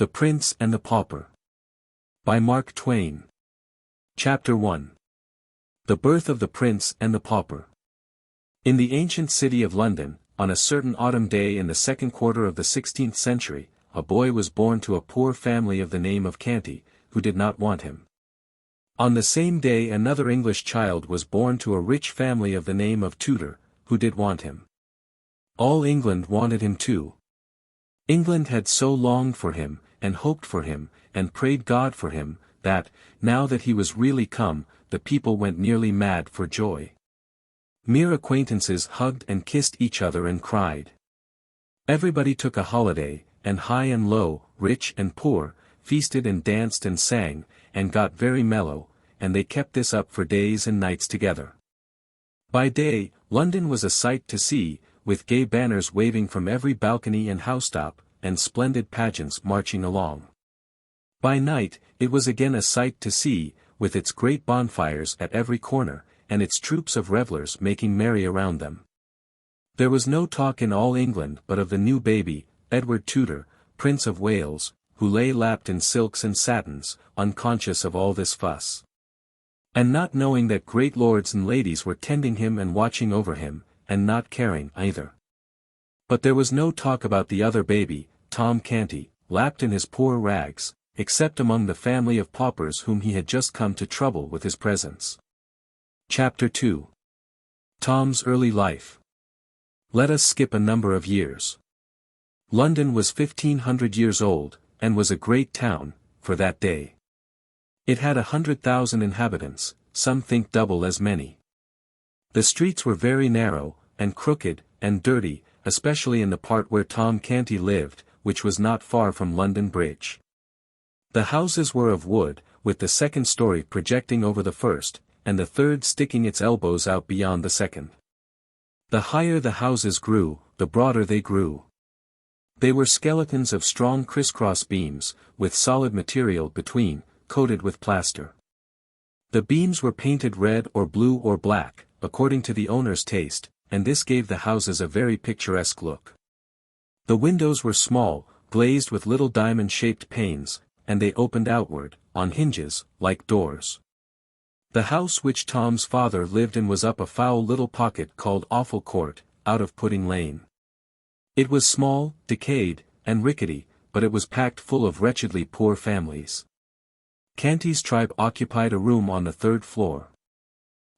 The Prince and the Pauper. By Mark Twain. Chapter 1. The Birth of the Prince and the Pauper. In the ancient city of London, on a certain autumn day in the second quarter of the 16th century, a boy was born to a poor family of the name of Canty, who did not want him. On the same day another English child was born to a rich family of the name of Tudor, who did want him. All England wanted him too. England had so longed for him, and hoped for him, and prayed God for him, that, now that he was really come, the people went nearly mad for joy. Mere acquaintances hugged and kissed each other and cried. Everybody took a holiday, and high and low, rich and poor, feasted and danced and sang, and got very mellow, and they kept this up for days and nights together. By day, London was a sight to see, with gay banners waving from every balcony and housetop, and splendid pageants marching along. By night, it was again a sight to see, with its great bonfires at every corner, and its troops of revellers making merry around them. There was no talk in all England but of the new baby, Edward Tudor, Prince of Wales, who lay lapped in silks and satins, unconscious of all this fuss. And not knowing that great lords and ladies were tending him and watching over him, and not caring either. But there was no talk about the other baby, Tom Canty, lapped in his poor rags, except among the family of paupers whom he had just come to trouble with his presence. Chapter 2. Tom's early life. Let us skip a number of years. London was 1500 years old, and was a great town, for that day. It had 100,000 inhabitants, some think double as many. The streets were very narrow, and crooked, and dirty, especially in the part where Tom Canty lived, which was not far from London Bridge. The houses were of wood, with the second story projecting over the first, and the third sticking its elbows out beyond the second. The higher the houses grew, the broader they grew. They were skeletons of strong crisscross beams, with solid material between, coated with plaster. The beams were painted red or blue or black, according to the owner's taste, and this gave the houses a very picturesque look. The windows were small, glazed with little diamond-shaped panes, and they opened outward, on hinges, like doors. The house which Tom's father lived in was up a foul little pocket called Offal Court, out of Pudding Lane. It was small, decayed, and rickety, but it was packed full of wretchedly poor families. Canty's tribe occupied a room on the third floor.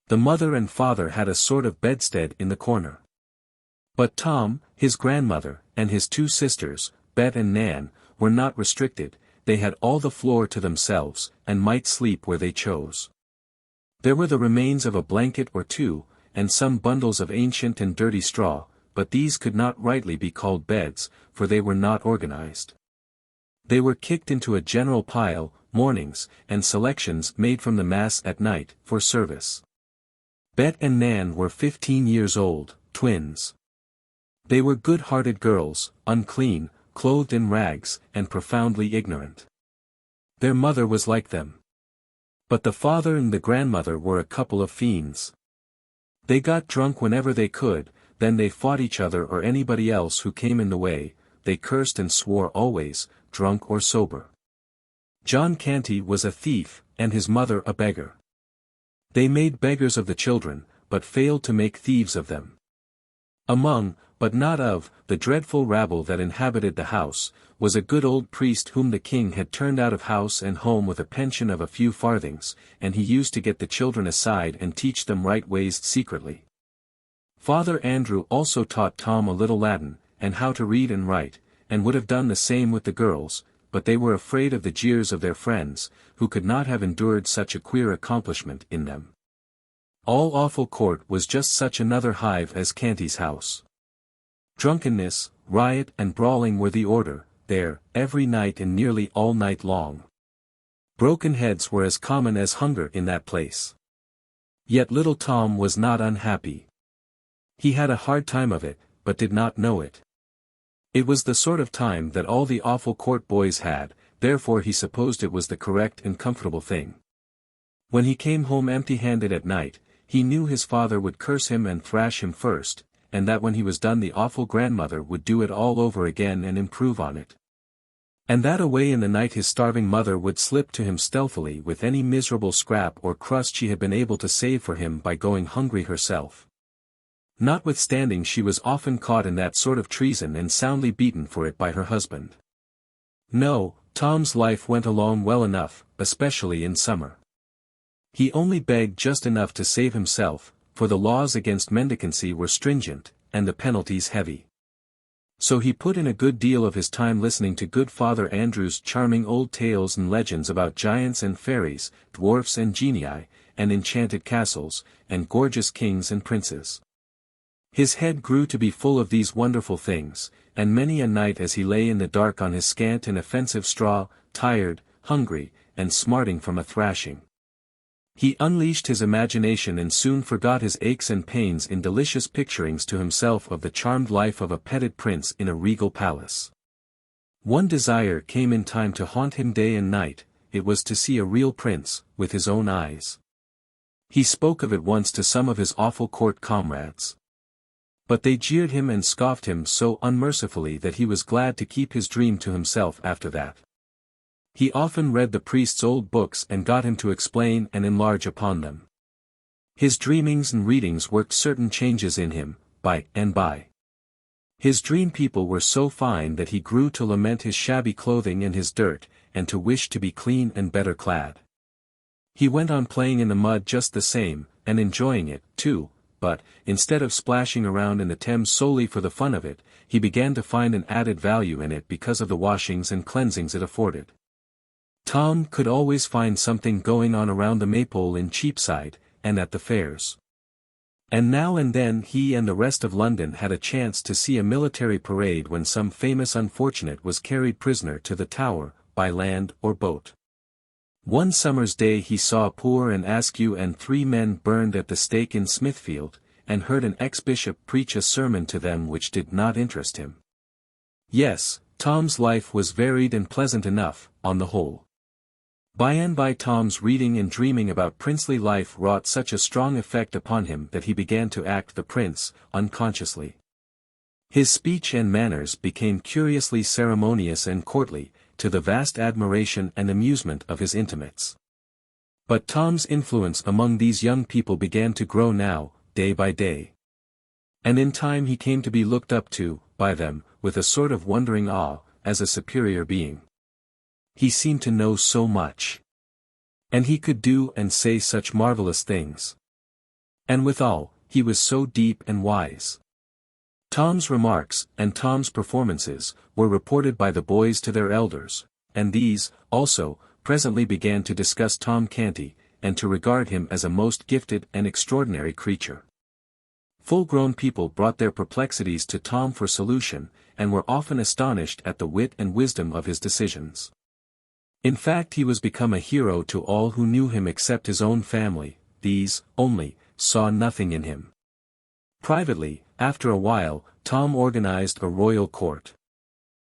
The mother and father had a sort of bedstead in the corner. But Tom, his grandmother, and his two sisters, Bet and Nan, were not restricted, they had all the floor to themselves, and might sleep where they chose. There were the remains of a blanket or two, and some bundles of ancient and dirty straw, but these could not rightly be called beds, for they were not organized. They were kicked into a general pile, mornings, and selections made from the mass at night, for service. Bet and Nan were 15 years old, twins. They were good-hearted girls, unclean, clothed in rags, and profoundly ignorant. Their mother was like them. But the father and the grandmother were a couple of fiends. They got drunk whenever they could, then they fought each other or anybody else who came in the way, they cursed and swore always, drunk or sober. John Canty was a thief, and his mother a beggar. They made beggars of the children, but failed to make thieves of them. Among, but not of, the dreadful rabble that inhabited the house, was a good old priest whom the king had turned out of house and home with a pension of a few farthings, and he used to get the children aside and teach them right ways secretly. Father Andrew also taught Tom a little Latin, and how to read and write, and would have done the same with the girls, but they were afraid of the jeers of their friends, who could not have endured such a queer accomplishment in them. All Offal Court was just such another hive as Canty's house. Drunkenness, riot and brawling were the order, there, every night and nearly all night long. Broken heads were as common as hunger in that place. Yet little Tom was not unhappy. He had a hard time of it, but did not know it. It was the sort of time that all the Offal Court boys had, therefore he supposed it was the correct and comfortable thing. When he came home empty-handed at night, he knew his father would curse him and thrash him first, and that when he was done the awful grandmother would do it all over again and improve on it. And that away in the night his starving mother would slip to him stealthily with any miserable scrap or crust she had been able to save for him by going hungry herself. Notwithstanding she was often caught in that sort of treason and soundly beaten for it by her husband. No, Tom's life went along well enough, especially in summer. He only begged just enough to save himself, for the laws against mendicancy were stringent, and the penalties heavy. So he put in a good deal of his time listening to good Father Andrew's charming old tales and legends about giants and fairies, dwarfs and genii, and enchanted castles, and gorgeous kings and princes. His head grew to be full of these wonderful things, and many a night as he lay in the dark on his scant and offensive straw, tired, hungry, and smarting from a thrashing, he unleashed his imagination and soon forgot his aches and pains in delicious picturings to himself of the charmed life of a petted prince in a regal palace. One desire came in time to haunt him day and night, it was to see a real prince, with his own eyes. He spoke of it once to some of his Offal Court comrades. But they jeered him and scoffed him so unmercifully that he was glad to keep his dream to himself after that. He often read the priest's old books and got him to explain and enlarge upon them. His dreamings and readings worked certain changes in him, by and by. His dream people were so fine that he grew to lament his shabby clothing and his dirt, and to wish to be clean and better clad. He went on playing in the mud just the same, and enjoying it, too, but, instead of splashing around in the Thames solely for the fun of it, he began to find an added value in it because of the washings and cleansings it afforded. Tom could always find something going on around the Maypole in Cheapside, and at the fairs. And now and then he and the rest of London had a chance to see a military parade when some famous unfortunate was carried prisoner to the Tower, by land or boat. One summer's day he saw Poor and Askew and 3 men burned at the stake in Smithfield, and heard an ex-bishop preach a sermon to them which did not interest him. Yes, Tom's life was varied and pleasant enough, on the whole. By and by Tom's reading and dreaming about princely life wrought such a strong effect upon him that he began to act the prince, unconsciously. His speech and manners became curiously ceremonious and courtly, to the vast admiration and amusement of his intimates. But Tom's influence among these young people began to grow now, day by day. And in time he came to be looked up to, by them, with a sort of wondering awe, as a superior being. He seemed to know so much. And he could do and say such marvelous things. And withal, he was so deep and wise. Tom's remarks, and Tom's performances, were reported by the boys to their elders, and these, also, presently began to discuss Tom Canty, and to regard him as a most gifted and extraordinary creature. Full-grown people brought their perplexities to Tom for solution, and were often astonished at the wit and wisdom of his decisions. In fact he was become a hero to all who knew him except his own family, these, only, saw nothing in him. Privately, after a while, Tom organized a royal court.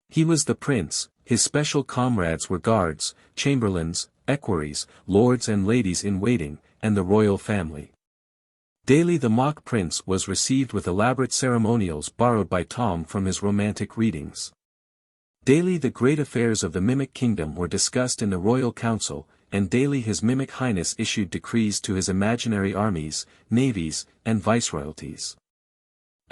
He was the prince, his special comrades were guards, chamberlains, equerries, lords and ladies in waiting, and the royal family. Daily the mock prince was received with elaborate ceremonials borrowed by Tom from his romantic readings. Daily the great affairs of the mimic kingdom were discussed in the royal council, and daily his mimic highness issued decrees to his imaginary armies, navies, and viceroyalties.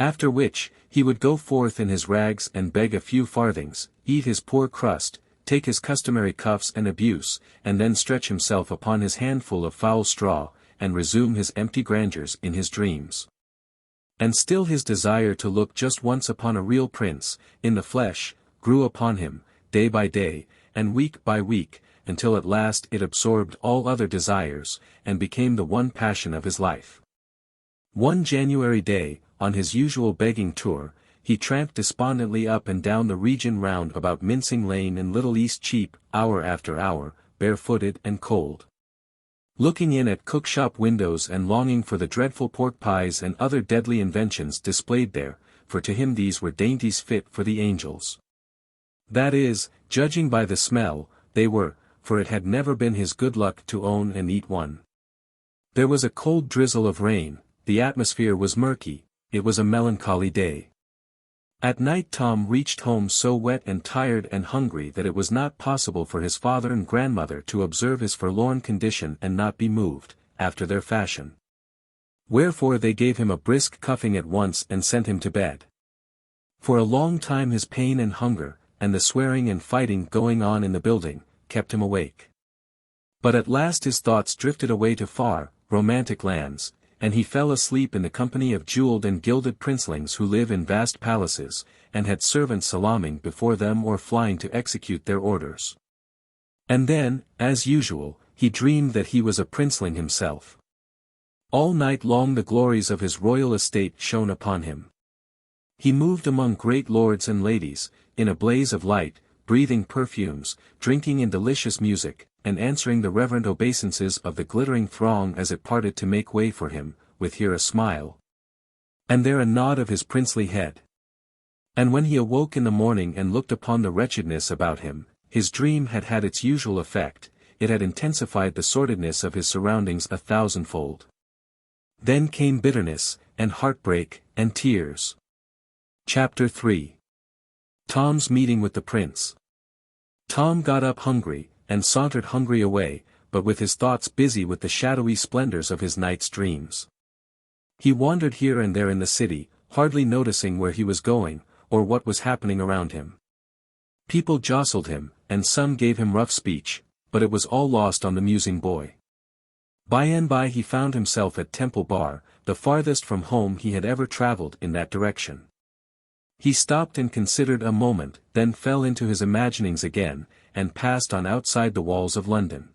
After which, he would go forth in his rags and beg a few farthings, eat his poor crust, take his customary cuffs and abuse, and then stretch himself upon his handful of foul straw, and resume his empty grandeurs in his dreams. And still his desire to look just once upon a real prince, in the flesh, grew upon him, day by day, and week by week, until at last it absorbed all other desires, and became the one passion of his life. One January day, on his usual begging tour, he tramped despondently up and down the region round about Mincing Lane and Little East Cheap, hour after hour, barefooted and cold. Looking in at cook-shop windows and longing for the dreadful pork pies and other deadly inventions displayed there, for to him these were dainties fit for the angels. That is, judging by the smell, they were, for it had never been his good luck to own and eat one. There was a cold drizzle of rain, the atmosphere was murky, it was a melancholy day. At night Tom reached home so wet and tired and hungry that it was not possible for his father and grandmother to observe his forlorn condition and not be moved, after their fashion. Wherefore they gave him a brisk cuffing at once and sent him to bed. For a long time his pain and hunger, and the swearing and fighting going on in the building, kept him awake. But at last his thoughts drifted away to far, romantic lands, and he fell asleep in the company of jeweled and gilded princelings who live in vast palaces, and had servants salaaming before them or flying to execute their orders. And then, as usual, he dreamed that he was a princeling himself. All night long the glories of his royal estate shone upon him. He moved among great lords and ladies, in a blaze of light, breathing perfumes, drinking in delicious music, and answering the reverent obeisances of the glittering throng as it parted to make way for him, with here a smile, and there a nod of his princely head. And when he awoke in the morning and looked upon the wretchedness about him, his dream had had its usual effect, it had intensified the sordidness of his surroundings 1,000-fold. Then came bitterness, and heartbreak, and tears. Chapter 3. Tom's meeting with the prince. Tom got up hungry, and sauntered hungry away, but with his thoughts busy with the shadowy splendors of his night's dreams. He wandered here and there in the city, hardly noticing where he was going, or what was happening around him. People jostled him, and some gave him rough speech, but it was all lost on the musing boy. By and by he found himself at Temple Bar, the farthest from home he had ever travelled in that direction. He stopped and considered a moment, then fell into his imaginings again, and passed on outside the walls of London.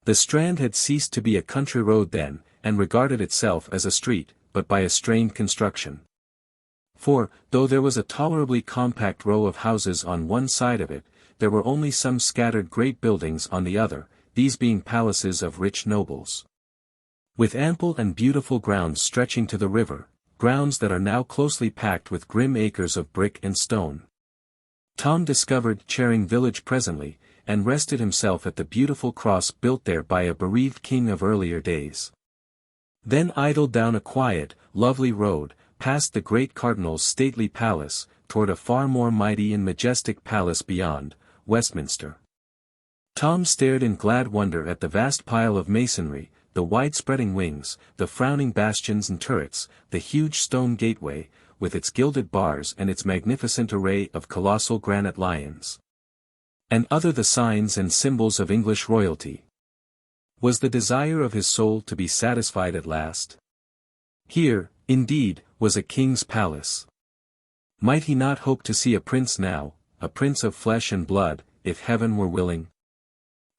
The Strand had ceased to be a country road then, and regarded itself as a street, but by a strained construction. For, though there was a tolerably compact row of houses on one side of it, there were only some scattered great buildings on the other, these being palaces of rich nobles. With ample and beautiful grounds stretching to the river, grounds that are now closely packed with grim acres of brick and stone. Tom discovered Charing village presently, and rested himself at the beautiful cross built there by a bereaved king of earlier days. Then idled down a quiet, lovely road, past the great cardinal's stately palace, toward a far more mighty and majestic palace beyond, Westminster. Tom stared in glad wonder at the vast pile of masonry, the wide-spreading wings, the frowning bastions and turrets, the huge stone gateway, with its gilded bars and its magnificent array of colossal granite lions. And other the signs and symbols of English royalty. Was the desire of his soul to be satisfied at last? Here, indeed, was a king's palace. Might he not hope to see a prince now, a prince of flesh and blood, if heaven were willing?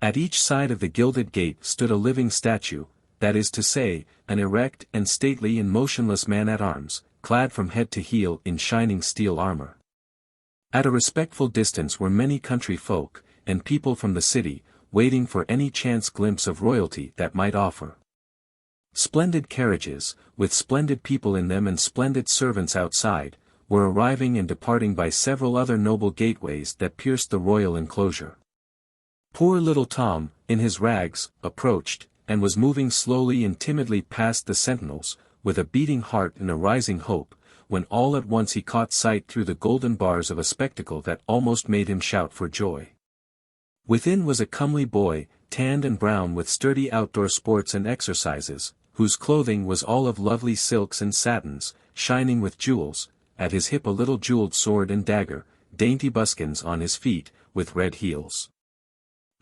At each side of the gilded gate stood a living statue, that is to say, an erect and stately and motionless man-at-arms, clad from head to heel in shining steel armor. At a respectful distance were many country folk, and people from the city, waiting for any chance glimpse of royalty that might offer. Splendid carriages, with splendid people in them and splendid servants outside, were arriving and departing by several other noble gateways that pierced the royal enclosure. Poor little Tom, in his rags, approached, and was moving slowly and timidly past the sentinels, with a beating heart and a rising hope, when all at once he caught sight through the golden bars of a spectacle that almost made him shout for joy. Within was a comely boy, tanned and brown with sturdy outdoor sports and exercises, whose clothing was all of lovely silks and satins, shining with jewels, at his hip a little jeweled sword and dagger, dainty buskins on his feet, with red heels.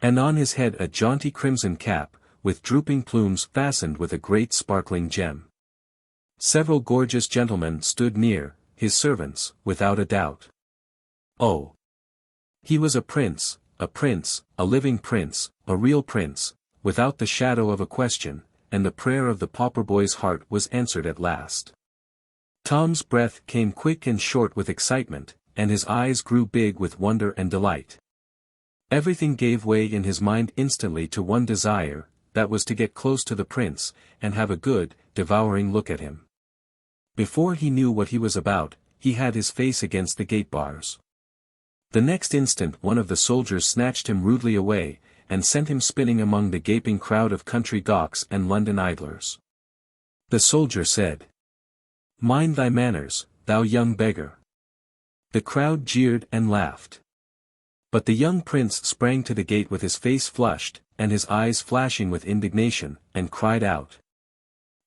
And on his head a jaunty crimson cap, with drooping plumes fastened with a great sparkling gem. Several gorgeous gentlemen stood near, his servants, without a doubt. Oh! He was a prince, a living prince, a real prince, without the shadow of a question, and the prayer of the pauper boy's heart was answered at last. Tom's breath came quick and short with excitement, and his eyes grew big with wonder and delight. Everything gave way in his mind instantly to one desire, that was to get close to the prince, and have a good, devouring look at him. Before he knew what he was about, he had his face against the gate bars. The next instant one of the soldiers snatched him rudely away, and sent him spinning among the gaping crowd of country gawks and London idlers. The soldier said, "Mind thy manners, thou young beggar. The crowd jeered and laughed. But the young prince sprang to the gate with his face flushed, and his eyes flashing with indignation, and cried out.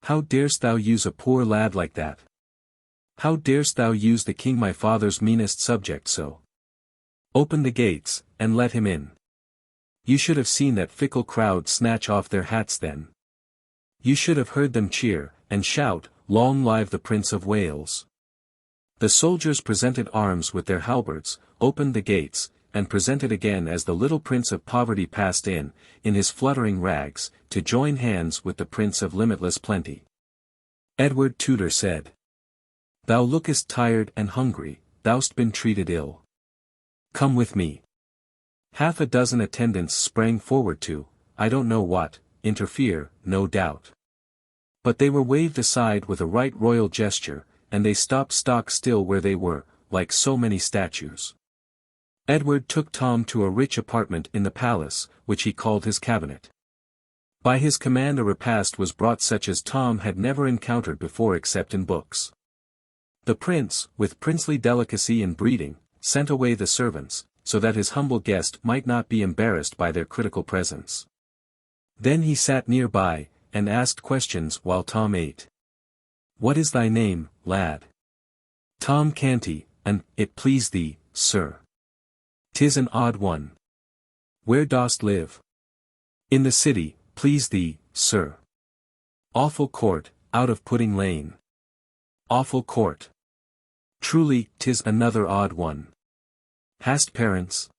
How darest thou use a poor lad like that? How darest thou use the king my father's meanest subject so? Open the gates, and let him in. You should have seen that fickle crowd snatch off their hats then. You should have heard them cheer, and shout, Long live the Prince of Wales. The soldiers presented arms with their halberds, opened the gates, and presented again as the little Prince of Poverty passed in his fluttering rags, to join hands with the Prince of Limitless Plenty. Edward Tudor said. Thou lookest tired and hungry, thou'st been treated ill. Come with me. Half a dozen attendants sprang forward to, I don't know what, interfere, no doubt. But they were waved aside with a right royal gesture, and they stopped stock still where they were, like so many statues. Edward took Tom to a rich apartment in the palace, which he called his cabinet. By his command a repast was brought such as Tom had never encountered before except in books. The prince, with princely delicacy and breeding, sent away the servants, so that his humble guest might not be embarrassed by their critical presence. Then he sat near by, and asked questions while Tom ate. What is thy name, lad? Tom Canty, and, it please thee, sir. 'Tis an odd one. Where dost live? In the city, please thee, sir. Offal Court, out of Pudding Lane. Offal Court. Truly, 'tis another odd one. Hast parents?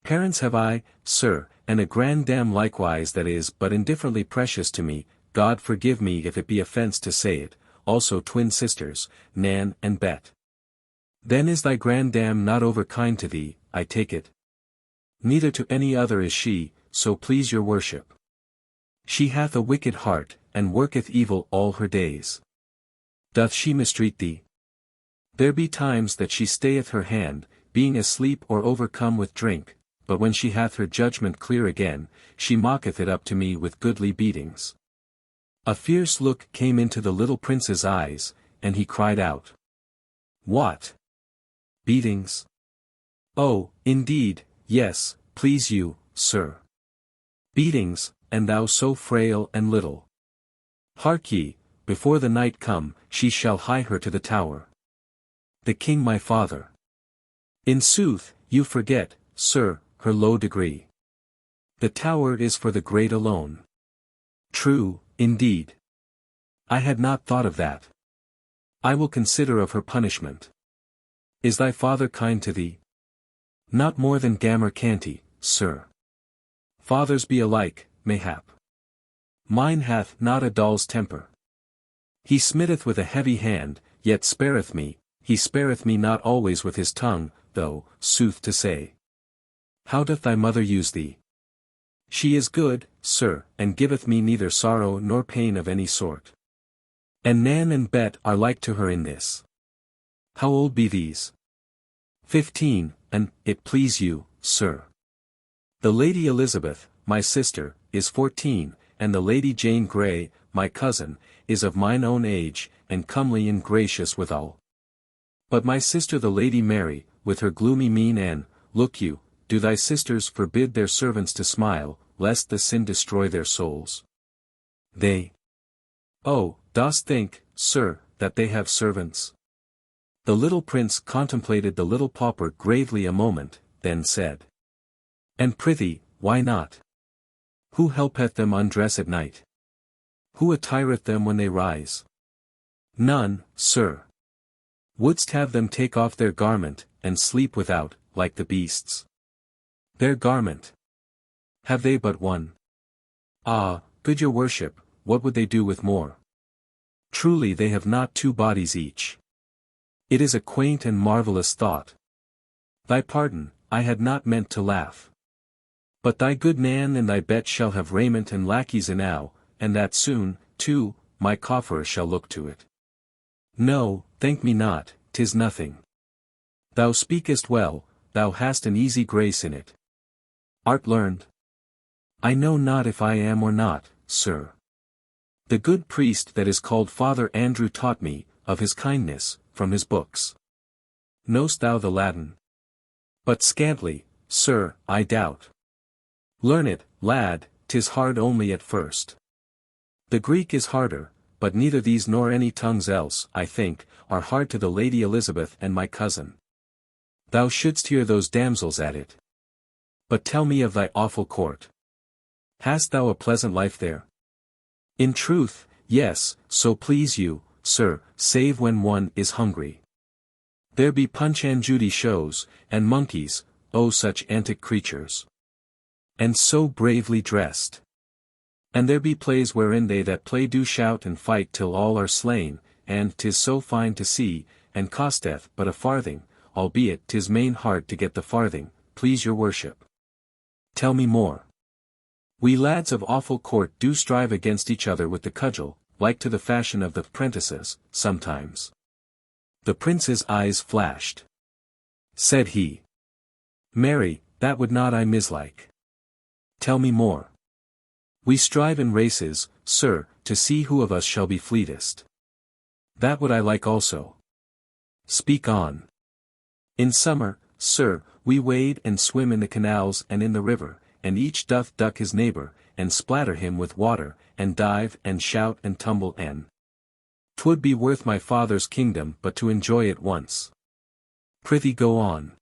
Parents have I, sir, and a grand dam likewise that is but indifferently precious to me, God forgive me if it be offence to say it, also twin sisters, Nan and Bet. Then is thy grand dam not over kind to thee, I take it? Neither to any other is she, so please your worship. She hath a wicked heart, and worketh evil all her days. Doth she mistreat thee? There be times that she stayeth her hand, being asleep or overcome with drink, but when she hath her judgment clear again, she mocketh it up to me with goodly beatings. A fierce look came into the little prince's eyes, and he cried out. What? Beatings? Oh, indeed, yes, please you, sir. Beatings, and thou so frail and little. Hark ye, before the night come, she shall hie her to the tower. The king my father. In sooth, you forget, sir, her low degree. The tower is for the great alone. True, indeed. I had not thought of that. I will consider of her punishment. Is thy father kind to thee? Not more than Gammer Canty, sir. Fathers be alike, mayhap. Mine hath not a doll's temper. He smiteth with a heavy hand, yet spareth me, he spareth me not always with his tongue, though, sooth to say. How doth thy mother use thee? She is good, sir, and giveth me neither sorrow nor pain of any sort. And Nan and Bet are like to her in this. How old be these? 15, and, it please you, sir. The Lady Elizabeth, my sister, is 14, and the Lady Jane Grey, my cousin, is of mine own age, and comely and gracious withal. But my sister the Lady Mary, with her gloomy mien and, look you, do thy sisters forbid their servants to smile, lest the sin destroy their souls? They. Oh, dost think, sir, that they have servants? The little prince contemplated the little pauper gravely a moment, then said. And prithee, why not? Who helpeth them undress at night? Who attireth them when they rise? None, sir. Wouldst have them take off their garment, and sleep without, like the beasts? Their garment? Have they but one? Ah, good your worship, what would they do with more? Truly they have not two bodies each. It is a quaint and marvellous thought. Thy pardon, I had not meant to laugh. But thy good Nan and thy Bet shall have raiment and lackeys enow, and that soon, too, my coffer shall look to it. No, thank me not, 'tis nothing. Thou speakest well, thou hast an easy grace in it. Art learned? I know not if I am or not, sir. The good priest that is called Father Andrew taught me, of his kindness, from his books. know'st thou the Latin? But scantly, sir, I doubt. Learn it, lad, 'tis hard only at first. The Greek is harder, but neither these nor any tongues else, I think, are hard to the Lady Elizabeth and my cousin. Thou shouldst hear those damsels at it. But tell me of thy Offal Court. Hast thou a pleasant life there? In truth, yes, so please you, sir, save when one is hungry. There be Punch and Judy shows, and monkeys, oh such antic creatures. And so bravely dressed. And there be plays wherein they that play do shout and fight till all are slain, and 'tis so fine to see, and costeth but a farthing, albeit 'tis main hard to get the farthing, please your worship. Tell me more. We lads of Offal Court do strive against each other with the cudgel, like to the fashion of the prentices, sometimes. The prince's eyes flashed. Said he. Marry, that would not I mislike. Tell me more. We strive in races, sir, to see who of us shall be fleetest. That would I like also. Speak on. In summer, sir, we wade and swim in the canals and in the river, and each doth duck his neighbor, and splatter him with water, and dive and shout and tumble and 'twould be worth my father's kingdom but to enjoy it once. Prithee go on.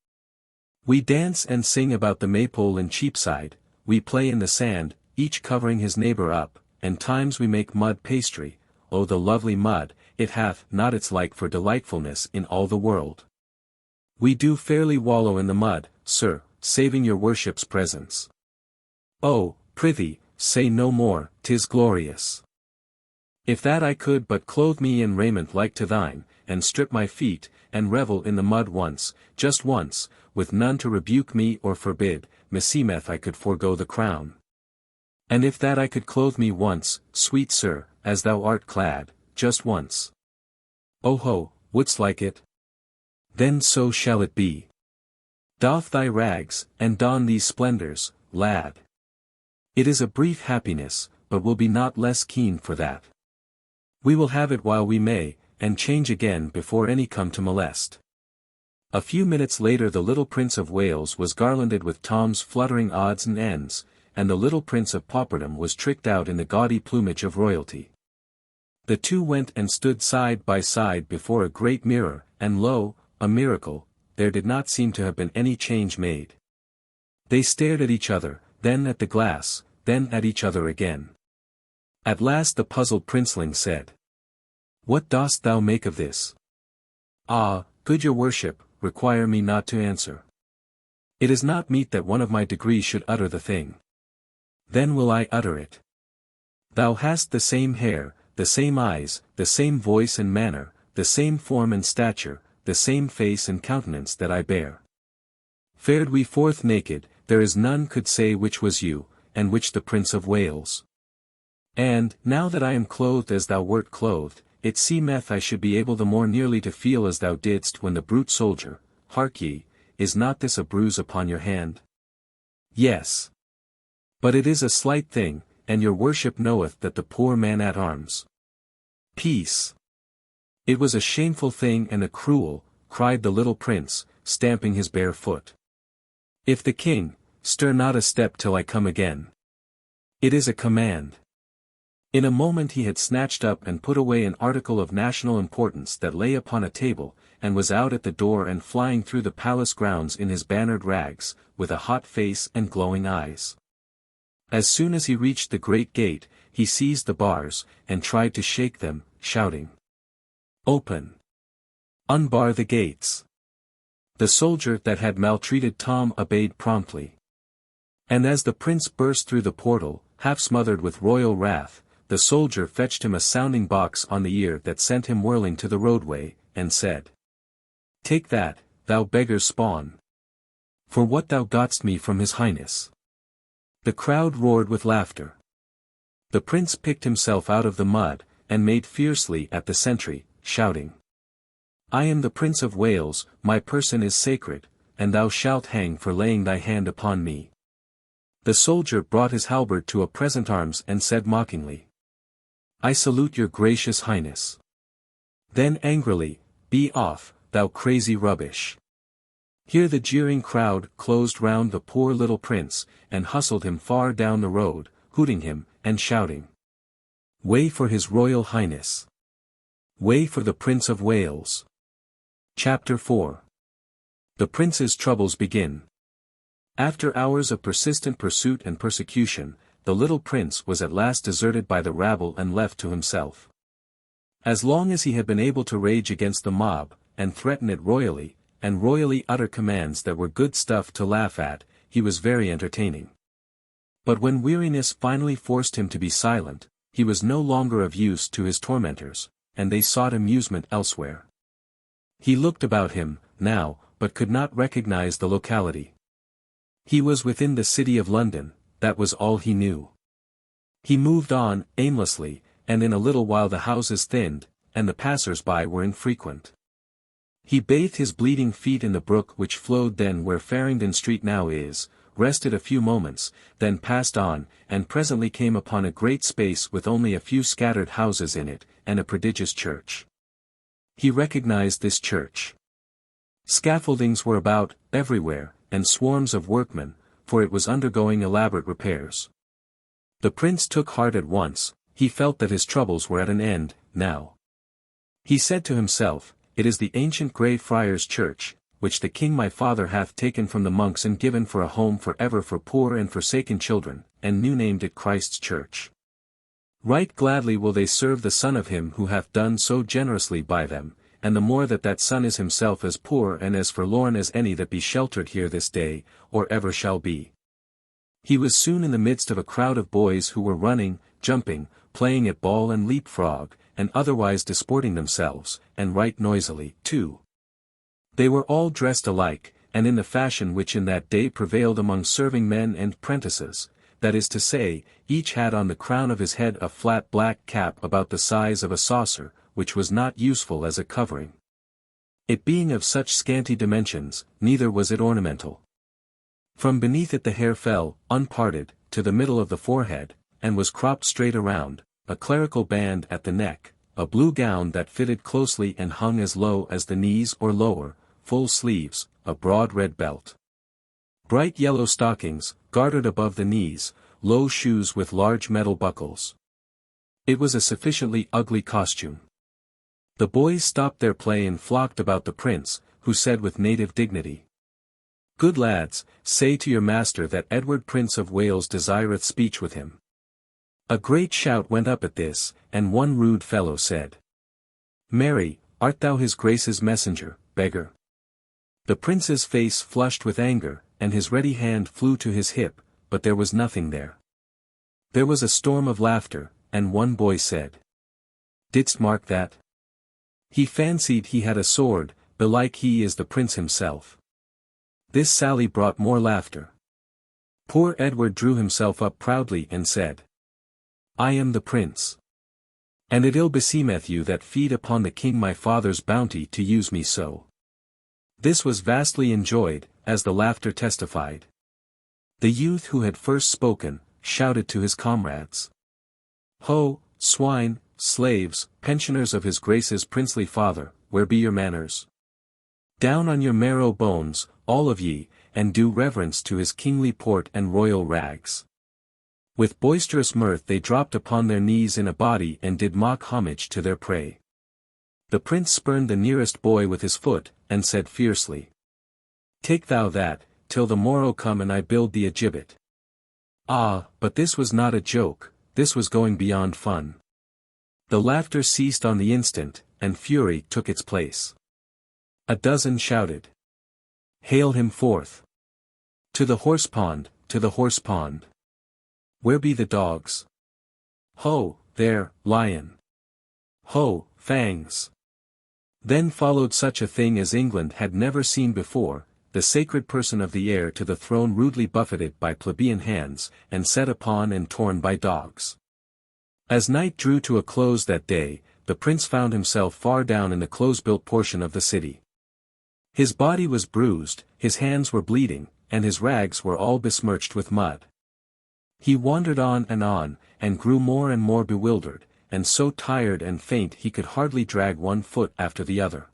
We dance and sing about the maypole in Cheapside, we play in the sand, each covering his neighbor up, and times we make mud pastry, oh the lovely mud, it hath not its like for delightfulness in all the world. We do fairly wallow in the mud, sir, saving your worship's presence. Oh, prithee, say no more, 'tis glorious. If that I could but clothe me in raiment like to thine, and strip my feet, and revel in the mud once, just once, with none to rebuke me or forbid, meseemeth I could forego the crown. And if that I could clothe me once, sweet sir, as thou art clad, just once. Oh ho, wouldst like it? Then so shall it be. Doff thy rags, and don these splendors, lad. It is a brief happiness, but will be not less keen for that. We will have it while we may, and change again before any come to molest. A few minutes later the little Prince of Wales was garlanded with Tom's fluttering odds and ends, and the little Prince of Pauperdom was tricked out in the gaudy plumage of royalty. The two went and stood side by side before a great mirror, and lo, a miracle, there did not seem to have been any change made. They stared at each other, then at the glass, then at each other again. At last the puzzled princeling said, What dost thou make of this? Ah, good your worship, require me not to answer. It is not meet that one of my degree should utter the thing. Then will I utter it. Thou hast the same hair, the same eyes, the same voice and manner, the same form and stature, the same face and countenance that I bear. Fared we forth naked, there is none could say which was you, and which the Prince of Wales. And, now that I am clothed as thou wert clothed, it seemeth I should be able the more nearly to feel as thou didst when the brute soldier, hark ye, is not this a bruise upon your hand? Yes. But it is a slight thing, and your worship knoweth that the poor man at arms. Peace. It was a shameful thing and a cruel, cried the little prince, stamping his bare foot. If the king, stir not a step till I come again. It is a command. In a moment he had snatched up and put away an article of national importance that lay upon a table, and was out at the door and flying through the palace grounds in his bannered rags, with a hot face and glowing eyes. As soon as he reached the great gate, he seized the bars, and tried to shake them, shouting, Open! Unbar the gates! The soldier that had maltreated Tom obeyed promptly. And as the prince burst through the portal, half smothered with royal wrath, the soldier fetched him a sounding box on the ear that sent him whirling to the roadway, and said, Take that, thou beggar's spawn. For what thou gotst me from his highness. The crowd roared with laughter. The prince picked himself out of the mud, and made fiercely at the sentry, shouting, I am the Prince of Wales, my person is sacred, and thou shalt hang for laying thy hand upon me. The soldier brought his halberd to a present arms and said mockingly, I salute your gracious highness. Then angrily, Be off, thou crazy rubbish." Here the jeering crowd closed round the poor little prince, and hustled him far down the road, hooting him, and shouting, "Way for His Royal Highness! Way for the Prince of Wales!" Chapter 4. The prince's troubles begin. After hours of persistent pursuit and persecution, the little prince was at last deserted by the rabble and left to himself. As long as he had been able to rage against the mob, and threaten it royally, and royally utter commands that were good stuff to laugh at, he was very entertaining. But when weariness finally forced him to be silent, he was no longer of use to his tormentors, and they sought amusement elsewhere. He looked about him, now, but could not recognize the locality. He was within the city of London, that was all he knew. He moved on, aimlessly, and in a little while the houses thinned, and the passers-by were infrequent. He bathed his bleeding feet in the brook which flowed then where Farringdon Street now is, rested a few moments, then passed on, and presently came upon a great space with only a few scattered houses in it, and a prodigious church. He recognized this church. Scaffoldings were about, everywhere, and swarms of workmen, for it was undergoing elaborate repairs. The prince took heart at once, he felt that his troubles were at an end, now. He said to himself, "It is the ancient Grey Friars' Church, which the king my father hath taken from the monks and given for a home for ever for poor and forsaken children, and new named it Christ's Church. Right gladly will they serve the Son of him who hath done so generously by them, and the more that that Son is himself as poor and as forlorn as any that be sheltered here this day, or ever shall be." He was soon in the midst of a crowd of boys who were running, jumping, playing at ball and leap-frog, and otherwise disporting themselves, and right noisily, too. They were all dressed alike, and in the fashion which in that day prevailed among serving men and prentices, that is to say, each had on the crown of his head a flat black cap about the size of a saucer, which was not useful as a covering. It being of such scanty dimensions, neither was it ornamental. From beneath it the hair fell, unparted, to the middle of the forehead, and was cropped straight around, a clerical band at the neck, a blue gown that fitted closely and hung as low as the knees or lower, full sleeves, a broad red belt. Bright yellow stockings, gartered above the knees, low shoes with large metal buckles. It was a sufficiently ugly costume. The boys stopped their play and flocked about the prince, who said with native dignity, "Good lads, say to your master that Edward Prince of Wales desireth speech with him." A great shout went up at this, and one rude fellow said, "Marry, art thou his grace's messenger, beggar?" The prince's face flushed with anger, and his ready hand flew to his hip, but there was nothing there. There was a storm of laughter, and one boy said, "Didst mark that? He fancied he had a sword, belike he is the prince himself." This sally brought more laughter. Poor Edward drew himself up proudly and said, "I am the prince. And it ill beseemeth you that feed upon the king my father's bounty to use me so." This was vastly enjoyed, as the laughter testified. The youth who had first spoken, shouted to his comrades, "Ho, swine, slaves, pensioners of his grace's princely father, where be your manners? Down on your marrow bones, all of ye, and do reverence to his kingly port and royal rags." With boisterous mirth they dropped upon their knees in a body and did mock homage to their prey. The prince spurned the nearest boy with his foot, and said fiercely, "Take thou that, till the morrow come and I build thee a gibbet." Ah, but this was not a joke, this was going beyond fun. The laughter ceased on the instant, and fury took its place. A dozen shouted, "Hail him forth! To the horse pond, to the horse pond! Where be the dogs? Ho, there, lion! Ho, fangs!" Then followed such a thing as England had never seen before, the sacred person of the heir to the throne rudely buffeted by plebeian hands, and set upon and torn by dogs. As night drew to a close that day, the prince found himself far down in the close-built portion of the city. His body was bruised, his hands were bleeding, and his rags were all besmirched with mud. He wandered on, and grew more and more bewildered, and so tired and faint he could hardly drag one foot after the other.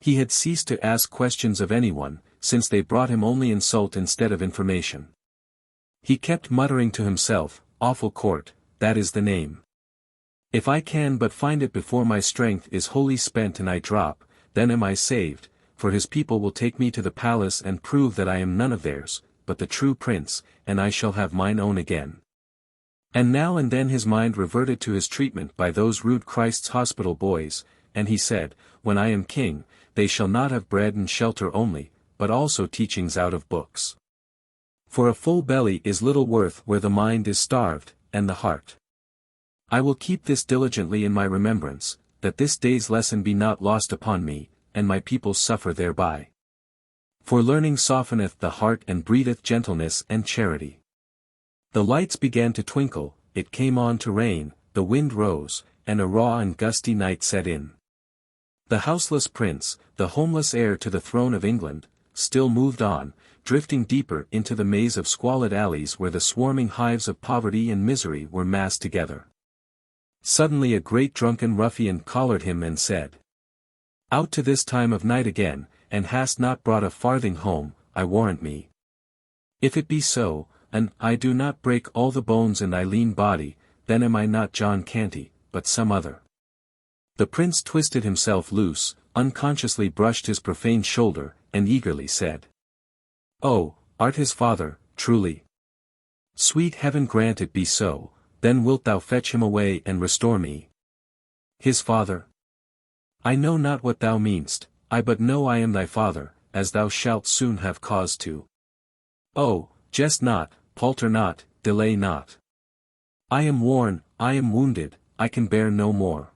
He had ceased to ask questions of anyone, since they brought him only insult instead of information. He kept muttering to himself, "Offal Court, that is the name. If I can but find it before my strength is wholly spent and I drop, then am I saved, for his people will take me to the palace and prove that I am none of theirs, but the true prince, and I shall have mine own again." And now and then his mind reverted to his treatment by those rude Christ's hospital boys, and he said, "When I am king, they shall not have bread and shelter only, but also teachings out of books. For a full belly is little worth where the mind is starved, and the heart. I will keep this diligently in my remembrance, that this day's lesson be not lost upon me, and my people suffer thereby. For learning softeneth the heart and breedeth gentleness and charity." The lights began to twinkle, it came on to rain, the wind rose, and a raw and gusty night set in. The houseless prince, the homeless heir to the throne of England, still moved on, drifting deeper into the maze of squalid alleys where the swarming hives of poverty and misery were massed together. Suddenly a great drunken ruffian collared him and said, "Out to this time of night again, and hast not brought a farthing home, I warrant me. If it be so, and I do not break all the bones in thy lean body, then am I not John Canty, but some other." The prince twisted himself loose, unconsciously brushed his profane shoulder, and eagerly said, "Oh, art his father, truly? Sweet heaven grant it be so, then wilt thou fetch him away and restore me." "His father? I know not what thou meanst, I but know I am thy father, as thou shalt soon have cause to. Oh, jest not, palter not, delay not. I am worn, I am wounded, I can bear no more.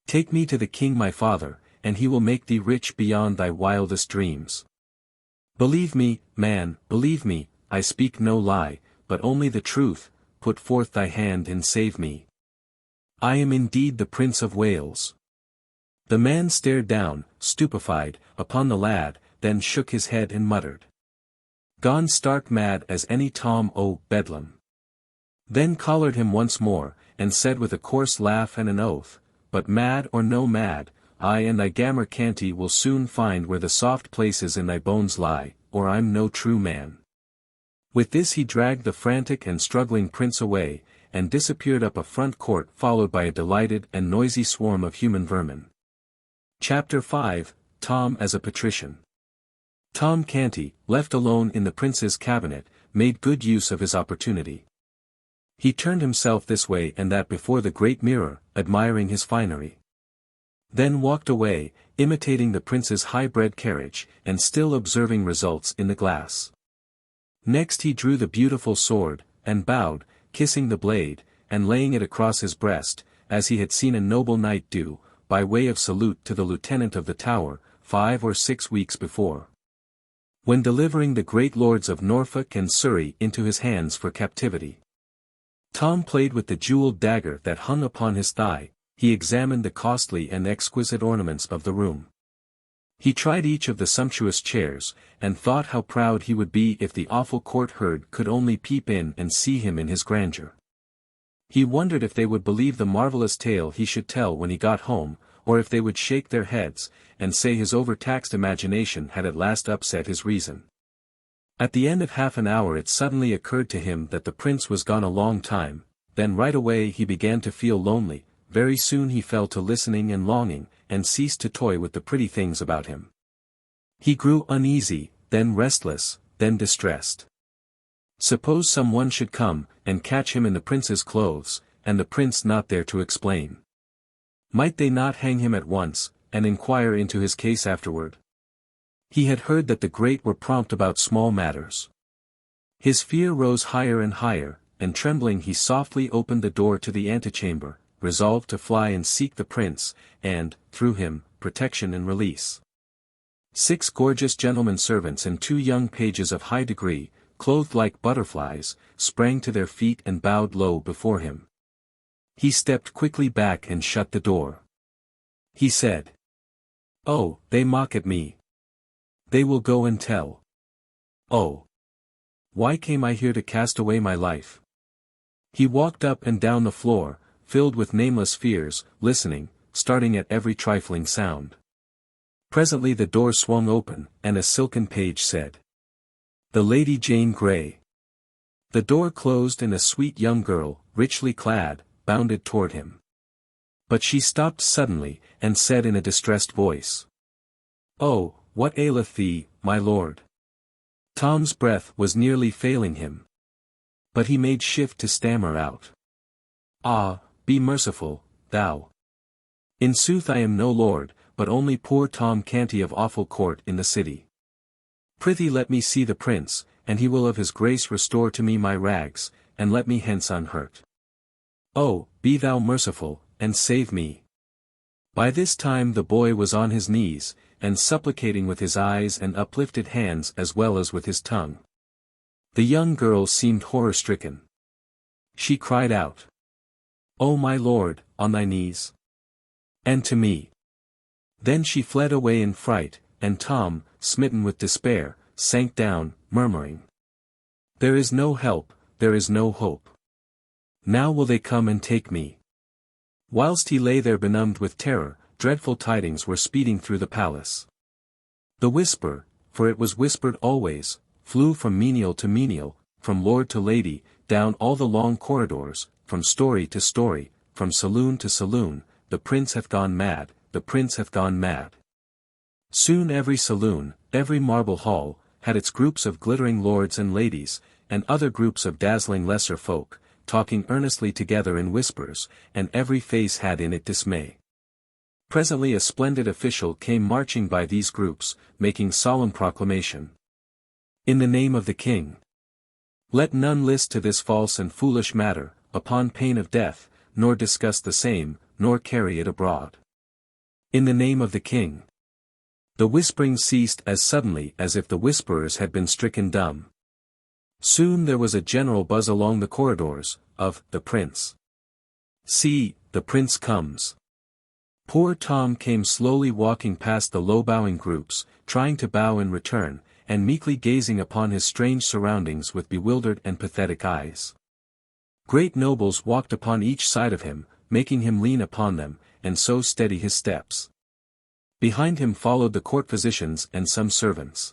Take me to the king my father, and he will make thee rich beyond thy wildest dreams. Believe me, man, believe me, I speak no lie, but only the truth, put forth thy hand and save me. I am indeed the Prince of Wales." The man stared down, stupefied, upon the lad, then shook his head and muttered, "Gone stark mad as any Tom o' Bedlam." Then collared him once more, and said with a coarse laugh and an oath, "But mad or no mad, I and thy gammer Canty will soon find where the soft places in thy bones lie, or I'm no true man." With this he dragged the frantic and struggling prince away, and disappeared up a front court followed by a delighted and noisy swarm of human vermin. Chapter 5, Tom as a Patrician. Tom Canty, left alone in the prince's cabinet, made good use of his opportunity. He turned himself this way and that before the great mirror, admiring his finery. Then walked away, imitating the prince's high-bred carriage, and still observing results in the glass. Next he drew the beautiful sword, and bowed, kissing the blade, and laying it across his breast, as he had seen a noble knight do, by way of salute to the lieutenant of the Tower, 5 or 6 weeks before. When delivering the great lords of Norfolk and Surrey into his hands for captivity. Tom played with the jeweled dagger that hung upon his thigh, he examined the costly and exquisite ornaments of the room. He tried each of the sumptuous chairs, and thought how proud he would be if the Offal Court herd could only peep in and see him in his grandeur. He wondered if they would believe the marvelous tale he should tell when he got home, or if they would shake their heads, and say his overtaxed imagination had at last upset his reason. At the end of half an hour it suddenly occurred to him that the prince was gone a long time, then right away he began to feel lonely, very soon he fell to listening and longing, and ceased to toy with the pretty things about him. He grew uneasy, then restless, then distressed. Suppose someone should come, and catch him in the prince's clothes, and the prince not there to explain. Might they not hang him at once, and inquire into his case afterward? He had heard that the great were prompt about small matters. His fear rose higher and higher, and trembling he softly opened the door to the antechamber, resolved to fly and seek the prince, and, through him, protection and release. 6 gorgeous gentlemen servants and 2 young pages of high degree, clothed like butterflies, sprang to their feet and bowed low before him. He stepped quickly back and shut the door. He said, "Oh, they mock at me. They will go and tell. Oh! Why came I here to cast away my life?" He walked up and down the floor, filled with nameless fears, listening, starting at every trifling sound. Presently the door swung open, and a silken page said, "The Lady Jane Grey." The door closed and a sweet young girl, richly clad, bounded toward him. But she stopped suddenly, and said in a distressed voice, "Oh, what aileth thee, my lord?" Tom's breath was nearly failing him. But he made shift to stammer out, "Ah, be merciful, thou. In sooth I am no lord, but only poor Tom Canty of Offal Court in the city. Prithee let me see the prince, and he will of his grace restore to me my rags, and let me hence unhurt. Oh, be thou merciful, and save me." By this time the boy was on his knees, and supplicating with his eyes and uplifted hands as well as with his tongue. The young girl seemed horror-stricken. She cried out, "O my lord, on thy knees. And to me." Then she fled away in fright, and Tom, smitten with despair, sank down, murmuring, "There is no help, there is no hope. Now will they come and take me." Whilst he lay there benumbed with terror, dreadful tidings were speeding through the palace. The whisper, for it was whispered always, flew from menial to menial, from lord to lady, down all the long corridors, from story to story, from saloon to saloon, "The prince hath gone mad, the prince hath gone mad." Soon every saloon, every marble hall, had its groups of glittering lords and ladies, and other groups of dazzling lesser folk, talking earnestly together in whispers, and every face had in it dismay. Presently a splendid official came marching by these groups, making solemn proclamation. "In the name of the king. Let none list to this false and foolish matter, upon pain of death, nor discuss the same, nor carry it abroad. In the name of the king." The whispering ceased as suddenly as if the whisperers had been stricken dumb. Soon there was a general buzz along the corridors, of "the prince. See, the prince comes." Poor Tom came slowly walking past the low-bowing groups, trying to bow in return, and meekly gazing upon his strange surroundings with bewildered and pathetic eyes. Great nobles walked upon each side of him, making him lean upon them, and so steady his steps. Behind him followed the court physicians and some servants.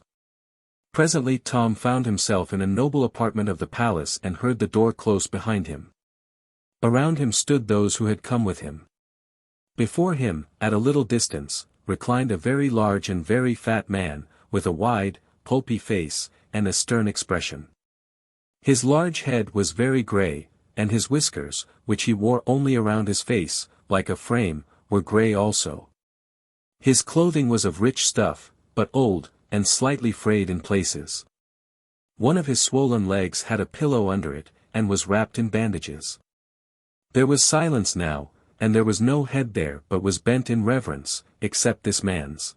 Presently Tom found himself in a noble apartment of the palace and heard the door close behind him. Around him stood those who had come with him. Before him, at a little distance, reclined a very large and very fat man, with a wide, pulpy face, and a stern expression. His large head was very grey, and his whiskers, which he wore only around his face, like a frame, were grey also. His clothing was of rich stuff, but old, and slightly frayed in places. One of his swollen legs had a pillow under it, and was wrapped in bandages. There was silence now, and there was no head there but was bent in reverence, except this man's.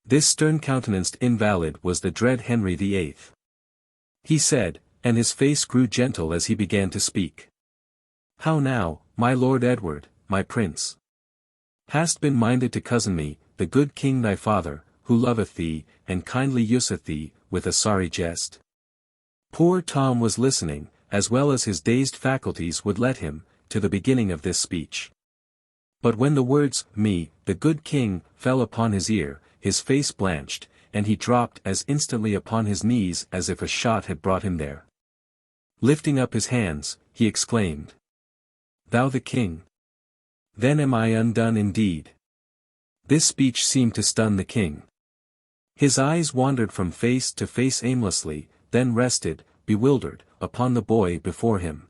This stern-countenanced invalid was the dread Henry VIII. He said, and his face grew gentle as he began to speak. "How now, my Lord Edward, my prince? Hast been minded to cozen me, the good king thy father, who loveth thee, and kindly useth thee, with a sorry jest?" Poor Tom was listening, as well as his dazed faculties would let him, to the beginning of this speech. But when the words, "me, the good king," fell upon his ear, his face blanched, and he dropped as instantly upon his knees as if a shot had brought him there. Lifting up his hands, he exclaimed, "Thou the king? Then am I undone indeed." This speech seemed to stun the king. His eyes wandered from face to face aimlessly, then rested, bewildered, upon the boy before him.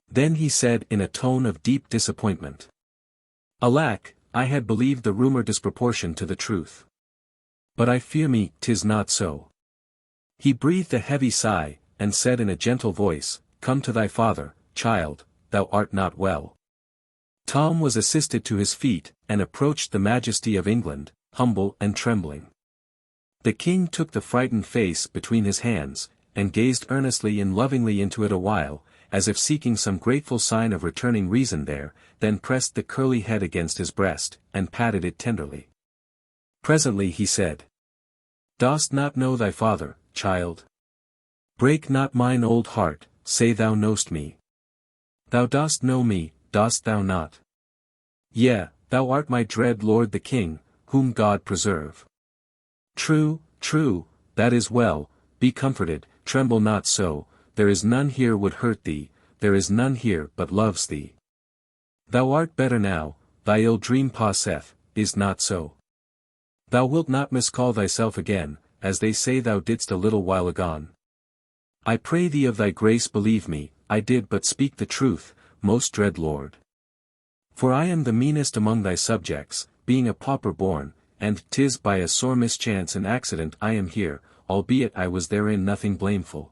Then he said in a tone of deep disappointment, "Alack, I had believed the rumor disproportioned to the truth. But I fear me 'tis not so." He breathed a heavy sigh, and said in a gentle voice, "Come to thy father, child, thou art not well." Tom was assisted to his feet, and approached the majesty of England, humble and trembling. The king took the frightened face between his hands, and gazed earnestly and lovingly into it a while, as if seeking some grateful sign of returning reason there, then pressed the curly head against his breast, and patted it tenderly. Presently he said, "Dost not know thy father, child? Break not mine old heart, say thou know'st me. Thou dost know me, dost thou not? Yea, thou art my dread lord the king, whom God preserve. True, true, that is well, be comforted, tremble not so, there is none here would hurt thee, there is none here but loves thee. Thou art better now, thy ill dream passeth, is not so. Thou wilt not miscall thyself again, as they say thou didst a little while agone. I pray thee of thy grace believe me, I did but speak the truth, most dread Lord. For I am the meanest among thy subjects, being a pauper born, and 'tis by a sore mischance and accident I am here, albeit I was therein nothing blameful.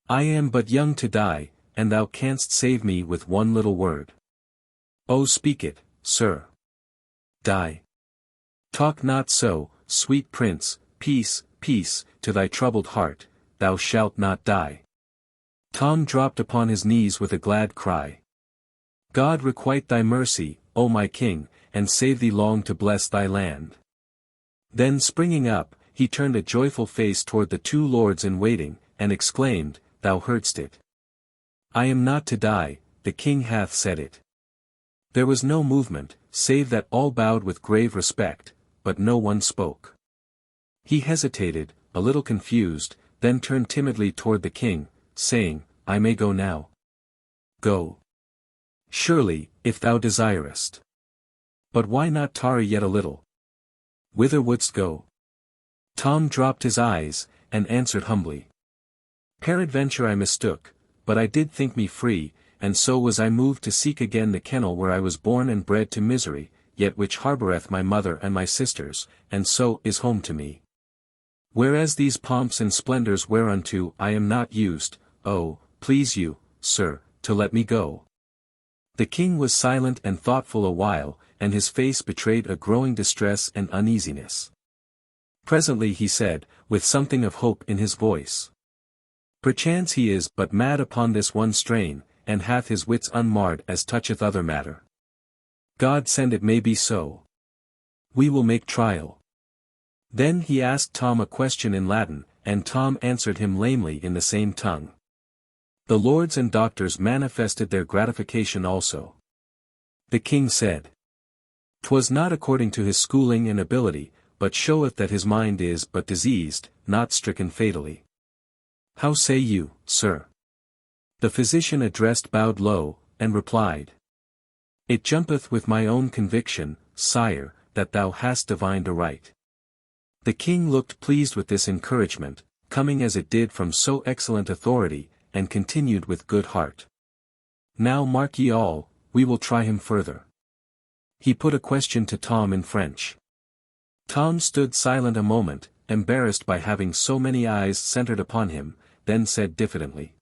I am but young to die, and thou canst save me with one little word. Oh speak it, sir. Die. Talk not so, sweet prince, peace, peace, to thy troubled heart, thou shalt not die. Tom dropped upon his knees with a glad cry. God requite thy mercy, O my king, and save thee long to bless thy land. Then springing up, he turned a joyful face toward the two lords in waiting, and exclaimed, Thou heardst it. I am not to die, the king hath said it. There was no movement, save that all bowed with grave respect, but no one spoke. He hesitated, a little confused, then turned timidly toward the king, saying, I may go now. Go. Surely, if thou desirest. But why not tarry yet a little? Whither wouldst go? Tom dropped his eyes, and answered humbly. Peradventure I mistook, but I did think me free, and so was I moved to seek again the kennel where I was born and bred to misery, yet which harboureth my mother and my sisters, and so is home to me. Whereas these pomps and splendours whereunto I am not used, oh, please you, sir, to let me go. The king was silent and thoughtful a while, and his face betrayed a growing distress and uneasiness. Presently he said, with something of hope in his voice. Perchance he is but mad upon this one strain, and hath his wits unmarred as toucheth other matter. God send it may be so. We will make trial. Then he asked Tom a question in Latin, and Tom answered him lamely in the same tongue. The lords and doctors manifested their gratification also. The king said, 'Twas not according to his schooling and ability, but showeth that his mind is but diseased, not stricken fatally. How say you, sir? The physician addressed bowed low, and replied, It jumpeth with my own conviction, sire, that thou hast divined aright. The king looked pleased with this encouragement, coming as it did from so excellent authority, and continued with good heart. Now mark ye all, we will try him further. He put a question to Tom in French. Tom stood silent a moment, embarrassed by having so many eyes centered upon him, then said diffidently,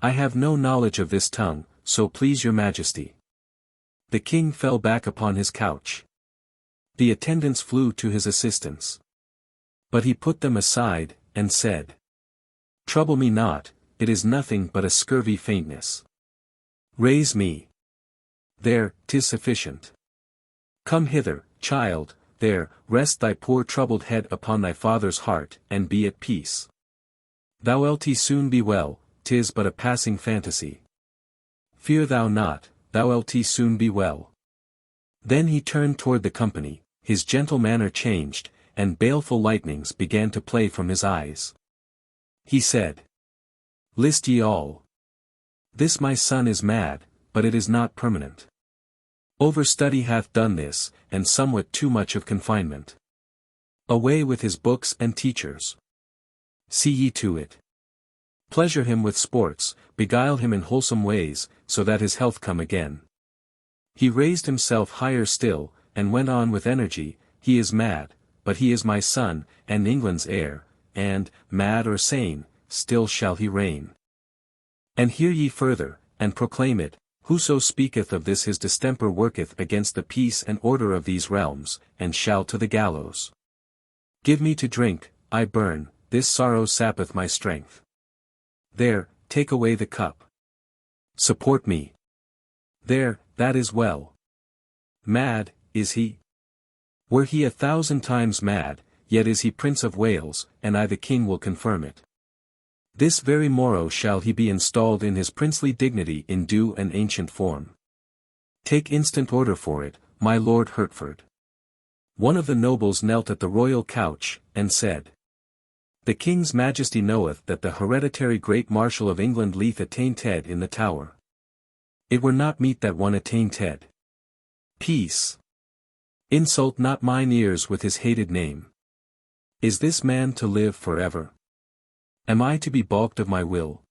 I have no knowledge of this tongue, so please your majesty. The king fell back upon his couch. The attendants flew to his assistance. But he put them aside, and said, Trouble me not, it is nothing but a scurvy faintness. Raise me. There, 'tis sufficient. Come hither, child, there, rest thy poor troubled head upon thy father's heart, and be at peace. Thou'lt soon be well, 'tis but a passing fantasy. Fear thou not, thou'lt soon be well. Then he turned toward the company, his gentle manner changed, and baleful lightnings began to play from his eyes. He said, List ye all. This my son is mad, but it is not permanent. Overstudy hath done this, and somewhat too much of confinement. Away with his books and teachers. See ye to it. Pleasure him with sports, beguile him in wholesome ways, so that his health come again. He raised himself higher still, and went on with energy, He is mad, but he is my son, and England's heir, and, mad or sane, still shall he reign. And hear ye further, and proclaim it, whoso speaketh of this his distemper worketh against the peace and order of these realms, and shall to the gallows. Give me to drink, I burn, this sorrow sappeth my strength. There, take away the cup. Support me. There, that is well. Mad, is he? Were he 1,000 times mad, yet is he Prince of Wales, and I the king will confirm it. This very morrow shall he be installed in his princely dignity in due and ancient form. Take instant order for it, my Lord Hertford. One of the nobles knelt at the royal couch, and said, "The King's Majesty knoweth that the hereditary Great Marshal of England lieth attainted in the Tower. It were not meet that one attainted. Peace. Insult not mine ears with his hated name. Is this man to live forever? Am I to be balked of my will?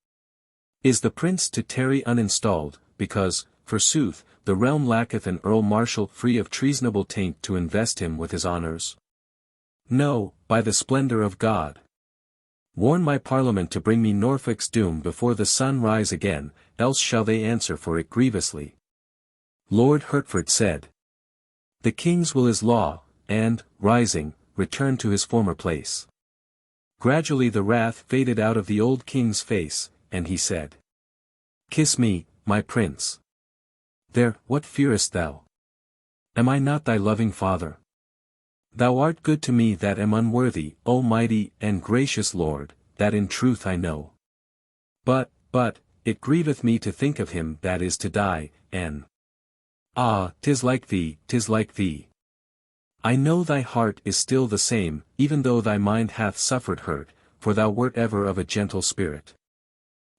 Is the prince to tarry uninstalled, because, forsooth, the realm lacketh an Earl Marshal free of treasonable taint to invest him with his honours? No, by the splendour of God. Warn my Parliament to bring me Norfolk's doom before the sun rise again, else shall they answer for it grievously." Lord Hertford said, "The King's will is law," and, rising, returned to his former place. Gradually the wrath faded out of the old king's face, and he said, "Kiss me, my prince. There, what fearest thou? Am I not thy loving father? Thou art good to me that am unworthy, O mighty and gracious Lord, that in truth I know. But, it grieveth me to think of him that is to die, and ah, 'tis like thee, 'tis like thee. I know thy heart is still the same, even though thy mind hath suffered hurt, for thou wert ever of a gentle spirit.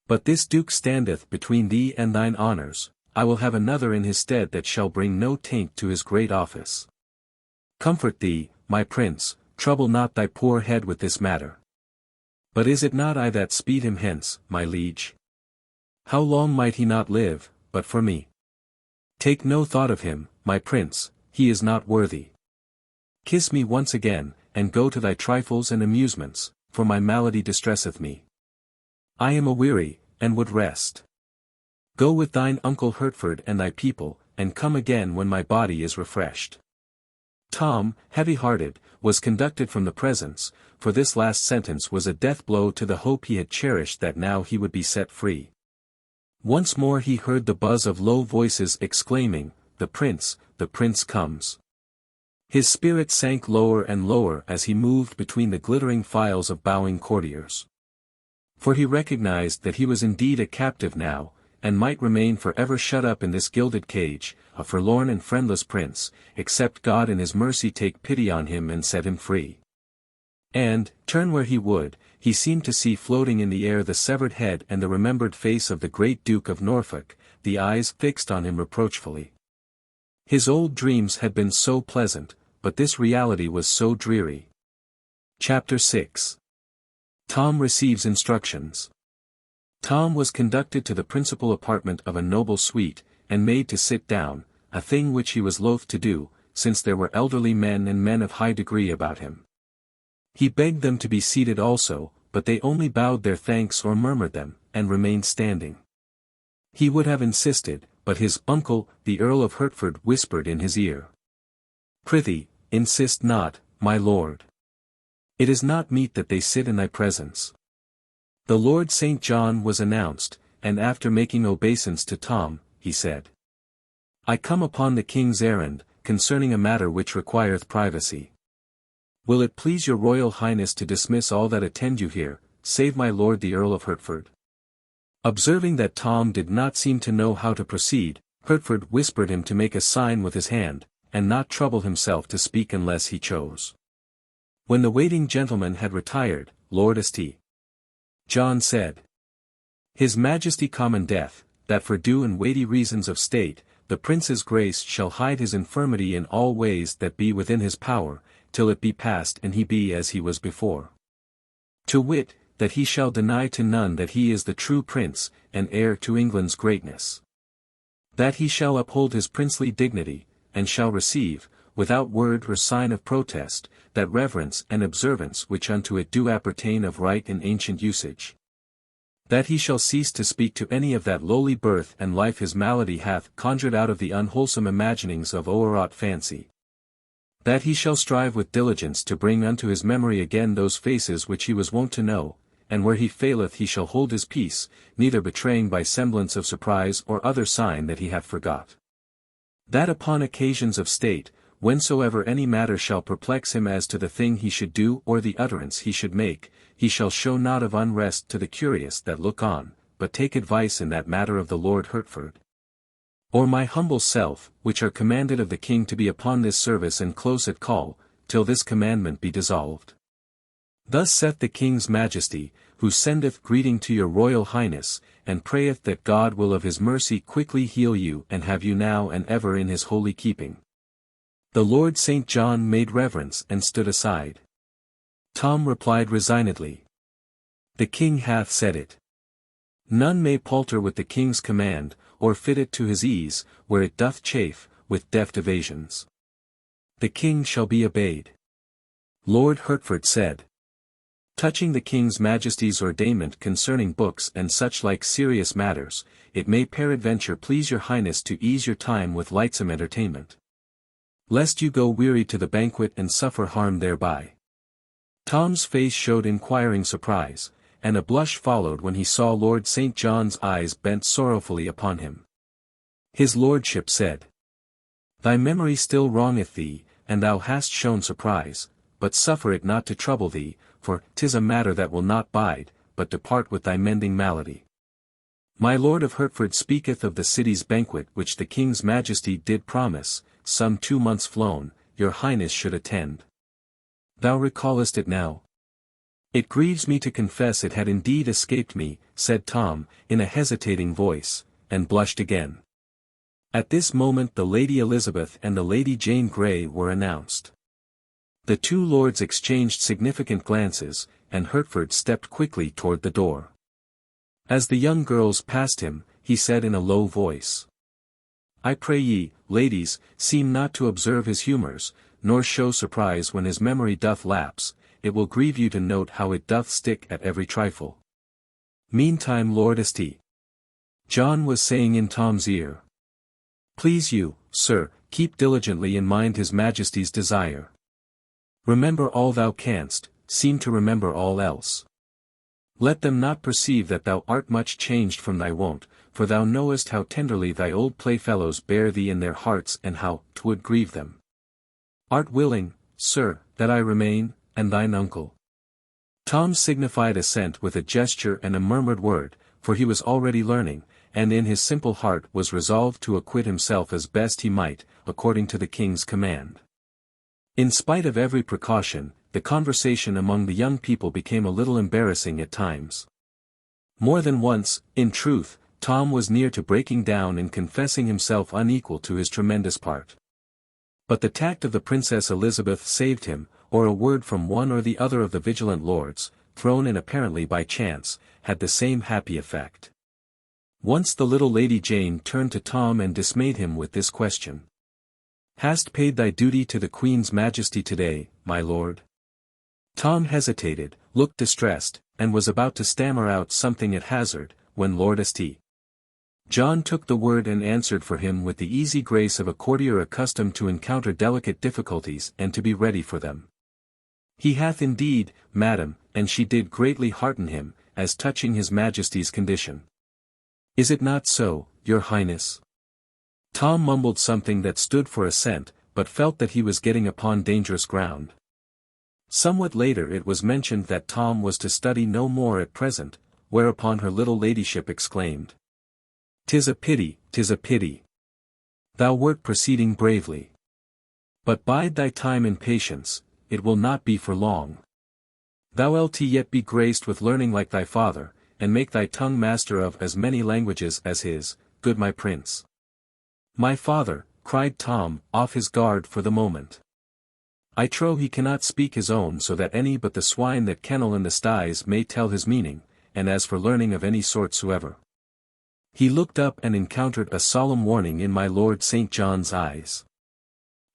But this Duke standeth between thee and thine honours. I will have another in his stead that shall bring no taint to his great office. Comfort thee, my prince, trouble not thy poor head with this matter. But is it not I that speed him hence, my liege? How long might he not live, but for me? Take no thought of him, my prince, he is not worthy. Kiss me once again, and go to thy trifles and amusements, for my malady distresseth me. I am aweary, and would rest. Go with thine uncle Hertford and thy people, and come again when my body is refreshed." Tom, heavy-hearted, was conducted from the presence, for this last sentence was a death-blow to the hope he had cherished that now he would be set free. Once more he heard the buzz of low voices exclaiming, the prince comes." His spirit sank lower and lower as he moved between the glittering files of bowing courtiers. For he recognized that he was indeed a captive now, and might remain forever shut up in this gilded cage, a forlorn and friendless prince, except God in his mercy take pity on him and set him free. And, turn where he would, he seemed to see floating in the air the severed head and the remembered face of the great Duke of Norfolk, the eyes fixed on him reproachfully. His old dreams had been so pleasant, but this reality was so dreary. Chapter 6. Tom receives instructions. Tom was conducted to the principal apartment of a noble suite, and made to sit down, a thing which he was loath to do, since there were elderly men and men of high degree about him. He begged them to be seated also, but they only bowed their thanks or murmured them, and remained standing. He would have insisted, but his uncle, the Earl of Hertford, whispered in his ear. "Prithee, insist not, my lord. It is not meet that they sit in thy presence." The Lord St. John was announced, and after making obeisance to Tom, he said, "I come upon the king's errand, concerning a matter which requireth privacy. Will it please your royal highness to dismiss all that attend you here, save my lord the Earl of Hertford?" Observing that Tom did not seem to know how to proceed, Hertford whispered him to make a sign with his hand, and not trouble himself to speak unless he chose. When the waiting gentleman had retired, Lord St. John said, "His Majesty commandeth, that for due and weighty reasons of state, the Prince's grace shall hide his infirmity in all ways that be within his power, till it be past and he be as he was before. To wit, that he shall deny to none that he is the true prince, and heir to England's greatness. That he shall uphold his princely dignity, and shall receive, without word or sign of protest, that reverence and observance which unto it do appertain of right and ancient usage. That he shall cease to speak to any of that lowly birth and life his malady hath conjured out of the unwholesome imaginings of o'erwrought fancy. That he shall strive with diligence to bring unto his memory again those faces which he was wont to know, and where he faileth he shall hold his peace, neither betraying by semblance of surprise or other sign that he hath forgot. That upon occasions of state, whensoever any matter shall perplex him as to the thing he should do or the utterance he should make, he shall show not of unrest to the curious that look on, but take advice in that matter of the Lord Hertford. Or my humble self, which are commanded of the king to be upon this service and close at call, till this commandment be dissolved. Thus saith the king's majesty, who sendeth greeting to your royal highness, and prayeth that God will of his mercy quickly heal you and have you now and ever in his holy keeping. The Lord St. John made reverence and stood aside. Tom replied resignedly. The king hath said it. None may palter with the king's command, or fit it to his ease, where it doth chafe, with deft evasions. The king shall be obeyed. Lord Hertford said. Touching the king's majesty's ordainment concerning books and such like serious matters, it may peradventure please your highness to ease your time with lightsome entertainment. Lest you go weary to the banquet and suffer harm thereby. Tom's face showed inquiring surprise, and a blush followed when he saw Lord St. John's eyes bent sorrowfully upon him. His lordship said. Thy memory still wrongeth thee, and thou hast shown surprise, but suffer it not to trouble thee, for 'tis a matter that will not bide, but depart with thy mending malady. My lord of Hertford speaketh of the city's banquet which the king's majesty did promise, some 2 months flown, your highness should attend. Thou recallest it now? It grieves me to confess it had indeed escaped me, said Tom, in a hesitating voice, and blushed again. At this moment the Lady Elizabeth and the Lady Jane Grey were announced. The two lords exchanged significant glances, and Hertford stepped quickly toward the door. As the young girls passed him, he said in a low voice. I pray ye, ladies, seem not to observe his humours, nor show surprise when his memory doth lapse, it will grieve you to note how it doth stick at every trifle. Meantime Lord St. John was saying in Tom's ear. Please you, sir, keep diligently in mind his majesty's desire. Remember all thou canst, seem to remember all else. Let them not perceive that thou art much changed from thy wont, for thou knowest how tenderly thy old playfellows bear thee in their hearts and how 'twould grieve them. Art willing, sir, that I remain, and thine uncle? Tom signified assent with a gesture and a murmured word, for he was already learning, and in his simple heart was resolved to acquit himself as best he might, according to the king's command. In spite of every precaution, the conversation among the young people became a little embarrassing at times. More than once, in truth, Tom was near to breaking down and confessing himself unequal to his tremendous part. But the tact of the Princess Elizabeth saved him, or a word from one or the other of the vigilant lords, thrown in apparently by chance, had the same happy effect. Once the little Lady Jane turned to Tom and dismayed him with this question. Hast paid thy duty to the Queen's Majesty today, my lord? Tom hesitated, looked distressed, and was about to stammer out something at hazard, when Lord St. John took the word and answered for him with the easy grace of a courtier accustomed to encounter delicate difficulties and to be ready for them. He hath indeed, madam, and she did greatly hearten him, as touching his majesty's condition. Is it not so, your highness? Tom mumbled something that stood for assent, but felt that he was getting upon dangerous ground. Somewhat later it was mentioned that Tom was to study no more at present, whereupon her little ladyship exclaimed. 'Tis a pity, 'tis a pity. Thou wert proceeding bravely. But bide thy time in patience, it will not be for long. Thou'lt yet be graced with learning like thy father, and make thy tongue master of as many languages as his, good my prince. My father, cried Tom, off his guard for the moment. I trow he cannot speak his own so that any but the swine that kennel in the sties may tell his meaning, and as for learning of any sort soever. He looked up and encountered a solemn warning in my Lord St. John's eyes.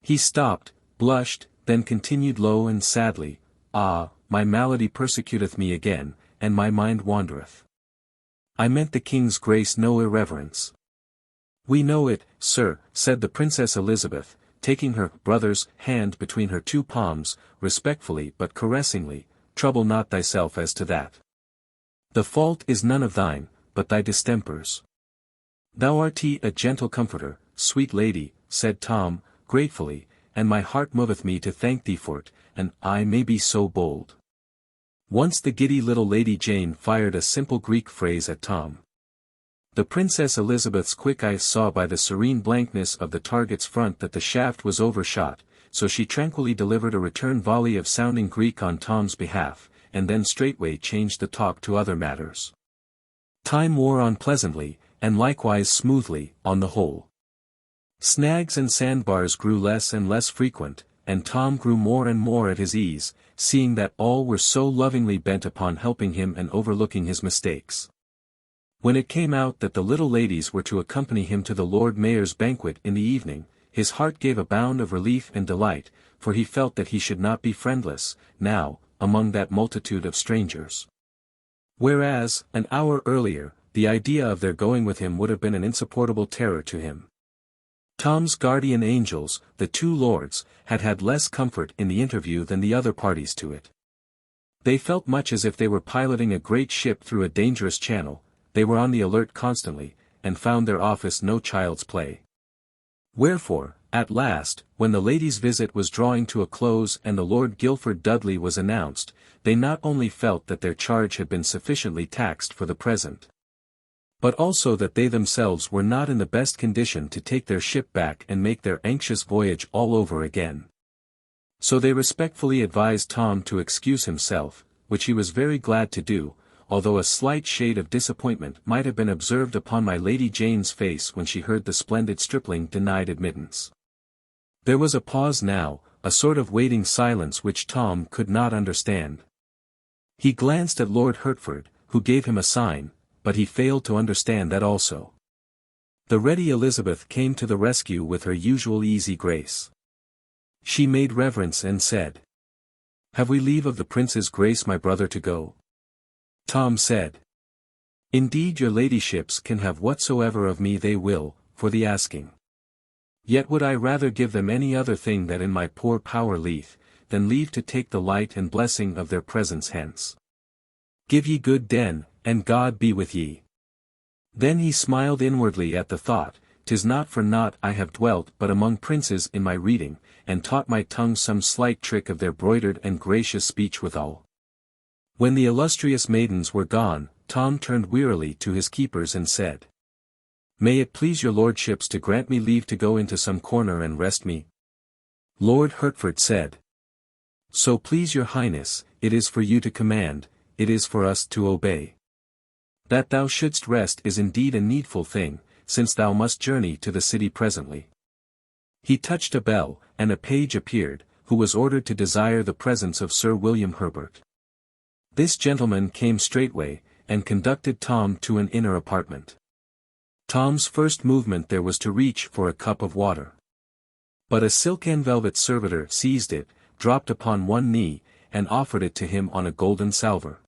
He stopped, blushed, then continued low and sadly, Ah, my malady persecuteth me again, and my mind wandereth. I meant the king's grace no irreverence. We know it, sir, said the Princess Elizabeth, taking her brother's hand between her two palms, respectfully but caressingly, trouble not thyself as to that. The fault is none of thine, but thy distempers. Thou art a gentle comforter, sweet lady, said Tom, gratefully, and my heart moveth me to thank thee for't, and I may be so bold. Once the giddy little Lady Jane fired a simple Greek phrase at Tom. The Princess Elizabeth's quick eyes saw by the serene blankness of the target's front that the shaft was overshot, so she tranquilly delivered a return volley of sounding Greek on Tom's behalf, and then straightway changed the talk to other matters. Time wore on pleasantly, and likewise smoothly, on the whole. Snags and sandbars grew less and less frequent, and Tom grew more and more at his ease, seeing that all were so lovingly bent upon helping him and overlooking his mistakes. When it came out that the little ladies were to accompany him to the Lord Mayor's banquet in the evening, his heart gave a bound of relief and delight, for he felt that he should not be friendless, now, among that multitude of strangers. Whereas, an hour earlier, the idea of their going with him would have been an insupportable terror to him. Tom's guardian angels, the two lords, had had less comfort in the interview than the other parties to it. They felt much as if they were piloting a great ship through a dangerous channel. They were on the alert constantly, and found their office no child's play. Wherefore, at last, when the ladies' visit was drawing to a close and the Lord Guilford Dudley was announced, they not only felt that their charge had been sufficiently taxed for the present, but also that they themselves were not in the best condition to take their ship back and make their anxious voyage all over again. So they respectfully advised Tom to excuse himself, which he was very glad to do, although a slight shade of disappointment might have been observed upon my Lady Jane's face when she heard the splendid stripling denied admittance. There was a pause now, a sort of waiting silence which Tom could not understand. He glanced at Lord Hertford, who gave him a sign, but he failed to understand that also. The ready Elizabeth came to the rescue with her usual easy grace. She made reverence and said, "Have we leave of the Prince's Grace my brother to go?" Tom said, "Indeed your ladyships can have whatsoever of me they will, for the asking. Yet would I rather give them any other thing that in my poor power lieth, than leave to take the light and blessing of their presence hence. Give ye good den, and God be with ye." Then he smiled inwardly at the thought, "'Tis not for naught I have dwelt but among princes in my reading, and taught my tongue some slight trick of their broidered and gracious speech withal." When the illustrious maidens were gone, Tom turned wearily to his keepers and said, "May it please your lordships to grant me leave to go into some corner and rest me?" Lord Hertford said, "So please your highness, it is for you to command, it is for us to obey. That thou shouldst rest is indeed a needful thing, since thou must journey to the city presently." He touched a bell, and a page appeared, who was ordered to desire the presence of Sir William Herbert. This gentleman came straightway, and conducted Tom to an inner apartment. Tom's first movement there was to reach for a cup of water. But a silk and velvet servitor seized it, dropped upon one knee, and offered it to him on a golden salver.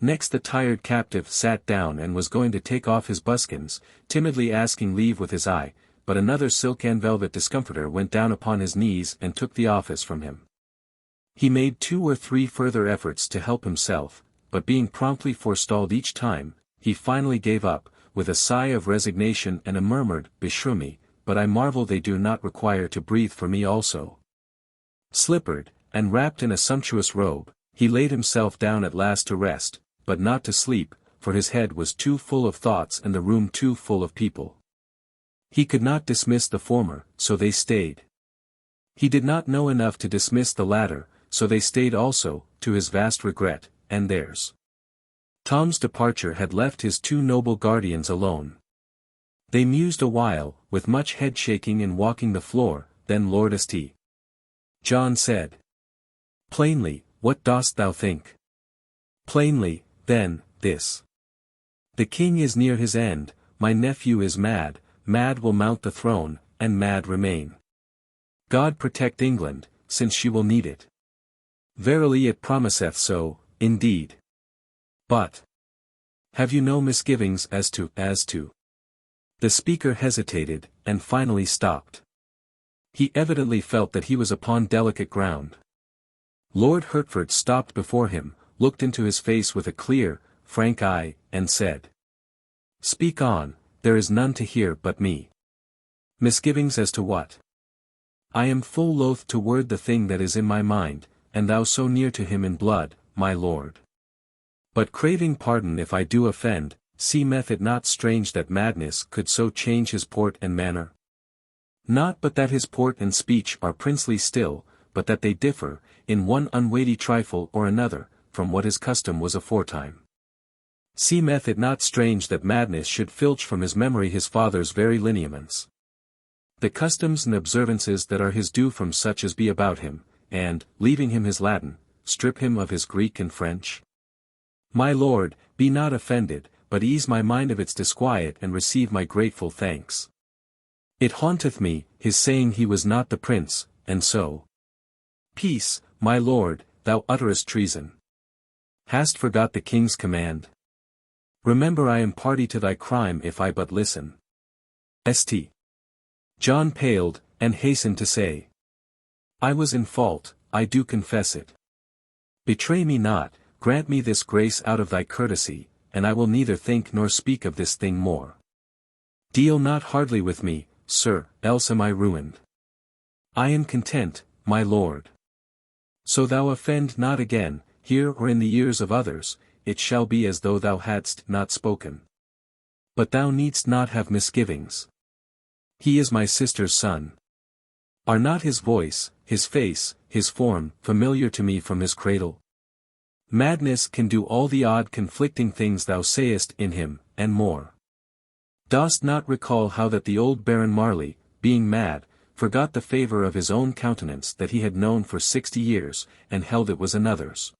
Next the tired captive sat down and was going to take off his buskins, timidly asking leave with his eye, but another silk and velvet discomforter went down upon his knees and took the office from him. He made 2 or 3 further efforts to help himself, but being promptly forestalled each time, he finally gave up, with a sigh of resignation and a murmured, "Beshrew me, but I marvel they do not require to breathe for me also." Slippered, and wrapped in a sumptuous robe, he laid himself down at last to rest, but not to sleep, for his head was too full of thoughts and the room too full of people. He could not dismiss the former, so they stayed. He did not know enough to dismiss the latter, so they stayed also, to his vast regret, and theirs. Tom's departure had left his 2 noble guardians alone. They mused a while, with much head-shaking and walking the floor, then Lord St. John said, "Plainly, what dost thou think?" "Plainly, then, this. The king is near his end, my nephew is mad, mad will mount the throne, and mad remain. God protect England, since she will need it. Verily it promiseth so, indeed. But have you no misgivings as to. The speaker hesitated, and finally stopped. He evidently felt that he was upon delicate ground. Lord Hertford stopped before him, looked into his face with a clear, frank eye, and said, "Speak on, there is none to hear but me." "Misgivings as to what?" "I am full loath to word the thing that is in my mind, and thou so near to him in blood, my lord. But craving pardon if I do offend, seemeth it not strange that madness could so change his port and manner? Not but that his port and speech are princely still, but that they differ, in one unweighty trifle or another, from what his custom was aforetime. Seemeth it not strange that madness should filch from his memory his father's very lineaments? The customs and observances that are his due from such as be about him, and, leaving him his Latin, strip him of his Greek and French? My lord, be not offended, but ease my mind of its disquiet and receive my grateful thanks. It haunteth me, his saying he was not the prince, and so. Peace, my lord, thou utterest treason. Hast forgot the king's command? Remember I am party to thy crime if I but listen. St. John paled, and hastened to say. I was in fault, I do confess it. Betray me not, grant me this grace out of thy courtesy, and I will neither think nor speak of this thing more. Deal not hardly with me, sir, else am I ruined. I am content, my lord. So thou offend not again, here or in the ears of others, it shall be as though thou hadst not spoken. But thou needst not have misgivings. He is my sister's son. Are not his voice, his face, his form, familiar to me from his cradle? Madness can do all the odd conflicting things thou sayest in him, and more. Dost not recall how that the old Baron Marley, being mad, forgot the favour of his own countenance that he had known for 60 years, and held it was another's?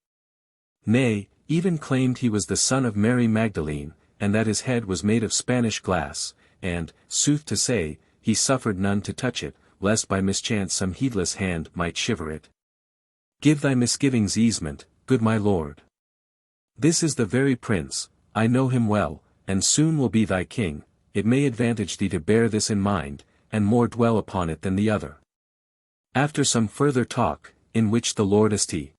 Nay, even claimed he was the son of Mary Magdalene, and that his head was made of Spanish glass, and, sooth to say, he suffered none to touch it, lest by mischance some heedless hand might shiver it. Give thy misgivings easement, good my lord. This is the very prince, I know him well, and soon will be thy king. It may advantage thee to bear this in mind, and more dwell upon it than the other. After some further talk, in which the Lord St.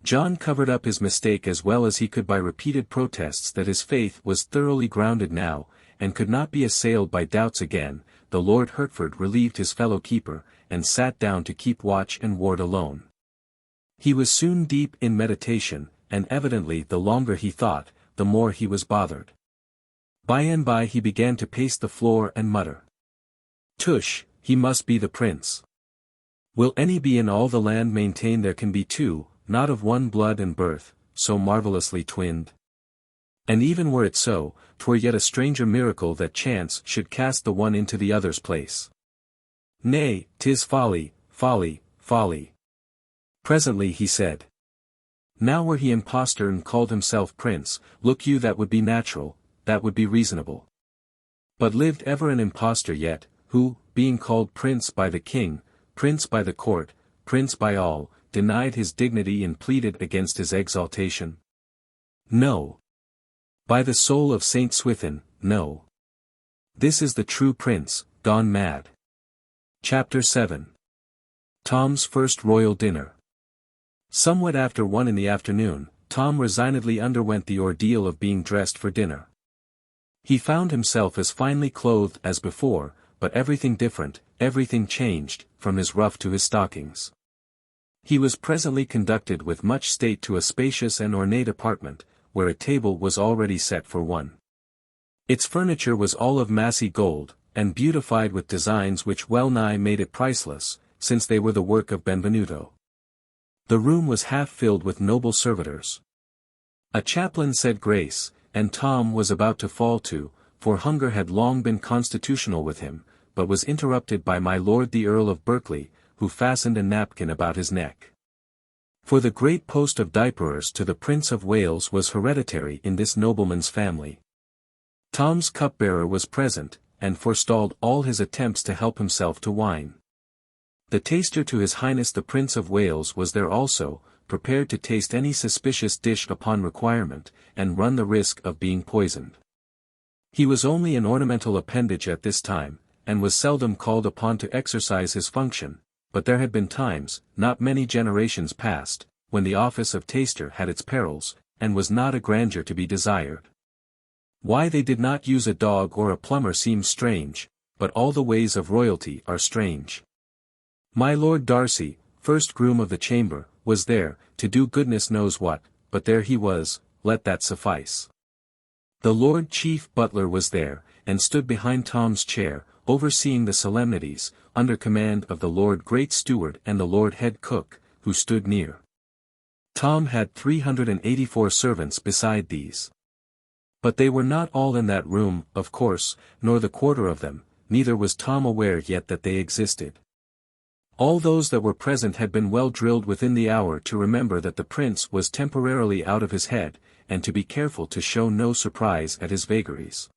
John covered up his mistake as well as he could by repeated protests that his faith was thoroughly grounded now, and could not be assailed by doubts again, the Lord Hertford relieved his fellow keeper, and sat down to keep watch and ward alone. He was soon deep in meditation, and evidently the longer he thought, the more he was bothered. By and by he began to pace the floor and mutter. Tush, he must be the prince. Will any be in all the land maintain there can be two, not of one blood and birth, so marvellously twinned? And even were it so, 'twere yet a stranger miracle that chance should cast the one into the other's place. Nay, 'tis folly, folly, folly. Presently he said. Now were he impostor and called himself prince, look you that would be natural, that would be reasonable. But lived ever an impostor yet, who, being called prince by the king, prince by the court, prince by all, denied his dignity and pleaded against his exaltation? No. By the soul of Saint Swithin, no. This is the true prince, gone mad. Chapter 7. Tom's first royal dinner. Somewhat after 1 in the afternoon, Tom resignedly underwent the ordeal of being dressed for dinner. He found himself as finely clothed as before, but everything different, everything changed, from his ruff to his stockings. He was presently conducted with much state to a spacious and ornate apartment, where a table was already set for one. Its furniture was all of massy gold, and beautified with designs which well nigh made it priceless, since they were the work of Benvenuto. The room was half filled with noble servitors. A chaplain said grace, and Tom was about to fall to, for hunger had long been constitutional with him, but was interrupted by my lord the Earl of Berkeley, who fastened a napkin about his neck. For the great post of diaperers to the Prince of Wales was hereditary in this nobleman's family. Tom's cupbearer was present, and forestalled all his attempts to help himself to wine. The taster to His Highness the Prince of Wales was there also, prepared to taste any suspicious dish upon requirement, and run the risk of being poisoned. He was only an ornamental appendage at this time, and was seldom called upon to exercise his function, but there had been times, not many generations past, when the office of taster had its perils, and was not a grandeur to be desired. Why they did not use a dog or a plumber seems strange, but all the ways of royalty are strange. My Lord Darcy, first groom of the chamber, was there, to do goodness knows what, but there he was, let that suffice. The Lord Chief Butler was there, and stood behind Tom's chair, overseeing the solemnities, under command of the Lord Great Steward and the Lord Head Cook, who stood near. Tom had 384 servants beside these. But they were not all in that room, of course, nor the quarter of them, neither was Tom aware yet that they existed. All those that were present had been well drilled within the hour to remember that the prince was temporarily out of his head, and to be careful to show no surprise at his vagaries.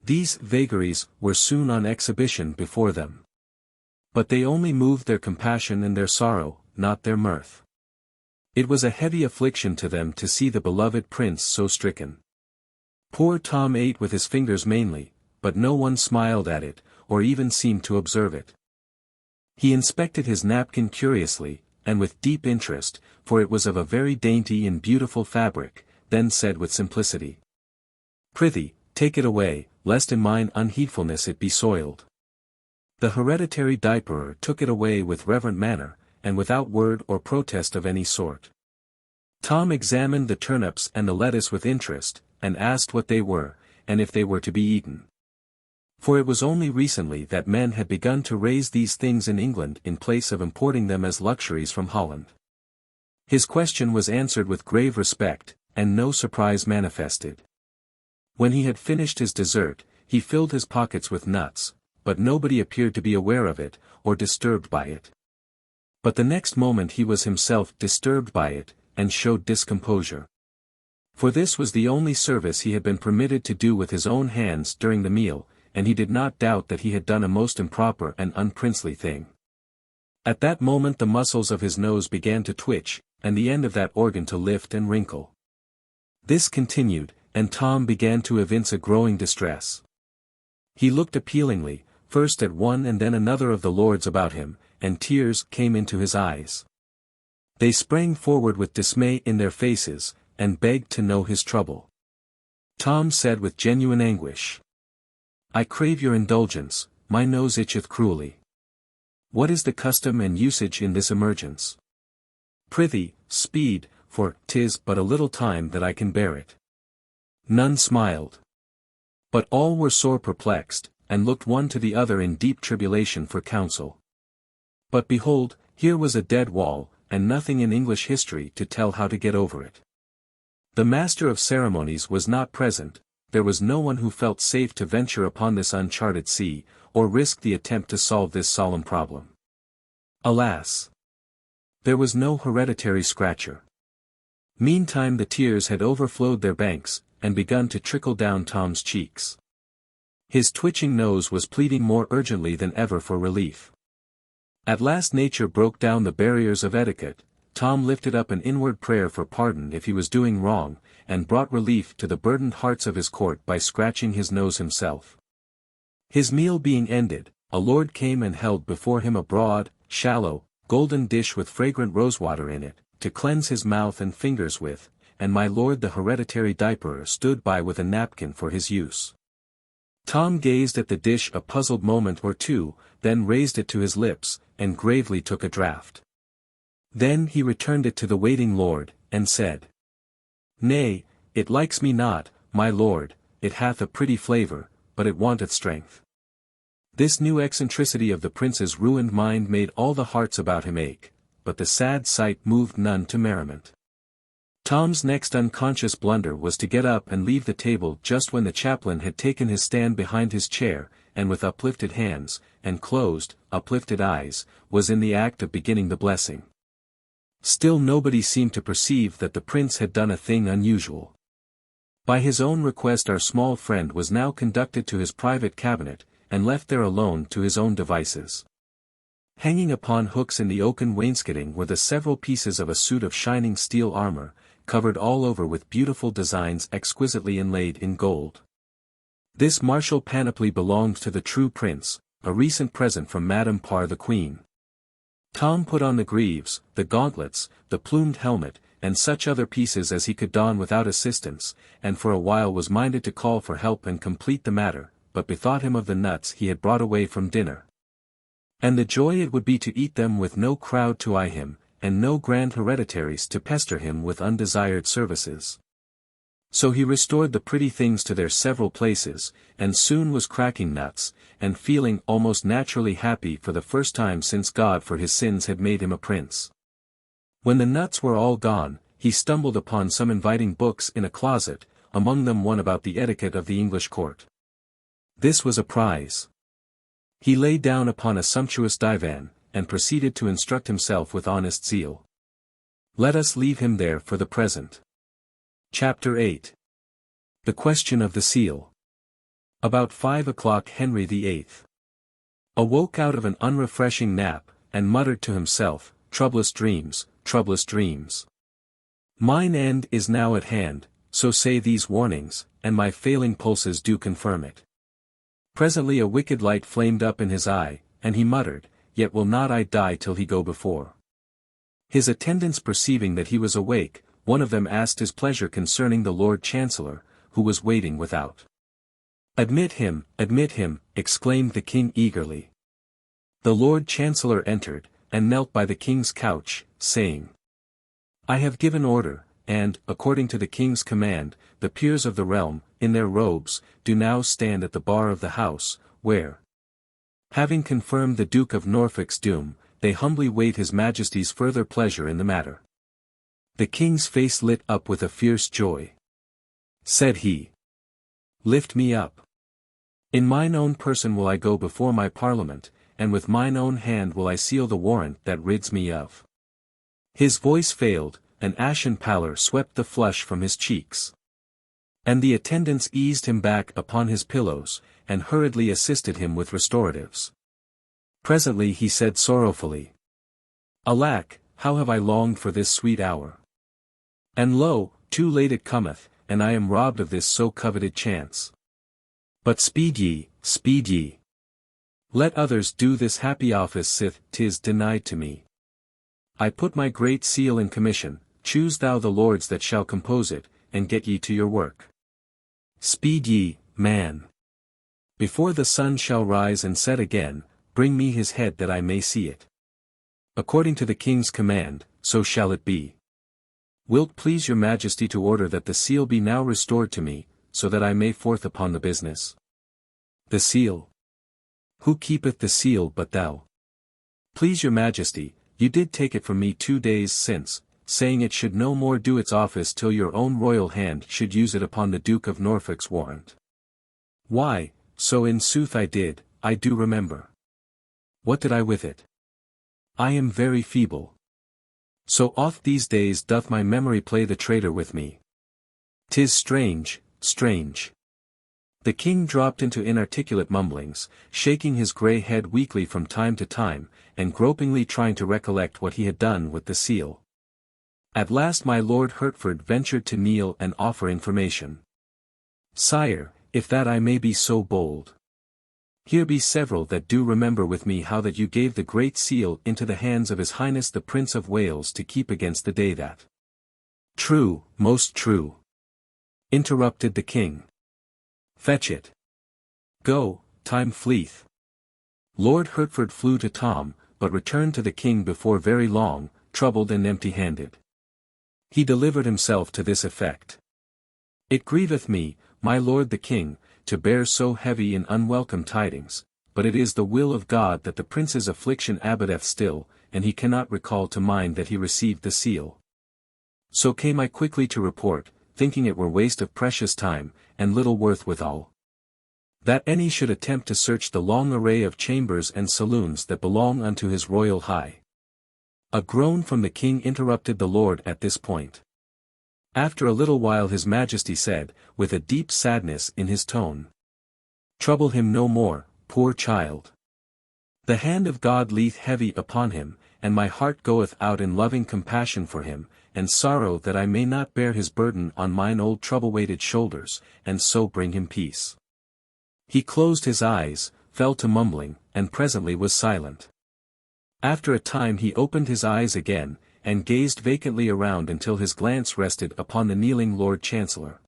These vagaries were soon on exhibition before them. But they only moved their compassion and their sorrow, not their mirth. It was a heavy affliction to them to see the beloved prince so stricken. Poor Tom ate with his fingers mainly, but no one smiled at it, or even seemed to observe it. He inspected his napkin curiously, and with deep interest, for it was of a very dainty and beautiful fabric, then said with simplicity, "Prithee, take it away, lest in mine unheedfulness it be soiled." The hereditary diaperer took it away with reverent manner, and without word or protest of any sort. Tom examined the turnips and the lettuce with interest, and asked what they were, and if they were to be eaten. For it was only recently that men had begun to raise these things in England in place of importing them as luxuries from Holland. His question was answered with grave respect, and no surprise manifested. When he had finished his dessert, he filled his pockets with nuts, but nobody appeared to be aware of it, or disturbed by it. But the next moment he was himself disturbed by it, and showed discomposure. For this was the only service he had been permitted to do with his own hands during the meal, and he did not doubt that he had done a most improper and unprincely thing. At that moment the muscles of his nose began to twitch, and the end of that organ to lift and wrinkle. This continued, and Tom began to evince a growing distress. He looked appealingly, first at one and then another of the lords about him, and tears came into his eyes. They sprang forward with dismay in their faces, and begged to know his trouble. Tom said with genuine anguish, "I crave your indulgence, my nose itcheth cruelly. What is the custom and usage in this emergence? Prithee, speed, for 'tis but a little time that I can bear it." None smiled. But all were sore perplexed, and looked one to the other in deep tribulation for counsel. But behold, here was a dead wall, and nothing in English history to tell how to get over it. The master of ceremonies was not present. There was no one who felt safe to venture upon this uncharted sea, or risk the attempt to solve this solemn problem. Alas! There was no hereditary scratcher. Meantime the tears had overflowed their banks, and begun to trickle down Tom's cheeks. His twitching nose was pleading more urgently than ever for relief. At last nature broke down the barriers of etiquette. Tom lifted up an inward prayer for pardon if he was doing wrong, and brought relief to the burdened hearts of his court by scratching his nose himself. His meal being ended, a lord came and held before him a broad, shallow, golden dish with fragrant rosewater in it, to cleanse his mouth and fingers with, and my lord the hereditary diaperer stood by with a napkin for his use. Tom gazed at the dish a puzzled moment or two, then raised it to his lips, and gravely took a draught. Then he returned it to the waiting lord, and said, "Nay, it likes me not, my lord, it hath a pretty flavour, but it wanteth strength." This new eccentricity of the prince's ruined mind made all the hearts about him ache, but the sad sight moved none to merriment. Tom's next unconscious blunder was to get up and leave the table just when the chaplain had taken his stand behind his chair, and with uplifted hands, and closed, uplifted eyes, was in the act of beginning the blessing. Still nobody seemed to perceive that the prince had done a thing unusual. By his own request our small friend was now conducted to his private cabinet, and left there alone to his own devices. Hanging upon hooks in the oaken wainscoting were the several pieces of a suit of shining steel armor, covered all over with beautiful designs exquisitely inlaid in gold. This martial panoply belonged to the true prince, a recent present from Madame Parr the Queen. Tom put on the greaves, the gauntlets, the plumed helmet, and such other pieces as he could don without assistance, and for a while was minded to call for help and complete the matter, but bethought him of the nuts he had brought away from dinner. And the joy it would be to eat them with no crowd to eye him, and no grand hereditaries to pester him with undesired services. So he restored the pretty things to their several places, and soon was cracking nuts, and feeling almost naturally happy for the first time since God for his sins had made him a prince. When the nuts were all gone, he stumbled upon some inviting books in a closet, among them one about the etiquette of the English court. This was a prize. He lay down upon a sumptuous divan, and proceeded to instruct himself with honest zeal. Let us leave him there for the present. Chapter 8. The Question of the Seal. About 5 o'clock Henry VIII awoke out of an unrefreshing nap, and muttered to himself, troublous dreams, troublous dreams. Mine end is now at hand, so say these warnings, and my failing pulses do confirm it. Presently a wicked light flamed up in his eye, and he muttered, Yet will not I die till he go before. His attendants perceiving that he was awake, one of them asked his pleasure concerning the Lord Chancellor, who was waiting without. Admit him, exclaimed the king eagerly. The Lord Chancellor entered, and knelt by the king's couch, saying, I have given order, and, according to the king's command, the peers of the realm, in their robes, do now stand at the bar of the house, where, having confirmed the Duke of Norfolk's doom, they humbly wait his Majesty's further pleasure in the matter. The king's face lit up with a fierce joy. Said he, Lift me up. In mine own person will I go before my parliament, and with mine own hand will I seal the warrant that rids me of. His voice failed, an ashen pallor swept the flush from his cheeks. And the attendants eased him back upon his pillows, and hurriedly assisted him with restoratives. Presently he said sorrowfully, Alack, how have I longed for this sweet hour! And lo, too late it cometh, and I am robbed of this so coveted chance. But speed ye, speed ye. Let others do this happy office sith 'tis denied to me. I put my great seal in commission, choose thou the lords that shall compose it, and get ye to your work. Speed ye, man. Before the sun shall rise and set again, bring me his head that I may see it. According to the king's command, so shall it be. Wilt please your majesty to order that the seal be now restored to me, so that I may forth upon the business. The seal. Who keepeth the seal but thou? Please your majesty, you did take it from me 2 days since, saying it should no more do its office till your own royal hand should use it upon the Duke of Norfolk's warrant. Why, so in sooth I did, I do remember. What did I with it? I am very feeble. So oft these days doth my memory play the traitor with me. 'Tis strange, strange. The king dropped into inarticulate mumblings, shaking his grey head weakly from time to time, and gropingly trying to recollect what he had done with the seal. At last my Lord Hertford ventured to kneel and offer information. Sire, if that I may be so bold. Here be several that do remember with me how that you gave the great seal into the hands of His Highness the Prince of Wales to keep against the day that. True, most true. Interrupted the king. Fetch it. Go, time fleeth. Lord Hertford flew to Tom, but returned to the king before very long, troubled and empty-handed. He delivered himself to this effect. It grieveth me, my lord the king, to bear so heavy and unwelcome tidings, but it is the will of God that the prince's affliction abideth still, and he cannot recall to mind that he received the seal. So came I quickly to report, thinking it were waste of precious time, and little worth withal. That any should attempt to search the long array of chambers and saloons that belong unto his royal high. A groan from the king interrupted the lord at this point. After a little while his majesty said, with a deep sadness in his tone, Trouble him no more, poor child. The hand of God lieth heavy upon him, and my heart goeth out in loving compassion for him, and sorrow that I may not bear his burden on mine old trouble-weighted shoulders, and so bring him peace. He closed his eyes, fell to mumbling, and presently was silent. After a time he opened his eyes again, and gazed vacantly around until his glance rested upon the kneeling Lord Chancellor.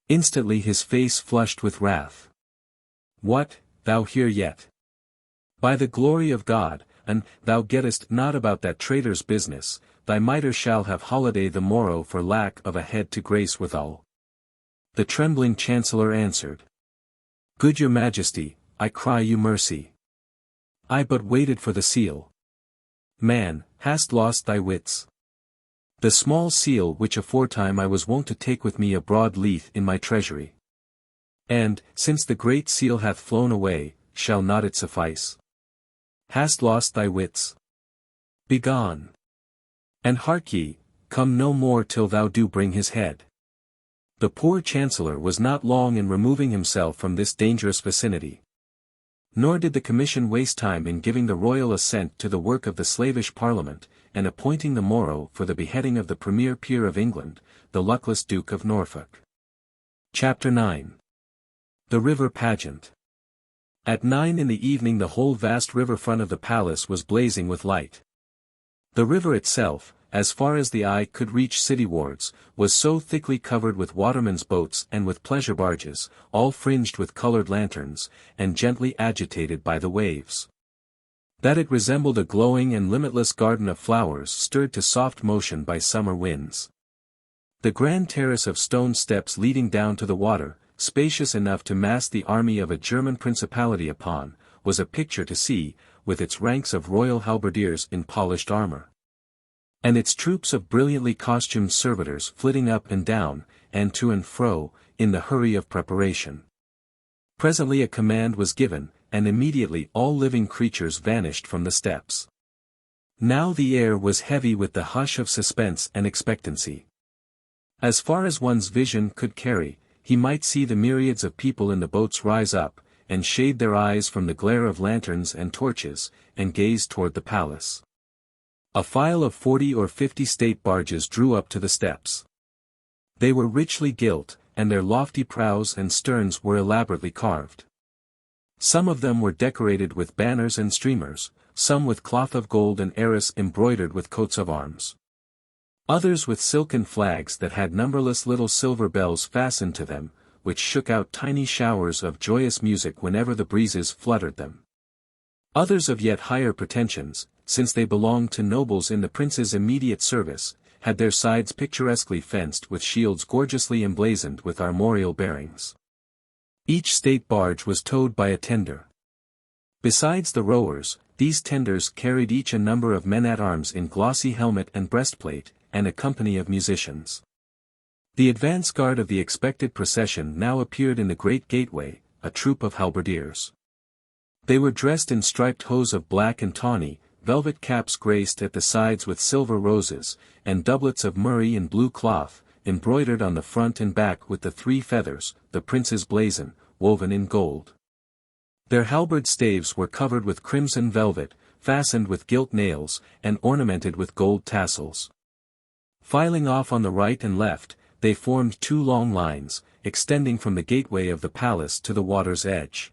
Instantly his face flushed with wrath. What, thou here yet? By the glory of God, and thou gettest not about that traitor's business, thy mitre shall have holiday the morrow for lack of a head to grace withal. The trembling chancellor answered. Good your majesty, I cry you mercy. I but waited for the seal. Man, hast lost thy wits? The small seal which aforetime I was wont to take with me abroad lieth in my treasury. And, since the great seal hath flown away, shall not it suffice? Hast lost thy wits? Begone. And hark ye, come no more till thou do bring his head. The poor chancellor was not long in removing himself from this dangerous vicinity. Nor did the commission waste time in giving the royal assent to the work of the slavish parliament, and appointing the morrow for the beheading of the premier peer of England, the luckless Duke of Norfolk. Chapter 9. The River Pageant. At 9 in the evening the whole vast river front of the palace was blazing with light. The river itself, as far as the eye could reach citywards, was so thickly covered with watermen's boats and with pleasure barges, all fringed with colored lanterns, and gently agitated by the waves, that it resembled a glowing and limitless garden of flowers stirred to soft motion by summer winds. The grand terrace of stone steps leading down to the water, spacious enough to mass the army of a German principality upon, was a picture to see, with its ranks of royal halberdiers in polished armor, and its troops of brilliantly costumed servitors flitting up and down, and to and fro, in the hurry of preparation. Presently a command was given, and immediately all living creatures vanished from the steps. Now the air was heavy with the hush of suspense and expectancy. As far as one's vision could carry, he might see the myriads of people in the boats rise up, and shade their eyes from the glare of lanterns and torches, and gaze toward the palace. A file of 40 or 50 state barges drew up to the steps. They were richly gilt, and their lofty prows and sterns were elaborately carved. Some of them were decorated with banners and streamers, some with cloth of gold and arras embroidered with coats of arms. Others with silken flags that had numberless little silver bells fastened to them, which shook out tiny showers of joyous music whenever the breezes fluttered them. Others of yet higher pretensions, since they belonged to nobles in the prince's immediate service, had their sides picturesquely fenced with shields gorgeously emblazoned with armorial bearings. Each state barge was towed by a tender. Besides the rowers, these tenders carried each a number of men-at-arms in glossy helmet and breastplate, and a company of musicians. The advance guard of the expected procession now appeared in the great gateway, a troop of halberdiers. They were dressed in striped hose of black and tawny, velvet caps graced at the sides with silver roses, and doublets of murrey and blue cloth, embroidered on the front and back with the 3 feathers, the prince's blazon, woven in gold. Their halberd staves were covered with crimson velvet, fastened with gilt nails, and ornamented with gold tassels. Filing off on the right and left, they formed 2 long lines, extending from the gateway of the palace to the water's edge.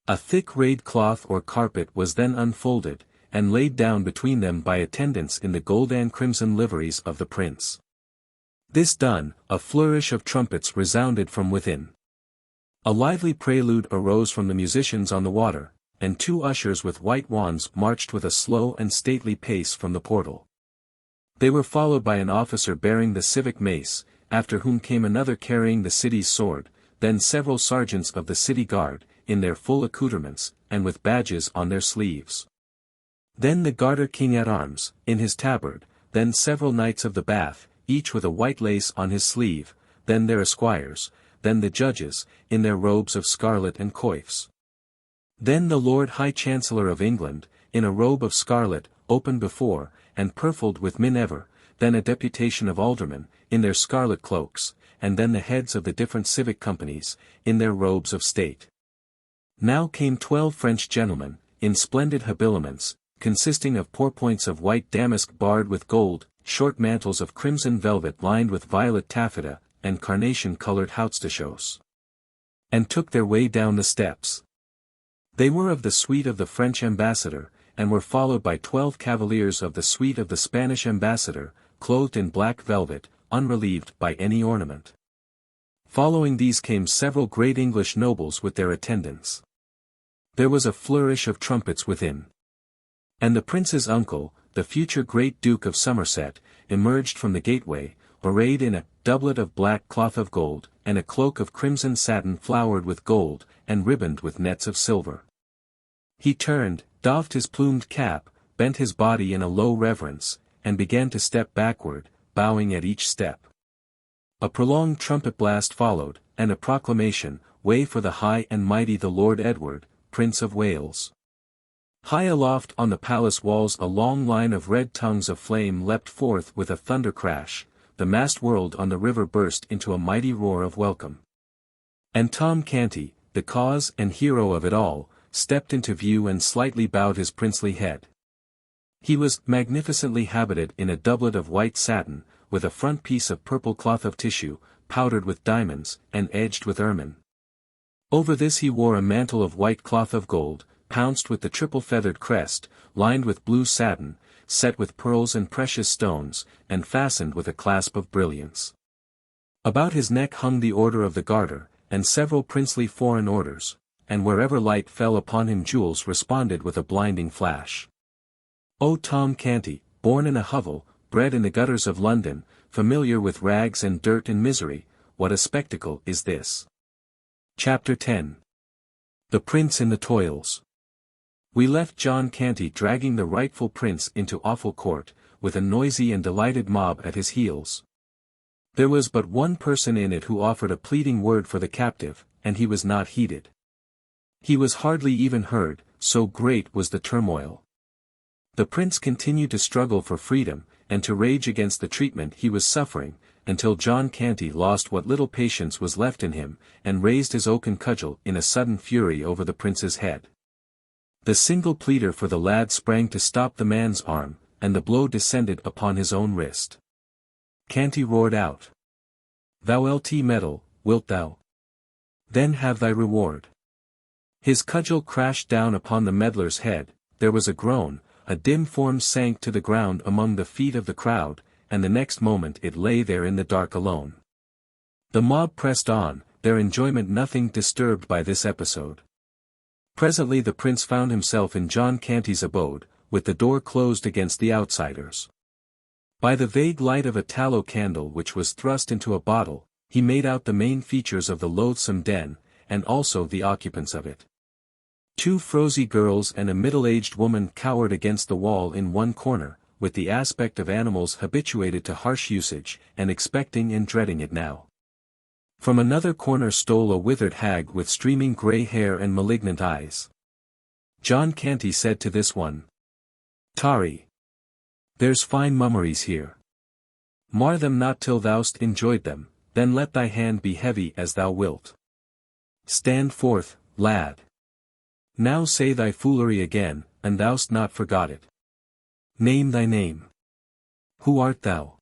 A thick rayed cloth or carpet was then unfolded, and laid down between them by attendants in the gold and crimson liveries of the prince. This done, a flourish of trumpets resounded from within. A lively prelude arose from the musicians on the water, and 2 ushers with white wands marched with a slow and stately pace from the portal. They were followed by an officer bearing the civic mace, after whom came another carrying the city's sword, then several sergeants of the city guard, in their full accoutrements, and with badges on their sleeves. Then the Garter King-at-Arms, in his tabard, then several knights of the Bath, each with a white lace on his sleeve, then their esquires, then the judges, in their robes of scarlet and coifs. Then the Lord High Chancellor of England, in a robe of scarlet, open before, and purfled with minever, then a deputation of aldermen, in their scarlet cloaks, and then the heads of the different civic companies, in their robes of state. Now came 12 French gentlemen, in splendid habiliments, consisting of pourpoints of white damask barred with gold, short mantles of crimson velvet lined with violet taffeta, and carnation-colored hautstachoes, and took their way down the steps. They were of the suite of the French ambassador, and were followed by 12 cavaliers of the suite of the Spanish ambassador, clothed in black velvet, unrelieved by any ornament. Following these came several great English nobles with their attendants. There was a flourish of trumpets within. And the prince's uncle, the future great Duke of Somerset, emerged from the gateway, arrayed in a doublet of black cloth of gold, and a cloak of crimson satin flowered with gold, and ribboned with nets of silver. He turned, doffed his plumed cap, bent his body in a low reverence, and began to step backward, bowing at each step. A prolonged trumpet blast followed, and a proclamation, "Way for the high and mighty the Lord Edward, Prince of Wales." High aloft on the palace walls a long line of red tongues of flame leapt forth with a thunder crash, the massed world on the river burst into a mighty roar of welcome. And Tom Canty, the cause and hero of it all, stepped into view and slightly bowed his princely head. He was magnificently habited in a doublet of white satin, with a front piece of purple cloth of tissue, powdered with diamonds, and edged with ermine. Over this he wore a mantle of white cloth of gold, pounced with the triple-feathered crest, lined with blue satin, set with pearls and precious stones, and fastened with a clasp of brilliants. About his neck hung the Order of the Garter, and several princely foreign orders, and wherever light fell upon him jewels responded with a blinding flash. O Tom Canty, born in a hovel, bred in the gutters of London, familiar with rags and dirt and misery, what a spectacle is this! Chapter 10. The Prince in the Toils. We left John Canty dragging the rightful prince into Offal Court, with a noisy and delighted mob at his heels. There was but one person in it who offered a pleading word for the captive, and he was not heeded. He was hardly even heard, so great was the turmoil. The prince continued to struggle for freedom, and to rage against the treatment he was suffering, until John Canty lost what little patience was left in him, and raised his oaken cudgel in a sudden fury over the prince's head. The single pleader for the lad sprang to stop the man's arm, and the blow descended upon his own wrist. Canty roared out, "Thou lt meddle, wilt thou? Then have thy reward." His cudgel crashed down upon the meddler's head, there was a groan, a dim form sank to the ground among the feet of the crowd, and the next moment it lay there in the dark alone. The mob pressed on, their enjoyment nothing disturbed by this episode. Presently the prince found himself in John Canty's abode, with the door closed against the outsiders. By the vague light of a tallow candle which was thrust into a bottle, he made out the main features of the loathsome den, and also the occupants of it. Two frowsy girls and a middle-aged woman cowered against the wall in one corner, with the aspect of animals habituated to harsh usage, and expecting and dreading it now. From another corner stole a withered hag with streaming grey hair and malignant eyes. John Canty said to this one, "Tari, there's fine mummeries here. Mar them not till thou'st enjoyed them, then let thy hand be heavy as thou wilt. Stand forth, lad. Now say thy foolery again, and thou'st not forgot it. Name thy name. Who art thou?"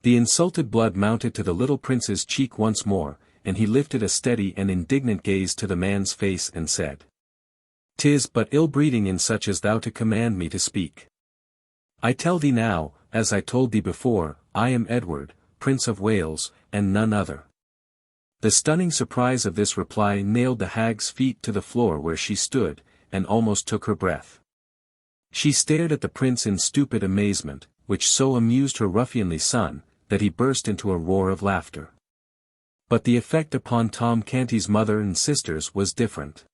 The insulted blood mounted to the little prince's cheek once more, and he lifted a steady and indignant gaze to the man's face and said, "'Tis but ill-breeding in such as thou to command me to speak. I tell thee now, as I told thee before, I am Edward, Prince of Wales, and none other." The stunning surprise of this reply nailed the hag's feet to the floor where she stood, and almost took her breath. She stared at the prince in stupid amazement, which so amused her ruffianly son, that he burst into a roar of laughter. But the effect upon Tom Canty's mother and sisters was different.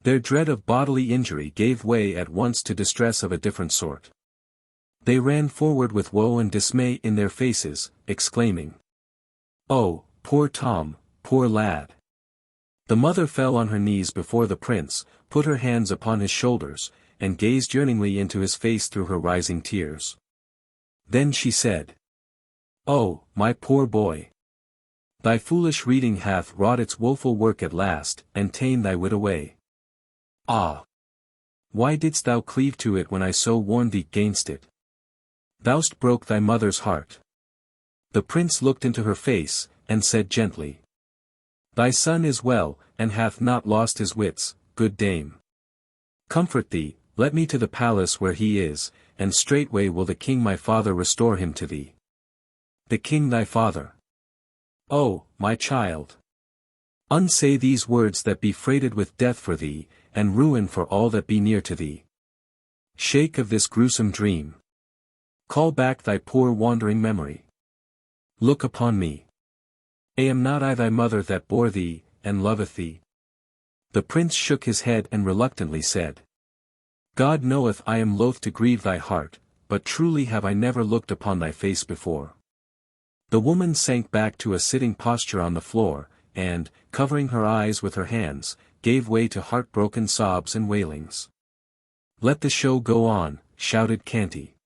Their dread of bodily injury gave way at once to distress of a different sort. They ran forward with woe and dismay in their faces, exclaiming, "Oh, poor Tom, poor lad!" The mother fell on her knees before the prince, put her hands upon his shoulders, and gazed yearningly into his face through her rising tears. Then she said, "Oh, my poor boy! Thy foolish reading hath wrought its woeful work at last, and ta'en thy wit away. Ah! Why didst thou cleave to it when I so warned thee gainst it? Thou'st broke thy mother's heart." The prince looked into her face, and said gently, "Thy son is well, and hath not lost his wits, good dame. Comfort thee, let me to the palace where he is, and straightway will the king my father restore him to thee." "The king thy father? Oh, my child! Unsay these words that be freighted with death for thee, and ruin for all that be near to thee. Shake of this gruesome dream. Call back thy poor wandering memory. Look upon me. Am not I thy mother that bore thee, and loveth thee? The prince shook his head and reluctantly said, God knoweth I am loath to grieve thy heart, but truly have I never looked upon thy face before. The woman sank back to a sitting posture on the floor, and, covering her eyes with her hands, gave way to heartbroken sobs and wailings. Let the show go on, shouted Canty.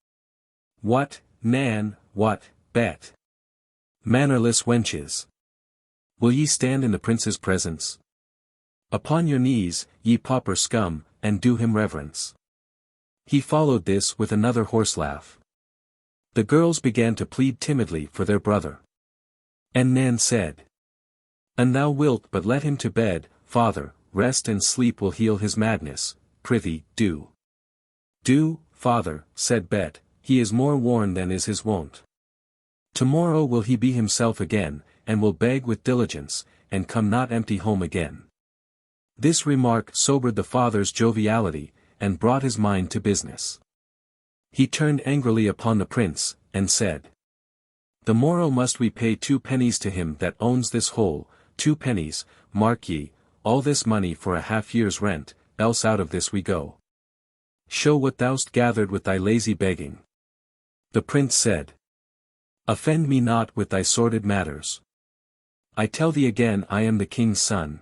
What, Nan, what, Bet? Mannerless wenches! Will ye stand in the prince's presence? Upon your knees, ye pauper scum, and do him reverence. He followed this with another horse laugh. The girls began to plead timidly for their brother. And Nan said, An thou wilt but let him to bed, father, rest and sleep will heal his madness, prithee, do. Do, father, said Bet, he is more worn than is his wont. Tomorrow will he be himself again, and will beg with diligence, and come not empty home again. This remark sobered the father's joviality, and brought his mind to business. He turned angrily upon the prince, and said, The morrow must we pay 2 pennies to him that owns this hole, 2 pennies, mark ye, all this money for a half-year's rent, else out of this we go. Show what thou'st gathered with thy lazy begging. The prince said, Offend me not with thy sordid matters. I tell thee again I am the king's son.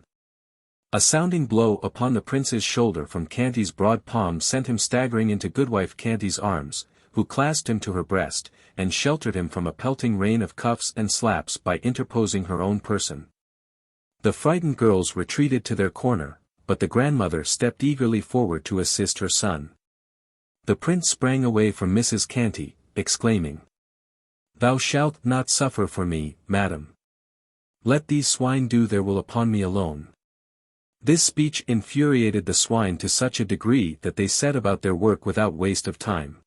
A sounding blow upon the prince's shoulder from Canty's broad palm sent him staggering into goodwife Canty's arms, who clasped him to her breast, and sheltered him from a pelting rain of cuffs and slaps by interposing her own person. The frightened girls retreated to their corner, but the grandmother stepped eagerly forward to assist her son. The prince sprang away from Mrs. Canty, exclaiming, Thou shalt not suffer for me, madam. Let these swine do their will upon me alone. This speech infuriated the swine to such a degree that they set about their work without waste of time.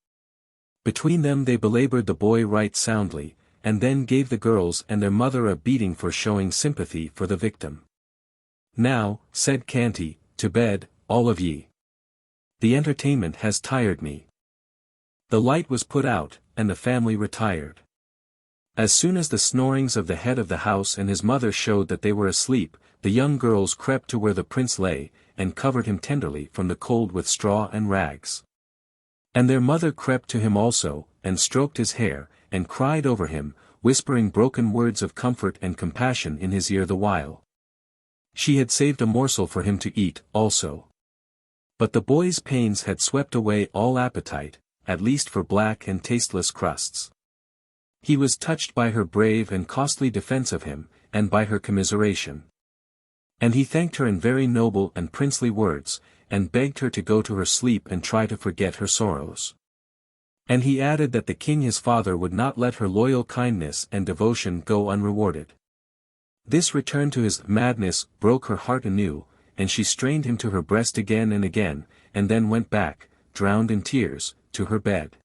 Between them they belabored the boy right soundly, and then gave the girls and their mother a beating for showing sympathy for the victim. Now, said Canty, to bed, all of ye. The entertainment has tired me. The light was put out, and the family retired. As soon as the snorings of the head of the house and his mother showed that they were asleep, the young girls crept to where the prince lay, and covered him tenderly from the cold with straw and rags. And their mother crept to him also, and stroked his hair, and cried over him, whispering broken words of comfort and compassion in his ear the while. She had saved a morsel for him to eat, also. But the boy's pains had swept away all appetite, at least for black and tasteless crusts. He was touched by her brave and costly defense of him, and by her commiseration. And he thanked her in very noble and princely words, and begged her to go to her sleep and try to forget her sorrows. And he added that the king his father would not let her loyal kindness and devotion go unrewarded. This return to his madness broke her heart anew, and she strained him to her breast again, and then went back, drowned in tears, to her bed.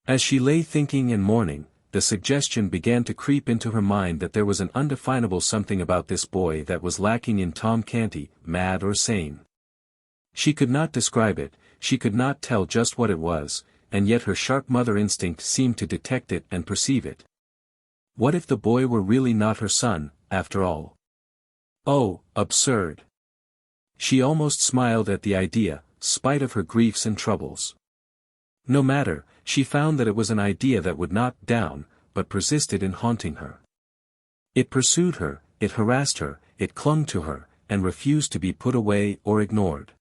As she lay thinking and mourning, the suggestion began to creep into her mind that there was an undefinable something about this boy that was lacking in Tom Canty, mad or sane. She could not describe it, she could not tell just what it was, and yet her sharp mother instinct seemed to detect it and perceive it. What if the boy were really not her son, after all? Oh, absurd! She almost smiled at the idea, spite of her griefs and troubles. No matter, she found that it was an idea that would not down, but persisted in haunting her. It pursued her, it harassed her, it clung to her, and refused to be put away or ignored.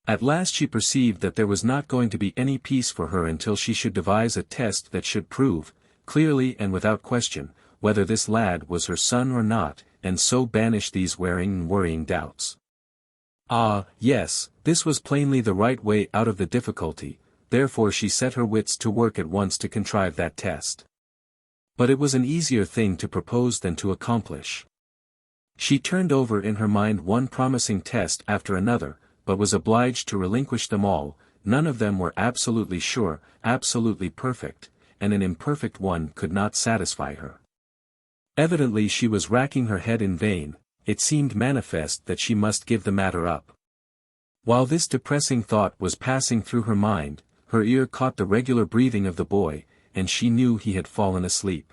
At last she perceived that there was not going to be any peace for her until she should devise a test that should prove, clearly and without question, whether this lad was her son or not, and so banish these wearing and worrying doubts. Ah, yes, this was plainly the right way out of the difficulty. Therefore she set her wits to work at once to contrive that test. But it was an easier thing to propose than to accomplish. She turned over in her mind one promising test after another, but was obliged to relinquish them all. None of them were absolutely sure, absolutely perfect, and an imperfect one could not satisfy her. Evidently she was racking her head in vain. It seemed manifest that she must give the matter up. While this depressing thought was passing through her mind, her ear caught the regular breathing of the boy, and she knew he had fallen asleep.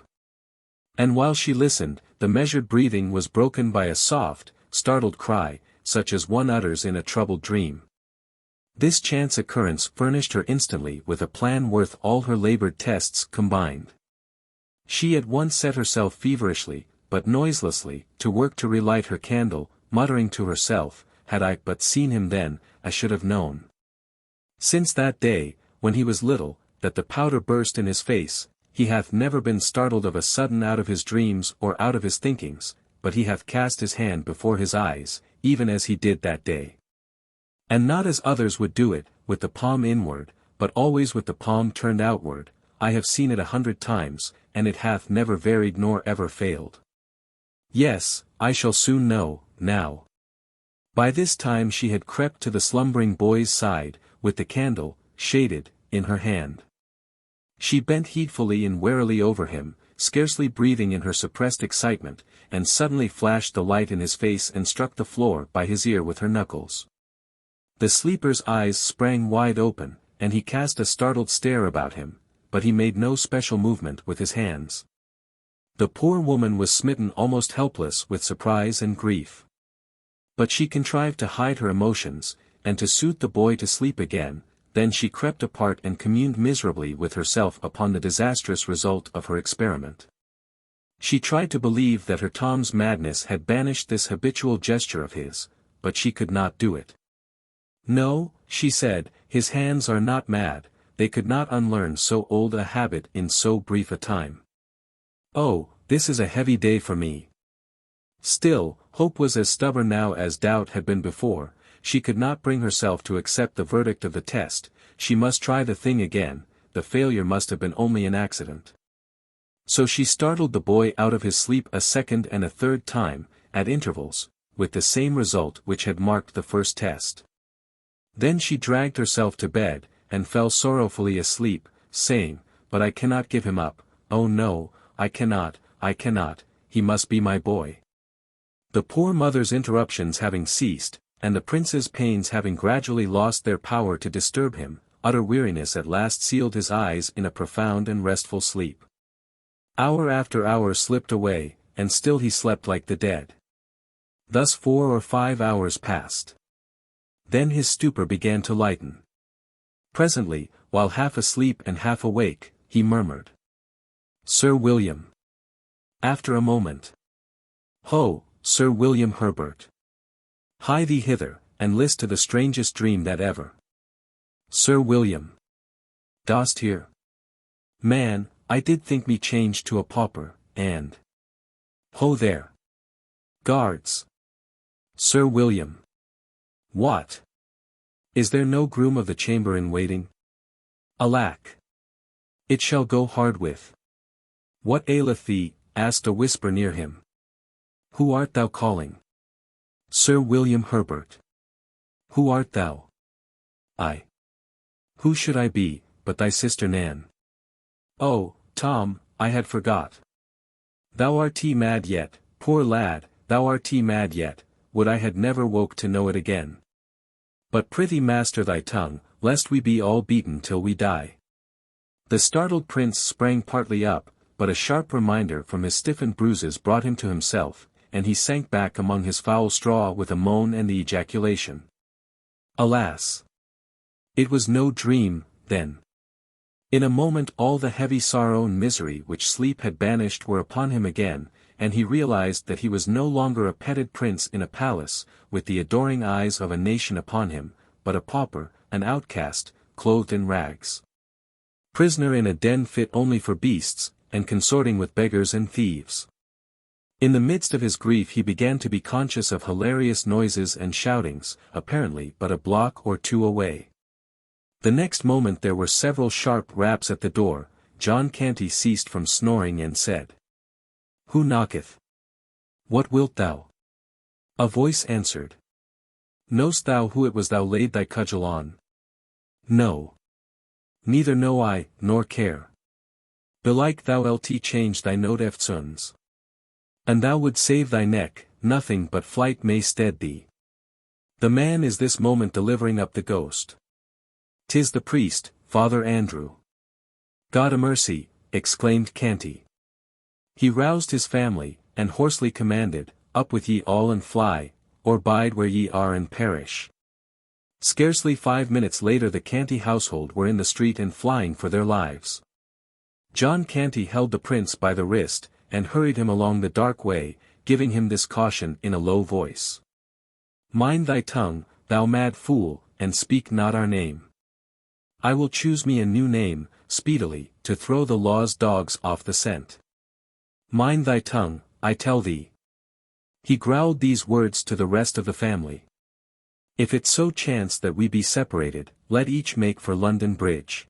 And while she listened, the measured breathing was broken by a soft, startled cry, such as one utters in a troubled dream. This chance occurrence furnished her instantly with a plan worth all her labored tests combined. She at once set herself feverishly, but noiselessly, to work to relight her candle, muttering to herself, "Had I but seen him then, I should have known. Since that day, when he was little, that the powder burst in his face, he hath never been startled of a sudden out of his dreams or out of his thinkings, but he hath cast his hand before his eyes, even as he did that day. And not as others would do it, with the palm inward, but always with the palm turned outward. I have seen it 100 times, and it hath never varied nor ever failed. Yes, I shall soon know, now." By this time she had crept to the slumbering boy's side, with the candle, shaded, in her hand. She bent heedfully and warily over him, scarcely breathing in her suppressed excitement, and suddenly flashed the light in his face and struck the floor by his ear with her knuckles. The sleeper's eyes sprang wide open, and he cast a startled stare about him, but he made no special movement with his hands. The poor woman was smitten almost helpless with surprise and grief. But she contrived to hide her emotions, and to soothe the boy to sleep again. Then she crept apart and communed miserably with herself upon the disastrous result of her experiment. She tried to believe that her Tom's madness had banished this habitual gesture of his, but she could not do it. "No," she said, "his hands are not mad, they could not unlearn so old a habit in so brief a time. Oh, this is a heavy day for me." Still, hope was as stubborn now as doubt had been before. She could not bring herself to accept the verdict of the test. She must try the thing again. The failure must have been only an accident. So she startled the boy out of his sleep a second and a third time, at intervals, with the same result which had marked the first test. Then she dragged herself to bed, and fell sorrowfully asleep, saying, "But I cannot give him up, oh no, I cannot, he must be my boy." The poor mother's interruptions having ceased, and the prince's pains having gradually lost their power to disturb him, utter weariness at last sealed his eyes in a profound and restful sleep. Hour after hour slipped away, and still he slept like the dead. Thus 4 or 5 hours passed. Then his stupor began to lighten. Presently, while half asleep and half awake, he murmured, "Sir William." After a moment, "Ho, Sir William Herbert. Hie thee hither, and list to the strangest dream that ever." "Sir William. Dost hear? Man, I did think me changed to a pauper, and— Ho there! Guards! Sir William. What? Is there no groom of the chamber in waiting? Alack! It shall go hard with. What aileth thee?" asked a whisper near him. "Who art thou calling?" "Sir William Herbert." "Who art thou?" "I. Who should I be, but thy sister Nan?" "Oh, Tom, I had forgot. Thou art mad yet, poor lad, thou art mad yet, would I had never woke to know it again. But prithee master thy tongue, lest we be all beaten till we die." The startled prince sprang partly up, but a sharp reminder from his stiffened bruises brought him to himself, and he sank back among his foul straw with a moan and the ejaculation, "Alas! It was no dream, then." In a moment all the heavy sorrow and misery which sleep had banished were upon him again, and he realized that he was no longer a petted prince in a palace, with the adoring eyes of a nation upon him, but a pauper, an outcast, clothed in rags. Prisoner in a den fit only for beasts, and consorting with beggars and thieves. In the midst of his grief he began to be conscious of hilarious noises and shoutings, apparently but a block or two away. The next moment there were several sharp raps at the door. John Canty ceased from snoring and said, "Who knocketh? What wilt thou?" A voice answered, "Knowst thou who it was thou laid thy cudgel on?" "No. Neither know I, nor care." "Belike thou lt change thy note eftsoons. And thou would save thy neck, nothing but flight may stead thee. The man is this moment delivering up the ghost. 'Tis the priest, Father Andrew." "God a mercy," exclaimed Canty. He roused his family, and hoarsely commanded, "Up with ye all and fly, or bide where ye are and perish." Scarcely 5 minutes later the Canty household were in the street and flying for their lives. John Canty held the prince by the wrist, and hurried him along the dark way, giving him this caution in a low voice. "Mind thy tongue, thou mad fool, and speak not our name. I will choose me a new name, speedily, to throw the law's dogs off the scent. Mind thy tongue, I tell thee." He growled these words to the rest of the family. "If it so chance that we be separated, let each make for London Bridge.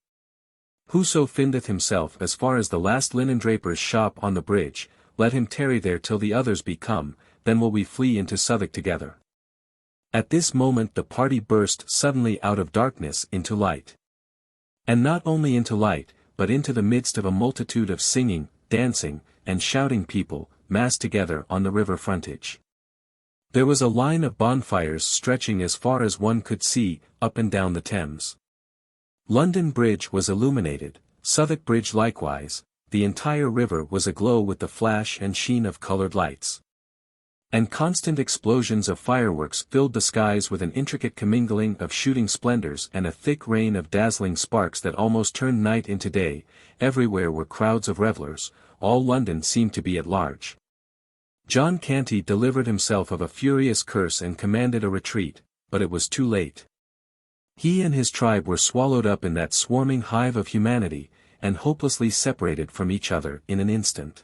Whoso findeth himself as far as the last linendraper's shop on the bridge, let him tarry there till the others be come, then will we flee into Southwark together." At this moment the party burst suddenly out of darkness into light. And not only into light, but into the midst of a multitude of singing, dancing, and shouting people, massed together on the river frontage. There was a line of bonfires stretching as far as one could see, up and down the Thames. London Bridge was illuminated, Southwark Bridge likewise, the entire river was aglow with the flash and sheen of coloured lights. And constant explosions of fireworks filled the skies with an intricate commingling of shooting splendours and a thick rain of dazzling sparks that almost turned night into day. Everywhere were crowds of revellers, all London seemed to be at large. John Canty delivered himself of a furious curse and commanded a retreat, but it was too late. He and his tribe were swallowed up in that swarming hive of humanity, and hopelessly separated from each other in an instant.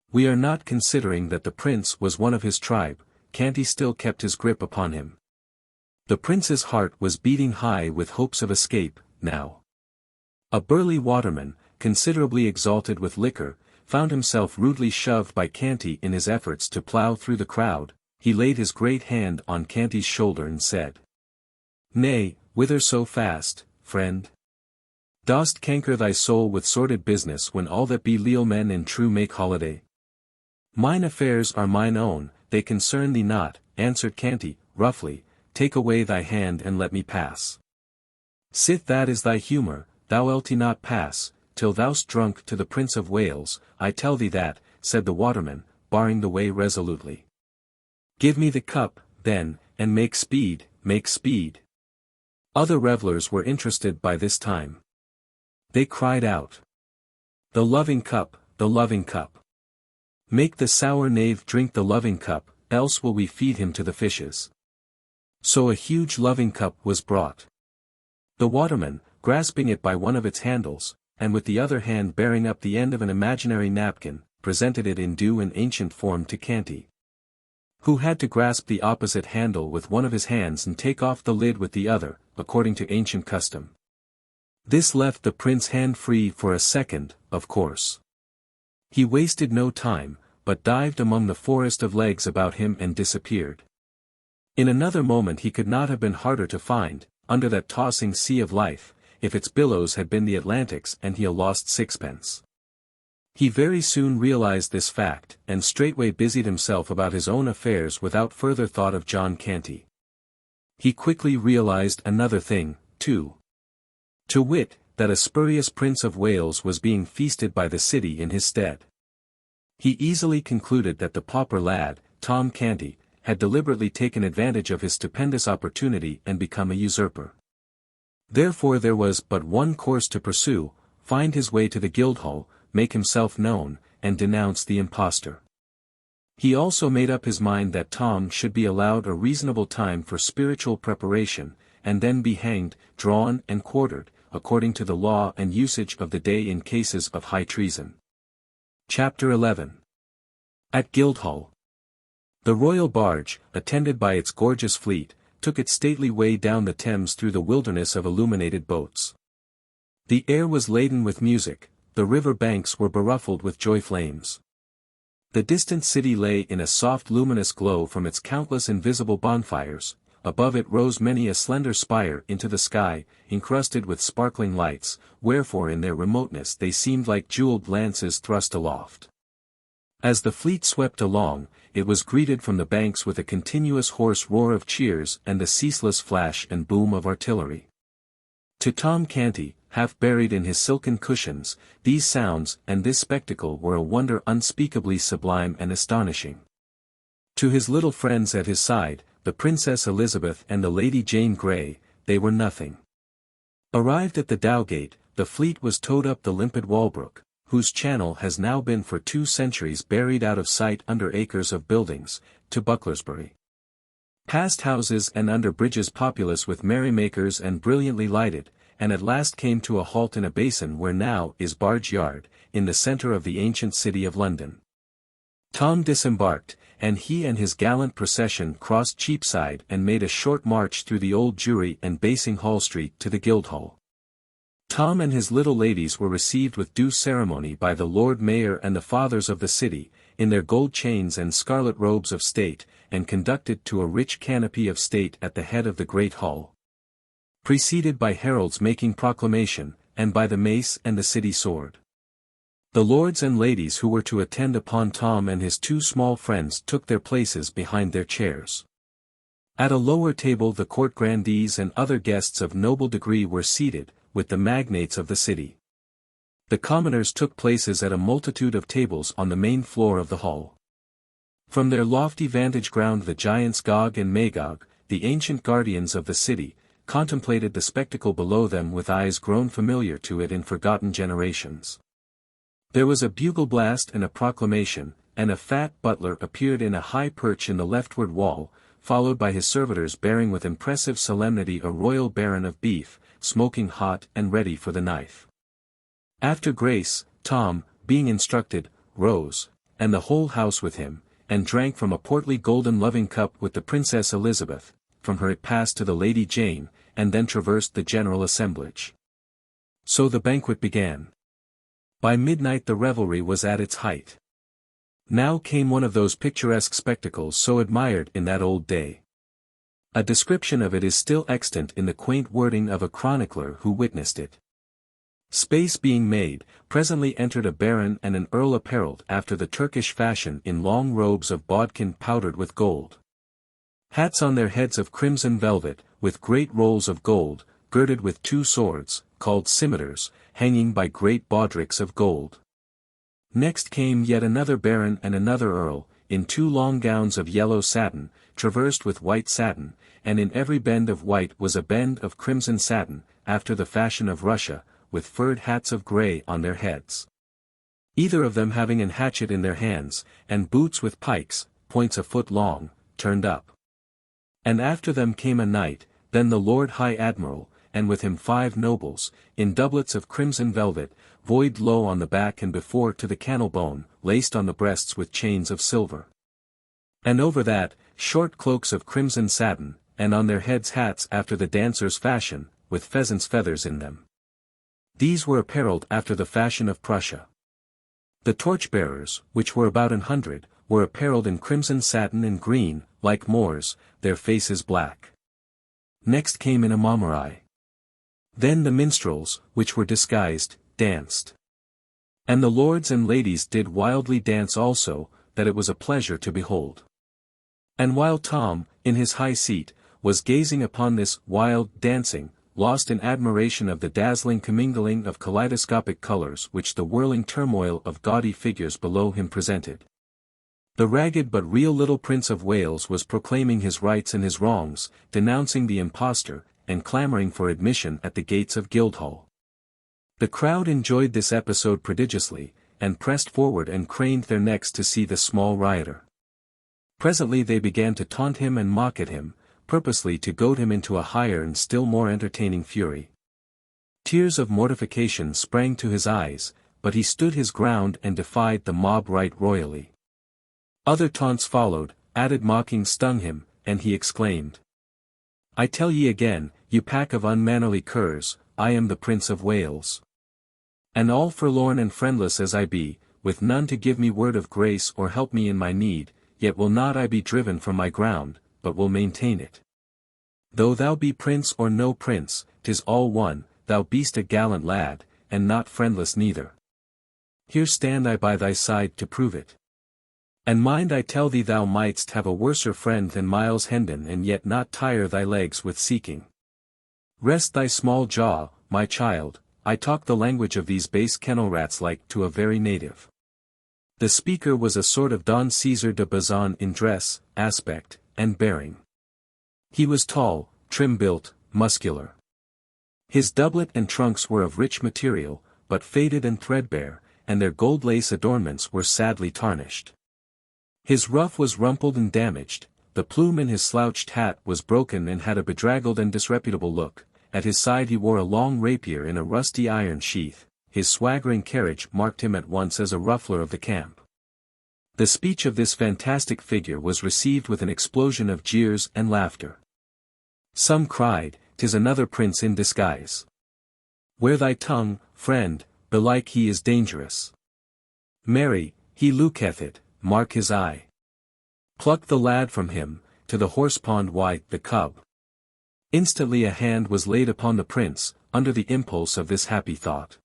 We are not considering that the prince was one of his tribe. Canty still kept his grip upon him. The prince's heart was beating high with hopes of escape, now. A burly waterman, considerably exalted with liquor, found himself rudely shoved by Canty in his efforts to plough through the crowd. He laid his great hand on Canty's shoulder and said, "Nay, whither so fast, friend? Dost canker thy soul with sordid business when all that be leal men in true make holiday?" "Mine affairs are mine own, they concern thee not," answered Canty, roughly. "Take away thy hand and let me pass." "Sith that is thy humour, thou wilt not pass, till thou'st drunk to the Prince of Wales, I tell thee that," said the waterman, barring the way resolutely. "Give me the cup, then, and make speed, make speed." Other revellers were interested by this time. They cried out, "The loving cup, the loving cup. Make the sour knave drink the loving cup, else will we feed him to the fishes." So a huge loving cup was brought. The waterman, grasping it by one of its handles, and with the other hand bearing up the end of an imaginary napkin, presented it in due and ancient form to Canty, who had to grasp the opposite handle with one of his hands and take off the lid with the other, according to ancient custom. This left the prince hand-free for a second, of course. He wasted no time, but dived among the forest of legs about him and disappeared. In another moment he could not have been harder to find, under that tossing sea of life, if its billows had been the Atlantic's and he a lost sixpence. He very soon realized this fact, and straightway busied himself about his own affairs without further thought of John Canty. He quickly realized another thing, too. To wit, that a spurious Prince of Wales was being feasted by the city in his stead. He easily concluded that the pauper lad, Tom Canty, had deliberately taken advantage of his stupendous opportunity and become a usurper. Therefore there was but one course to pursue: find his way to the Guildhall, make himself known, and denounce the impostor. He also made up his mind that Tom should be allowed a reasonable time for spiritual preparation, and then be hanged, drawn and quartered, according to the law and usage of the day in cases of high treason. Chapter 11. At Guildhall. The royal barge, attended by its gorgeous fleet, took its stately way down the Thames through the wilderness of illuminated boats. The air was laden with music, the river banks were beruffled with joy flames. The distant city lay in a soft luminous glow from its countless invisible bonfires. Above it rose many a slender spire into the sky, encrusted with sparkling lights, wherefore in their remoteness they seemed like jeweled lances thrust aloft. As the fleet swept along, it was greeted from the banks with a continuous hoarse roar of cheers and the ceaseless flash and boom of artillery. To Tom Canty, half buried in his silken cushions, these sounds and this spectacle were a wonder unspeakably sublime and astonishing. To his little friends at his side, the Princess Elizabeth and the Lady Jane Grey, they were nothing. Arrived at the Dowgate, the fleet was towed up the limpid Walbrook, whose channel has now been for 2 centuries buried out of sight under acres of buildings, to Bucklersbury. Past houses and under bridges populous with merrymakers and brilliantly lighted, and at last came to a halt in a basin where now is Barge Yard, in the centre of the ancient city of London. Tom disembarked, and he and his gallant procession crossed Cheapside and made a short march through the Old Jewry and Basing Hall Street to the Guildhall. Tom and his little ladies were received with due ceremony by the Lord Mayor and the fathers of the city, in their gold chains and scarlet robes of state, and conducted to a rich canopy of state at the head of the great hall. Preceded by heralds making proclamation, and by the mace and the city sword. The lords and ladies who were to attend upon Tom and his 2 small friends took their places behind their chairs. At a lower table the court grandees and other guests of noble degree were seated, with the magnates of the city. The commoners took places at a multitude of tables on the main floor of the hall. From their lofty vantage ground the giants Gog and Magog, the ancient guardians of the city, contemplated the spectacle below them with eyes grown familiar to it in forgotten generations. There was a bugle blast and a proclamation, and a fat butler appeared in a high perch in the leftward wall, followed by his servitors bearing with impressive solemnity a royal baron of beef, smoking hot and ready for the knife. After grace, Tom, being instructed, rose, and the whole house with him, and drank from a portly golden loving cup with the Princess Elizabeth. From her it passed to the Lady Jane, and then traversed the general assemblage. So the banquet began. By midnight the revelry was at its height. Now came one of those picturesque spectacles so admired in that old day. A description of it is still extant in the quaint wording of a chronicler who witnessed it. Space being made, presently entered a baron and an earl apparelled after the Turkish fashion in long robes of bodkin powdered with gold. Hats on their heads of crimson velvet, with great rolls of gold, girded with 2 swords, called scimitars, hanging by great baldricks of gold. Next came yet another baron and another earl, in 2 long gowns of yellow satin, traversed with white satin, and in every bend of white was a bend of crimson satin, after the fashion of Russia, with furred hats of grey on their heads. Either of them having an hatchet in their hands, and boots with pikes, points a foot long, turned up. And after them came a knight, then the Lord High Admiral, and with him 5 nobles, in doublets of crimson velvet, void low on the back and before to the cannel bone, laced on the breasts with chains of silver. And over that, short cloaks of crimson satin, and on their heads hats after the dancers' fashion, with pheasants' feathers in them. These were apparelled after the fashion of Prussia. The torchbearers, which were about 100, were apparelled in crimson satin and green, like Moors, their faces black. Next came in a Momerai. Then the minstrels, which were disguised, danced. And the lords and ladies did wildly dance also, that it was a pleasure to behold. And while Tom, in his high seat, was gazing upon this wild dancing, lost in admiration of the dazzling commingling of kaleidoscopic colors which the whirling turmoil of gaudy figures below him presented. The ragged but real little Prince of Wales was proclaiming his rights and his wrongs, denouncing the impostor, and clamoring for admission at the gates of Guildhall. The crowd enjoyed this episode prodigiously, and pressed forward and craned their necks to see the small rioter. Presently they began to taunt him and mock at him, purposely to goad him into a higher and still more entertaining fury. Tears of mortification sprang to his eyes, but he stood his ground and defied the mob right royally. Other taunts followed, added mocking stung him, and he exclaimed, "I tell ye again, you pack of unmannerly curs, I am the Prince of Wales. And all forlorn and friendless as I be, with none to give me word of grace or help me in my need, yet will not I be driven from my ground, but will maintain it. Though thou be prince or no prince, 'tis all one, thou be'st a gallant lad, and not friendless neither. Here stand I by thy side to prove it. And mind I tell thee thou mightst have a worser friend than Miles Hendon and yet not tire thy legs with seeking. Rest thy small jaw, my child, I talk the language of these base kennel rats like to a very native. The speaker was a sort of Don Caesar de Bazan in dress, aspect, and bearing. He was tall, trim-built, muscular. His doublet and trunks were of rich material, but faded and threadbare, and their gold lace adornments were sadly tarnished. His ruff was rumpled and damaged, the plume in his slouched hat was broken and had a bedraggled and disreputable look, at his side he wore a long rapier in a rusty iron sheath, his swaggering carriage marked him at once as a ruffler of the camp. The speech of this fantastic figure was received with an explosion of jeers and laughter. Some cried, "'Tis another prince in disguise. Where thy tongue, friend, belike he is dangerous. Marry, he looketh it, mark his eye. Pluck the lad from him, to the horse-pond white the cub." Instantly a hand was laid upon the prince, under the impulse of this happy thought.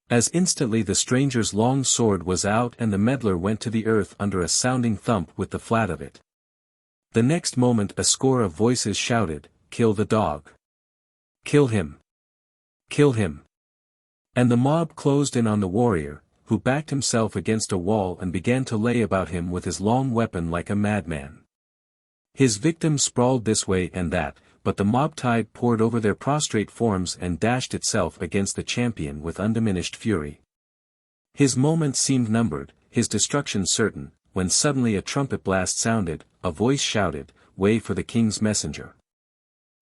As instantly the stranger's long sword was out and the meddler went to the earth under a sounding thump with the flat of it. The next moment a score of voices shouted, "Kill the dog! Kill him! Kill him!" And the mob closed in on the warrior, who backed himself against a wall and began to lay about him with his long weapon like a madman. His victim sprawled this way and that, but the mob tide poured over their prostrate forms and dashed itself against the champion with undiminished fury. His moments seemed numbered, his destruction certain, when suddenly a trumpet blast sounded, a voice shouted, "Way for the king's messenger!"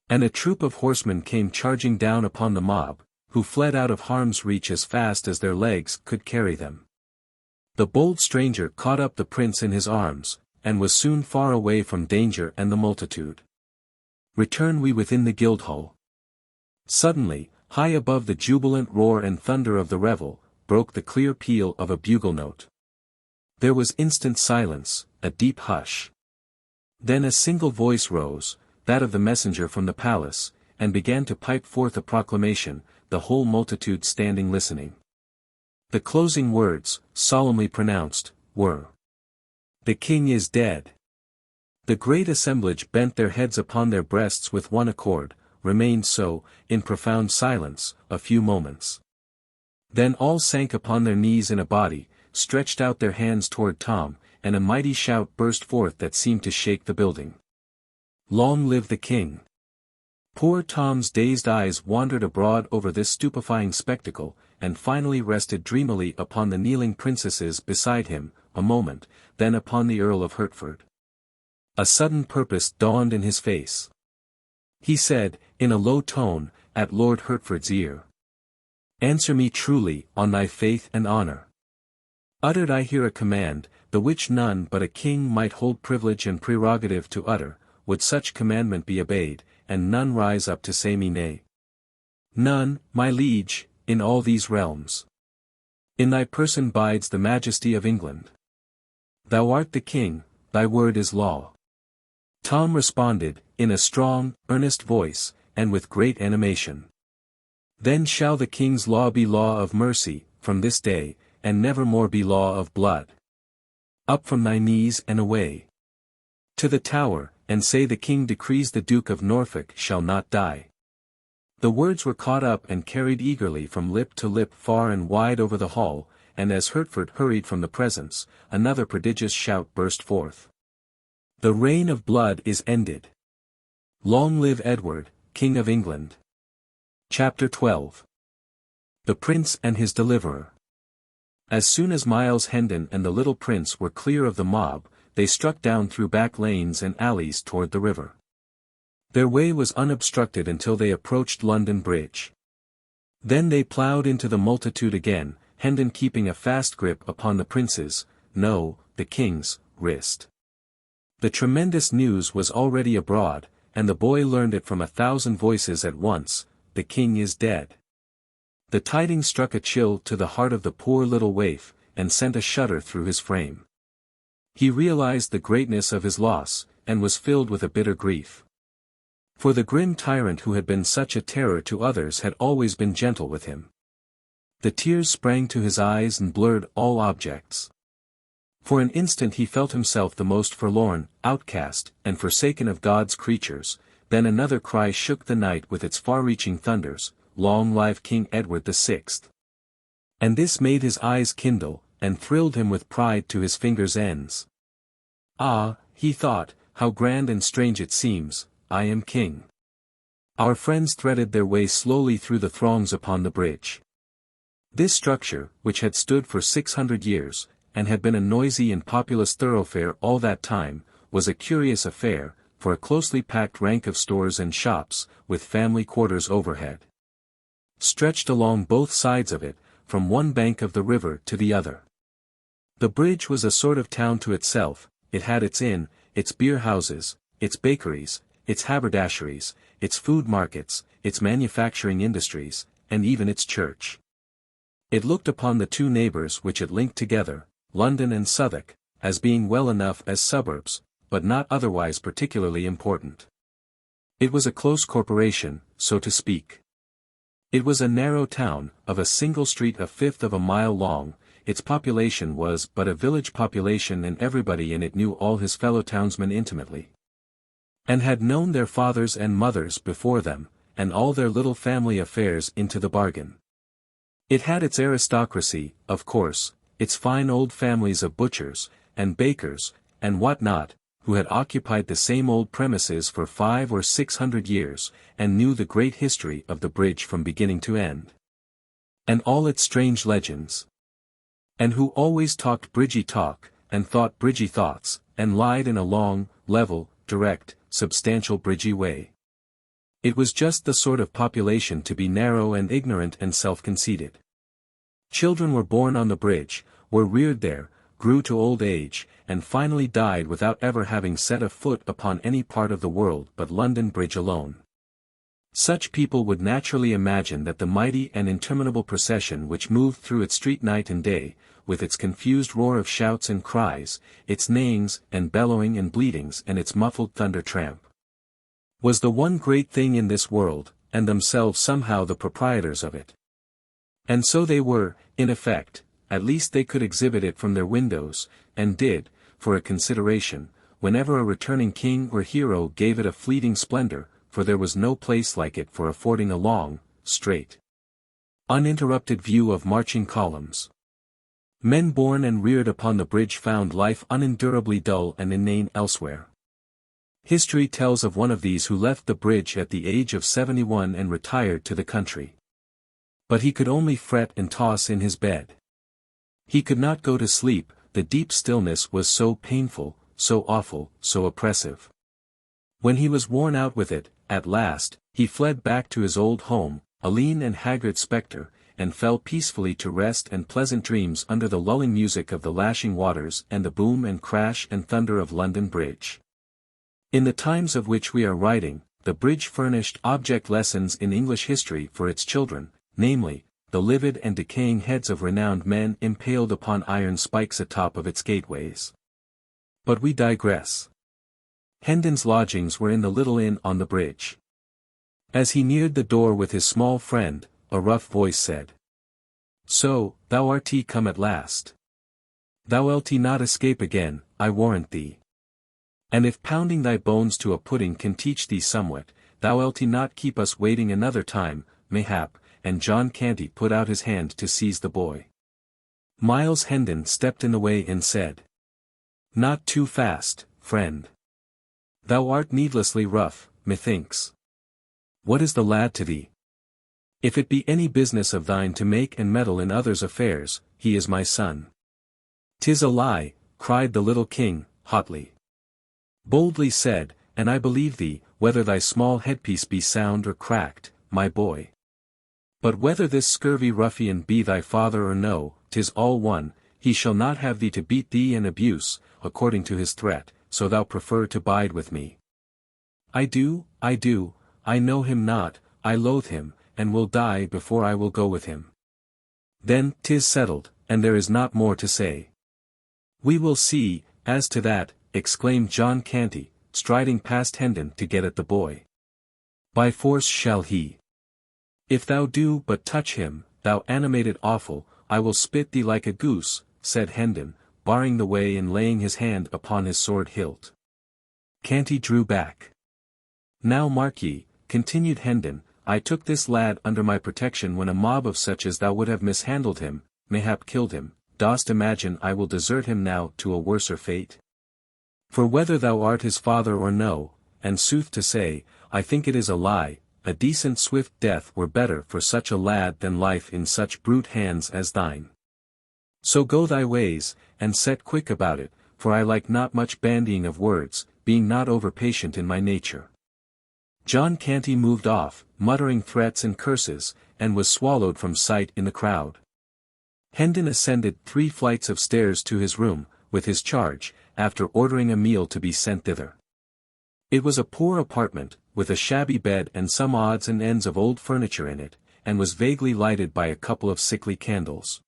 And a troop of horsemen came charging down upon the mob, who fled out of harm's reach as fast as their legs could carry them. The bold stranger caught up the prince in his arms, and was soon far away from danger and the multitude. Return we within the Guildhall. Suddenly, high above the jubilant roar and thunder of the revel, broke the clear peal of a bugle note. There was instant silence, a deep hush. Then a single voice rose, that of the messenger from the palace, and began to pipe forth a proclamation, the whole multitude standing listening. The closing words, solemnly pronounced, were, "The king is dead." The great assemblage bent their heads upon their breasts with one accord, remained so, in profound silence, a few moments. Then all sank upon their knees in a body, stretched out their hands toward Tom, and a mighty shout burst forth that seemed to shake the building. "Long live the king!" Poor Tom's dazed eyes wandered abroad over this stupefying spectacle, and finally rested dreamily upon the kneeling princesses beside him, a moment, then upon the Earl of Hertford. A sudden purpose dawned in his face. He said, in a low tone, at Lord Hertford's ear, "Answer me truly, on thy faith and honor. Uttered I here a command, the which none but a king might hold privilege and prerogative to utter, would such commandment be obeyed, and none rise up to say me nay? None, my liege, in all these realms. In thy person bides the majesty of England. Thou art the king, thy word is law." Tom responded, in a strong, earnest voice, and with great animation. "Then shall the king's law be law of mercy, from this day, and never more be law of blood. Up from thy knees and away to the Tower, and say the king decrees the Duke of Norfolk shall not die." The words were caught up and carried eagerly from lip to lip far and wide over the hall, and as Hertford hurried from the presence, another prodigious shout burst forth. "The reign of blood is ended. Long live Edward, King of England." Chapter 12. The Prince and his Deliverer. As soon as Miles Hendon and the little prince were clear of the mob, they struck down through back lanes and alleys toward the river. Their way was unobstructed until they approached London Bridge. Then they ploughed into the multitude again, Hendon keeping a fast grip upon the prince's, no, the king's, wrist. The tremendous news was already abroad, and the boy learned it from 1,000 voices at once, "The king is dead." The tidings struck a chill to the heart of the poor little waif, and sent a shudder through his frame. He realized the greatness of his loss, and was filled with a bitter grief. For the grim tyrant who had been such a terror to others had always been gentle with him. The tears sprang to his eyes and blurred all objects. For an instant he felt himself the most forlorn, outcast, and forsaken of God's creatures, then another cry shook the night with its far-reaching thunders, long live King Edward VI. And this made his eyes kindle, and thrilled him with pride to his fingers' ends. Ah, he thought, how grand and strange it seems, I am king. Our friends threaded their way slowly through the throngs upon the bridge. This structure, which had stood for 600 years, and had been a noisy and populous thoroughfare all that time, was a curious affair, for a closely packed rank of stores and shops, with family quarters overhead, stretched along both sides of it, from one bank of the river to the other. The bridge was a sort of town to itself. It had its inn, its beer houses, its bakeries, its haberdasheries, its food markets, its manufacturing industries, and even its church. It looked upon the two neighbours which it linked together, London and Southwark, as being well enough as suburbs, but not otherwise particularly important. It was a close corporation, so to speak. It was a narrow town, of a single street a fifth of a mile long. Its population was but a village population, and everybody in it knew all his fellow townsmen intimately, and had known their fathers and mothers before them, and all their little family affairs into the bargain. It had its aristocracy, of course, its fine old families of butchers, and bakers, and what not, who had occupied the same old premises for 500 or 600 years, and knew the great history of the bridge from beginning to end, and all its strange legends, and who always talked bridgy talk, and thought bridgy thoughts, and lied in a long, level, direct, substantial bridgy way. It was just the sort of population to be narrow and ignorant and self-conceited. Children were born on the bridge, were reared there, grew to old age, and finally died without ever having set a foot upon any part of the world but London Bridge alone. Such people would naturally imagine that the mighty and interminable procession which moved through its street night and day, with its confused roar of shouts and cries, its neighings and bellowing and bleatings and its muffled thunder tramp, was the one great thing in this world, and themselves somehow the proprietors of it. And so they were, in effect. At least they could exhibit it from their windows, and did, for a consideration, whenever a returning king or hero gave it a fleeting splendor, for there was no place like it for affording a long, straight, uninterrupted view of marching columns. Men born and reared upon the bridge found life unendurably dull and inane elsewhere. History tells of one of these who left the bridge at the age of 71 and retired to the country. But he could only fret and toss in his bed. He could not go to sleep, the deep stillness was so painful, so awful, so oppressive. When he was worn out with it, at last, he fled back to his old home, a lean and haggard spectre, and fell peacefully to rest and pleasant dreams under the lulling music of the lashing waters and the boom and crash and thunder of London Bridge. In the times of which we are writing, the bridge furnished object lessons in English history for its children, namely, the livid and decaying heads of renowned men impaled upon iron spikes atop of its gateways. But we digress. Hendon's lodgings were in the little inn on the bridge. As he neared the door with his small friend, a rough voice said, "So, thou art come at last. Thou wilt not escape again, I warrant thee. And if pounding thy bones to a pudding can teach thee somewhat, thou wilt not keep us waiting another time, mayhap." And John Canty put out his hand to seize the boy. Miles Hendon stepped in the way and said, "Not too fast, friend. Thou art needlessly rough, methinks. What is the lad to thee? If it be any business of thine to make and meddle in others' affairs, he is my son." "'Tis a lie," cried the little king, hotly. "Boldly said, and I believe thee, whether thy small headpiece be sound or cracked, my boy. But whether this scurvy ruffian be thy father or no, 'tis all one, he shall not have thee to beat thee and abuse, according to his threat, so thou prefer to bide with me." I do, I know him not, I loathe him, and will die before I will go with him." "Then, 'tis settled, and there is not more to say." "We will see, as to that," exclaimed John Canty, striding past Hendon to get at the boy. "By force shall he. If thou do but touch him, thou animated offal, I will spit thee like a goose," said Hendon, barring the way and laying his hand upon his sword hilt. Canty drew back. "Now mark ye," continued Hendon, I took this lad under my protection when a mob of such as thou would have mishandled him, mayhap killed him. Dost imagine I will desert him now to a worser fate? For whether thou art his father or no, and sooth to say, I think it is a lie, a decent swift death were better for such a lad than life in such brute hands as thine. So go thy ways, and set quick about it, for I like not much bandying of words, being not over-patient in my nature. John Canty moved off, muttering threats and curses, and was swallowed from sight in the crowd. Hendon ascended 3 flights of stairs to his room, with his charge, after ordering a meal to be sent thither. It was a poor apartment, with a shabby bed and some odds and ends of old furniture in it, and was vaguely lighted by a couple of sickly candles.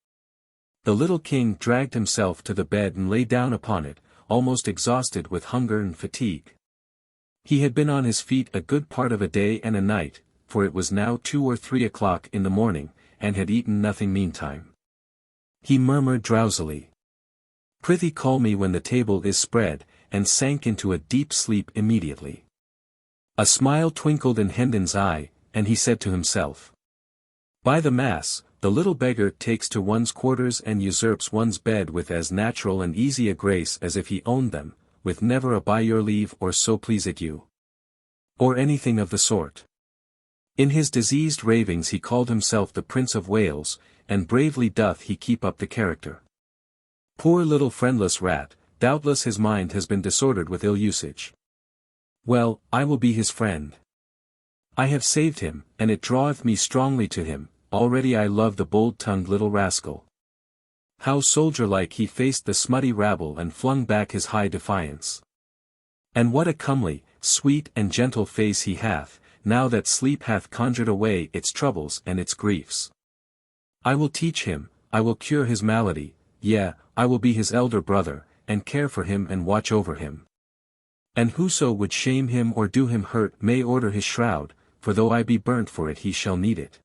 The little king dragged himself to the bed and lay down upon it, almost exhausted with hunger and fatigue. He had been on his feet a good part of a day and a night, for it was now 2 or 3 o'clock in the morning, and had eaten nothing meantime. He murmured drowsily, "Prithee call me when the table is spread," and sank into a deep sleep immediately. A smile twinkled in Hendon's eye, and he said to himself, "By the mass, the little beggar takes to one's quarters and usurps one's bed with as natural and easy a grace as if he owned them, with never a by your leave or so please it you, or anything of the sort." In his diseased ravings he called himself the Prince of Wales, and bravely doth he keep up the character. Poor little friendless rat, doubtless his mind has been disordered with ill usage. Well, I will be his friend. I have saved him, and it draweth me strongly to him. Already I love the bold-tongued little rascal. How soldier-like he faced the smutty rabble and flung back his high defiance. And what a comely, sweet and gentle face he hath, now that sleep hath conjured away its troubles and its griefs. I will teach him, I will cure his malady, yea, I will be his elder brother, and care for him and watch over him. And whoso would shame him or do him hurt may order his shroud, for though I be burnt for it he shall need it.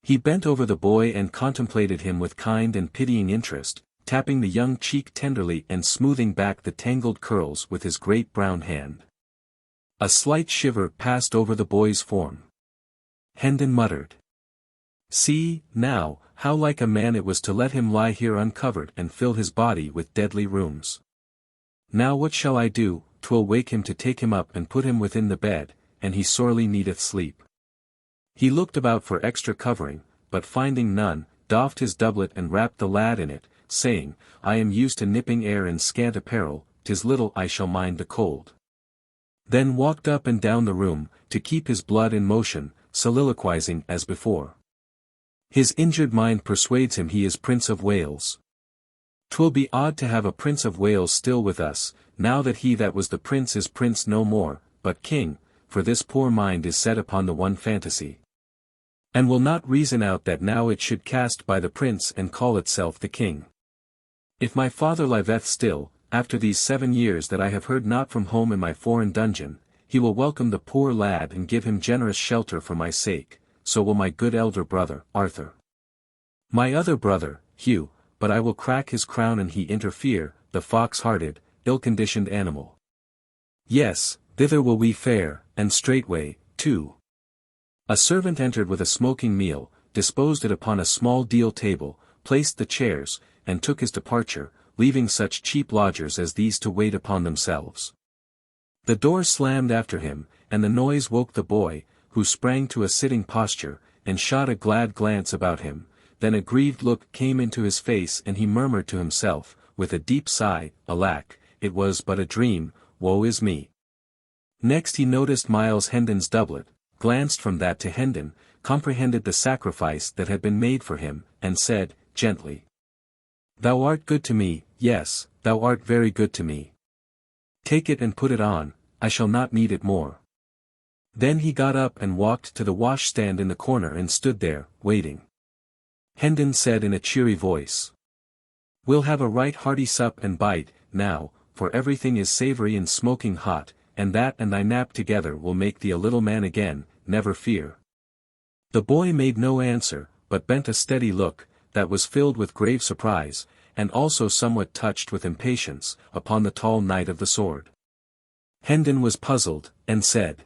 He bent over the boy and contemplated him with kind and pitying interest, tapping the young cheek tenderly and smoothing back the tangled curls with his great brown hand. A slight shiver passed over the boy's form. Hendon muttered, "See, now, how like a man it was to let him lie here uncovered and fill his body with deadly rheums. Now what shall I do? 'Twill wake him to take him up and put him within the bed, and he sorely needeth sleep." He looked about for extra covering, but finding none, doffed his doublet and wrapped the lad in it, saying, "I am used to nipping air in scant apparel, 'tis little I shall mind the cold." Then walked up and down the room, to keep his blood in motion, soliloquizing as before. His injured mind persuades him he is Prince of Wales. 'Twill be odd to have a Prince of Wales still with us, now that he that was the prince is prince no more, but king, for this poor mind is set upon the one fantasy. And will not reason out that now it should cast by the prince and call itself the king. If my father liveth still, after these 7 years that I have heard not from home in my foreign dungeon, he will welcome the poor lad and give him generous shelter for my sake, so will my good elder brother, Arthur. My other brother, Hugh, but I will crack his crown and he interfere, the fox-hearted, ill-conditioned animal. Yes, thither will we fare, and straightway, too. A servant entered with a smoking meal, disposed it upon a small deal table, placed the chairs, and took his departure, leaving such cheap lodgers as these to wait upon themselves. The door slammed after him, and the noise woke the boy, who sprang to a sitting posture, and shot a glad glance about him. Then a grieved look came into his face and he murmured to himself, with a deep sigh, "Alack, it was but a dream, woe is me." Next he noticed Miles Hendon's doublet, glanced from that to Hendon, comprehended the sacrifice that had been made for him, and said, gently, "Thou art good to me, yes, thou art very good to me. Take it and put it on, I shall not need it more." Then he got up and walked to the washstand in the corner and stood there, waiting. Hendon said in a cheery voice, "We'll have a right hearty sup and bite, now, for everything is savoury and smoking hot, and that and thy nap together will make thee a little man again, never fear." The boy made no answer, but bent a steady look, that was filled with grave surprise, and also somewhat touched with impatience, upon the tall knight of the sword. Hendon was puzzled, and said,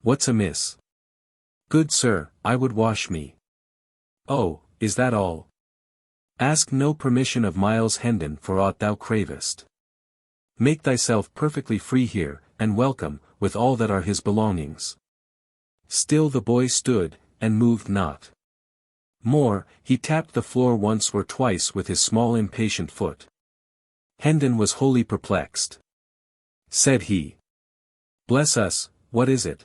"What's amiss?" Good sir, I would wash me. Oh, is that all? Ask no permission of Miles Hendon for aught thou cravest. Make thyself perfectly free here, and welcome, with all that are his belongings. Still the boy stood, and moved not. More, he tapped the floor once or twice with his small impatient foot. Hendon was wholly perplexed. Said he. Bless us, what is it?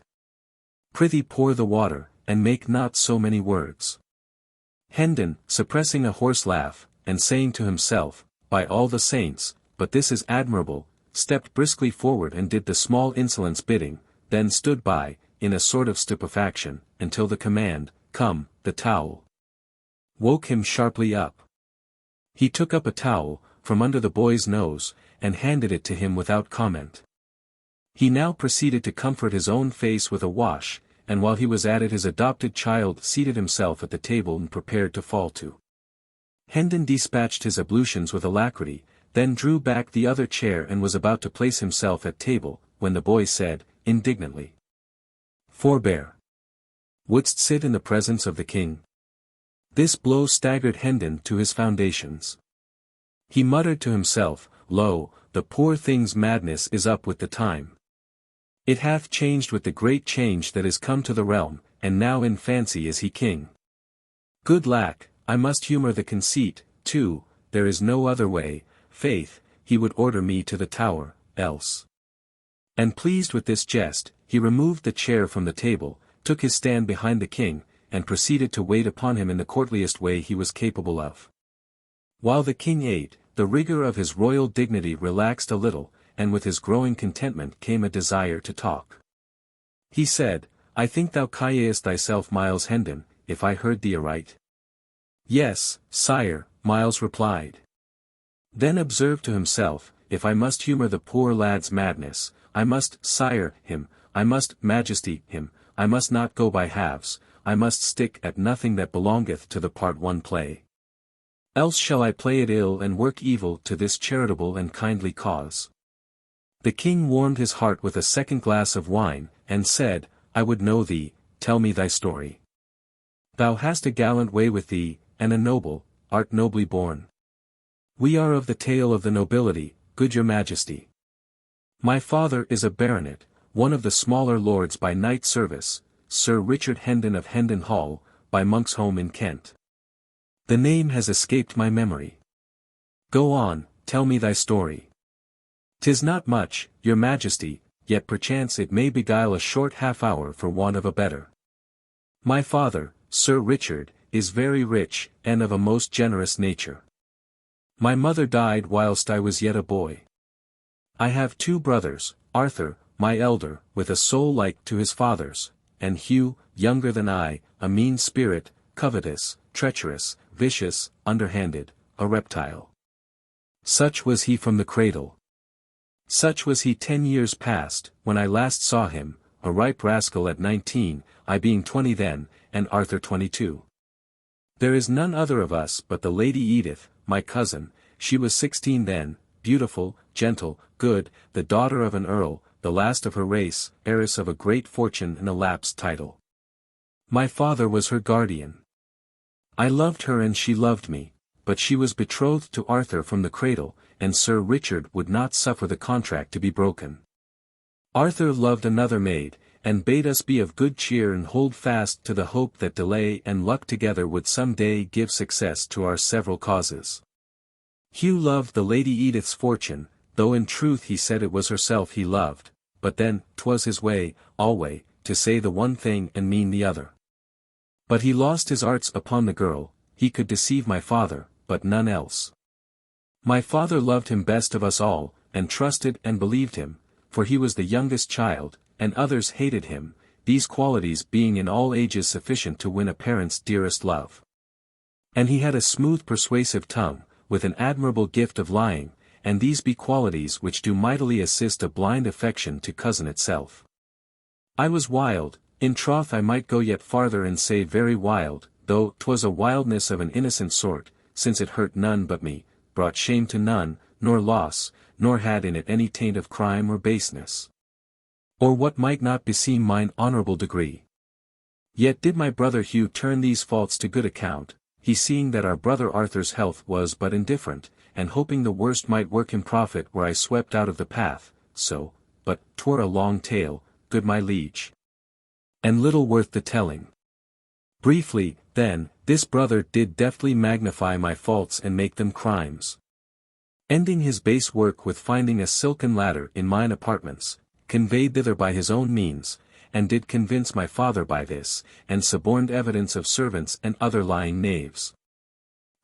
Prithee pour the water, and make not so many words. Hendon, suppressing a hoarse laugh, and saying to himself, by all the saints, but this is admirable, stepped briskly forward and did the small insolence bidding, then stood by, in a sort of stupefaction, until the command, come, the towel, woke him sharply up. He took up a towel, from under the boy's nose, and handed it to him without comment. He now proceeded to comfort his own face with a wash, and while he was at it his adopted child seated himself at the table and prepared to fall to. Hendon dispatched his ablutions with alacrity, then drew back the other chair and was about to place himself at table, when the boy said, indignantly. Forbear. Wouldst sit in the presence of the king? This blow staggered Hendon to his foundations. He muttered to himself, Lo, the poor thing's madness is up with the time. It hath changed with the great change that is come to the realm, and now in fancy is he king. Good lack, I must humour the conceit, too, there is no other way, faith, he would order me to the Tower, else. And pleased with this jest, he removed the chair from the table, took his stand behind the king, and proceeded to wait upon him in the courtliest way he was capable of. While the king ate, the rigour of his royal dignity relaxed a little, and with his growing contentment came a desire to talk. He said, I think thou callest thyself Miles Hendon, if I heard thee aright. Yes, sire, Miles replied. Then observed to himself, if I must humour the poor lad's madness, I must sire him, I must majesty him, I must not go by halves, I must stick at nothing that belongeth to the part one play. Else shall I play it ill and work evil to this charitable and kindly cause. The king warmed his heart with a second glass of wine, and said, I would know thee, tell me thy story. Thou hast a gallant way with thee, and a noble, art nobly born. We are of the tale of the nobility, good your majesty. My father is a baronet, one of the smaller lords by knight service, Sir Richard Hendon of Hendon Hall, by Monk's Home in Kent. The name has escaped my memory. Go on, tell me thy story. 'Tis not much, your majesty, yet perchance it may beguile a short half-hour for want of a better. My father, Sir Richard, is very rich, and of a most generous nature. My mother died whilst I was yet a boy. I have two brothers, Arthur, my elder, with a soul like to his father's, and Hugh, younger than I, a mean spirit, covetous, treacherous, vicious, underhanded, a reptile. Such was he from the cradle. Such was he 10 years past, when I last saw him, a ripe rascal at 19, I being 20 then, and Arthur 22. There is none other of us but the Lady Edith, my cousin, she was 16 then, beautiful, gentle, good, the daughter of an earl, the last of her race, heiress of a great fortune and a lapsed title. My father was her guardian. I loved her and she loved me, but she was betrothed to Arthur from the cradle, and Sir Richard would not suffer the contract to be broken. Arthur loved another maid, and bade us be of good cheer and hold fast to the hope that delay and luck together would some day give success to our several causes. Hugh loved the Lady Edith's fortune, though in truth he said it was herself he loved, but then, 'twas his way, alway, to say the one thing and mean the other. But he lost his arts upon the girl, he could deceive my father, but none else. My father loved him best of us all, and trusted and believed him, for he was the youngest child, and others hated him, these qualities being in all ages sufficient to win a parent's dearest love. And he had a smooth persuasive tongue, with an admirable gift of lying, and these be qualities which do mightily assist a blind affection to cousin itself. I was wild, in troth I might go yet farther and say very wild, though 'twas a wildness of an innocent sort, since it hurt none but me, brought shame to none, nor loss, nor had in it any taint of crime or baseness, or what might not beseem mine honourable degree. Yet did my brother Hugh turn these faults to good account, he seeing that our brother Arthur's health was but indifferent, and hoping the worst might work him profit were I swept out of the path, so, but 'twere a long tale, good my liege, and little worth the telling. Briefly, then, this brother did deftly magnify my faults and make them crimes. Ending his base work with finding a silken ladder in mine apartments, conveyed thither by his own means, and did convince my father by this, and suborned evidence of servants and other lying knaves,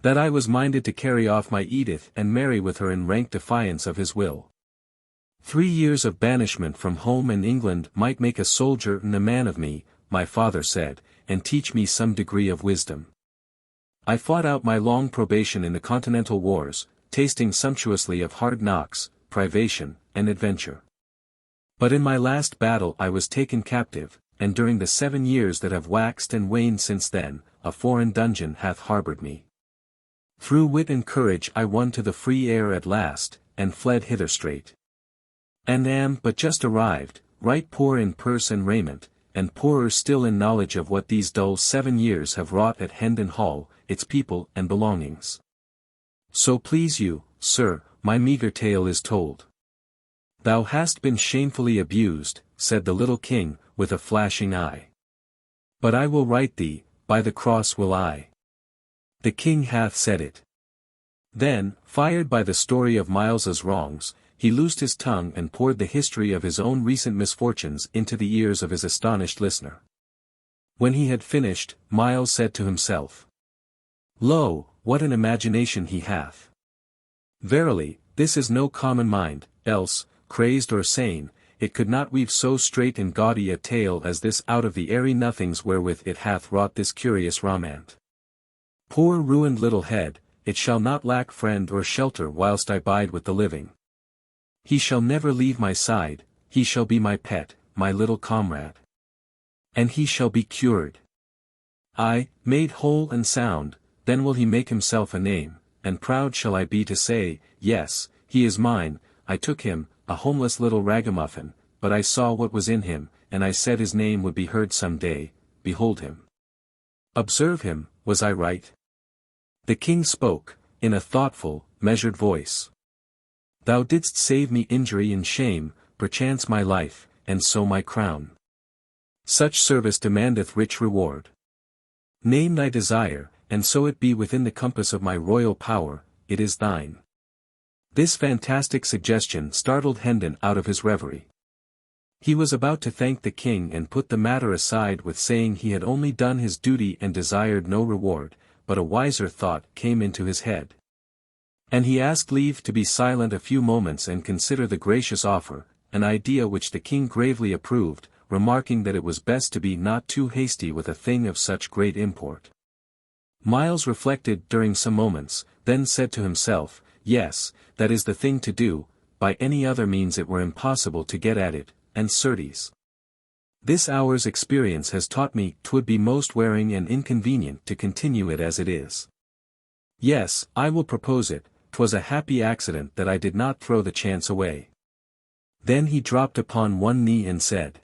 that I was minded to carry off my Edith and marry with her in rank defiance of his will. 3 years of banishment from home and England might make a soldier and a man of me, my father said, and teach me some degree of wisdom. I fought out my long probation in the continental wars, tasting sumptuously of hard knocks, privation, and adventure. But in my last battle I was taken captive, and during the 7 years that have waxed and waned since then, a foreign dungeon hath harboured me. Through wit and courage I won to the free air at last, and fled hither straight. And am but just arrived, right poor in purse and raiment, and poorer still in knowledge of what these dull 7 years have wrought at Hendon Hall, its people and belongings. So please you, sir, my meagre tale is told. Thou hast been shamefully abused, said the little king, with a flashing eye. But I will right thee, by the cross will I. The king hath said it. Then, fired by the story of Miles's wrongs, he loosed his tongue and poured the history of his own recent misfortunes into the ears of his astonished listener. When he had finished, Miles said to himself, Lo, what an imagination he hath! Verily, this is no common mind, else, crazed or sane, it could not weave so straight and gaudy a tale as this out of the airy nothings wherewith it hath wrought this curious romaunt. Poor ruined little head, it shall not lack friend or shelter whilst I bide with the living. He shall never leave my side, he shall be my pet, my little comrade. And he shall be cured. I, made whole and sound, then will he make himself a name, and proud shall I be to say, yes, he is mine, I took him, a homeless little ragamuffin, but I saw what was in him, and I said his name would be heard some day, behold him. Observe him, was I right? The king spoke, in a thoughtful, measured voice. Thou didst save me injury and shame, perchance my life, and so my crown. Such service demandeth rich reward. Name thy desire, and so it be within the compass of my royal power, it is thine. This fantastic suggestion startled Hendon out of his reverie. He was about to thank the king and put the matter aside with saying he had only done his duty and desired no reward, but a wiser thought came into his head. And he asked leave to be silent a few moments and consider the gracious offer, an idea which the king gravely approved, remarking that it was best to be not too hasty with a thing of such great import. Miles reflected during some moments, then said to himself, yes, that is the thing to do, by any other means it were impossible to get at it, and certes, this hour's experience has taught me 'twould be most wearing and inconvenient to continue it as it is. Yes, I will propose it, 'twas a happy accident that I did not throw the chance away. Then he dropped upon one knee and said,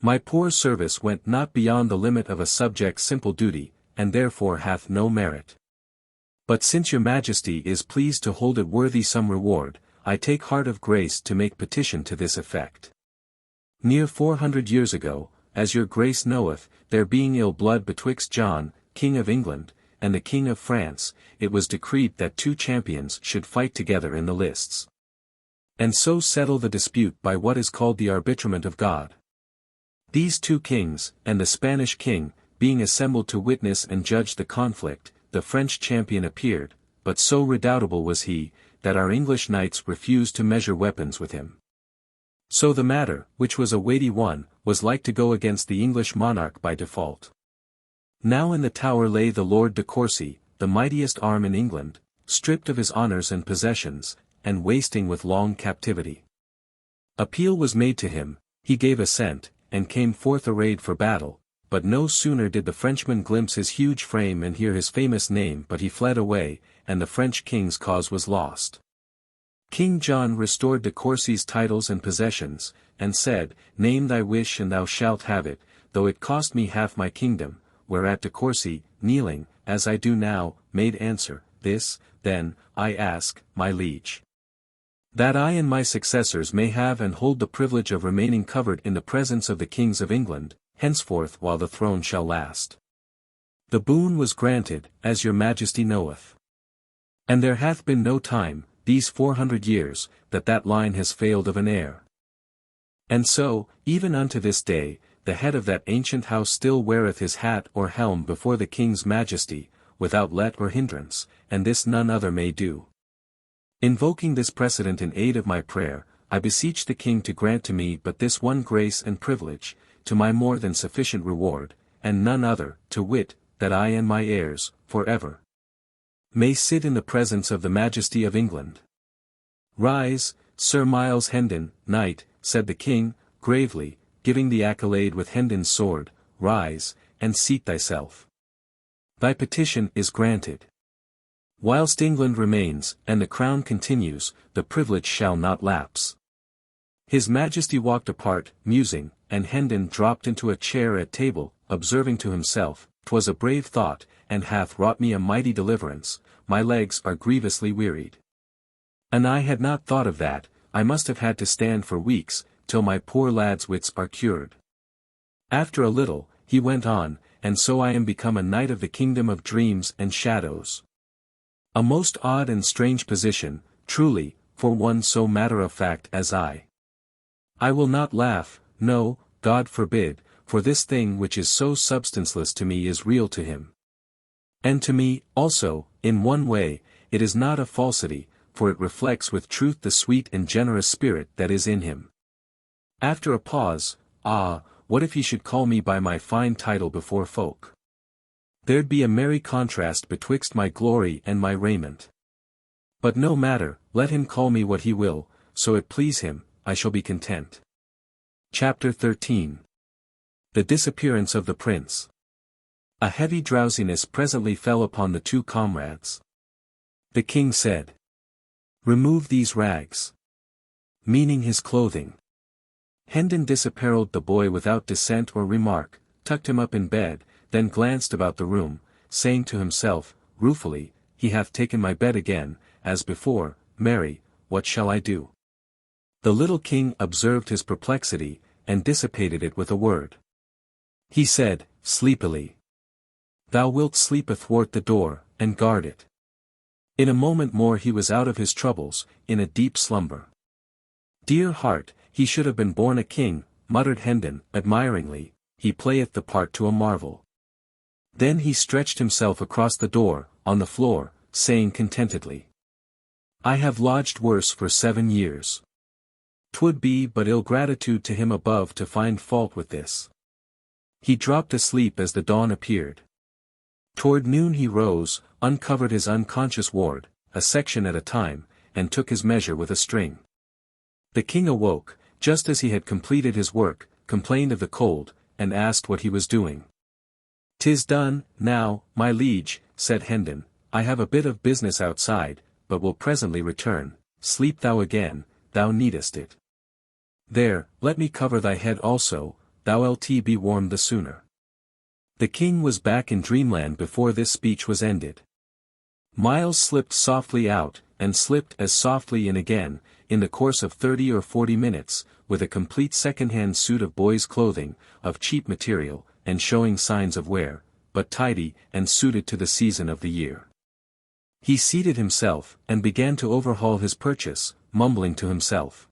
My poor service went not beyond the limit of a subject's simple duty, and therefore hath no merit. But since your majesty is pleased to hold it worthy some reward, I take heart of grace to make petition to this effect. Near 400 years ago, as your grace knoweth, there being ill blood betwixt John, King of England, and the King of France, it was decreed that 2 champions should fight together in the lists, and so settle the dispute by what is called the arbitrament of God. These 2 kings, and the Spanish king, being assembled to witness and judge the conflict, the French champion appeared, but so redoubtable was he, that our English knights refused to measure weapons with him. So the matter, which was a weighty one, was like to go against the English monarch by default. Now in the Tower lay the Lord de Courcy, the mightiest arm in England, stripped of his honours and possessions, and wasting with long captivity. Appeal was made to him, he gave assent, and came forth arrayed for battle, but no sooner did the Frenchman glimpse his huge frame and hear his famous name but he fled away, and the French king's cause was lost. King John restored de Courcy's titles and possessions, and said, Name thy wish and thou shalt have it, though it cost me half my kingdom, whereat de Courcy, kneeling, as I do now, made answer, this, then, I ask, my liege. That I and my successors may have and hold the privilege of remaining covered in the presence of the kings of England, henceforth while the throne shall last. The boon was granted, as your majesty knoweth. And there hath been no time, these 400 years, that line has failed of an heir. And so, even unto this day, the head of that ancient house still weareth his hat or helm before the king's majesty, without let or hindrance, and this none other may do. Invoking this precedent in aid of my prayer, I beseech the king to grant to me but this one grace and privilege, to my more than sufficient reward, and none other, to wit, that I and my heirs, for ever, may sit in the presence of the majesty of England. Rise, Sir Miles Hendon, knight, said the king, gravely, giving the accolade with Hendon's sword, rise, and seat thyself. Thy petition is granted. Whilst England remains, and the crown continues, the privilege shall not lapse. His Majesty walked apart, musing, and Hendon dropped into a chair at table, observing to himself, "'Twas a brave thought, and hath wrought me a mighty deliverance, my legs are grievously wearied. And I had not thought of that, I must have had to stand for weeks, till my poor lad's wits are cured." After a little, he went on, "And so I am become a knight of the kingdom of dreams and shadows. A most odd and strange position, truly, for one so matter-of-fact as I. I will not laugh, no, God forbid, for this thing which is so substanceless to me is real to him. And to me, also, in one way, it is not a falsity, for it reflects with truth the sweet and generous spirit that is in him." After a pause, what if he should call me by my fine title before folk? There'd be a merry contrast betwixt my glory and my raiment. But no matter, let him call me what he will, so it please him, I shall be content. Chapter 13. The disappearance of the prince. A heavy drowsiness presently fell upon the two comrades. The king said, "Remove these rags." Meaning his clothing. Hendon disapparelled the boy without dissent or remark, tucked him up in bed, then glanced about the room, saying to himself, ruefully, "He hath taken my bed again, as before, marry, what shall I do?" The little king observed his perplexity, and dissipated it with a word. He said, sleepily, "Thou wilt sleep athwart the door, and guard it." In a moment more he was out of his troubles, in a deep slumber. "Dear heart, he should have been born a king," muttered Hendon, admiringly, "he playeth the part to a marvel." Then he stretched himself across the door, on the floor, saying contentedly, "I have lodged worse for 7 years. 'Twould be but ill gratitude to him above to find fault with this." He dropped asleep as the dawn appeared. Toward noon he rose, uncovered his unconscious ward, a section at a time, and took his measure with a string. The king awoke, just as he had completed his work, complained of the cold, and asked what he was doing. "'Tis done, now, my liege," said Hendon, "I have a bit of business outside, but will presently return. Sleep thou again, thou needest it. There, let me cover thy head also, thou'lt be warm the sooner." The king was back in dreamland before this speech was ended. Miles slipped softly out, and slipped as softly in again, in the course of 30 or 40 minutes, with a complete second-hand suit of boy's clothing, of cheap material, and showing signs of wear, but tidy and suited to the season of the year. He seated himself, and began to overhaul his purchase, mumbling to himself.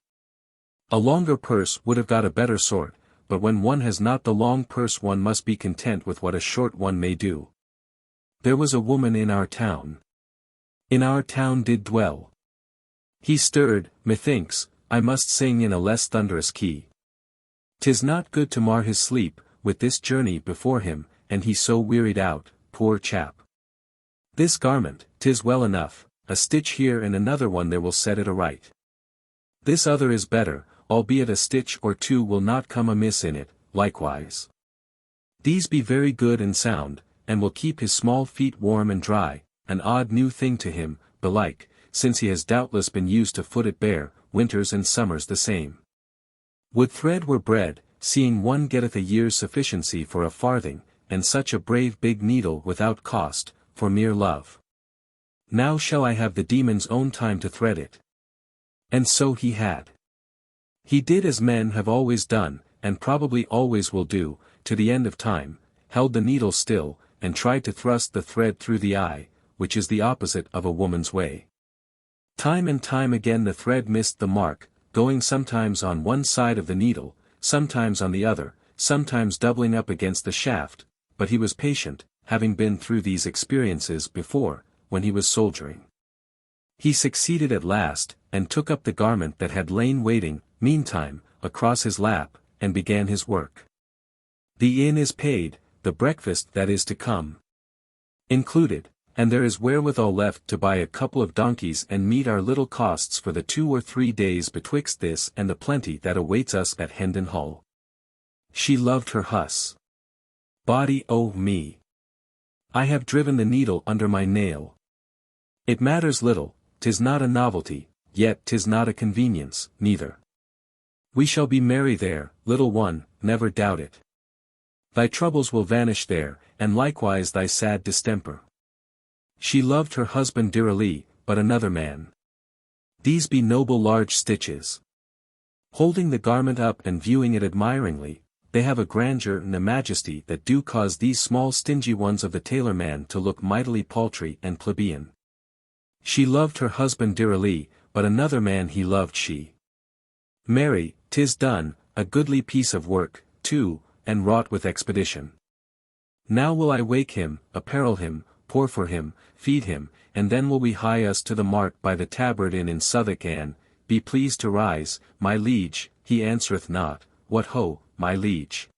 A longer purse would have got a better sort, but when one has not the long purse one must be content with what a short one may do. There was a woman in our town. In our town did dwell. He stirred, methinks, I must sing in a less thunderous key. 'Tis not good to mar his sleep, with this journey before him, and he so wearied out, poor chap. This garment, 'tis well enough, a stitch here and another one there will set it aright. This other is better, albeit a stitch or two will not come amiss in it, likewise. These be very good and sound, and will keep his small feet warm and dry, an odd new thing to him, belike, since he has doubtless been used to foot it bare, winters and summers the same. Would thread were bread, seeing one getteth a year's sufficiency for a farthing, and such a brave big needle without cost, for mere love. Now shall I have the demon's own time to thread it. And so he had. He did as men have always done, and probably always will do, to the end of time, held the needle still, and tried to thrust the thread through the eye, which is the opposite of a woman's way. Time and time again the thread missed the mark, going sometimes on one side of the needle, sometimes on the other, sometimes doubling up against the shaft, but he was patient, having been through these experiences before, when he was soldiering. He succeeded at last, and took up the garment that had lain waiting, meantime, across his lap, and began his work. The inn is paid, the breakfast that is to come included, and there is wherewithal left to buy a couple of donkeys and meet our little costs for the 2 or 3 days betwixt this and the plenty that awaits us at Hendon Hall. She loved her huss. Body oh me! I have driven the needle under my nail. It matters little, 'tis not a novelty, yet 'tis not a convenience, neither. We shall be merry there, little one, never doubt it. Thy troubles will vanish there, and likewise thy sad distemper. She loved her husband dearly, but another man. These be noble large stitches. Holding the garment up and viewing it admiringly, they have a grandeur and a majesty that do cause these small stingy ones of the tailor-man to look mightily paltry and plebeian. She loved her husband dearly, but another man he loved she. Marry, 'tis done, a goodly piece of work, too, and wrought with expedition. Now will I wake him, apparel him, pour for him, feed him, and then will we hie us to the mark by the Tabard Inn in Southwark and, be pleased to rise, my liege, he answereth not, what ho, my liege.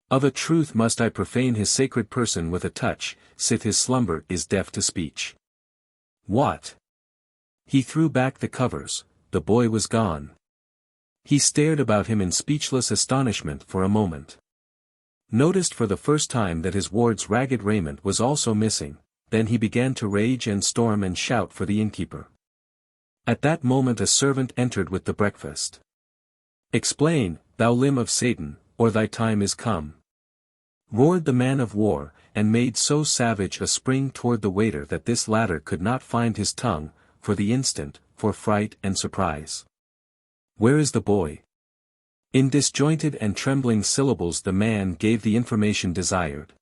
Of a truth must I profane his sacred person with a touch, sith his slumber is deaf to speech. What? He threw back the covers, the boy was gone. He stared about him in speechless astonishment for a moment. Noticed for the first time that his ward's ragged raiment was also missing, then he began to rage and storm and shout for the innkeeper. At that moment a servant entered with the breakfast. Explain, thou limb of Satan, or thy time is come. Roared the man of war, and made so savage a spring toward the waiter that this latter could not find his tongue, for the instant, for fright and surprise. Where is the boy? In disjointed and trembling syllables the man gave the information desired.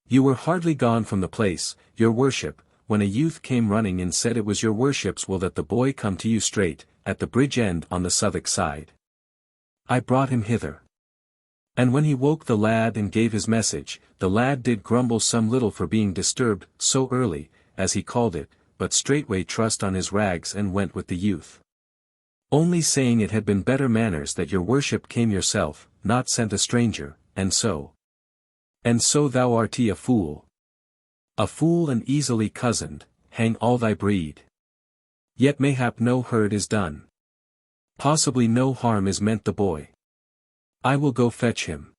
You were hardly gone from the place, your worship, when a youth came running and said it was your worship's will that the boy come to you straight, at the bridge end on the Southwark side. I brought him hither. And when he woke the lad and gave his message, the lad did grumble some little for being disturbed, so early, as he called it, but straightway trussed on his rags and went with the youth. Only saying it had been better manners that your worship came yourself, not sent a stranger, and so thou art a fool. A fool and easily cozened, hang all thy breed. Yet mayhap no hurt is done. Possibly no harm is meant the boy. I will go fetch him.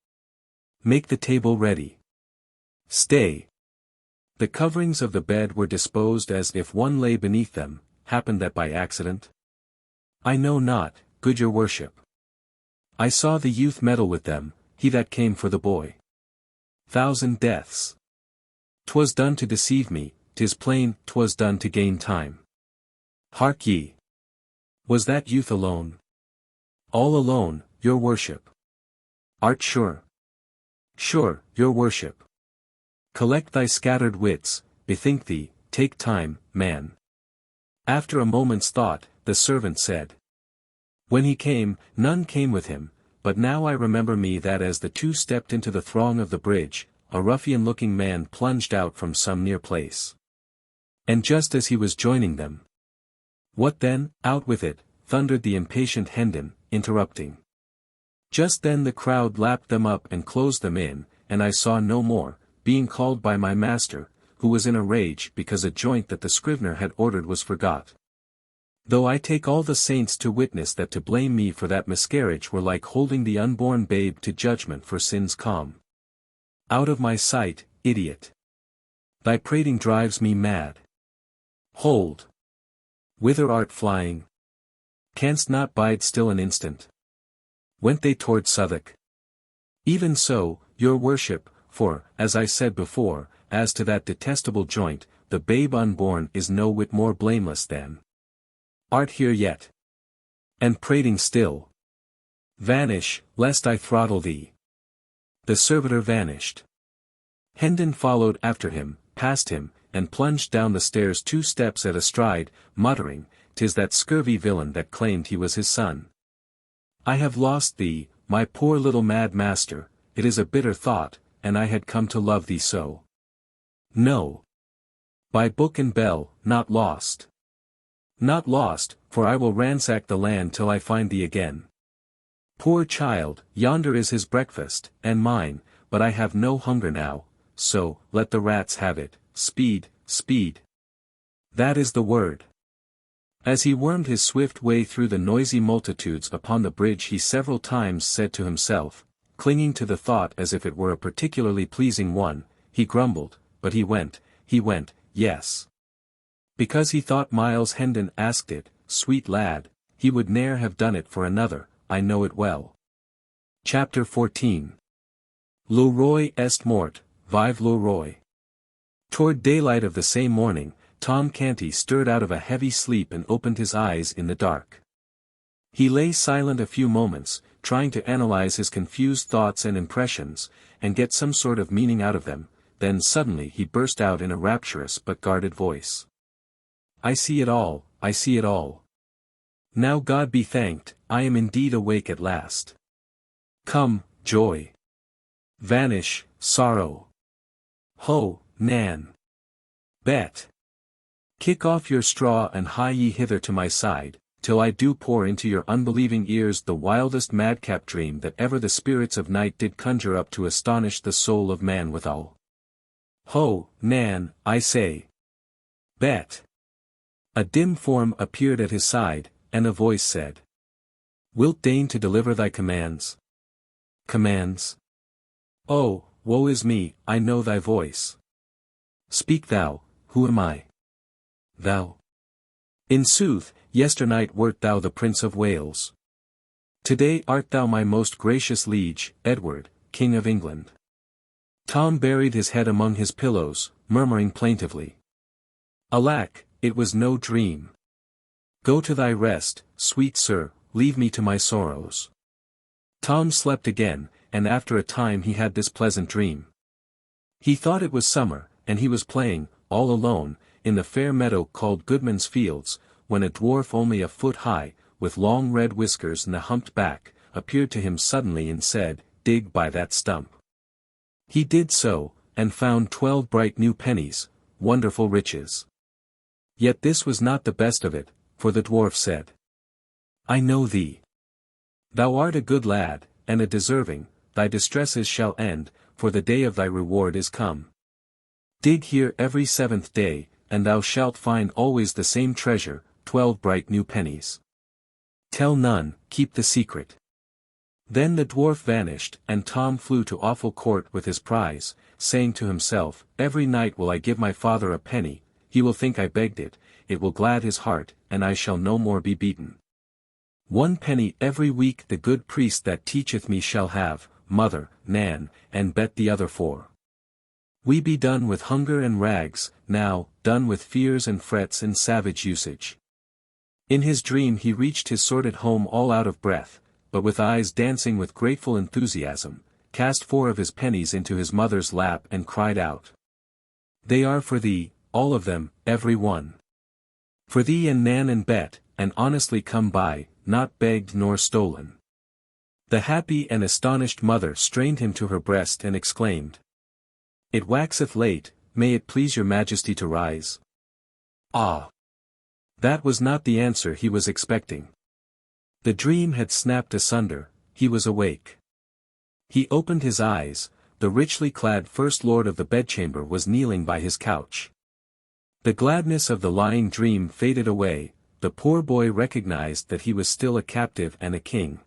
Make the table ready. Stay. The coverings of the bed were disposed as if one lay beneath them, happened that by accident? I know not, good your worship. I saw the youth meddle with them, he that came for the boy. 1,000 deaths. 'Twas done to deceive me, 'tis plain, 'twas done to gain time. Hark ye. Was that youth alone? All alone, your worship. Art sure? Sure, your worship. Collect thy scattered wits, bethink thee, take time, man. After a moment's thought, the servant said. When he came, none came with him, but now I remember me that as the two stepped into the throng of the bridge, a ruffian-looking man plunged out from some near place. And just as he was joining them. What then, out with it, thundered the impatient Hendon, interrupting. Just then the crowd lapped them up and closed them in, and I saw no more, being called by my master, who was in a rage because a joint that the scrivener had ordered was forgot. Though I take all the saints to witness that to blame me for that miscarriage were like holding the unborn babe to judgment for sins calm. Out of my sight, idiot. Thy prating drives me mad. Hold. Whither art flying? Canst not bide still an instant? Went they toward Southwark? Even so, your worship, for, as I said before, as to that detestable joint, the babe unborn is no whit more blameless than. Art here yet? And prating still? Vanish, lest I throttle thee. The servitor vanished. Hendon followed after him, passed him, and plunged down the stairs 2 steps at a stride, muttering, "'Tis that scurvy villain that claimed he was his son. I have lost thee, my poor little mad master, it is a bitter thought, and I had come to love thee so. No. By book and bell, not lost. Not lost, for I will ransack the land till I find thee again. Poor child, yonder is his breakfast, and mine, but I have no hunger now, so, let the rats have it, speed, speed. That is the word." As he wormed his swift way through the noisy multitudes upon the bridge, he several times said to himself, clinging to the thought as if it were a particularly pleasing one, he grumbled, but he went, yes. Because he thought Miles Hendon asked it, sweet lad, he would ne'er have done it for another, I know it well. Chapter 14. Le roi est mort, vive le roi. Toward daylight of the same morning, Tom Canty stirred out of a heavy sleep and opened his eyes in the dark. He lay silent a few moments, trying to analyze his confused thoughts and impressions, and get some sort of meaning out of them, then suddenly he burst out in a rapturous but guarded voice. "I see it all, I see it all. Now God be thanked, I am indeed awake at last. Come, joy. Vanish, sorrow. Ho, Nan. Bet. Kick off your straw and hie ye hither to my side, till I do pour into your unbelieving ears the wildest madcap dream that ever the spirits of night did conjure up to astonish the soul of man withal. Ho, Nan, I say. Bet." A dim form appeared at his side, and a voice said, "Wilt deign to deliver thy commands?" "Commands? Oh, woe is me, I know thy voice. Speak thou, who am I?" "Thou? In sooth, yesternight wert thou the Prince of Wales. Today art thou my most gracious liege, Edward, King of England." Tom buried his head among his pillows, murmuring plaintively, "Alack, it was no dream. Go to thy rest, sweet sir, leave me to my sorrows." Tom slept again, and after a time he had this pleasant dream. He thought it was summer, and he was playing, all alone, in the fair meadow called Goodman's Fields, when a dwarf only a foot high, with long red whiskers and a humped back, appeared to him suddenly and said, "Dig by that stump." He did so, and found 12 bright new pennies, wonderful riches. Yet this was not the best of it, for the dwarf said, "I know thee. Thou art a good lad, and a deserving, thy distresses shall end, for the day of thy reward is come. Dig here every 7th day, and thou shalt find always the same treasure, 12 bright new pennies. Tell none, keep the secret." Then the dwarf vanished, and Tom flew to Offal Court with his prize, saying to himself, "Every night will I give my father a penny, he will think I begged it, it will glad his heart, and I shall no more be beaten. 1 penny every week the good priest that teacheth me shall have, mother, Nan, and Bet the other 4. We be done with hunger and rags, now, done with fears and frets and savage usage." In his dream he reached his sordid home all out of breath, but with eyes dancing with grateful enthusiasm, cast 4 of his pennies into his mother's lap and cried out, "They are for thee, all of them, every one. For thee and Nan and Bet, and honestly come by, not begged nor stolen." The happy and astonished mother strained him to her breast and exclaimed, "It waxeth late, may it please your majesty to rise?" Ah! That was not the answer he was expecting. The dream had snapped asunder, he was awake. He opened his eyes, the richly clad First Lord of the bedchamber was kneeling by his couch. The gladness of the lying dream faded away, the poor boy recognized that he was still a captive and a king.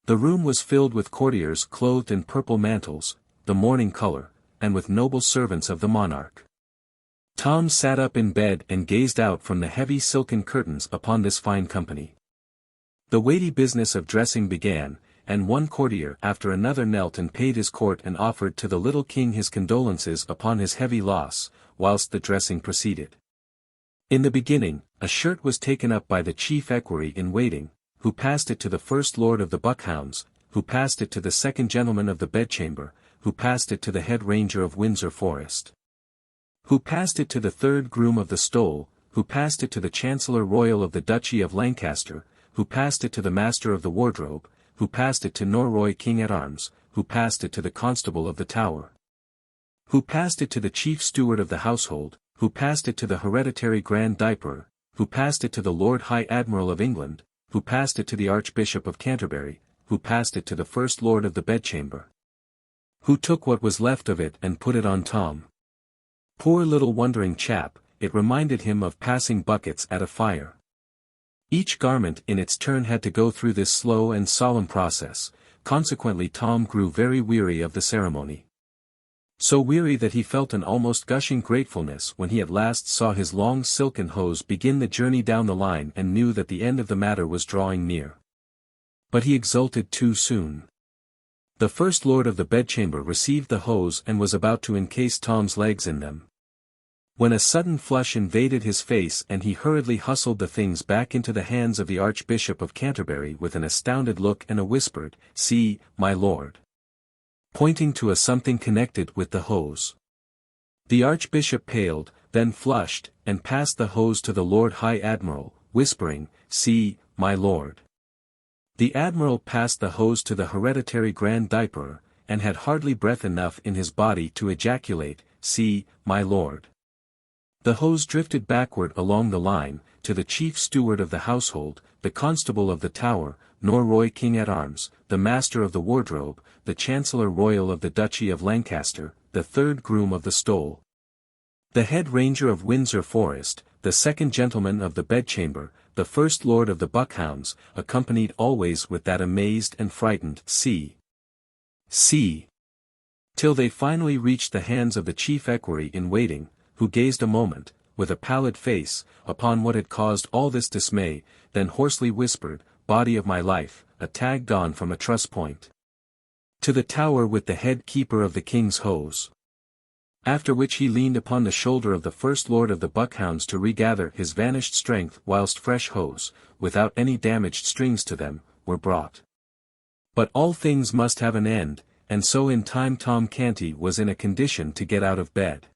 The room was filled with courtiers clothed in purple mantles, the morning color, and with noble servants of the monarch. Tom sat up in bed and gazed out from the heavy silken curtains upon this fine company. The weighty business of dressing began, and one courtier after another knelt and paid his court and offered to the little king his condolences upon his heavy loss, whilst the dressing proceeded. In the beginning, a shirt was taken up by the chief equerry in waiting, who passed it to the first lord of the buckhounds, who passed it to the second gentleman of the bedchamber, who passed it to the head ranger of Windsor Forest, who passed it to the third groom of the stole, who passed it to the Chancellor Royal of the Duchy of Lancaster, who passed it to the Master of the Wardrobe, who passed it to Norroy King-at-Arms, who passed it to the Constable of the Tower, who passed it to the Chief Steward of the Household, who passed it to the Hereditary Grand Diaperer, who passed it to the Lord High Admiral of England, who passed it to the Archbishop of Canterbury, who passed it to the First Lord of the Bedchamber, who took what was left of it and put it on Tom. Poor little wondering chap, it reminded him of passing buckets at a fire. Each garment in its turn had to go through this slow and solemn process, consequently Tom grew very weary of the ceremony. So weary that he felt an almost gushing gratefulness when he at last saw his long silken hose begin the journey down the line and knew that the end of the matter was drawing near. But he exulted too soon. The First Lord of the Bedchamber received the hose and was about to encase Tom's legs in them, when a sudden flush invaded his face and he hurriedly hustled the things back into the hands of the Archbishop of Canterbury with an astounded look and a whispered, "See, my lord," pointing to a something connected with the hose. The Archbishop paled, then flushed, and passed the hose to the Lord High Admiral, whispering, "See, my lord." The Admiral passed the hose to the Hereditary Grand Diaperer, and had hardly breath enough in his body to ejaculate, "See, my lord." The hose drifted backward along the line, to the Chief Steward of the Household, the Constable of the Tower, Norroy King-at-Arms, the Master of the Wardrobe, the Chancellor Royal of the Duchy of Lancaster, the third groom of the stole, the head ranger of Windsor Forest, the second gentleman of the bedchamber, the First Lord of the Buckhounds, accompanied always with that amazed and frightened "See! See!" till they finally reached the hands of the chief equerry in waiting, who gazed a moment, with a pallid face, upon what had caused all this dismay, then hoarsely whispered, "Body of my life, a tagged on from a truss point to the Tower with the head keeper of the king's hose." After which he leaned upon the shoulder of the First Lord of the Buckhounds to regather his vanished strength whilst fresh hose, without any damaged strings to them, were brought. But all things must have an end, and so in time Tom Canty was in a condition to get out of bed.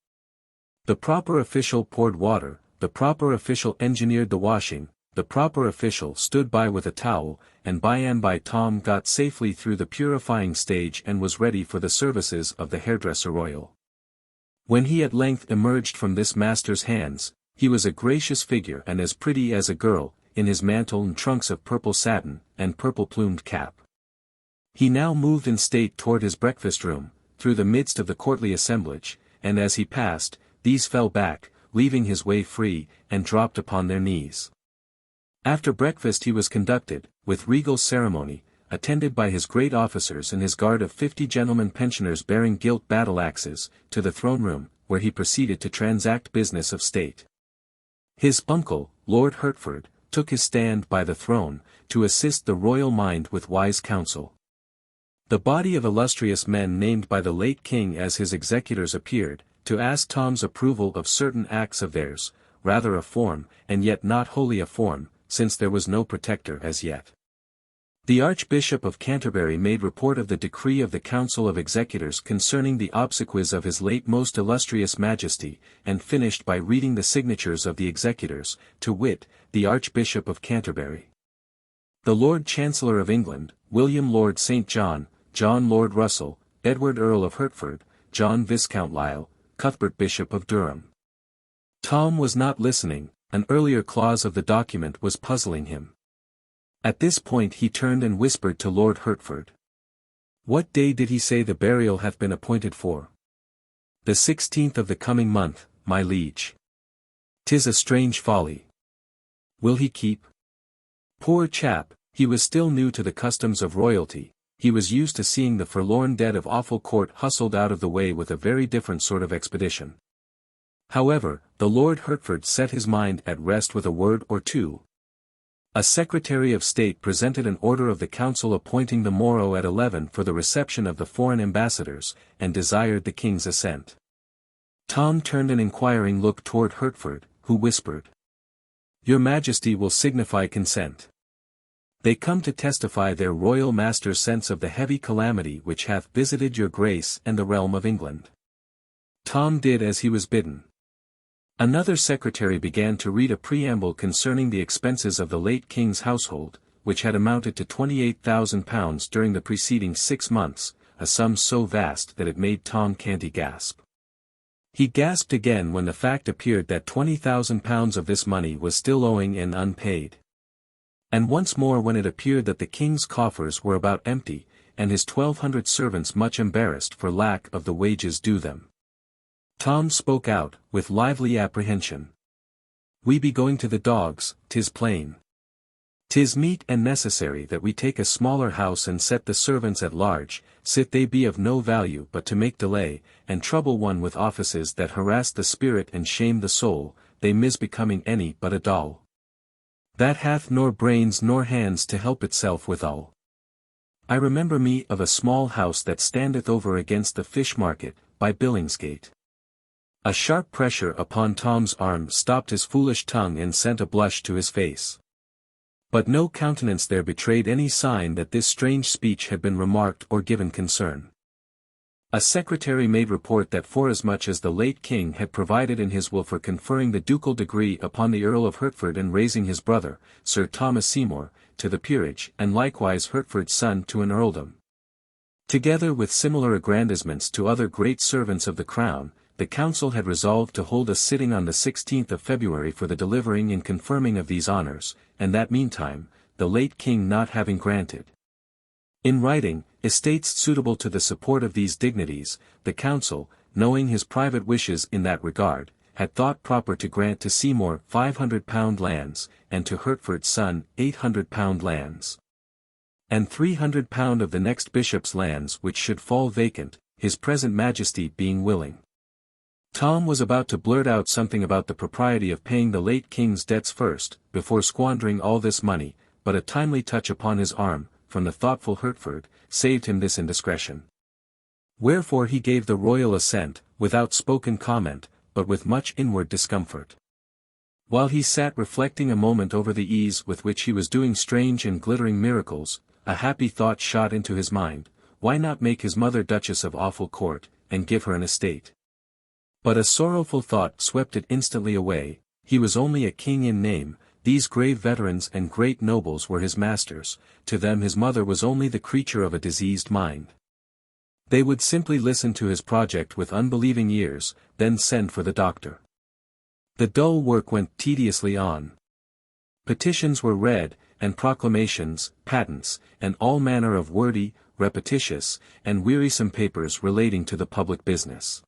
The proper official poured water, the proper official engineered the washing, the proper official stood by with a towel, and by and by Tom got safely through the purifying stage and was ready for the services of the hairdresser royal. When he at length emerged from this master's hands, he was a gracious figure and as pretty as a girl, in his mantle and trunks of purple satin, and purple-plumed cap. He now moved in state toward his breakfast-room, through the midst of the courtly assemblage, and as he passed, these fell back, leaving his way free, and dropped upon their knees. After breakfast he was conducted, with regal ceremony, attended by his great officers and his guard of 50 gentlemen pensioners bearing gilt battle-axes, to the throne-room, where he proceeded to transact business of state. His uncle, Lord Hertford, took his stand by the throne, to assist the royal mind with wise counsel. The body of illustrious men named by the late king as his executors appeared, to ask Tom's approval of certain acts of theirs, rather a form, and yet not wholly a form, since there was no protector as yet. The Archbishop of Canterbury made report of the decree of the Council of Executors concerning the obsequies of his late most illustrious Majesty, and finished by reading the signatures of the executors, to wit, the Archbishop of Canterbury, the Lord Chancellor of England, William Lord St. John, John Lord Russell, Edward Earl of Hertford, John Viscount Lisle, Cuthbert Bishop of Durham. Tom was not listening, an earlier clause of the document was puzzling him. At this point he turned and whispered to Lord Hertford. "What day did he say the burial hath been appointed for?" "The 16th of the coming month, my liege." "'Tis a strange folly. Will he keep?" Poor chap, he was still new to the customs of royalty. He was used to seeing the forlorn dead of Offal Court hustled out of the way with a very different sort of expedition. However, the Lord Hertford set his mind at rest with a word or two. A Secretary of State presented an order of the council appointing the morrow at 11 for the reception of the foreign ambassadors, and desired the king's assent. Tom turned an inquiring look toward Hertford, who whispered, "Your Majesty will signify consent. They come to testify their royal master's sense of the heavy calamity which hath visited your grace and the realm of England." Tom did as he was bidden. Another secretary began to read a preamble concerning the expenses of the late king's household, which had amounted to £28,000 during the preceding 6 months, a sum so vast that it made Tom Canty gasp. He gasped again when the fact appeared that £20,000 of this money was still owing and unpaid. And once more when it appeared that the king's coffers were about empty, and his 1,200 servants much embarrassed for lack of the wages due them. Tom spoke out, with lively apprehension. "We be going to the dogs, 'tis plain. 'Tis meet and necessary that we take a smaller house and set the servants at large, sith they be of no value but to make delay, and trouble one with offices that harass the spirit and shame the soul, they misbecoming any but a doll that hath nor brains nor hands to help itself withal. I remember me of a small house that standeth over against the fish market, by Billingsgate." A sharp pressure upon Tom's arm stopped his foolish tongue and sent a blush to his face. But no countenance there betrayed any sign that this strange speech had been remarked or given concern. A secretary made report that forasmuch as the late king had provided in his will for conferring the ducal degree upon the Earl of Hertford and raising his brother, Sir Thomas Seymour, to the peerage and likewise Hertford's son to an earldom, together with similar aggrandizements to other great servants of the crown, the council had resolved to hold a sitting on the 16th of February for the delivering and confirming of these honors, and that meantime, the late king not having granted in writing, estates suitable to the support of these dignities, the council, knowing his private wishes in that regard, had thought proper to grant to Seymour £500 lands, and to Hertford's son £800 lands, and £300 of the next bishop's lands which should fall vacant, his present majesty being willing. Tom was about to blurt out something about the propriety of paying the late king's debts first, before squandering all this money, but a timely touch upon his arm, from the thoughtful Hertford, saved him this indiscretion. Wherefore he gave the royal assent, without spoken comment, but with much inward discomfort. While he sat reflecting a moment over the ease with which he was doing strange and glittering miracles, a happy thought shot into his mind: why not make his mother Duchess of Offal Court, and give her an estate? But a sorrowful thought swept it instantly away. He was only a king in name, these grave veterans and great nobles were his masters, to them his mother was only the creature of a diseased mind. They would simply listen to his project with unbelieving ears, then send for the doctor. The dull work went tediously on. Petitions were read, and proclamations, patents, and all manner of wordy, repetitious, and wearisome papers relating to the public business.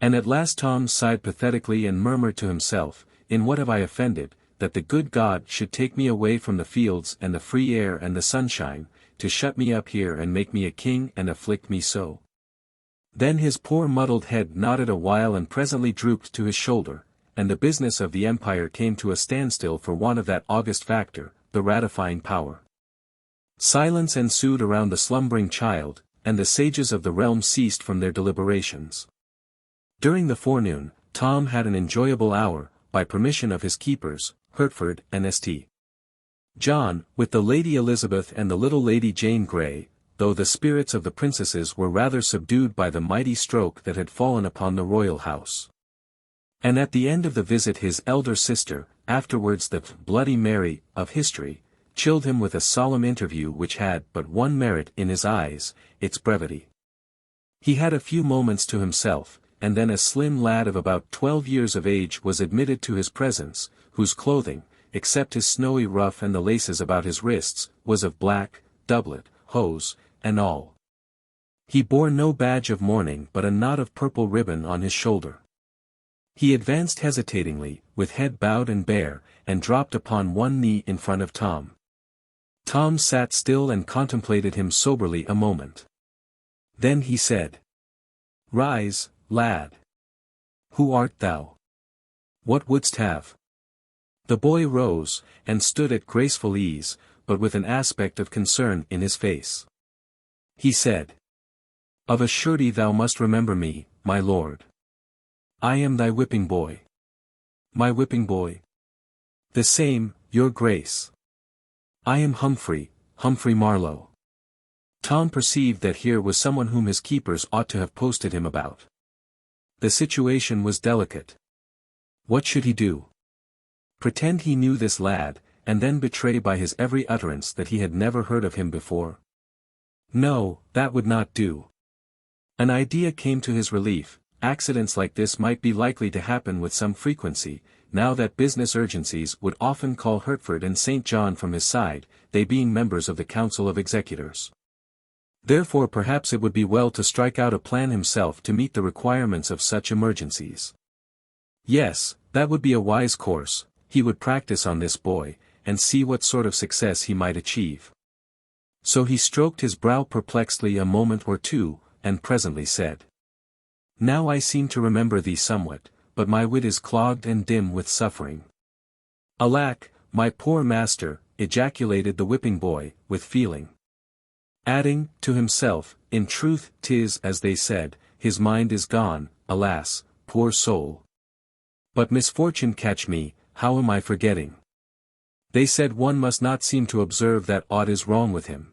And at last Tom sighed pathetically and murmured to himself, "In what have I offended, that the good God should take me away from the fields and the free air and the sunshine, to shut me up here and make me a king and afflict me so?" Then his poor muddled head nodded a while and presently drooped to his shoulder, and the business of the empire came to a standstill for want of that august factor, the ratifying power. Silence ensued around the slumbering child, and the sages of the realm ceased from their deliberations. During the forenoon, Tom had an enjoyable hour, by permission of his keepers, Hertford and St. John, with the Lady Elizabeth and the little Lady Jane Grey, though the spirits of the princesses were rather subdued by the mighty stroke that had fallen upon the royal house. And at the end of the visit his elder sister, afterwards the Bloody Mary of history, chilled him with a solemn interview which had but one merit in his eyes, its brevity. He had a few moments to himself, and then a slim lad of about 12 years of age was admitted to his presence, whose clothing, except his snowy ruff and the laces about his wrists, was of black, doublet, hose, and all. He bore no badge of mourning but a knot of purple ribbon on his shoulder. He advanced hesitatingly, with head bowed and bare, and dropped upon one knee in front of Tom. Tom sat still and contemplated him soberly a moment. Then he said, "Rise, lad. Who art thou? What wouldst have?" The boy rose, and stood at graceful ease, but with an aspect of concern in his face. He said, "Of a surety thou must remember me, my lord. I am thy whipping boy." "My whipping boy?" "The same, your grace. I am Humphrey Marlowe." Tom perceived that here was someone whom his keepers ought to have posted him about. The situation was delicate. What should he do? Pretend he knew this lad, and then betray by his every utterance that he had never heard of him before? No, that would not do. An idea came to his relief. Accidents like this might be likely to happen with some frequency, now that business urgencies would often call Hertford and St. John from his side, they being members of the Council of Executors. Therefore perhaps it would be well to strike out a plan himself to meet the requirements of such emergencies. Yes, that would be a wise course. He would practice on this boy, and see what sort of success he might achieve. So he stroked his brow perplexedly a moment or two, and presently said, "Now I seem to remember thee somewhat, but my wit is clogged and dim with suffering." "Alack, my poor master," ejaculated the whipping boy, with feeling. Adding, to himself, "In truth, 'tis as they said, his mind is gone, alas, poor soul. But misfortune catch me, how am I forgetting? They said one must not seem to observe that aught is wrong with him.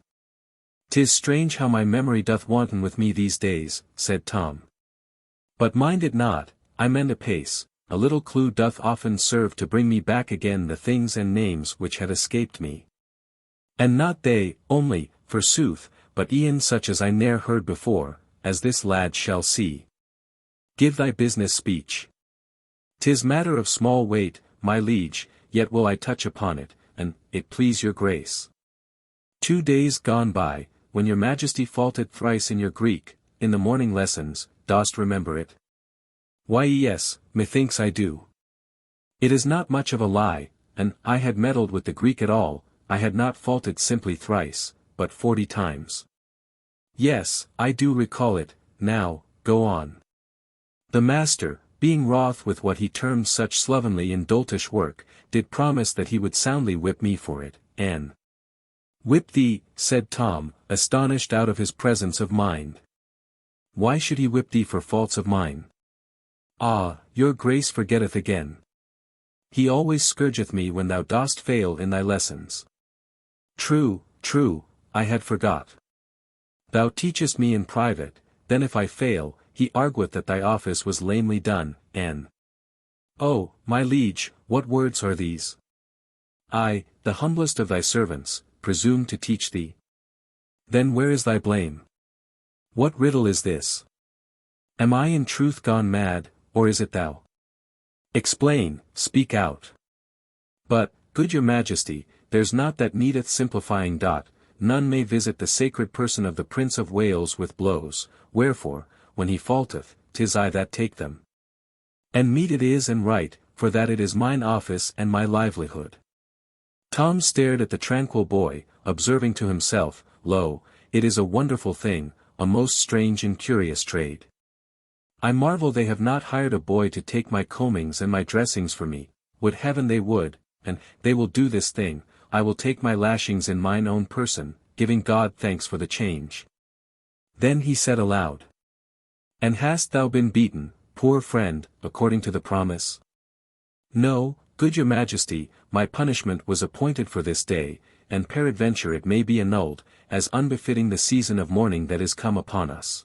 'Tis strange how my memory doth wanton with me these days," said Tom. "But mind it not, I mend apace, a little clue doth often serve to bring me back again the things and names which had escaped me. And not they, only, forsooth, but e'en such as I ne'er heard before, as this lad shall see. Give thy business speech." "'Tis matter of small weight, my liege, yet will I touch upon it, and it please your grace. 2 days gone by, when your majesty faulted thrice in your Greek, in the morning lessons, dost remember it?" "Why yes, methinks I do." "It is not much of a lie, and I had meddled with the Greek at all, I had not faulted simply thrice, but 40 times. "Yes, I do recall it. Now, go on." "The master, being wroth with what he termed such slovenly and doltish work, did promise that he would soundly whip me for it, and—" "Whip thee," said Tom, astonished out of his presence of mind. "Why should he whip thee for faults of mine?" "Ah, your grace forgetteth again. He always scourgeth me when thou dost fail in thy lessons." "True, I had forgot. Thou teachest me in private, then if I fail, he argueth that thy office was lamely done, and—" "Oh, my liege, what words are these? I, the humblest of thy servants, presume to teach thee? Then where is thy blame? What riddle is this? Am I in truth gone mad, or is it thou? Explain, speak out." "But, good your majesty, there's naught that needeth simplifying. None may visit the sacred person of the Prince of Wales with blows, wherefore, when he faulteth, 'tis I that take them. And meet it is and right, for that it is mine office and my livelihood." Tom stared at the tranquil boy, observing to himself, "Lo, it is a wonderful thing, a most strange and curious trade. I marvel they have not hired a boy to take my combings and my dressings for me. Would heaven they would, and they will do this thing, I will take my lashings in mine own person, giving God thanks for the change." Then he said aloud, "And hast thou been beaten, poor friend, according to the promise?" "No, good your majesty, my punishment was appointed for this day, and peradventure it may be annulled, as unbefitting the season of mourning that is come upon us.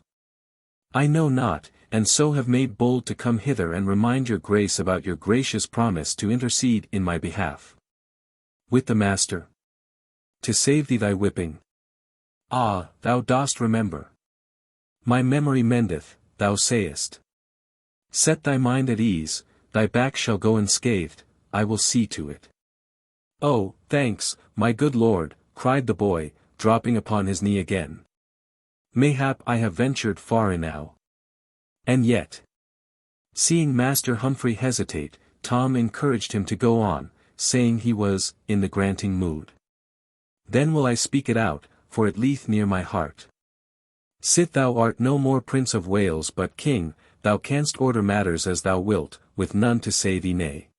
I know not, and so have made bold to come hither and remind your grace about your gracious promise to intercede in my behalf." "With the master? To save thee thy whipping? Ah, thou dost remember. My memory mendeth, thou sayest. Set thy mind at ease, thy back shall go unscathed, I will see to it." "Oh, thanks, my good lord," cried the boy, dropping upon his knee again. "Mayhap I have ventured far enow. And yet—" Seeing Master Humphrey hesitate, Tom encouraged him to go on, saying he was in the granting mood. "Then will I speak it out, for it lieth near my heart. Sit thou art no more Prince of Wales but King, thou canst order matters as thou wilt, with none to say thee nay.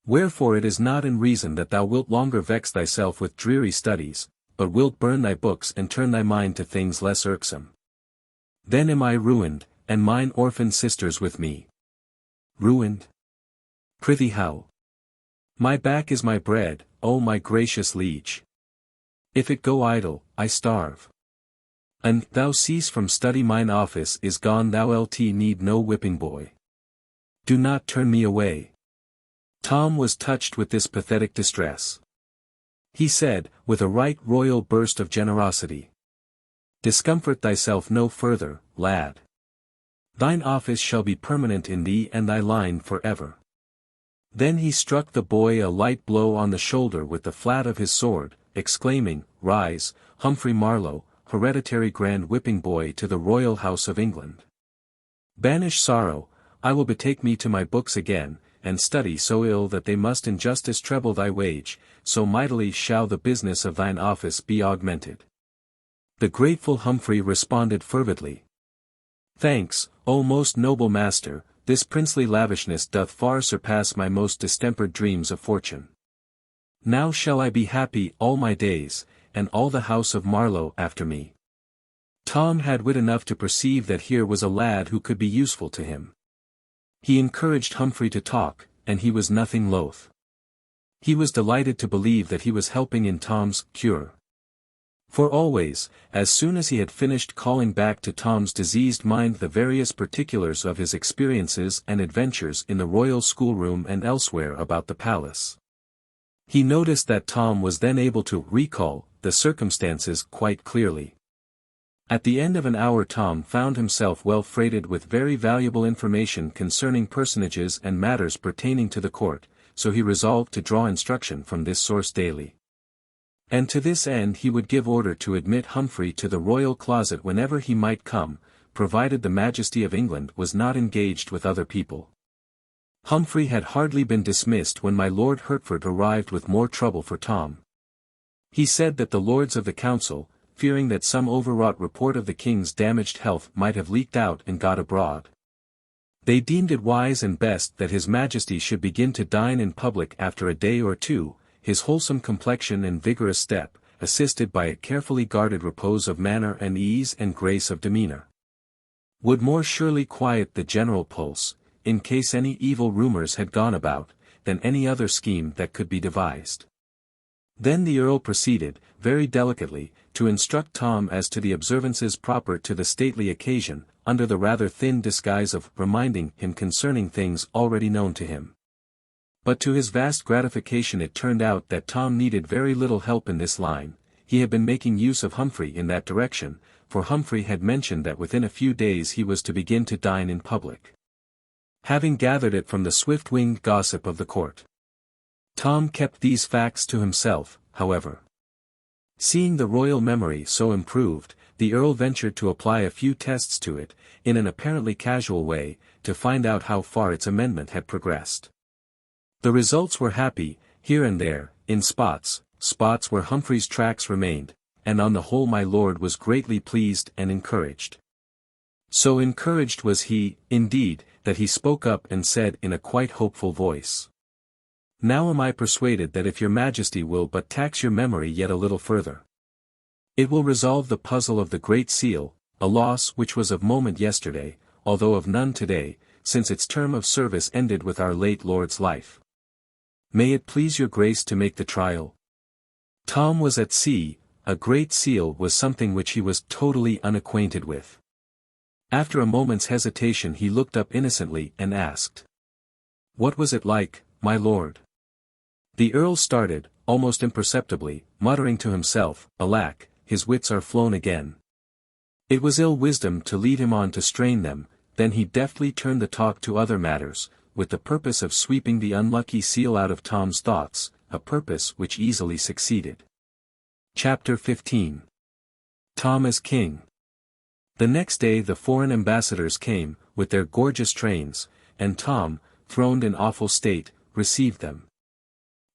Wherefore it is not in reason that thou wilt longer vex thyself with dreary studies, but wilt burn thy books and turn thy mind to things less irksome. Then am I ruined, and mine orphan sisters with me. Ruined? Prithee how? My back is my bread, O my gracious liege. If it go idle, I starve. And thou cease from study, mine office is gone, thou need no whipping boy. Do not turn me away. Tom was touched with this pathetic distress. He said, with a right royal burst of generosity, discomfort thyself no further, lad. Thine office shall be permanent in thee and thy line for ever. Then he struck the boy a light blow on the shoulder with the flat of his sword, exclaiming, Rise, Humphrey Marlowe, hereditary grand whipping boy to the royal house of England. Banish sorrow, I will betake me to my books again, and study so ill that they must in justice treble thy wage, so mightily shall the business of thine office be augmented. The grateful Humphrey responded fervidly. Thanks, O most noble master, this princely lavishness doth far surpass my most distempered dreams of fortune. Now shall I be happy all my days, and all the house of Marlowe after me. Tom had wit enough to perceive that here was a lad who could be useful to him. He encouraged Humphrey to talk, and he was nothing loath. He was delighted to believe that he was helping in Tom's cure. For always, as soon as he had finished calling back to Tom's diseased mind the various particulars of his experiences and adventures in the royal schoolroom and elsewhere about the palace, he noticed that Tom was then able to recall the circumstances quite clearly. At the end of an hour Tom found himself well freighted with very valuable information concerning personages and matters pertaining to the court, so he resolved to draw instruction from this source daily. And to this end he would give order to admit Humphrey to the royal closet whenever he might come, provided the Majesty of England was not engaged with other people. Humphrey had hardly been dismissed when my Lord Hertford arrived with more trouble for Tom. He said that the Lords of the Council, fearing that some overwrought report of the king's damaged health might have leaked out and got abroad, they deemed it wise and best that his Majesty should begin to dine in public after a day or two, his wholesome complexion and vigorous step, assisted by a carefully guarded repose of manner and ease and grace of demeanor, would more surely quiet the general pulse, in case any evil rumors had gone about, than any other scheme that could be devised. Then the Earl proceeded, very delicately, to instruct Tom as to the observances proper to the stately occasion, under the rather thin disguise of reminding him concerning things already known to him. But to his vast gratification it turned out that Tom needed very little help in this line. He had been making use of Humphrey in that direction, for Humphrey had mentioned that within a few days he was to begin to dine in public. Having gathered it from the swift-winged gossip of the court, Tom kept these facts to himself, however. Seeing the royal memory so improved, the Earl ventured to apply a few tests to it, in an apparently casual way, to find out how far its amendment had progressed. The results were happy, here and there, in spots where Humphrey's tracks remained, and on the whole my lord was greatly pleased and encouraged. So encouraged was he, indeed, that he spoke up and said in a quite hopeful voice, Now am I persuaded that if your Majesty will but tax your memory yet a little further, it will resolve the puzzle of the Great Seal, a loss which was of moment yesterday, although of none today, since its term of service ended with our late Lord's life. May it please your grace to make the trial? Tom was at sea. A Great Seal was something which he was totally unacquainted with. After a moment's hesitation he looked up innocently and asked, What was it like, my lord? The Earl started, almost imperceptibly, muttering to himself, Alack, his wits are flown again. It was ill wisdom to lead him on to strain them. Then he deftly turned the talk to other matters, with the purpose of sweeping the unlucky seal out of Tom's thoughts, a purpose which easily succeeded. Chapter 15. Tom as King. The next day the foreign ambassadors came, with their gorgeous trains, and Tom, throned in awful state, received them.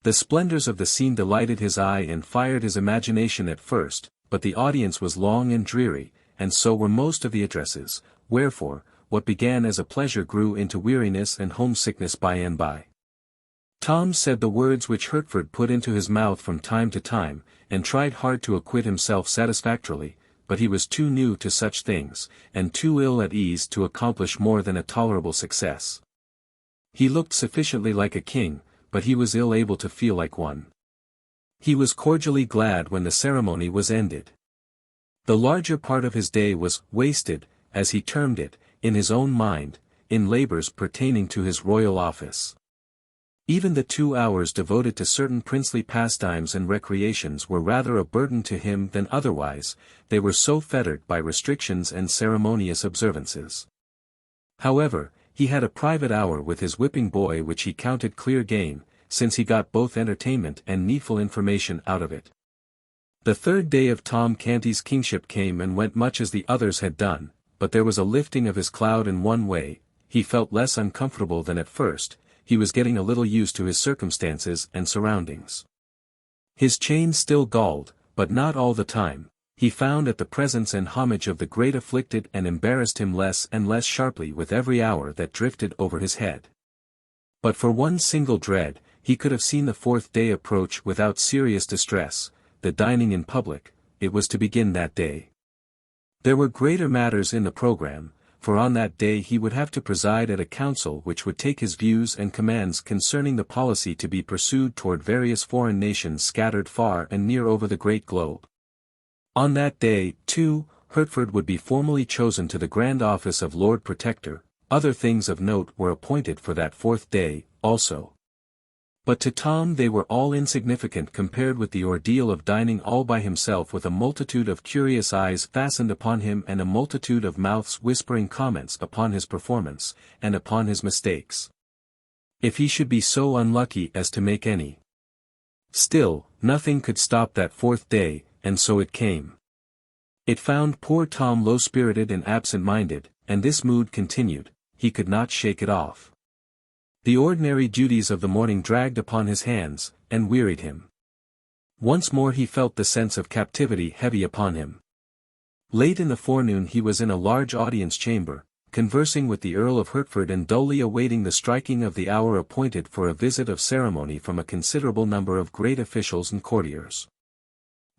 The splendors of the scene delighted his eye and fired his imagination at first, but the audience was long and dreary, and so were most of the addresses, wherefore, what began as a pleasure grew into weariness and homesickness by and by. Tom said the words which Hertford put into his mouth from time to time, and tried hard to acquit himself satisfactorily, but he was too new to such things, and too ill at ease to accomplish more than a tolerable success. He looked sufficiently like a king, but he was ill able to feel like one. He was cordially glad when the ceremony was ended. The larger part of his day was wasted, as he termed it, in his own mind, in labors pertaining to his royal office. Even the 2 hours devoted to certain princely pastimes and recreations were rather a burden to him than otherwise, they were so fettered by restrictions and ceremonious observances. However, he had a private hour with his whipping boy which he counted clear gain, since he got both entertainment and needful information out of it. The third day of Tom Canty's kingship came and went much as the others had done, but there was a lifting of his cloud in one way: he felt less uncomfortable than at first. He was getting a little used to his circumstances and surroundings. His chains still galled, but not all the time. He found that the presence and homage of the great afflicted and embarrassed him less and less sharply with every hour that drifted over his head. But for one single dread, he could have seen the fourth day approach without serious distress, the dining in public. It was to begin that day. There were greater matters in the program, for on that day he would have to preside at a council which would take his views and commands concerning the policy to be pursued toward various foreign nations scattered far and near over the great globe. On that day, too, Hertford would be formally chosen to the grand office of Lord Protector. Other things of note were appointed for that fourth day, also. But to Tom they were all insignificant compared with the ordeal of dining all by himself with a multitude of curious eyes fastened upon him and a multitude of mouths whispering comments upon his performance, and upon his mistakes. If he should be so unlucky as to make any. Still, nothing could stop that fourth day, and so it came. It found poor Tom low-spirited and absent-minded, and this mood continued. He could not shake it off. The ordinary duties of the morning dragged upon his hands, and wearied him. Once more he felt the sense of captivity heavy upon him. Late in the forenoon he was in a large audience chamber, conversing with the Earl of Hertford and dully awaiting the striking of the hour appointed for a visit of ceremony from a considerable number of great officials and courtiers.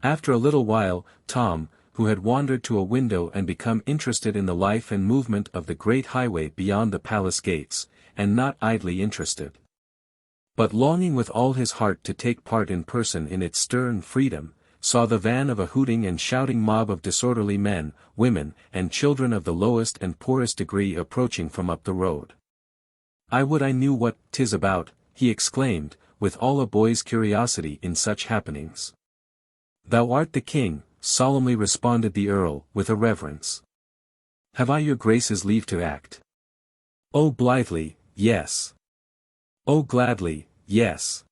After a little while, Tom, who had wandered to a window and become interested in the life and movement of the great highway beyond the palace gates, and not idly interested, but longing with all his heart to take part in person in its stir and freedom, saw the van of a hooting and shouting mob of disorderly men, women, and children of the lowest and poorest degree approaching from up the road. "I would I knew what 'tis about," he exclaimed, with all a boy's curiosity in such happenings. "Thou art the king," solemnly responded the earl, with a reverence. "Have I your grace's leave to act?" "Oh blithely, yes." "Oh gladly, yes,"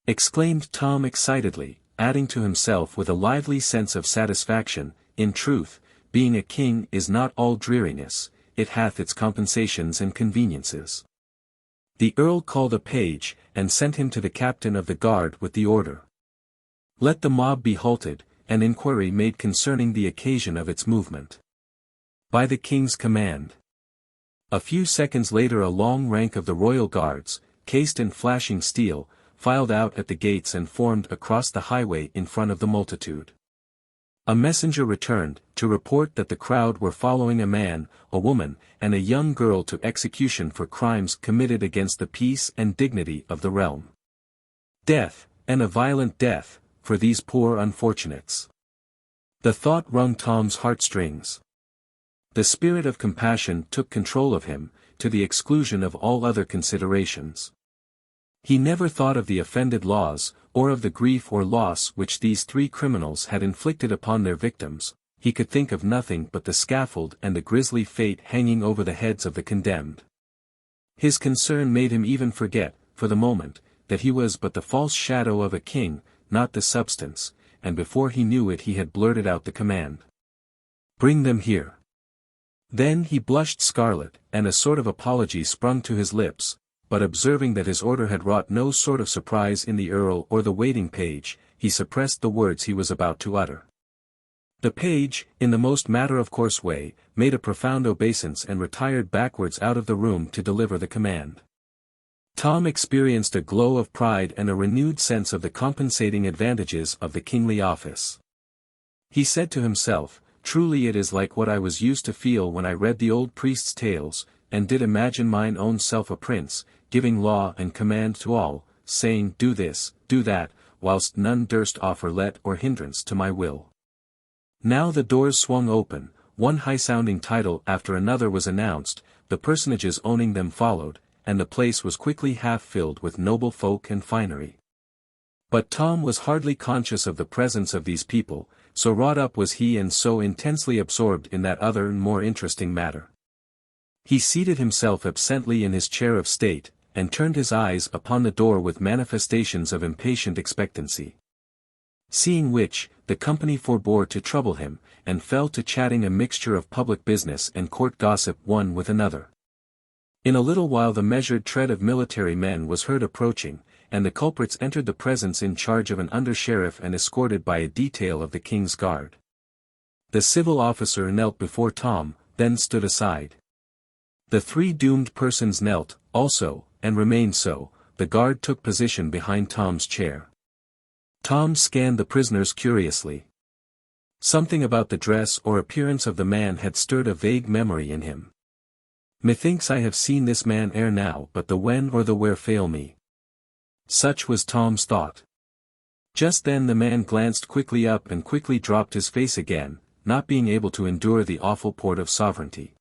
exclaimed Tom excitedly, adding to himself with a lively sense of satisfaction, "In truth, being a king is not all dreariness, it hath its compensations and conveniences." The earl called a page, and sent him to the captain of the guard with the order, "Let the mob be halted, and inquiry made concerning the occasion of its movement." "By the king's command." A few seconds later a long rank of the royal guards, cased in flashing steel, filed out at the gates and formed across the highway in front of the multitude. A messenger returned, to report that the crowd were following a man, a woman, and a young girl to execution for crimes committed against the peace and dignity of the realm. Death, and a violent death, for these poor unfortunates. The thought wrung Tom's heartstrings. The spirit of compassion took control of him, to the exclusion of all other considerations. He never thought of the offended laws, or of the grief or loss which these three criminals had inflicted upon their victims. He could think of nothing but the scaffold and the grisly fate hanging over the heads of the condemned. His concern made him even forget, for the moment, that he was but the false shadow of a king, not the substance, and before he knew it he had blurted out the command. "Bring them here." Then he blushed scarlet, and a sort of apology sprung to his lips, but observing that his order had wrought no sort of surprise in the earl or the waiting page, he suppressed the words he was about to utter. The page, in the most matter-of-course way, made a profound obeisance and retired backwards out of the room to deliver the command. Tom experienced a glow of pride and a renewed sense of the compensating advantages of the kingly office. He said to himself, "Truly it is like what I was used to feel when I read the old priest's tales, and did imagine mine own self a prince, giving law and command to all, saying do this, do that, whilst none durst offer let or hindrance to my will." Now the doors swung open, one high-sounding title after another was announced, the personages owning them followed, and the place was quickly half-filled with noble folk and finery. But Tom was hardly conscious of the presence of these people, so wrought up was he and so intensely absorbed in that other and more interesting matter. He seated himself absently in his chair of state, and turned his eyes upon the door with manifestations of impatient expectancy. Seeing which, the company forbore to trouble him, and fell to chatting a mixture of public business and court gossip one with another. In a little while the measured tread of military men was heard approaching, and the culprits entered the presence in charge of an under-sheriff and escorted by a detail of the king's guard. The civil officer knelt before Tom, then stood aside. The three doomed persons knelt, also, and remained so. The guard took position behind Tom's chair. Tom scanned the prisoners curiously. Something about the dress or appearance of the man had stirred a vague memory in him. "Methinks I have seen this man ere now, but the when or the where fail me." Such was Tom's thought. Just then the man glanced quickly up and quickly dropped his face again, not being able to endure the awful port of sovereignty.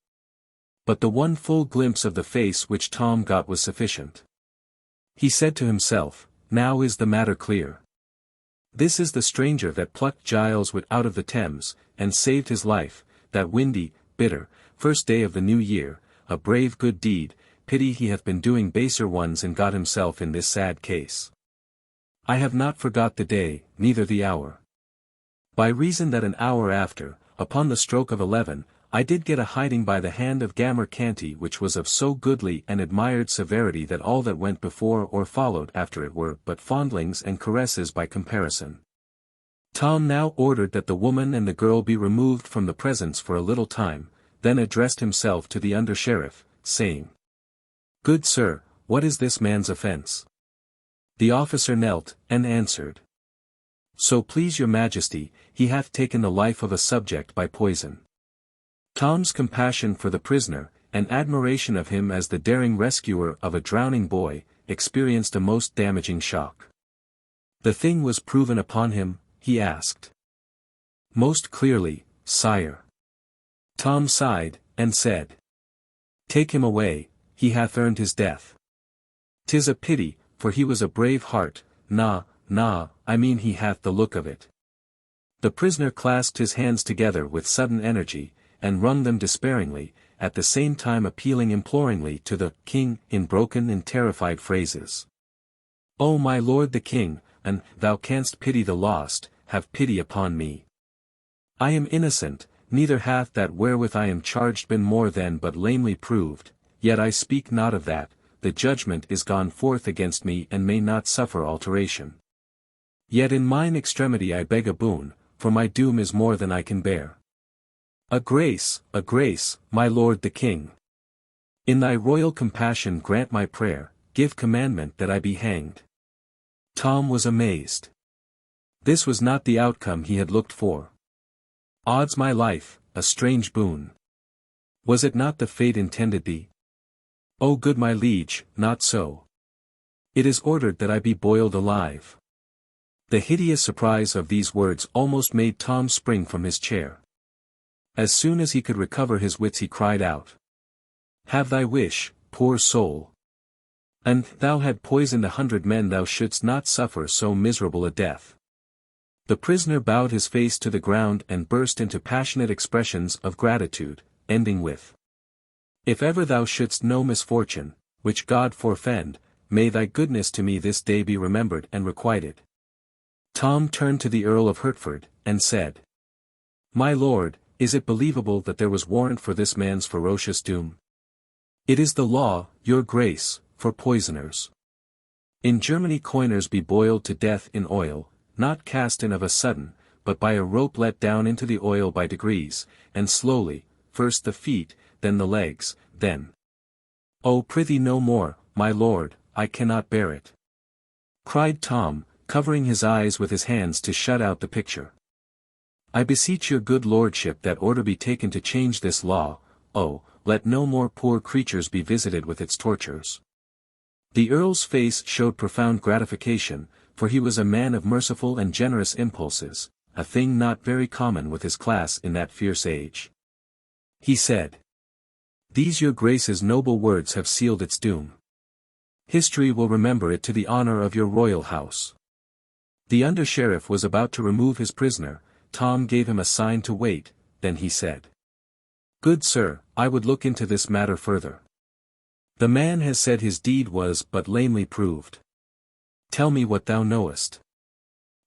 But the one full glimpse of the face which Tom got was sufficient. He said to himself, "Now is the matter clear. This is the stranger that plucked Giles Wood out of the Thames, and saved his life, that windy, bitter, first day of the new year, a brave good deed, pity he hath been doing baser ones and got himself in this sad case. I have not forgot the day, neither the hour. By reason that an hour after, upon the stroke of 11, I did get a hiding by the hand of Gammer Canty which was of so goodly and admired severity that all that went before or followed after it were but fondlings and caresses by comparison." Tom now ordered that the woman and the girl be removed from the presence for a little time, then addressed himself to the under-sheriff, saying, "Good sir, what is this man's offence?" The officer knelt, and answered, "So please your majesty, he hath taken the life of a subject by poison." Tom's compassion for the prisoner, and admiration of him as the daring rescuer of a drowning boy, experienced a most damaging shock. "The thing was proven upon him?" he asked. "Most clearly, sire." Tom sighed, and said, "Take him away, he hath earned his death. 'Tis a pity, for he was a brave heart, I mean he hath the look of it." The prisoner clasped his hands together with sudden energy, and wrung them despairingly, at the same time appealing imploringly to the king in broken and terrified phrases. "O my lord the king, and thou canst pity the lost, have pity upon me. I am innocent, neither hath that wherewith I am charged been more than but lamely proved, yet I speak not of that, the judgment is gone forth against me and may not suffer alteration. Yet in mine extremity I beg a boon, for my doom is more than I can bear. A grace, my lord the king. In thy royal compassion grant my prayer, give commandment that I be hanged." Tom was amazed. This was not the outcome he had looked for. Odds my life, a strange boon. Was it not the fate intended thee? "O good my liege, not so. It is ordered that I be boiled alive." The hideous surprise of these words almost made Tom spring from his chair. As soon as he could recover his wits he cried out, "Have thy wish, poor soul. An thou had poisoned 100 men thou shouldst not suffer so miserable a death." The prisoner bowed his face to the ground and burst into passionate expressions of gratitude, ending with, "If ever thou shouldst know misfortune, which God forfend, may thy goodness to me this day be remembered and requited." Tom turned to the Earl of Hertford, and said, "My lord, is it believable that there was warrant for this man's ferocious doom? It is the law, your grace, for poisoners. In Germany coiners be boiled to death in oil, not cast in of a sudden, but by a rope let down into the oil by degrees, and slowly, first the feet, then the legs, then—" "Oh prithee no more, my lord, I cannot bear it," cried Tom, covering his eyes with his hands to shut out the picture. "I beseech your good lordship that order be taken to change this law. Oh, let no more poor creatures be visited with its tortures." The Earl's face showed profound gratification, for he was a man of merciful and generous impulses, a thing not very common with his class in that fierce age. He said, "These your grace's noble words have sealed its doom. History will remember it to the honor of your royal house." The under-sheriff was about to remove his prisoner. Tom gave him a sign to wait, then he said, "Good sir, I would look into this matter further. The man has said his deed was but lamely proved. Tell me what thou knowest."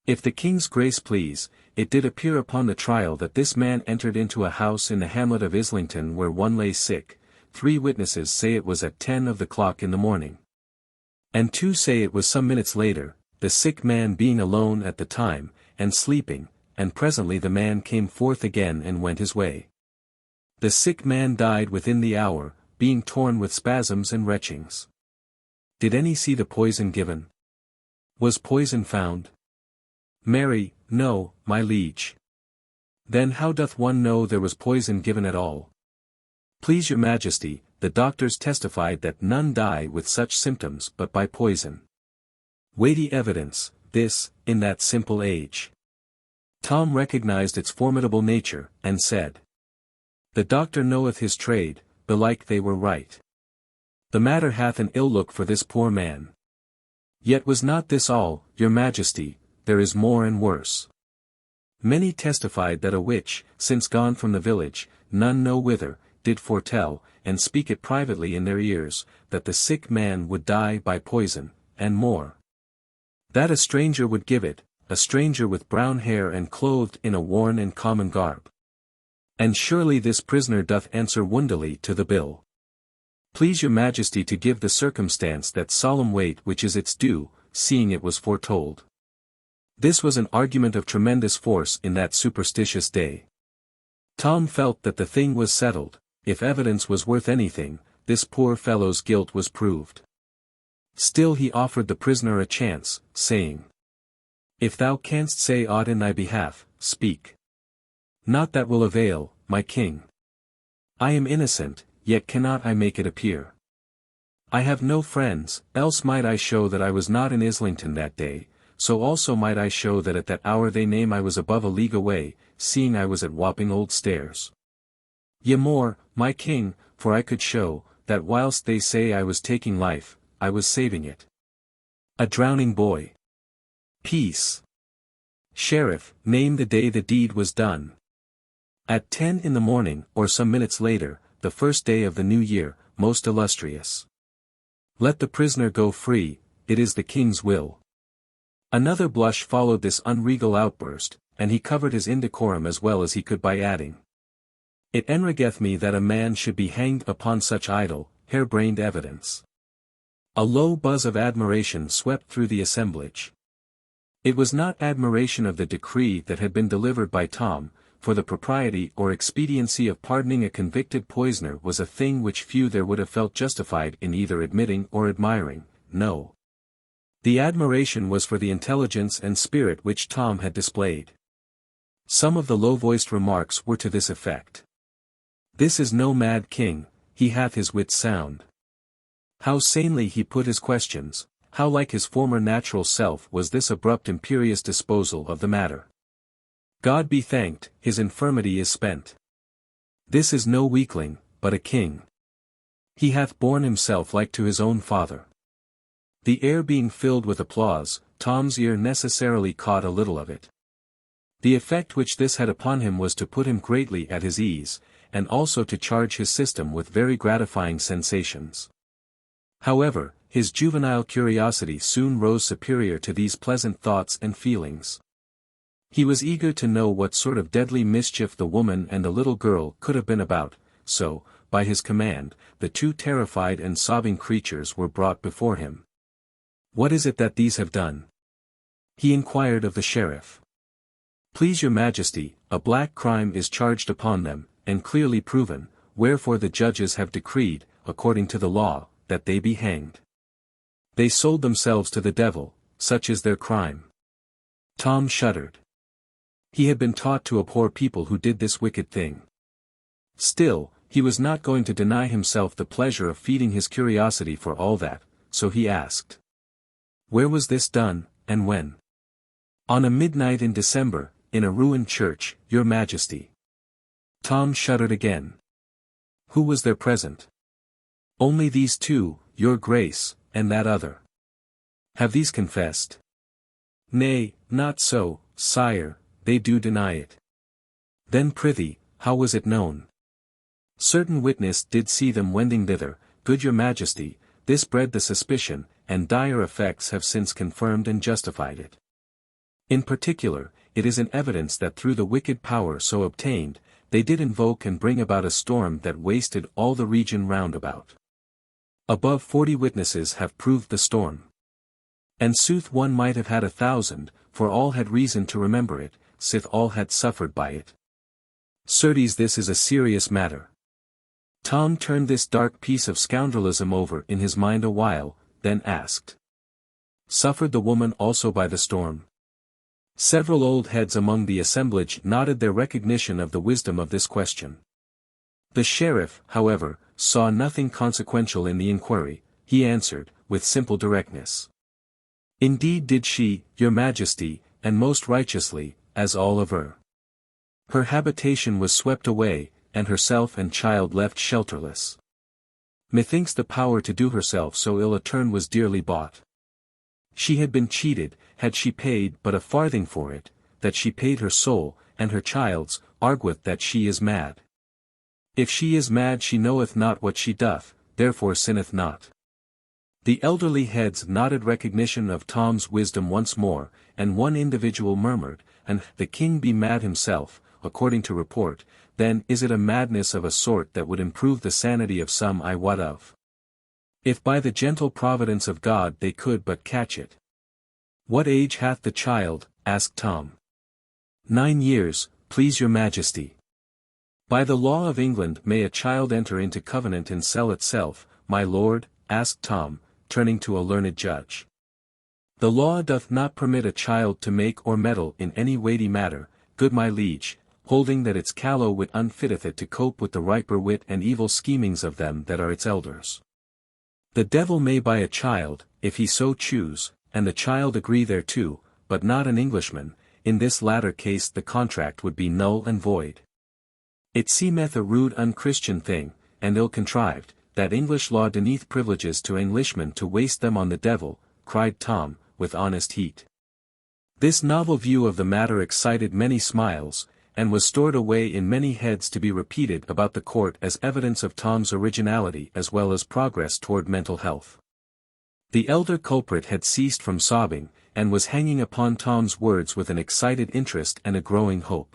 "If the king's grace please, it did appear upon the trial that this man entered into a house in the hamlet of Islington where one lay sick. 3 witnesses say it was at 10 of the clock in the morning. And 2 say it was some minutes later, the sick man being alone at the time, and sleeping, and presently the man came forth again and went his way. The sick man died within the hour, being torn with spasms and retchings. Did any see the poison given? Was poison found?" "Marry, no, my liege." "Then how doth one know there was poison given at all?" "Please your majesty, the doctors testified that none die with such symptoms but by poison." Weighty evidence, this, in that simple age. Tom recognized its formidable nature, and said, "The doctor knoweth his trade, belike they were right. The matter hath an ill look for this poor man. Yet was not this all, your majesty, there is more and worse. Many testified that a witch, since gone from the village, none know whither, did foretell, and speak it privately in their ears, that the sick man would die by poison, and more. That a stranger would give it, a stranger with brown hair and clothed in a worn and common garb. And surely this prisoner doth answer woundily to the bill. Please your majesty to give the circumstance that solemn weight which is its due, seeing it was foretold." This was an argument of tremendous force in that superstitious day. Tom felt that the thing was settled. If evidence was worth anything, this poor fellow's guilt was proved. Still he offered the prisoner a chance, saying, "If thou canst say aught in thy behalf, speak. Not that will avail, my king. I am innocent, yet cannot I make it appear. I have no friends, else might I show that I was not in Islington that day, so also might I show that at that hour they name I was above a league away, seeing I was at Wapping Old Stairs. Yea more, my king, for I could show, that whilst they say I was taking life, I was saving it. A drowning boy. Peace. Sheriff, name the day the deed was done." "At 10 in the morning, or some minutes later, the first day of the new year, most illustrious." "Let the prisoner go free, it is the king's will." Another blush followed this unregal outburst, and he covered his indecorum as well as he could by adding, "It enrageth me that a man should be hanged upon such idle, hair-brained evidence." A low buzz of admiration swept through the assemblage. It was not admiration of the decree that had been delivered by Tom, for the propriety or expediency of pardoning a convicted poisoner was a thing which few there would have felt justified in either admitting or admiring, no. The admiration was for the intelligence and spirit which Tom had displayed. Some of the low-voiced remarks were to this effect. "This is no mad king, he hath his wits sound. How sanely he put his questions, how like his former natural self was this abrupt imperious disposal of the matter. God be thanked, his infirmity is spent. This is no weakling, but a king. He hath borne himself like to his own father." The air being filled with applause, Tom's ear necessarily caught a little of it. The effect which this had upon him was to put him greatly at his ease, and also to charge his system with very gratifying sensations. However, his juvenile curiosity soon rose superior to these pleasant thoughts and feelings. He was eager to know what sort of deadly mischief the woman and the little girl could have been about, so, by his command, the 2 terrified and sobbing creatures were brought before him. "What is it that these have done?" he inquired of the sheriff. "Please your majesty, a black crime is charged upon them, and clearly proven, wherefore the judges have decreed, according to the law, that they be hanged." They sold themselves to the devil, such is their crime. Tom shuddered. He had been taught to abhor people who did this wicked thing. Still, he was not going to deny himself the pleasure of feeding his curiosity for all that, so he asked. Where was this done, and when? On a midnight in December, in a ruined church, your majesty. Tom shuddered again. Who was there present? Only these two, your grace, and that other. Have these confessed? Nay, not so, sire, they do deny it. Then prithee, how was it known? Certain witness did see them wending thither, good your majesty, this bred the suspicion, and dire effects have since confirmed and justified it. In particular, it is an evidence that through the wicked power so obtained, they did invoke and bring about a storm that wasted all the region round about. Above 40 witnesses have proved the storm. And sooth one might have had 1,000, for all had reason to remember it, sith all had suffered by it. Certes this is a serious matter. Tom turned this dark piece of scoundrelism over in his mind a while, then asked. Suffered the woman also by the storm? Several old heads among the assemblage nodded their recognition of the wisdom of this question. The sheriff, however, saw nothing consequential in the inquiry. He answered, with simple directness. Indeed did she, your majesty, and most righteously, as all aver. Her habitation was swept away, and herself and child left shelterless. Methinks the power to do herself so ill a turn was dearly bought. She had been cheated, had she paid but a farthing for it, that she paid her soul, and her child's, argueth that she is mad. If she is mad she knoweth not what she doth, therefore sinneth not. The elderly heads nodded recognition of Tom's wisdom once more, and one individual murmured, and the king be mad himself, according to report, then is it a madness of a sort that would improve the sanity of some I wot of. If by the gentle providence of God they could but catch it. What age hath the child? Asked Tom. 9 years, please your majesty. By the law of England may a child enter into covenant and sell itself, my lord? Asked Tom, turning to a learned judge. The law doth not permit a child to make or meddle in any weighty matter, good my liege, holding that its callow wit unfitteth it to cope with the riper wit and evil schemings of them that are its elders. The devil may buy a child, if he so choose, and the child agree thereto, but not an Englishman. In this latter case the contract would be null and void. It seemeth a rude unchristian thing, and ill-contrived, that English law denieth privileges to Englishmen to waste them on the devil, cried Tom, with honest heat. This novel view of the matter excited many smiles, and was stored away in many heads to be repeated about the court as evidence of Tom's originality as well as progress toward mental health. The elder culprit had ceased from sobbing, and was hanging upon Tom's words with an excited interest and a growing hope.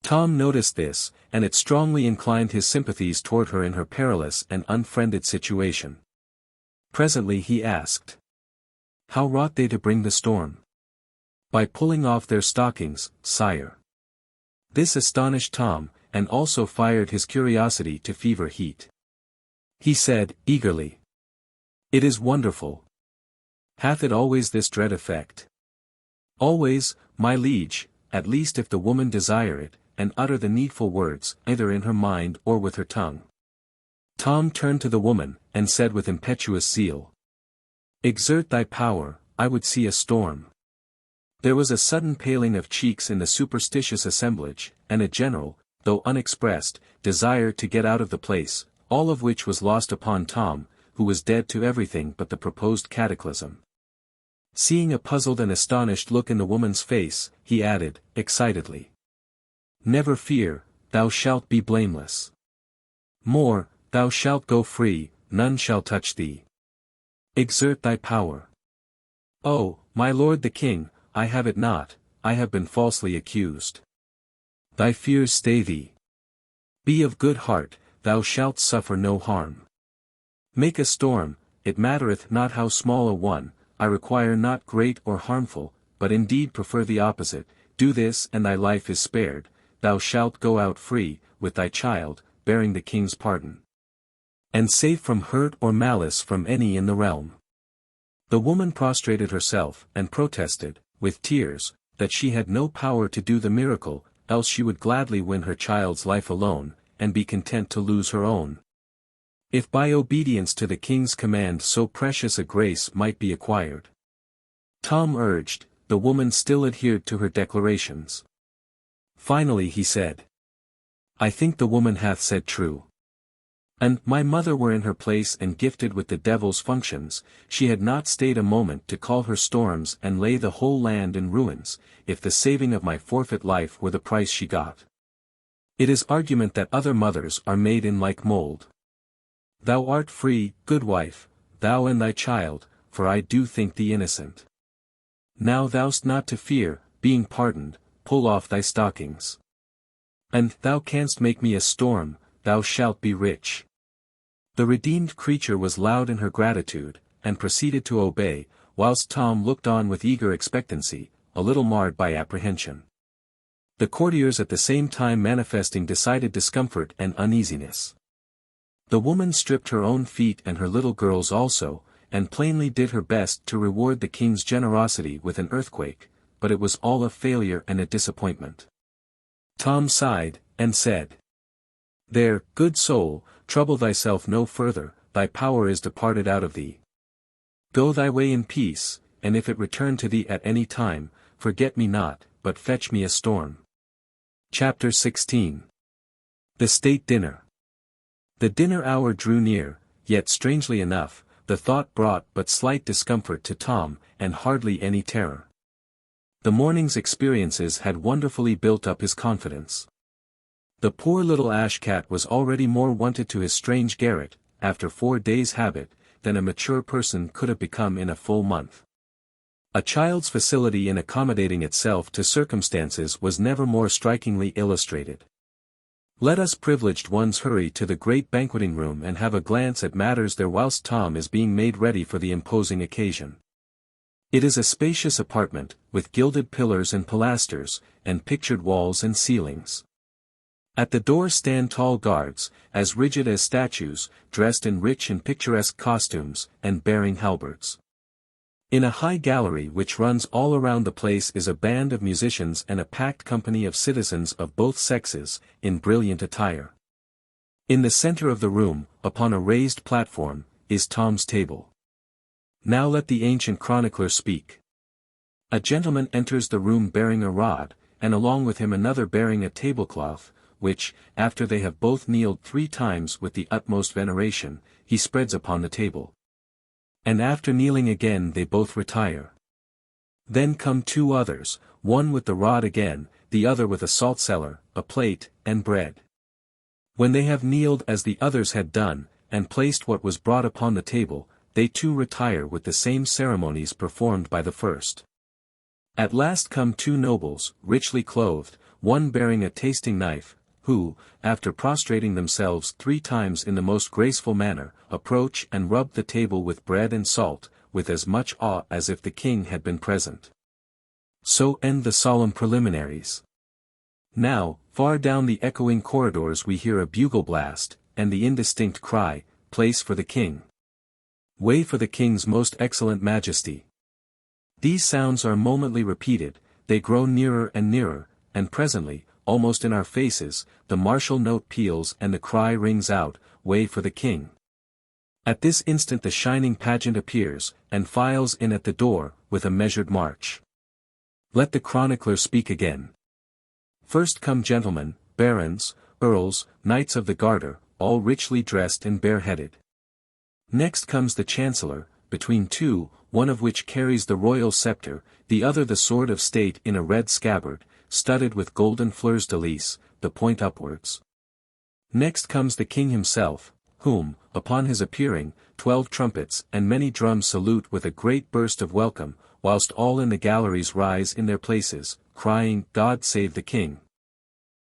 Tom noticed this, and it strongly inclined his sympathies toward her in her perilous and unfriended situation. Presently he asked. How wrought they to bring the storm? By pulling off their stockings, sire. This astonished Tom, and also fired his curiosity to fever heat. He said, eagerly. It is wonderful. Hath it always this dread effect? Always, my liege, at least if the woman desire it, and utter the needful words, either in her mind or with her tongue. Tom turned to the woman, and said with impetuous zeal. Exert thy power, I would see a storm. There was a sudden paling of cheeks in the superstitious assemblage, and a general, though unexpressed, desire to get out of the place, all of which was lost upon Tom, who was dead to everything but the proposed cataclysm. Seeing a puzzled and astonished look in the woman's face, he added, excitedly. Never fear, thou shalt be blameless. More, thou shalt go free, none shall touch thee. Exert thy power. Oh, my lord the king, I have it not, I have been falsely accused. Thy fears stay thee. Be of good heart, thou shalt suffer no harm. Make a storm, it mattereth not how small a one, I require not great or harmful, but indeed prefer the opposite, do this and thy life is spared, thou shalt go out free, with thy child, bearing the king's pardon. And safe from hurt or malice from any in the realm. The woman prostrated herself and protested, with tears, that she had no power to do the miracle, else she would gladly win her child's life alone, and be content to lose her own. If by obedience to the king's command so precious a grace might be acquired. Tom urged, the woman still adhered to her declarations. Finally he said, I think the woman hath said true. And my mother were in her place and gifted with the devil's functions, she had not stayed a moment to call her storms and lay the whole land in ruins, if the saving of my forfeit life were the price she got. It is argument that other mothers are made in like mold. Thou art free, good wife, thou and thy child, for I do think thee innocent. Now thou'st not to fear, being pardoned, pull off thy stockings. And thou canst make me a storm, thou shalt be rich. The redeemed creature was loud in her gratitude, and proceeded to obey, whilst Tom looked on with eager expectancy, a little marred by apprehension. The courtiers at the same time manifesting decided discomfort and uneasiness. The woman stripped her own feet and her little girl's also, and plainly did her best to reward the king's generosity with an earthquake, but it was all a failure and a disappointment. Tom sighed, and said, There, good soul, trouble thyself no further, thy power is departed out of thee. Go thy way in peace, and if it return to thee at any time, forget me not, but fetch me a storm. Chapter 16. The State Dinner. The dinner hour drew near, yet strangely enough, the thought brought but slight discomfort to Tom, and hardly any terror. The morning's experiences had wonderfully built up his confidence. The poor little ash-cat was already more wonted to his strange garret, after 4 days' habit, than a mature person could have become in a full month. A child's facility in accommodating itself to circumstances was never more strikingly illustrated. Let us privileged ones hurry to the great banqueting room and have a glance at matters there whilst Tom is being made ready for the imposing occasion. It is a spacious apartment, with gilded pillars and pilasters, and pictured walls and ceilings. At the door stand tall guards, as rigid as statues, dressed in rich and picturesque costumes, and bearing halberds. In a high gallery which runs all around the place is a band of musicians and a packed company of citizens of both sexes, in brilliant attire. In the center of the room, upon a raised platform, is Tom's table. Now let the ancient chronicler speak. A gentleman enters the room bearing a rod, and along with him another bearing a tablecloth, which, after they have both kneeled 3 times with the utmost veneration, he spreads upon the table. And after kneeling again they both retire. Then come 2 others, one with the rod again, the other with a salt cellar, a plate, and bread. When they have kneeled as the others had done, and placed what was brought upon the table, they too retire with the same ceremonies performed by the first. At last come 2 nobles, richly clothed, one bearing a tasting knife, who, after prostrating themselves 3 times in the most graceful manner, approach and rub the table with bread and salt, with as much awe as if the king had been present. So end the solemn preliminaries. Now, far down the echoing corridors we hear a bugle blast, and the indistinct cry, Place for the king. Way for the king's most excellent majesty. These sounds are momently repeated, they grow nearer and nearer, and presently, almost in our faces, the martial note peals and the cry rings out, Way for the king. At this instant the shining pageant appears, and files in at the door, with a measured march. Let the chronicler speak again. First come gentlemen, barons, earls, knights of the garter, all richly dressed and bareheaded. Next comes the chancellor, between 2, one of which carries the royal scepter, the other the sword of state in a red scabbard, studded with golden fleurs de lis, the point upwards. Next comes the king himself, whom, upon his appearing, 12 trumpets and many drums salute with a great burst of welcome, whilst all in the galleries rise in their places, crying, God save the king.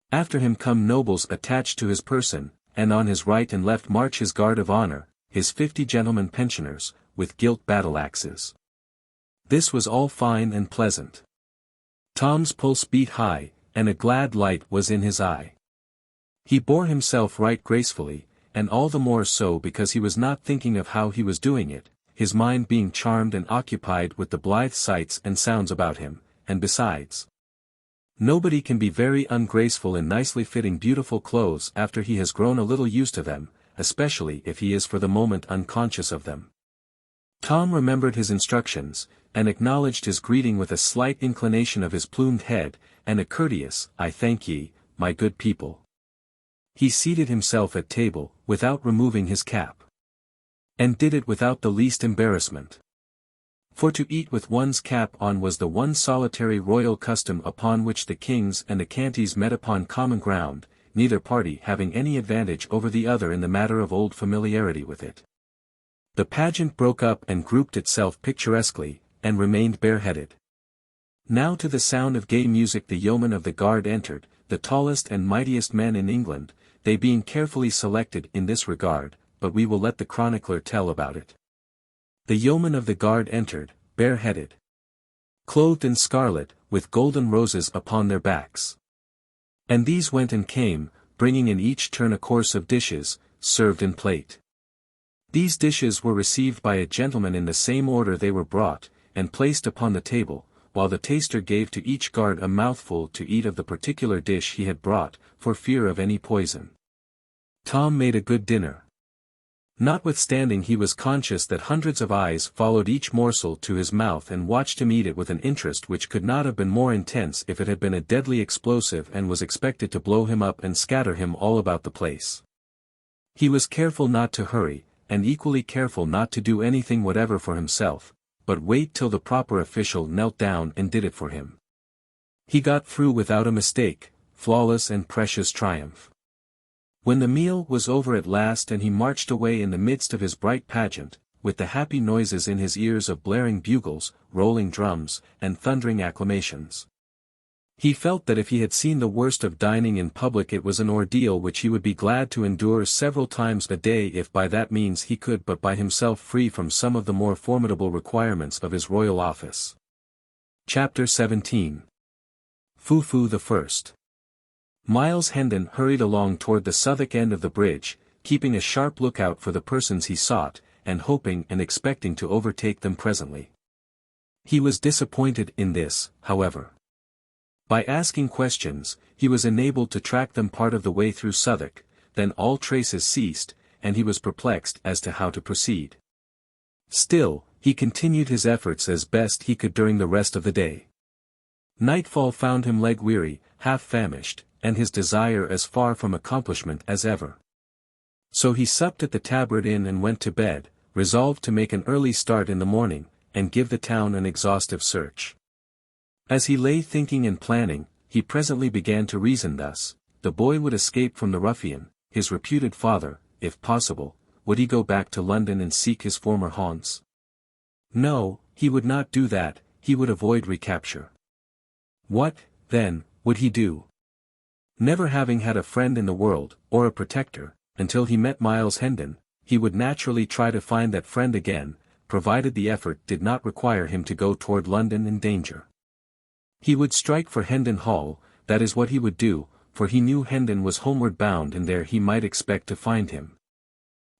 After him come nobles attached to his person, and on his right and left march his guard of honor, his 50 gentlemen pensioners, with gilt battle-axes. This was all fine and pleasant. Tom's pulse beat high, and a glad light was in his eye. He bore himself right gracefully, and all the more so because he was not thinking of how he was doing it, his mind being charmed and occupied with the blithe sights and sounds about him, and besides, nobody can be very ungraceful in nicely fitting beautiful clothes after he has grown a little used to them, especially if he is for the moment unconscious of them. Tom remembered his instructions, and acknowledged his greeting with a slight inclination of his plumed head, and a courteous, "I thank ye, my good people." He seated himself at table, without removing his cap. And did it without the least embarrassment. For to eat with one's cap on was the one solitary royal custom upon which the kings and the Cantys met upon common ground, neither party having any advantage over the other in the matter of old familiarity with it. The pageant broke up and grouped itself picturesquely, and remained bareheaded. Now to the sound of gay music the yeomen of the guard entered, the tallest and mightiest men in England, they being carefully selected in this regard, but we will let the chronicler tell about it. The yeomen of the guard entered, bareheaded, clothed in scarlet, with golden roses upon their backs. And these went and came, bringing in each turn a course of dishes, served in plate. These dishes were received by a gentleman in the same order they were brought, and placed upon the table, while the taster gave to each guard a mouthful to eat of the particular dish he had brought, for fear of any poison. Tom made a good dinner. Notwithstanding he was conscious that hundreds of eyes followed each morsel to his mouth and watched him eat it with an interest which could not have been more intense if it had been a deadly explosive and was expected to blow him up and scatter him all about the place. He was careful not to hurry, and equally careful not to do anything whatever for himself, but wait till the proper official knelt down and did it for him. He got through without a mistake, flawless and precious triumph. When the meal was over at last and he marched away in the midst of his bright pageant, with the happy noises in his ears of blaring bugles, rolling drums, and thundering acclamations, he felt that if he had seen the worst of dining in public it was an ordeal which he would be glad to endure several times a day if by that means he could but buy himself free from some of the more formidable requirements of his royal office. Chapter 17. Fufu the First. Miles Hendon hurried along toward the Southwark end of the bridge, keeping a sharp lookout for the persons he sought, and hoping and expecting to overtake them presently. He was disappointed in this, however. By asking questions, he was enabled to track them part of the way through Southwark, then all traces ceased, and he was perplexed as to how to proceed. Still, he continued his efforts as best he could during the rest of the day. Nightfall found him leg-weary, half-famished, and his desire as far from accomplishment as ever. So he supped at the Tabard Inn and went to bed, resolved to make an early start in the morning, and give the town an exhaustive search. As he lay thinking and planning, he presently began to reason thus: the boy would escape from the ruffian, his reputed father, if possible. Would he go back to London and seek his former haunts? No, he would not do that, he would avoid recapture. What, then, would he do? Never having had a friend in the world, or a protector, until he met Miles Hendon, he would naturally try to find that friend again, provided the effort did not require him to go toward London in danger. He would strike for Hendon Hall, that is what he would do, for he knew Hendon was homeward bound and there he might expect to find him.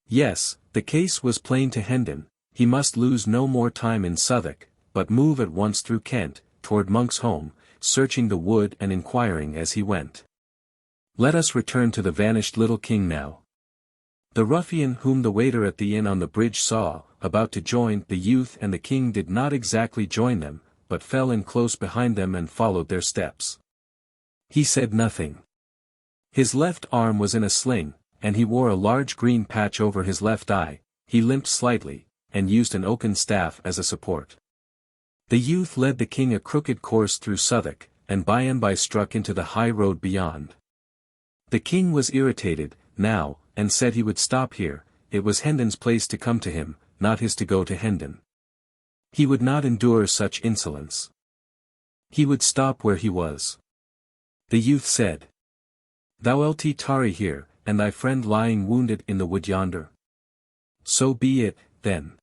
Yes, the case was plain to Hendon: he must lose no more time in Southwark, but move at once through Kent, toward Monk's home, searching the wood and inquiring as he went. Let us return to the vanished little king now. The ruffian whom the waiter at the inn on the bridge saw, about to join the youth and the king, did not exactly join them, but fell in close behind them and followed their steps. He said nothing. His left arm was in a sling, and he wore a large green patch over his left eye. He limped slightly, and used an oaken staff as a support. The youth led the king a crooked course through Southwark, and by and by struck into the high road beyond. The king was irritated, now, and said he would stop here. It was Hendon's place to come to him, not his to go to Hendon. He would not endure such insolence. He would stop where he was. The youth said, "Thou wilt tarry here, and thy friend lying wounded in the wood yonder?" "So be it, then."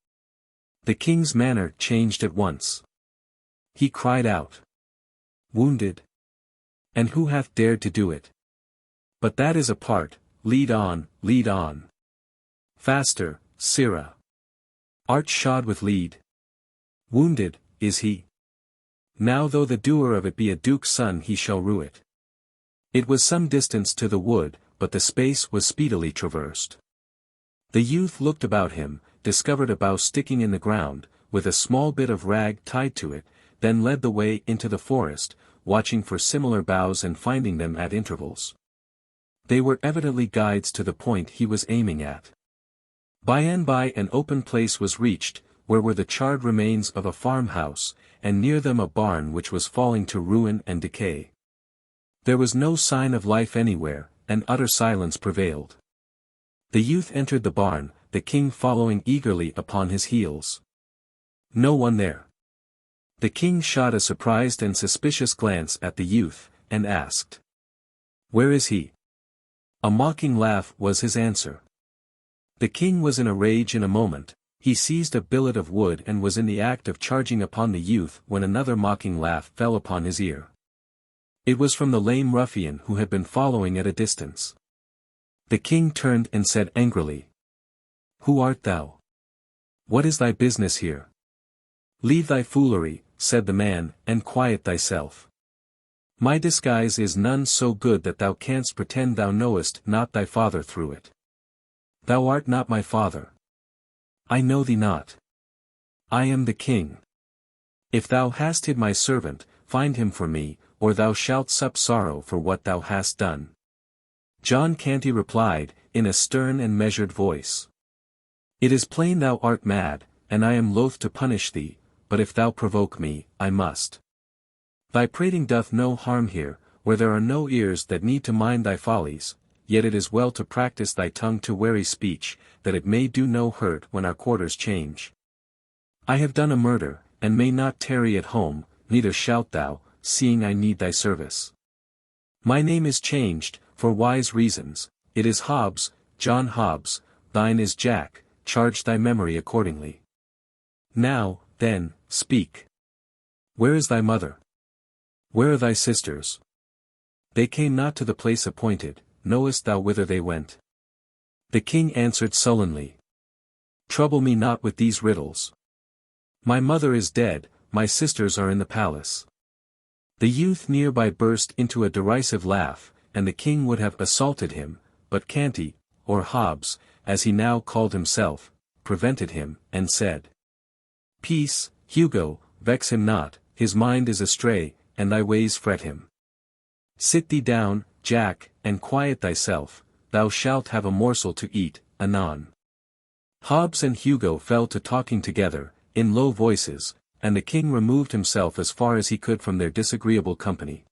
The king's manner changed at once. He cried out, "Wounded? And who hath dared to do it? But that is apart, lead on, lead on. Faster, sirrah." Art shod with lead? Wounded, is he? Now though the doer of it be a duke's son he shall rue it. It was some distance to the wood, but the space was speedily traversed. The youth looked about him, discovered a bough sticking in the ground, with a small bit of rag tied to it, then led the way into the forest, watching for similar boughs and finding them at intervals. They were evidently guides to the point he was aiming at. By and by an open place was reached, where were the charred remains of a farmhouse, and near them a barn which was falling to ruin and decay. There was no sign of life anywhere, and utter silence prevailed. The youth entered the barn, the king following eagerly upon his heels. No one there. The king shot a surprised and suspicious glance at the youth, and asked, "Where is he?" A mocking laugh was his answer. The king was in a rage in a moment. He seized a billet of wood and was in the act of charging upon the youth when another mocking laugh fell upon his ear. It was from the lame ruffian who had been following at a distance. The king turned and said angrily, "Who art thou? What is thy business here?" "Leave thy foolery," said the man, "and quiet thyself. My disguise is none so good that thou canst pretend thou knowest not thy father through it. Thou art not my father. I know thee not. I am the king. If thou hast hid my servant, find him for me, or thou shalt sup sorrow for what thou hast done." John Canty replied, in a stern and measured voice, "It is plain thou art mad, and I am loath to punish thee, but if thou provoke me, I must. Thy prating doth no harm here, where there are no ears that need to mind thy follies, yet it is well to practice thy tongue to wary speech, that it may do no hurt when our quarters change. I have done a murder, and may not tarry at home, neither shalt thou, seeing I need thy service. My name is changed, for wise reasons, it is Hobbs, John Hobbs, thine is Jack, charge thy memory accordingly. Now, then, speak. Where is thy mother? Where are thy sisters? They came not to the place appointed, knowest thou whither they went?" The king answered sullenly, "Trouble me not with these riddles. My mother is dead, my sisters are in the palace." The youth nearby burst into a derisive laugh, and the king would have assaulted him, but Canty, or Hobbs, as he now called himself, prevented him, and said, "Peace, Hugo, vex him not, his mind is astray, and thy ways fret him. Sit thee down, Jack, and quiet thyself, thou shalt have a morsel to eat, anon." Hobbs and Hugo fell to talking together, in low voices, and the king removed himself as far as he could from their disagreeable company.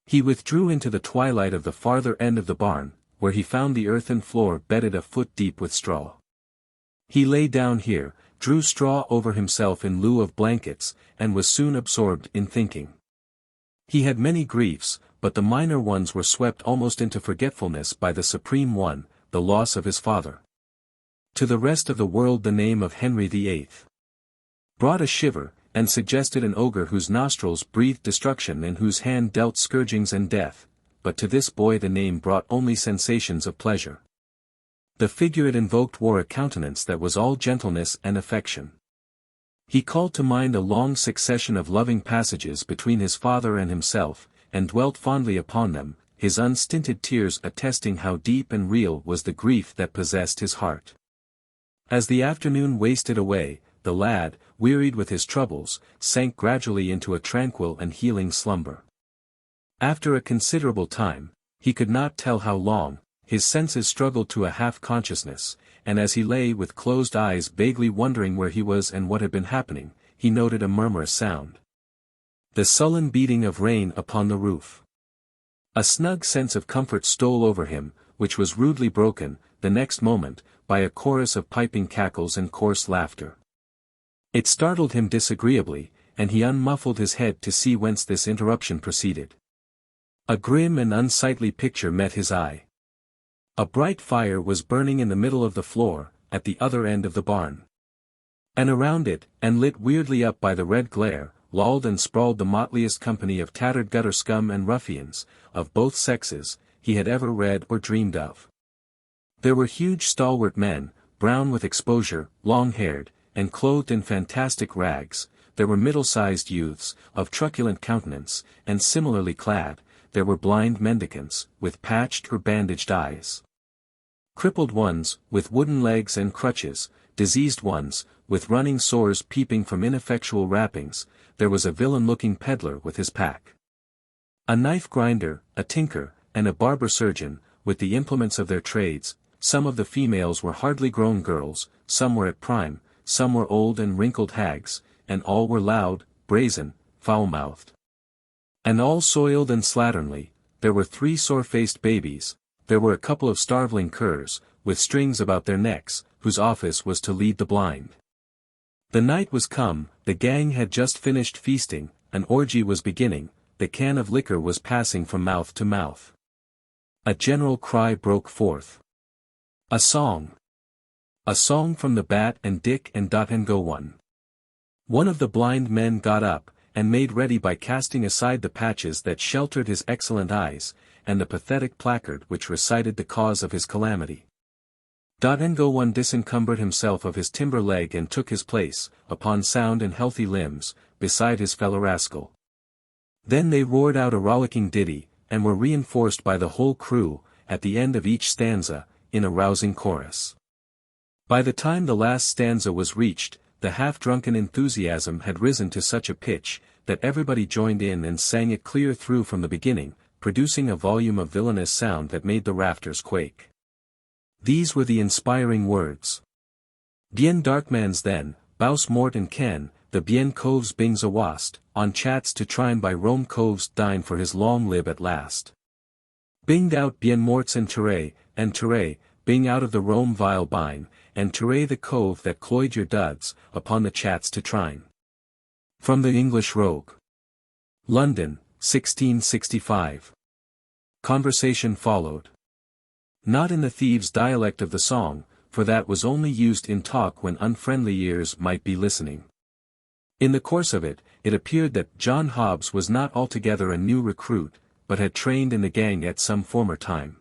He withdrew into the twilight of the farther end of the barn, where he found the earthen floor bedded a foot deep with straw. He lay down here, drew straw over himself in lieu of blankets, and was soon absorbed in thinking. He had many griefs, but the minor ones were swept almost into forgetfulness by the supreme one, the loss of his father. To the rest of the world the name of Henry VIII brought a shiver, and suggested an ogre whose nostrils breathed destruction and whose hand dealt scourgings and death, but to this boy the name brought only sensations of pleasure. The figure it invoked wore a countenance that was all gentleness and affection. He called to mind a long succession of loving passages between his father and himself, and dwelt fondly upon them, his unstinted tears attesting how deep and real was the grief that possessed his heart. As the afternoon wasted away, the lad, wearied with his troubles, sank gradually into a tranquil and healing slumber. After a considerable time, he could not tell how long, his senses struggled to a half-consciousness, and as he lay with closed eyes vaguely wondering where he was and what had been happening, he noted a murmurous sound. The sullen beating of rain upon the roof. A snug sense of comfort stole over him, which was rudely broken, the next moment, by a chorus of piping cackles and coarse laughter. It startled him disagreeably, and he unmuffled his head to see whence this interruption proceeded. A grim and unsightly picture met his eye. A bright fire was burning in the middle of the floor, at the other end of the barn. And around it, and lit weirdly up by the red glare, lolled and sprawled the motliest company of tattered gutter scum and ruffians, of both sexes, he had ever read or dreamed of. There were huge stalwart men, brown with exposure, long-haired, and clothed in fantastic rags, there were middle-sized youths, of truculent countenance, and similarly clad, there were blind mendicants, with patched or bandaged eyes. Crippled ones, with wooden legs and crutches, diseased ones, with running sores peeping from ineffectual wrappings, there was a villain-looking peddler with his pack. A knife grinder, a tinker, and a barber surgeon, with the implements of their trades. Some of the females were hardly grown girls, some were at prime, some were old and wrinkled hags, and all were loud, brazen, foul-mouthed. And all soiled and slatternly. There were 3 sore-faced babies, there were a couple of starveling curs, with strings about their necks, whose office was to lead the blind. The night was come, the gang had just finished feasting, an orgy was beginning, the can of liquor was passing from mouth to mouth. A general cry broke forth. A song! A song from the Bat and Dick and Dot and Go one. One of the blind men got up, and made ready by casting aside the patches that sheltered his excellent eyes, and the pathetic placard which recited the cause of his calamity. Dot and Go one disencumbered himself of his timber leg and took his place, upon sound and healthy limbs, beside his fellow rascal. Then they roared out a rollicking ditty, and were reinforced by the whole crew, at the end of each stanza, in a rousing chorus. By the time the last stanza was reached, the half-drunken enthusiasm had risen to such a pitch, that everybody joined in and sang it clear through from the beginning, producing a volume of villainous sound that made the rafters quake. These were the inspiring words. Bien darkmans then, bouse mort and ken, the bien coves bings awast, on chats to trine by Rome coves dine for his long lib at last. Binged out bien morts and Ture, bing out of the Rome vile bine, and Ture the cove that cloyed your duds, upon the chats to trine. From the English Rogue. London, 1665. Conversation followed. Not in the thieves' dialect of the song, for that was only used in talk when unfriendly ears might be listening. In the course of it, it appeared that John Hobbs was not altogether a new recruit, but had trained in the gang at some former time.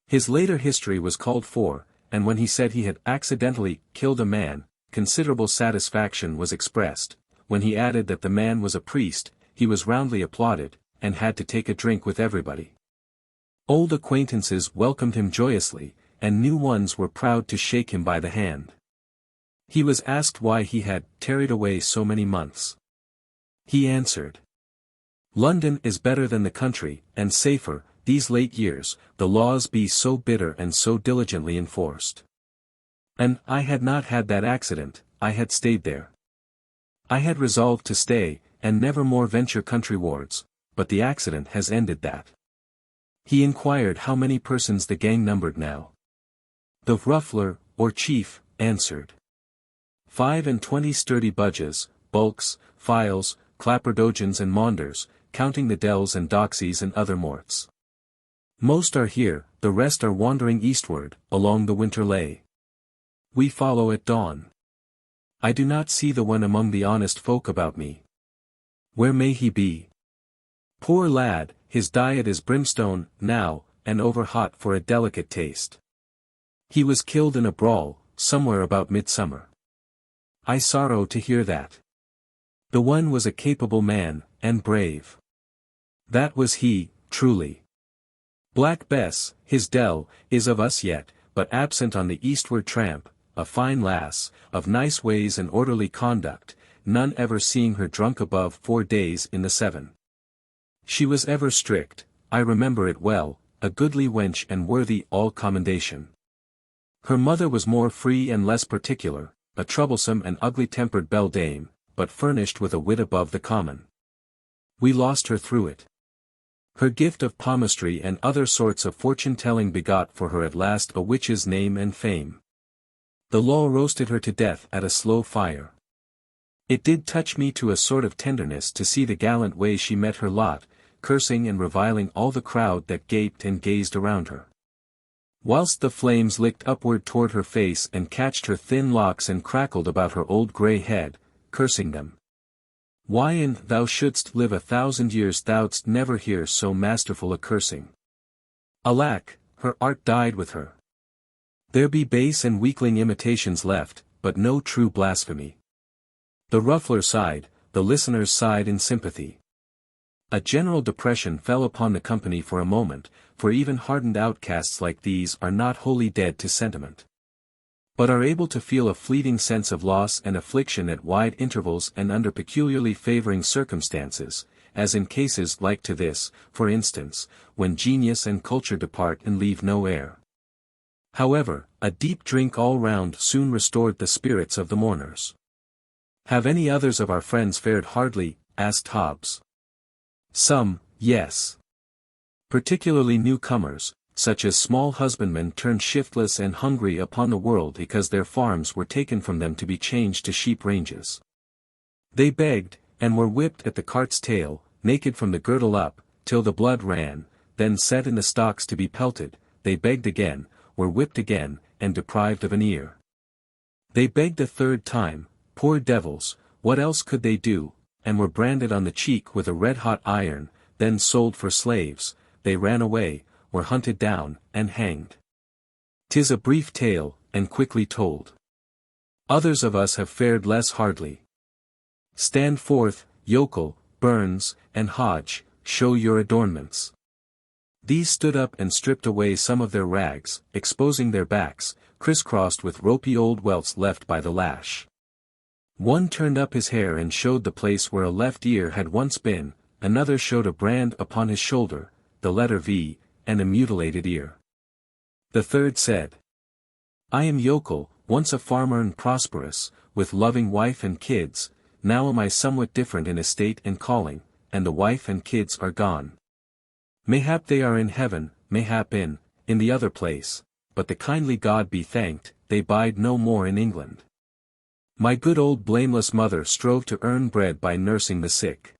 His later history was called for, and when he said he had accidentally killed a man, considerable satisfaction was expressed. When he added that the man was a priest, he was roundly applauded, and had to take a drink with everybody. Old acquaintances welcomed him joyously, and new ones were proud to shake him by the hand. He was asked why he had tarried away so many months. He answered, "London is better than the country, and safer, these late years, the laws be so bitter and so diligently enforced. And I had not had that accident, I had stayed there. I had resolved to stay, and never more venture country wards, but the accident has ended that." He inquired how many persons the gang numbered now. The ruffler, or chief, answered, 25 sturdy budges, bulks, files, clapperdogeons and maunders, counting the dells and doxies and other morts. Most are here, the rest are wandering eastward, along the winter lay. We follow at dawn. I do not see the one among the honest folk about me. Where may he be? Poor lad, his diet is brimstone, now, and over-hot for a delicate taste. He was killed in a brawl, somewhere about midsummer. I sorrow to hear that. The one was a capable man, and brave. That was he, truly. Black Bess, his dell, is of us yet, but absent on the eastward tramp, a fine lass, of nice ways and orderly conduct, none ever seeing her drunk above 4 days in the 7. She was ever strict, I remember it well, a goodly wench and worthy all commendation. Her mother was more free and less particular, a troublesome and ugly-tempered beldame, but furnished with a wit above the common. We lost her through it. Her gift of palmistry and other sorts of fortune-telling begot for her at last a witch's name and fame. The law roasted her to death at a slow fire. It did touch me to a sort of tenderness to see the gallant way she met her lot, cursing and reviling all the crowd that gaped and gazed around her. Whilst the flames licked upward toward her face and catched her thin locks and crackled about her old grey head, cursing them. Why an thou shouldst live 1,000 years thou'dst never hear so masterful a cursing. Alack, her art died with her. There be base and weakling imitations left, but no true blasphemy. The ruffler sighed, the listeners sighed in sympathy. A general depression fell upon the company for a moment, for even hardened outcasts like these are not wholly dead to sentiment, but are able to feel a fleeting sense of loss and affliction at wide intervals and under peculiarly favoring circumstances, as in cases like to this, for instance, when genius and culture depart and leave no heir. However, a deep drink all round soon restored the spirits of the mourners. "Have any others of our friends fared hardly?" asked Hobbes. "Some, yes. Particularly newcomers, such as small husbandmen turned shiftless and hungry upon the world because their farms were taken from them to be changed to sheep ranges. They begged, and were whipped at the cart's tail, naked from the girdle up, till the blood ran, then set in the stocks to be pelted. They begged again, were whipped again, and deprived of an ear. They begged a third time, poor devils, what else could they do, and were branded on the cheek with a red-hot iron, then sold for slaves. They ran away, were hunted down, and hanged. 'Tis a brief tale, and quickly told. Others of us have fared less hardly. Stand forth, yokel, Burns, and Hodge, show your adornments." These stood up and stripped away some of their rags, exposing their backs, crisscrossed with ropey old welts left by the lash. One turned up his hair and showed the place where a left ear had once been, another showed a brand upon his shoulder, the letter V, and a mutilated ear. The third said, "I am yokel, once a farmer and prosperous, with loving wife and kids, now am I somewhat different in estate and calling, and the wife and kids are gone. Mayhap they are in heaven, mayhap in the other place, but the kindly God be thanked, they bide no more in England. My good old blameless mother strove to earn bread by nursing the sick.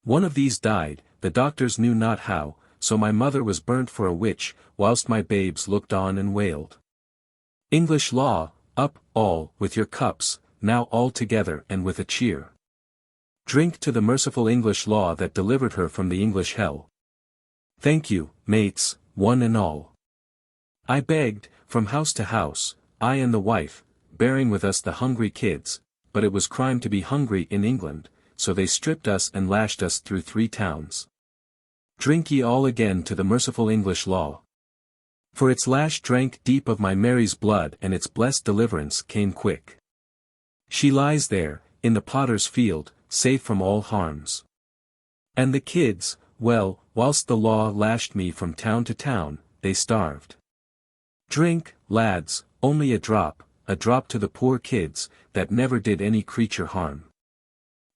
One of these died, the doctors knew not how, so my mother was burnt for a witch, whilst my babes looked on and wailed. English law, up, all, with your cups, now all together and with a cheer. Drink to the merciful English law that delivered her from the English hell. Thank you, mates, one and all. I begged, from house to house, I and the wife, bearing with us the hungry kids, but it was crime to be hungry in England, so they stripped us and lashed us through 3 towns. Drink ye all again to the merciful English law. For its lash drank deep of my Mary's blood and its blessed deliverance came quick. She lies there, in the potter's field, safe from all harms. And the kids, well, whilst the law lashed me from town to town, they starved. Drink, lads, only a drop to the poor kids, that never did any creature harm.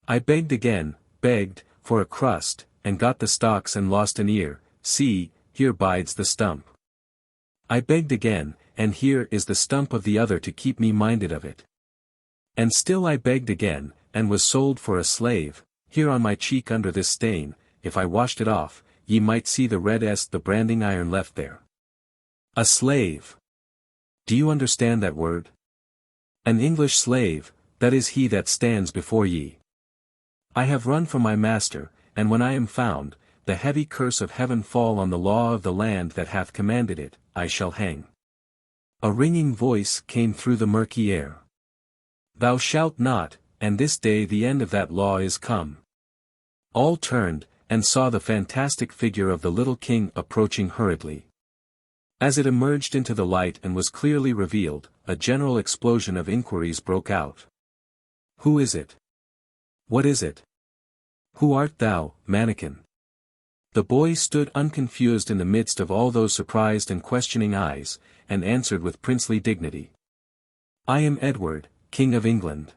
I begged again, begged, for a crust, and got the stocks and lost an ear, see, here bides the stump. I begged again, and here is the stump of the other to keep me minded of it. And still I begged again, and was sold for a slave, here on my cheek under this stain, if I washed it off, ye might see the red the branding iron left there. A slave. Do you understand that word? An English slave, that is he that stands before ye. I have run from my master, and when I am found, the heavy curse of heaven fall on the law of the land that hath commanded it, I shall hang. A ringing voice came through the murky air. Thou shalt not, and this day the end of that law is come. All turned, and saw the fantastic figure of the little king approaching hurriedly. As it emerged into the light and was clearly revealed, a general explosion of inquiries broke out. Who is it? What is it? Who art thou, mannikin? The boy stood unconfused in the midst of all those surprised and questioning eyes, and answered with princely dignity. I am Edward, King of England.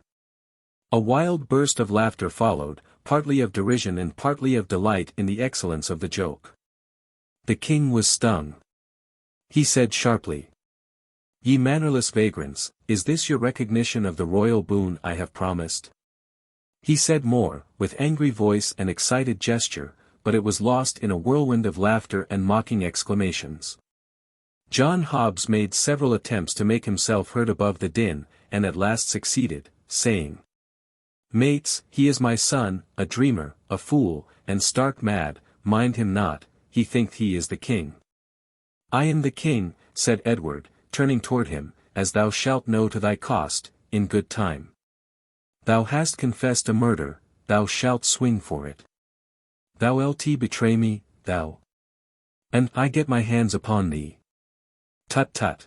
A wild burst of laughter followed, partly of derision and partly of delight in the excellence of the joke. The king was stung. He said sharply, Ye mannerless vagrants, is this your recognition of the royal boon I have promised? He said more, with angry voice and excited gesture, but it was lost in a whirlwind of laughter and mocking exclamations. John Hobbes made several attempts to make himself heard above the din, and at last succeeded, saying, Mates, he is my son, a dreamer, a fool, and stark mad, mind him not, he think he is the king. I am the king, said Edward, turning toward him, as thou shalt know to thy cost, in good time. Thou hast confessed a murder, thou shalt swing for it. Thou lt betray me, thou. And I get my hands upon thee. Tut tut,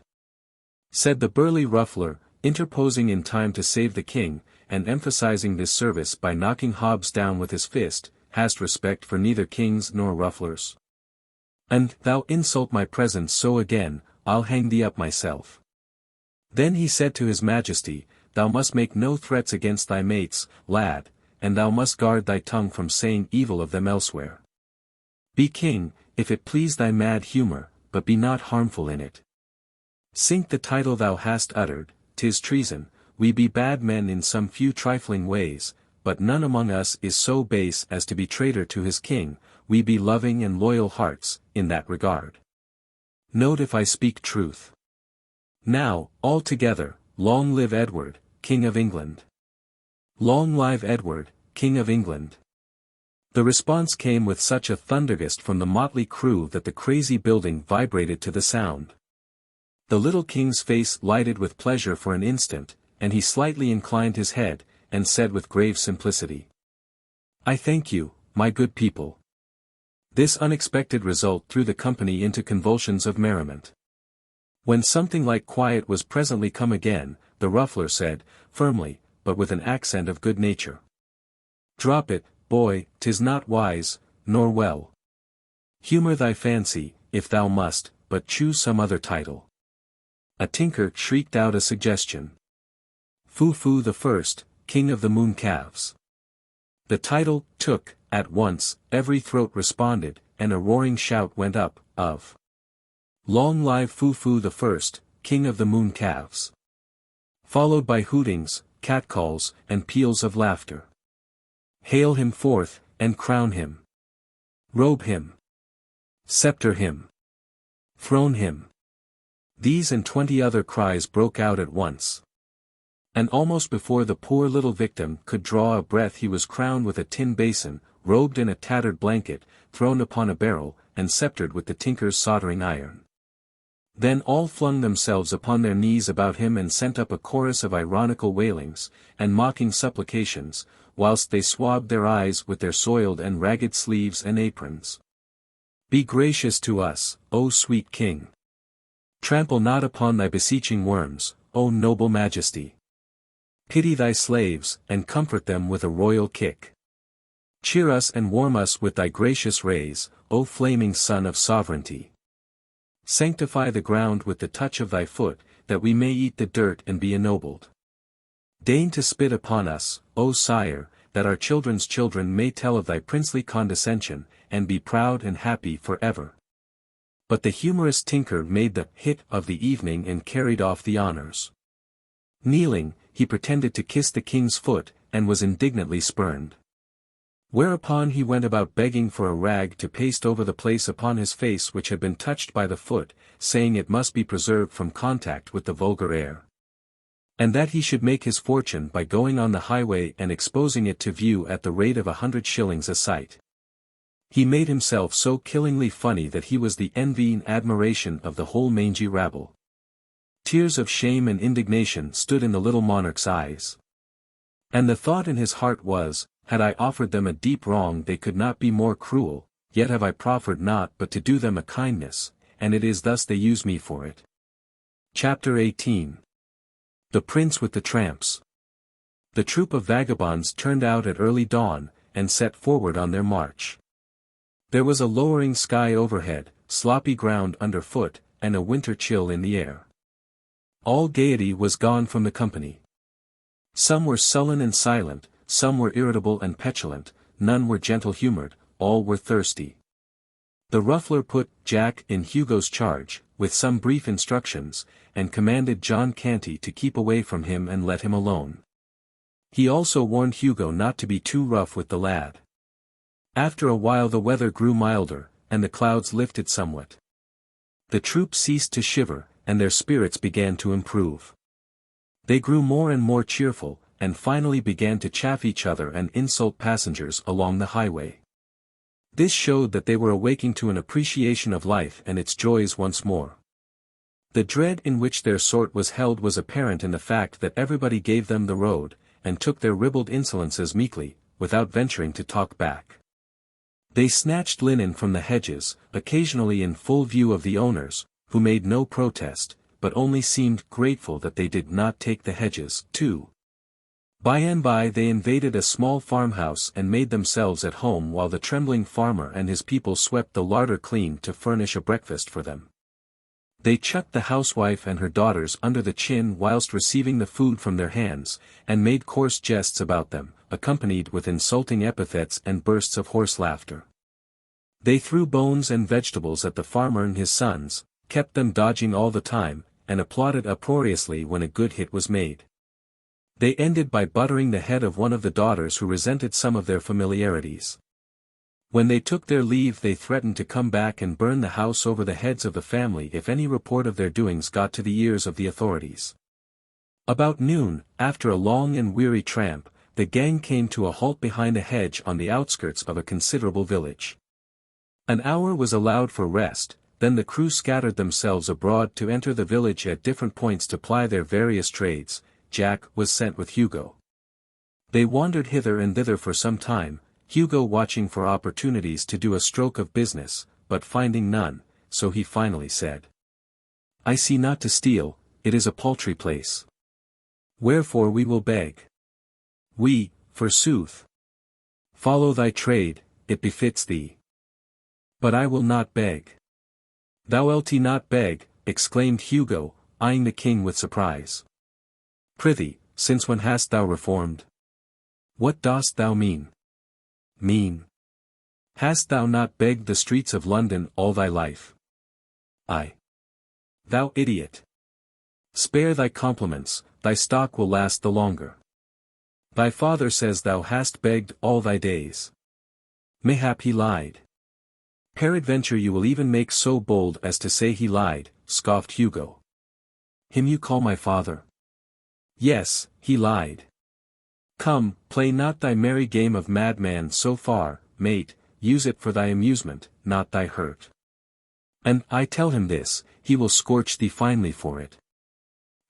said the burly ruffler, interposing in time to save the king, and emphasizing this service by knocking Hobbs down with his fist. Hast respect for neither kings nor rufflers? And thou insult my presence so again, I'll hang thee up myself. Then he said to his majesty, Thou must make no threats against thy mates, lad, and thou must guard thy tongue from saying evil of them elsewhere. Be king, if it please thy mad humour, but be not harmful in it. Sink the title thou hast uttered, 'tis treason, we be bad men in some few trifling ways, but none among us is so base as to be traitor to his king, we be loving and loyal hearts, in that regard. Note if I speak truth. Now, all together, long live Edward, King of England. Long live Edward, King of England. The response came with such a thundergust from the motley crew that the crazy building vibrated to the sound. The little king's face lighted with pleasure for an instant, and he slightly inclined his head, and said with grave simplicity, I thank you, my good people. This unexpected result threw the company into convulsions of merriment. When something like quiet was presently come again, the ruffler said, firmly, but with an accent of good nature. Drop it, boy, 'tis not wise, nor well. Humour thy fancy, if thou must, but choose some other title. A tinker shrieked out a suggestion. Fu the First, King of the Mooncalves. The title took, at once, every throat responded, and a roaring shout went up, of Long live Fu the First, King of the Mooncalves. Followed by hootings, catcalls, and peals of laughter. Hail him forth, and crown him. Robe him. Sceptre him. Throne him. These and 20 other cries broke out at once. And almost before the poor little victim could draw a breath he was crowned with a tin basin, robed in a tattered blanket, thrown upon a barrel, and sceptred with the tinker's soldering iron. Then all flung themselves upon their knees about him and sent up a chorus of ironical wailings, and mocking supplications, whilst they swabbed their eyes with their soiled and ragged sleeves and aprons. Be gracious to us, O sweet king. Trample not upon thy beseeching worms, O noble majesty. Pity thy slaves, and comfort them with a royal kick. Cheer us and warm us with thy gracious rays, O flaming sun of sovereignty. Sanctify the ground with the touch of thy foot, that we may eat the dirt and be ennobled. Deign to spit upon us, O sire, that our children's children may tell of thy princely condescension, and be proud and happy for ever. But the humorous tinker made the hit of the evening and carried off the honors. Kneeling, he pretended to kiss the king's foot, and was indignantly spurned. Whereupon he went about begging for a rag to paste over the place upon his face which had been touched by the foot, saying it must be preserved from contact with the vulgar air. And that he should make his fortune by going on the highway and exposing it to view at the rate of 100 shillings a sight. He made himself so killingly funny that he was the envy and admiration of the whole mangy rabble. Tears of shame and indignation stood in the little monarch's eyes. And the thought in his heart was, had I offered them a deep wrong they could not be more cruel, yet have I proffered naught but to do them a kindness, and it is thus they use me for it. Chapter 18. The Prince with the Tramps. The troop of vagabonds turned out at early dawn, and set forward on their march. There was a lowering sky overhead, sloppy ground underfoot, and a winter chill in the air. All gaiety was gone from the company. Some were sullen and silent, some were irritable and petulant, none were gentle-humoured, all were thirsty. The ruffler put Jack in Hugo's charge, with some brief instructions, and commanded John Canty to keep away from him and let him alone. He also warned Hugo not to be too rough with the lad. After a while the weather grew milder, and the clouds lifted somewhat. The troop ceased to shiver, and their spirits began to improve. They grew more and more cheerful, and finally began to chaff each other and insult passengers along the highway. This showed that they were awaking to an appreciation of life and its joys once more. The dread in which their sort was held was apparent in the fact that everybody gave them the road, and took their ribald insolences meekly, without venturing to talk back. They snatched linen from the hedges, occasionally in full view of the owners, who made no protest, but only seemed grateful that they did not take the hedges, too. By and by they invaded a small farmhouse and made themselves at home while the trembling farmer and his people swept the larder clean to furnish a breakfast for them. They chucked the housewife and her daughters under the chin whilst receiving the food from their hands, and made coarse jests about them, accompanied with insulting epithets and bursts of hoarse laughter. They threw bones and vegetables at the farmer and his sons, kept them dodging all the time, and applauded uproariously when a good hit was made. They ended by buttering the head of one of the daughters who resented some of their familiarities. When they took their leave they threatened to come back and burn the house over the heads of the family if any report of their doings got to the ears of the authorities. About noon, after a long and weary tramp, the gang came to a halt behind a hedge on the outskirts of a considerable village. An hour was allowed for rest, then the crew scattered themselves abroad to enter the village at different points to ply their various trades. Jack was sent with Hugo. They wandered hither and thither for some time, Hugo watching for opportunities to do a stroke of business, but finding none, so he finally said, "I see not to steal, it is a paltry place. Wherefore we will beg." "We, forsooth. Follow thy trade, it befits thee." "But I will not beg." "Thou'lt not beg," exclaimed Hugo, eyeing the king with surprise. "Prithee, since when hast thou reformed? What dost thou mean?" "Mean? Hast thou not begged the streets of London all thy life?" "Aye." "Thou idiot! Spare thy compliments, thy stock will last the longer. Thy father says thou hast begged all thy days. Mayhap he lied." "Peradventure you will even make so bold as to say he lied," scoffed Hugo. "Him you call my father?" "Yes, he lied." "Come, play not thy merry game of madman so far, mate, use it for thy amusement, not thy hurt. And I tell him this, he will scorch thee finely for it.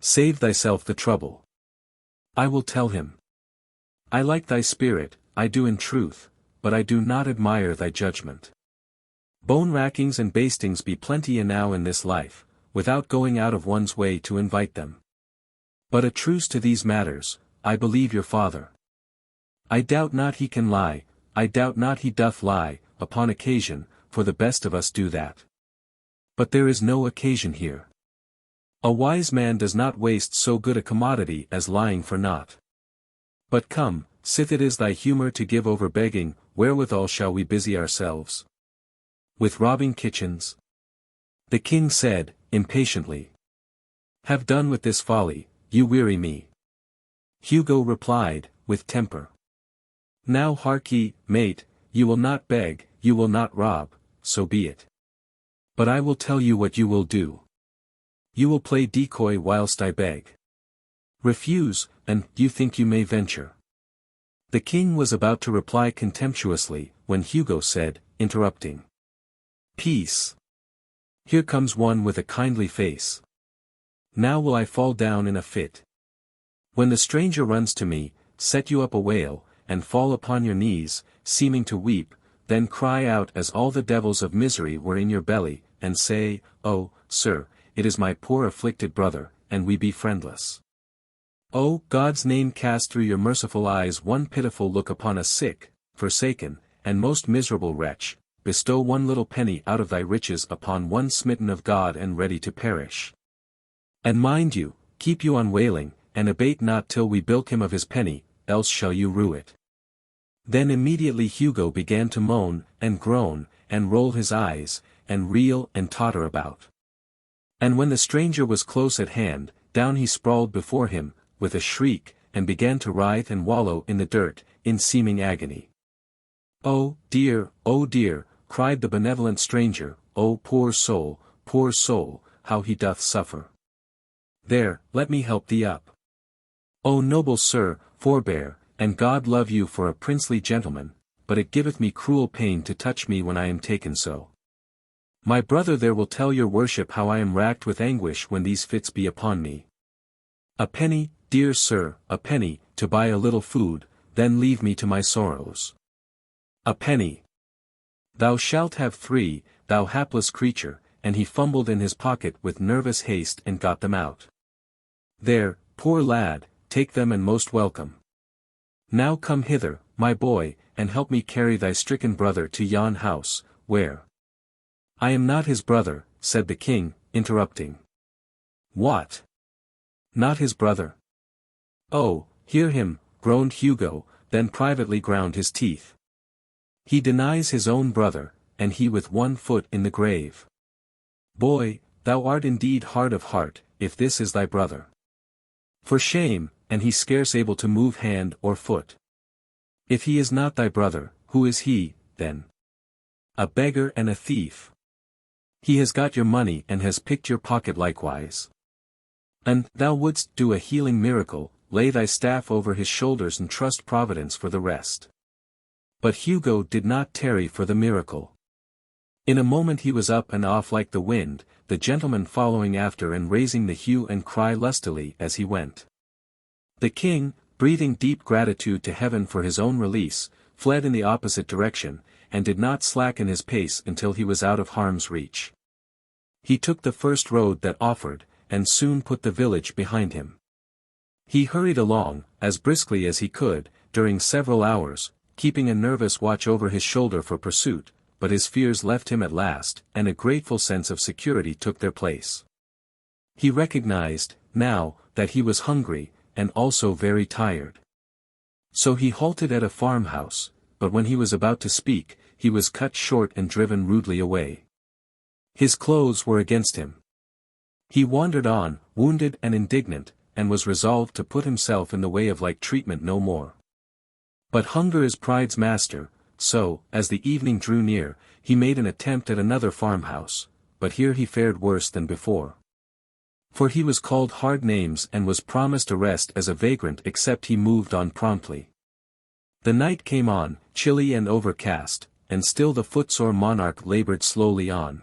Save thyself the trouble." "I will tell him. I like thy spirit, I do in truth, but I do not admire thy judgment. Bone-rackings and bastings be plenty enow in this life, without going out of one's way to invite them. But a truce to these matters, I believe your father. I doubt not he can lie, I doubt not he doth lie, upon occasion, for the best of us do that. But there is no occasion here. A wise man does not waste so good a commodity as lying for naught. But come, sith it is thy humour to give over begging, wherewithal shall we busy ourselves? With robbing kitchens?" The king said, impatiently. "Have done with this folly, you weary me." Hugo replied, with temper. "Now hark ye, mate, you will not beg, you will not rob, so be it. But I will tell you what you will do. You will play decoy whilst I beg. Refuse, and you think you may venture." The king was about to reply contemptuously, when Hugo said, interrupting, "Peace. Here comes one with a kindly face. Now will I fall down in a fit. When the stranger runs to me, set you up a wail, and fall upon your knees, seeming to weep, then cry out as all the devils of misery were in your belly, and say, 'Oh, sir, it is my poor afflicted brother, and we be friendless. Oh, God's name cast through your merciful eyes one pitiful look upon a sick, forsaken, and most miserable wretch, bestow one little penny out of thy riches upon one smitten of God and ready to perish. And mind you, keep you on wailing, and abate not till we bilk him of his penny, else shall you rue it.'" Then immediately Hugo began to moan, and groan, and roll his eyes, and reel and totter about. And when the stranger was close at hand, down he sprawled before him, with a shriek, and began to writhe and wallow in the dirt, in seeming agony. "Oh dear, cried the benevolent stranger, "oh poor soul, how he doth suffer. There, let me help thee up. Oh noble sir, forbear, and God love you for a princely gentleman, but it giveth me cruel pain to touch me when I am taken so." My brother there will tell your worship how I am racked with anguish when these fits be upon me. A penny, dear sir, a penny, to buy a little food, then leave me to my sorrows. A penny. Thou shalt have 3, thou hapless creature, and he fumbled in his pocket with nervous haste and got them out. There, poor lad, take them and most welcome. Now come hither, my boy, and help me carry thy stricken brother to yon house, where— I am not his brother, said the king, interrupting. What? Not his brother? Oh, hear him, groaned Hugo, then privately ground his teeth. He denies his own brother, and he with 1 foot in the grave. Boy, thou art indeed hard of heart, if this is thy brother. For shame, and he scarce able to move hand or foot. If he is not thy brother, who is he, then? A beggar and a thief. He has got your money and has picked your pocket likewise. And thou wouldst do a healing miracle, lay thy staff over his shoulders and trust Providence for the rest. But Hugo did not tarry for the miracle. In a moment he was up and off like the wind, the gentleman following after and raising the hue and cry lustily as he went. The king, breathing deep gratitude to heaven for his own release, fled in the opposite direction, and did not slacken his pace until he was out of harm's reach. He took the first road that offered, and soon put the village behind him. He hurried along, as briskly as he could, during several hours, keeping a nervous watch over his shoulder for pursuit, but his fears left him at last, and a grateful sense of security took their place. He recognized, now, that he was hungry, and also very tired. So he halted at a farmhouse, but when he was about to speak, he was cut short and driven rudely away. His clothes were against him. He wandered on, wounded and indignant, and was resolved to put himself in the way of like treatment no more. But hunger is pride's master, so, as the evening drew near, he made an attempt at another farmhouse, but here he fared worse than before. For he was called hard names and was promised arrest as a vagrant except he moved on promptly. The night came on, chilly and overcast, and still the footsore monarch labored slowly on.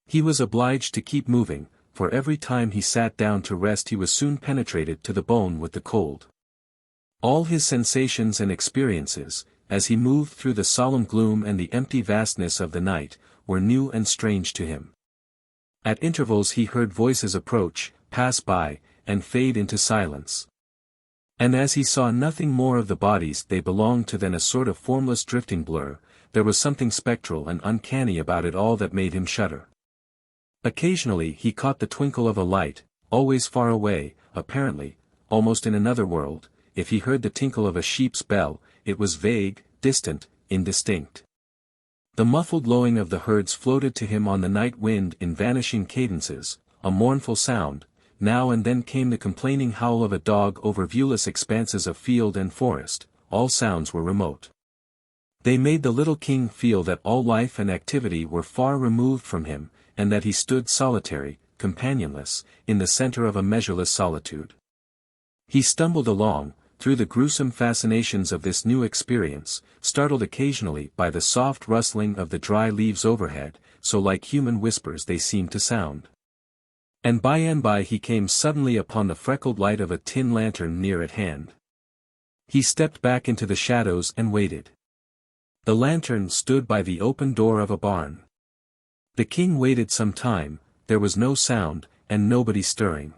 He was obliged to keep moving, for every time he sat down to rest he was soon penetrated to the bone with the cold. All his sensations and experiences, as he moved through the solemn gloom and the empty vastness of the night, were new and strange to him. At intervals he heard voices approach, pass by, and fade into silence. And as he saw nothing more of the bodies they belonged to than a sort of formless drifting blur, there was something spectral and uncanny about it all that made him shudder. Occasionally he caught the twinkle of a light, always far away, apparently, almost in another world. If he heard the tinkle of a sheep's bell, it was vague, distant, indistinct. The muffled lowing of the herds floated to him on the night wind in vanishing cadences, a mournful sound. Now and then came the complaining howl of a dog over viewless expanses of field and forest. All sounds were remote. They made the little king feel that all life and activity were far removed from him, and that he stood solitary, companionless, in the center of a measureless solitude. He stumbled along, through the gruesome fascinations of this new experience, startled occasionally by the soft rustling of the dry leaves overhead, so like human whispers they seemed to sound. And by he came suddenly upon the freckled light of a tin lantern near at hand. He stepped back into the shadows and waited. The lantern stood by the open door of a barn. The king waited some time, there was no sound, and nobody stirring.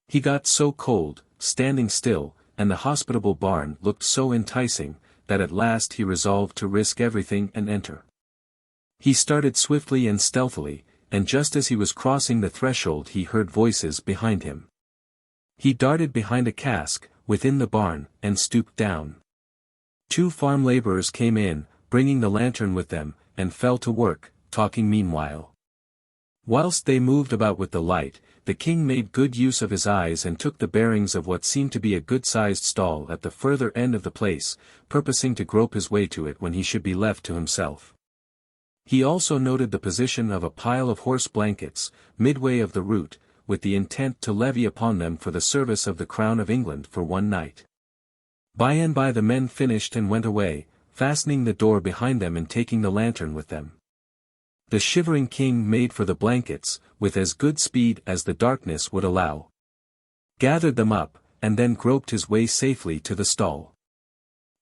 He got so cold, standing still, and the hospitable barn looked so enticing, that at last he resolved to risk everything and enter. He started swiftly and stealthily, and just as he was crossing the threshold he heard voices behind him. He darted behind a cask, within the barn, and stooped down. 2 farm laborers came in, bringing the lantern with them, and fell to work, talking meanwhile. Whilst they moved about with the light, the king made good use of his eyes and took the bearings of what seemed to be a good-sized stall at the further end of the place, purposing to grope his way to it when he should be left to himself. He also noted the position of a pile of horse blankets, midway of the route, with the intent to levy upon them for the service of the Crown of England for one night. By and by the men finished and went away, fastening the door behind them and taking the lantern with them. The shivering king made for the blankets, with as good speed as the darkness would allow. Gathered them up, and then groped his way safely to the stall.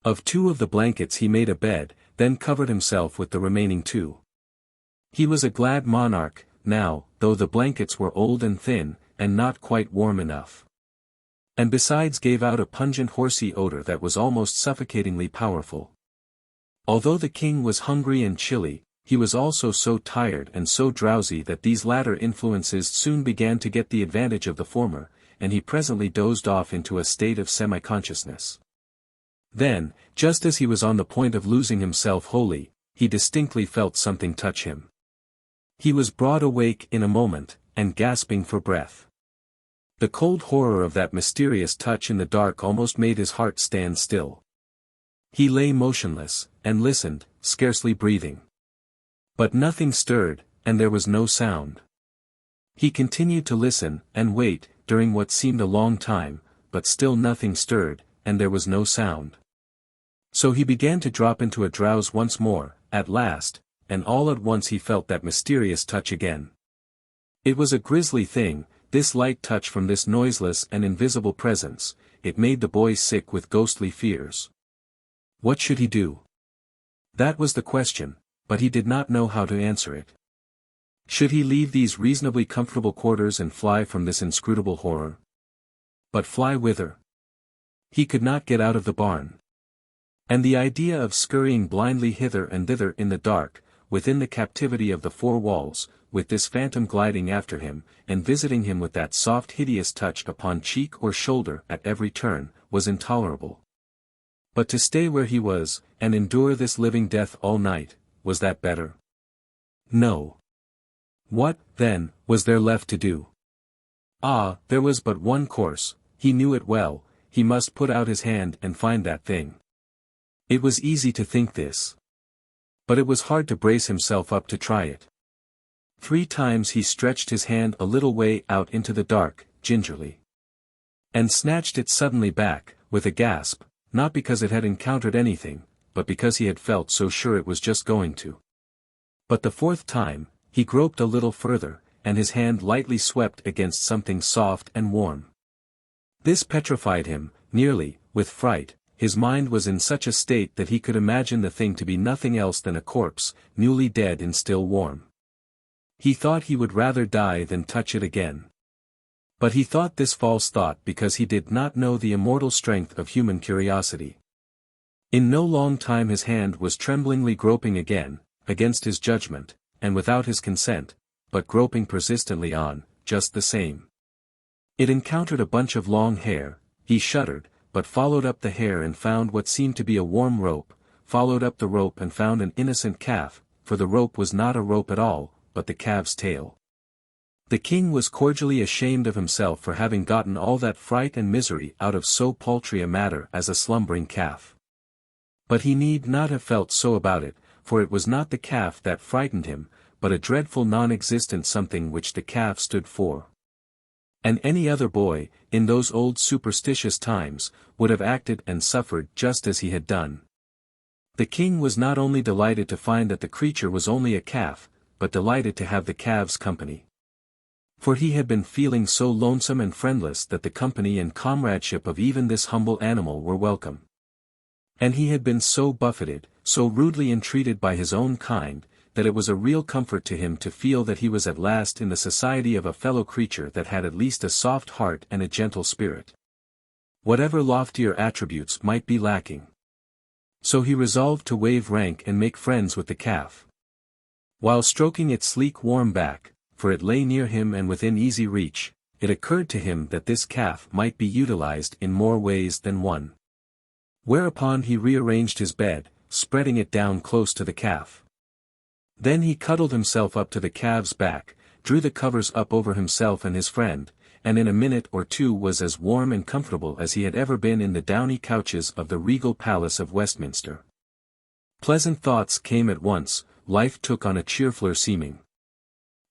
Of 2 of the blankets he made a bed, then covered himself with the remaining 2. He was a glad monarch, now, though the blankets were old and thin, and not quite warm enough. And besides gave out a pungent horsey odor that was almost suffocatingly powerful. Although the king was hungry and chilly, he was also so tired and so drowsy that these latter influences soon began to get the advantage of the former, and he presently dozed off into a state of semi-consciousness. Then, just as he was on the point of losing himself wholly, he distinctly felt something touch him. He was broad awake in a moment, and gasping for breath. The cold horror of that mysterious touch in the dark almost made his heart stand still. He lay motionless, and listened, scarcely breathing. But nothing stirred, and there was no sound. He continued to listen, and wait, during what seemed a long time, but still nothing stirred, and there was no sound. So he began to drop into a drowse once more, at last, and all at once he felt that mysterious touch again. It was a grisly thing, this light touch from this noiseless and invisible presence. It made the boy sick with ghostly fears. What should he do? That was the question, but he did not know how to answer it. Should he leave these reasonably comfortable quarters and fly from this inscrutable horror? But fly whither? He could not get out of the barn. And the idea of scurrying blindly hither and thither in the dark, within the captivity of the 4 walls, with this phantom gliding after him, and visiting him with that soft hideous touch upon cheek or shoulder at every turn, was intolerable. But to stay where he was, and endure this living death all night, was that better? No. What, then, was there left to do? Ah, there was but one course, he knew it well, he must put out his hand and find that thing. It was easy to think this. But it was hard to brace himself up to try it. 3 times he stretched his hand a little way out into the dark, gingerly. And snatched it suddenly back, with a gasp, not because it had encountered anything, but because he had felt so sure it was just going to. But the 4th time, he groped a little further, and his hand lightly swept against something soft and warm. This petrified him, nearly, with fright. His mind was in such a state that he could imagine the thing to be nothing else than a corpse, newly dead and still warm. He thought he would rather die than touch it again. But he thought this false thought because he did not know the immortal strength of human curiosity. In no long time his hand was tremblingly groping again, against his judgment, and without his consent, but groping persistently on, just the same. It encountered a bunch of long hair, he shuddered, but followed up the hair and found what seemed to be a warm rope, followed up the rope and found an innocent calf, for the rope was not a rope at all, but the calf's tail. The king was cordially ashamed of himself for having gotten all that fright and misery out of so paltry a matter as a slumbering calf. But he need not have felt so about it, for it was not the calf that frightened him, but a dreadful non-existent something which the calf stood for. And any other boy, in those old superstitious times, would have acted and suffered just as he had done. The king was not only delighted to find that the creature was only a calf, but delighted to have the calf's company. For he had been feeling so lonesome and friendless that the company and comradeship of even this humble animal were welcome. And he had been so buffeted, so rudely entreated by his own kind, that it was a real comfort to him to feel that he was at last in the society of a fellow creature that had at least a soft heart and a gentle spirit. Whatever loftier attributes might be lacking. So he resolved to waive rank and make friends with the calf. While stroking its sleek warm back, for it lay near him and within easy reach, it occurred to him that this calf might be utilized in more ways than one. Whereupon he rearranged his bed, spreading it down close to the calf. Then he cuddled himself up to the calf's back, drew the covers up over himself and his friend, and in a minute or 2 was as warm and comfortable as he had ever been in the downy couches of the regal palace of Westminster. Pleasant thoughts came at once, life took on a cheerfuller seeming.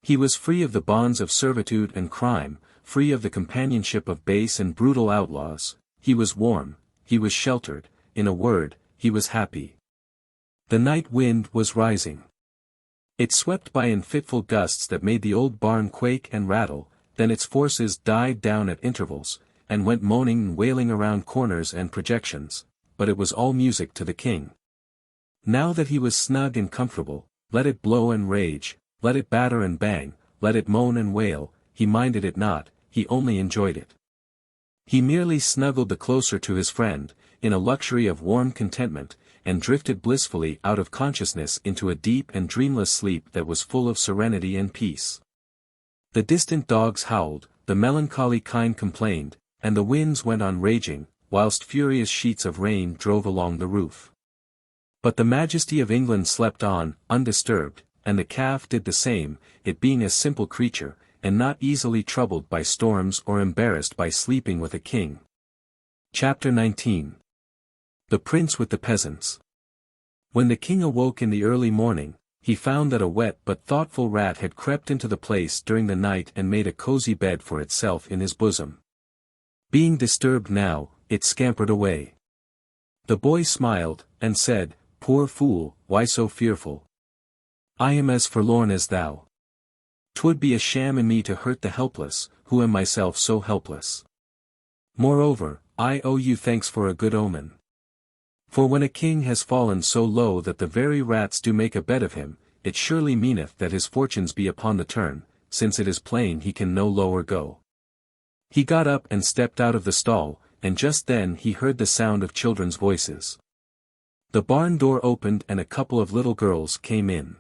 He was free of the bonds of servitude and crime, free of the companionship of base and brutal outlaws, he was warm, he was sheltered, in a word, he was happy. The night wind was rising. It swept by in fitful gusts that made the old barn quake and rattle, then its forces died down at intervals, and went moaning and wailing around corners and projections, but it was all music to the king. Now that he was snug and comfortable, let it blow and rage, let it batter and bang, let it moan and wail, he minded it not, he only enjoyed it. He merely snuggled the closer to his friend, in a luxury of warm contentment, and drifted blissfully out of consciousness into a deep and dreamless sleep that was full of serenity and peace. The distant dogs howled, the melancholy kine complained, and the winds went on raging, whilst furious sheets of rain drove along the roof. But the majesty of England slept on, undisturbed, and the calf did the same, it being a simple creature, and not easily troubled by storms or embarrassed by sleeping with a king. Chapter 19. The Prince with the Peasants. When the king awoke in the early morning, he found that a wet but thoughtful rat had crept into the place during the night and made a cozy bed for itself in his bosom. Being disturbed now, it scampered away. The boy smiled, and said, "Poor fool, why so fearful? I am as forlorn as thou. 'Twould be a sham in me to hurt the helpless, who am myself so helpless. Moreover, I owe you thanks for a good omen. For when a king has fallen so low that the very rats do make a bed of him, it surely meaneth that his fortunes be upon the turn, since it is plain he can no lower go." He got up and stepped out of the stall, and just then he heard the sound of children's voices. The barn door opened and a couple of little girls came in.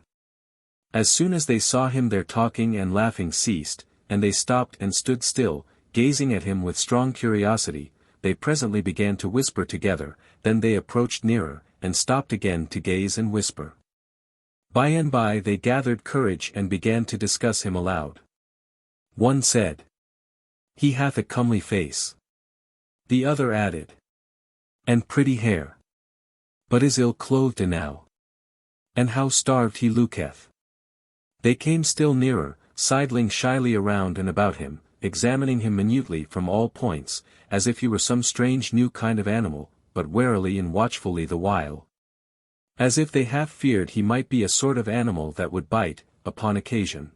As soon as they saw him their talking and laughing ceased, and they stopped and stood still, gazing at him with strong curiosity. They presently began to whisper together, then they approached nearer, and stopped again to gaze and whisper. By and by they gathered courage and began to discuss him aloud. One said, "He hath a comely face." The other added, "And pretty hair. But is ill-clothed enow. And how starved he looketh." They came still nearer, sidling shyly around and about him, examining him minutely from all points, as if he were some strange new kind of animal, but warily and watchfully the while. As if they half feared he might be a sort of animal that would bite, upon occasion.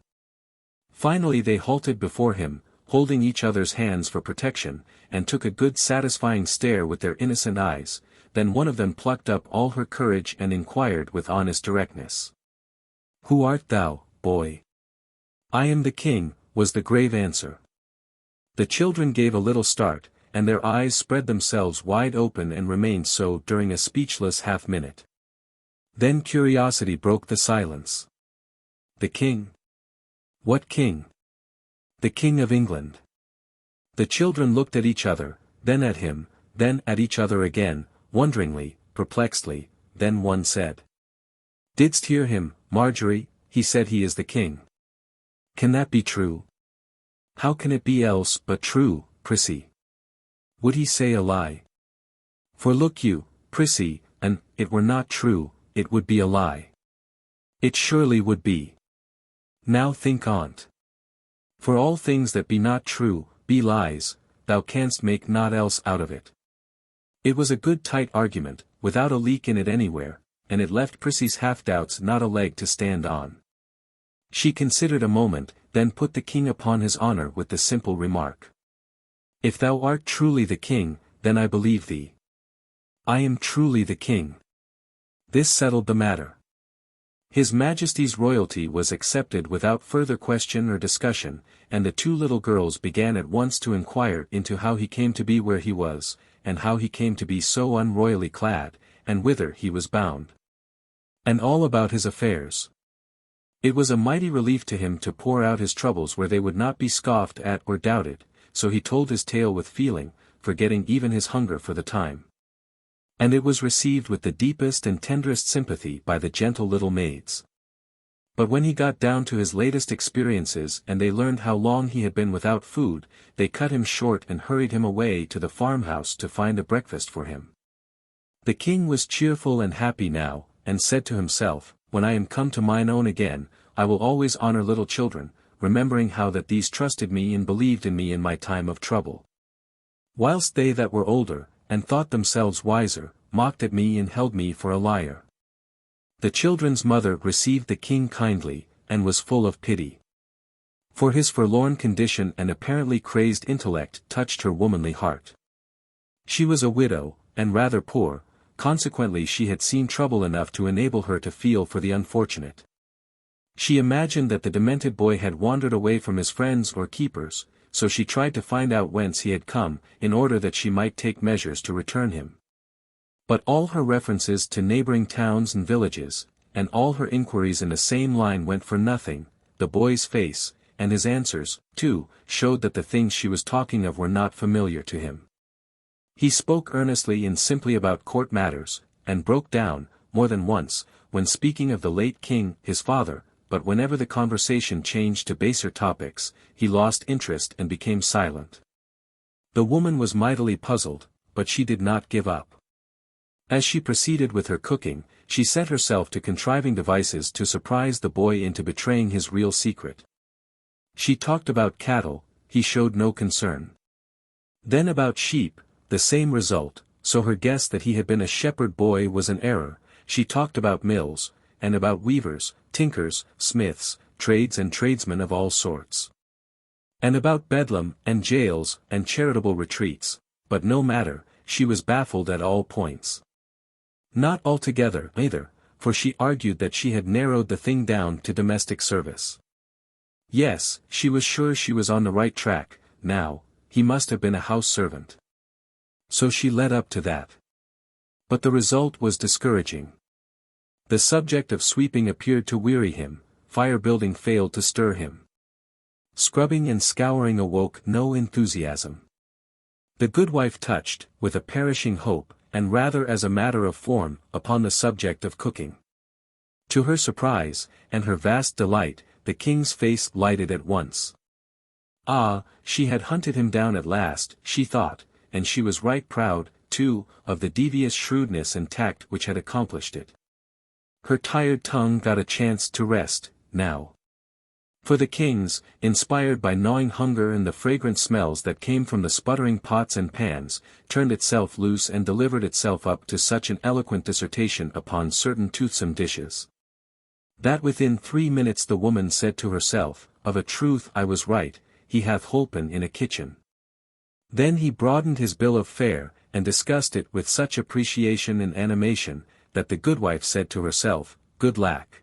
Finally they halted before him, holding each other's hands for protection, and took a good satisfying stare with their innocent eyes. Then one of them plucked up all her courage and inquired with honest directness, "Who art thou, boy?" "I am the king," was the grave answer. The children gave a little start, and their eyes spread themselves wide open and remained so during a speechless half-minute. Then curiosity broke the silence. "The king? What king?" "The King of England." The children looked at each other, then at him, then at each other again, wonderingly, perplexedly. Then one said, "Didst hear him, Marjorie? He said he is the king. Can that be true?" "How can it be else but true, Prissy? Would he say a lie? For look you, Prissy, an it were not true, it would be a lie. It surely would be. Now think on't. For all things that be not true, be lies, thou canst make naught else out of it." It was a good tight argument, without a leak in it anywhere, and it left Prissy's half-doubts not a leg to stand on. She considered a moment, then put the king upon his honor with the simple remark, "If thou art truly the king, then I believe thee. I am truly the king." This settled the matter. His Majesty's royalty was accepted without further question or discussion, and the two little girls began at once to inquire into how he came to be where he was, and how he came to be so unroyally clad, and whither he was bound. And all about his affairs. It was a mighty relief to him to pour out his troubles where they would not be scoffed at or doubted, so he told his tale with feeling, forgetting even his hunger for the time. And it was received with the deepest and tenderest sympathy by the gentle little maids. But when he got down to his latest experiences and they learned how long he had been without food, they cut him short and hurried him away to the farmhouse to find a breakfast for him. The king was cheerful and happy now, and said to himself, "When I am come to mine own again, I will always honor little children, remembering how that these trusted me and believed in me in my time of trouble. Whilst they that were older, and thought themselves wiser, mocked at me and held me for a liar. The children's mother received the king kindly, and was full of pity. For his forlorn condition and apparently crazed intellect touched her womanly heart. She was a widow, and rather poor, consequently she had seen trouble enough to enable her to feel for the unfortunate. She imagined that the demented boy had wandered away from his friends or keepers, so she tried to find out whence he had come, in order that she might take measures to return him. But all her references to neighboring towns and villages, and all her inquiries in the same line went for nothing. The boy's face, and his answers, too, showed that the things she was talking of were not familiar to him. He spoke earnestly and simply about court matters, and broke down, more than once, when speaking of the late king, his father, but whenever the conversation changed to baser topics, he lost interest and became silent. The woman was mightily puzzled, but she did not give up. As she proceeded with her cooking, she set herself to contriving devices to surprise the boy into betraying his real secret. She talked about cattle, he showed no concern. Then about sheep, the same result, so her guess that he had been a shepherd boy was an error. She talked about mills, and about weavers, tinkers, smiths, trades and tradesmen of all sorts. And about bedlam, and jails, and charitable retreats, but no matter, she was baffled at all points. Not altogether, either, for she argued that she had narrowed the thing down to domestic service. Yes, she was sure she was on the right track. Now, he must have been a house servant. So she led up to that. But the result was discouraging. The subject of sweeping appeared to weary him, fire-building failed to stir him. Scrubbing and scouring awoke no enthusiasm. The goodwife touched, with a perishing hope, and rather as a matter of form, upon the subject of cooking. To her surprise, and her vast delight, the king's face lighted at once. Ah, she had hunted him down at last, she thought, and she was right proud, too, of the devious shrewdness and tact which had accomplished it. Her tired tongue got a chance to rest, now. For the king's, inspired by gnawing hunger and the fragrant smells that came from the sputtering pots and pans, turned itself loose and delivered itself up to such an eloquent dissertation upon certain toothsome dishes, that within 3 minutes the woman said to herself, "Of a truth I was right, he hath holpen in a kitchen." Then he broadened his bill of fare, and discussed it with such appreciation and animation, that the goodwife said to herself, "Good lack!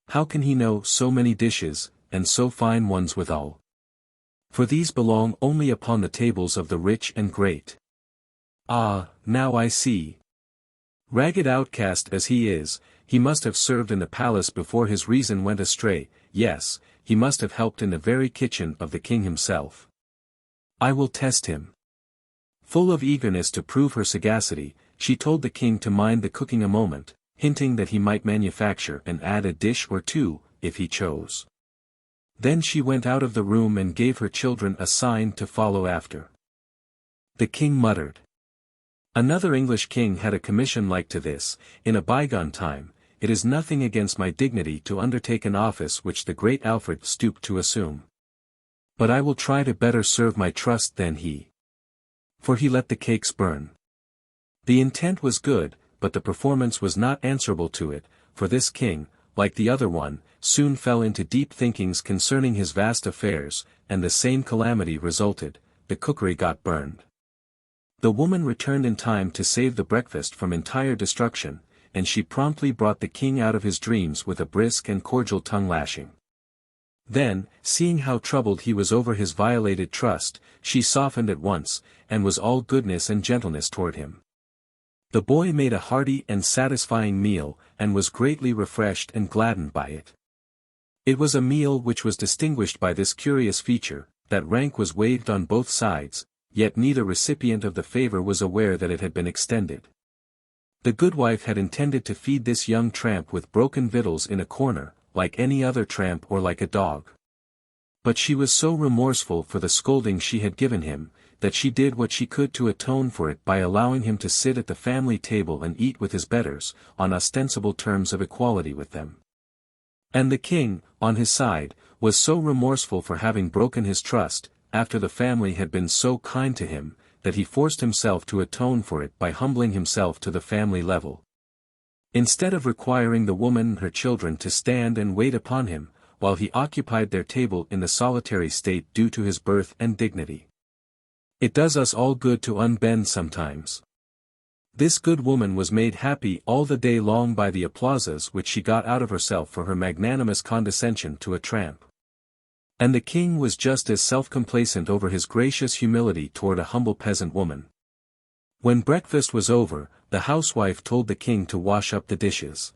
How can he know so many dishes, and so fine ones withal? For these belong only upon the tables of the rich and great. Ah, now I see. Ragged outcast as he is, he must have served in the palace before his reason went astray. Yes, he must have helped in the very kitchen of the king himself. I will test him." Full of eagerness to prove her sagacity, she told the king to mind the cooking a moment, hinting that he might manufacture and add a dish or two, if he chose. Then she went out of the room and gave her children a sign to follow after. The king muttered. Another English king had a commission like to this, in a bygone time. It is nothing against my dignity to undertake an office which the great Alfred stooped to assume. But I will try to better serve my trust than he. For he let the cakes burn. The intent was good, but the performance was not answerable to it, for this king, like the other one, soon fell into deep thinkings concerning his vast affairs, and the same calamity resulted: the cookery got burned. The woman returned in time to save the breakfast from entire destruction, and she promptly brought the king out of his dreams with a brisk and cordial tongue-lashing. Then, seeing how troubled he was over his violated trust, she softened at once, and was all goodness and gentleness toward him. The boy made a hearty and satisfying meal, and was greatly refreshed and gladdened by it. It was a meal which was distinguished by this curious feature, that rank was waived on both sides, yet neither recipient of the favor was aware that it had been extended. The goodwife had intended to feed this young tramp with broken victuals in a corner, like any other tramp or like a dog. But she was so remorseful for the scolding she had given him, that she did what she could to atone for it by allowing him to sit at the family table and eat with his betters, on ostensible terms of equality with them. And the king, on his side, was so remorseful for having broken his trust, after the family had been so kind to him, that he forced himself to atone for it by humbling himself to the family level. Instead of requiring the woman and her children to stand and wait upon him, while he occupied their table in the solitary state due to his birth and dignity. It does us all good to unbend sometimes. This good woman was made happy all the day long by the applauses which she got out of herself for her magnanimous condescension to a tramp. And the king was just as self-complacent over his gracious humility toward a humble peasant woman. When breakfast was over, the housewife told the king to wash up the dishes.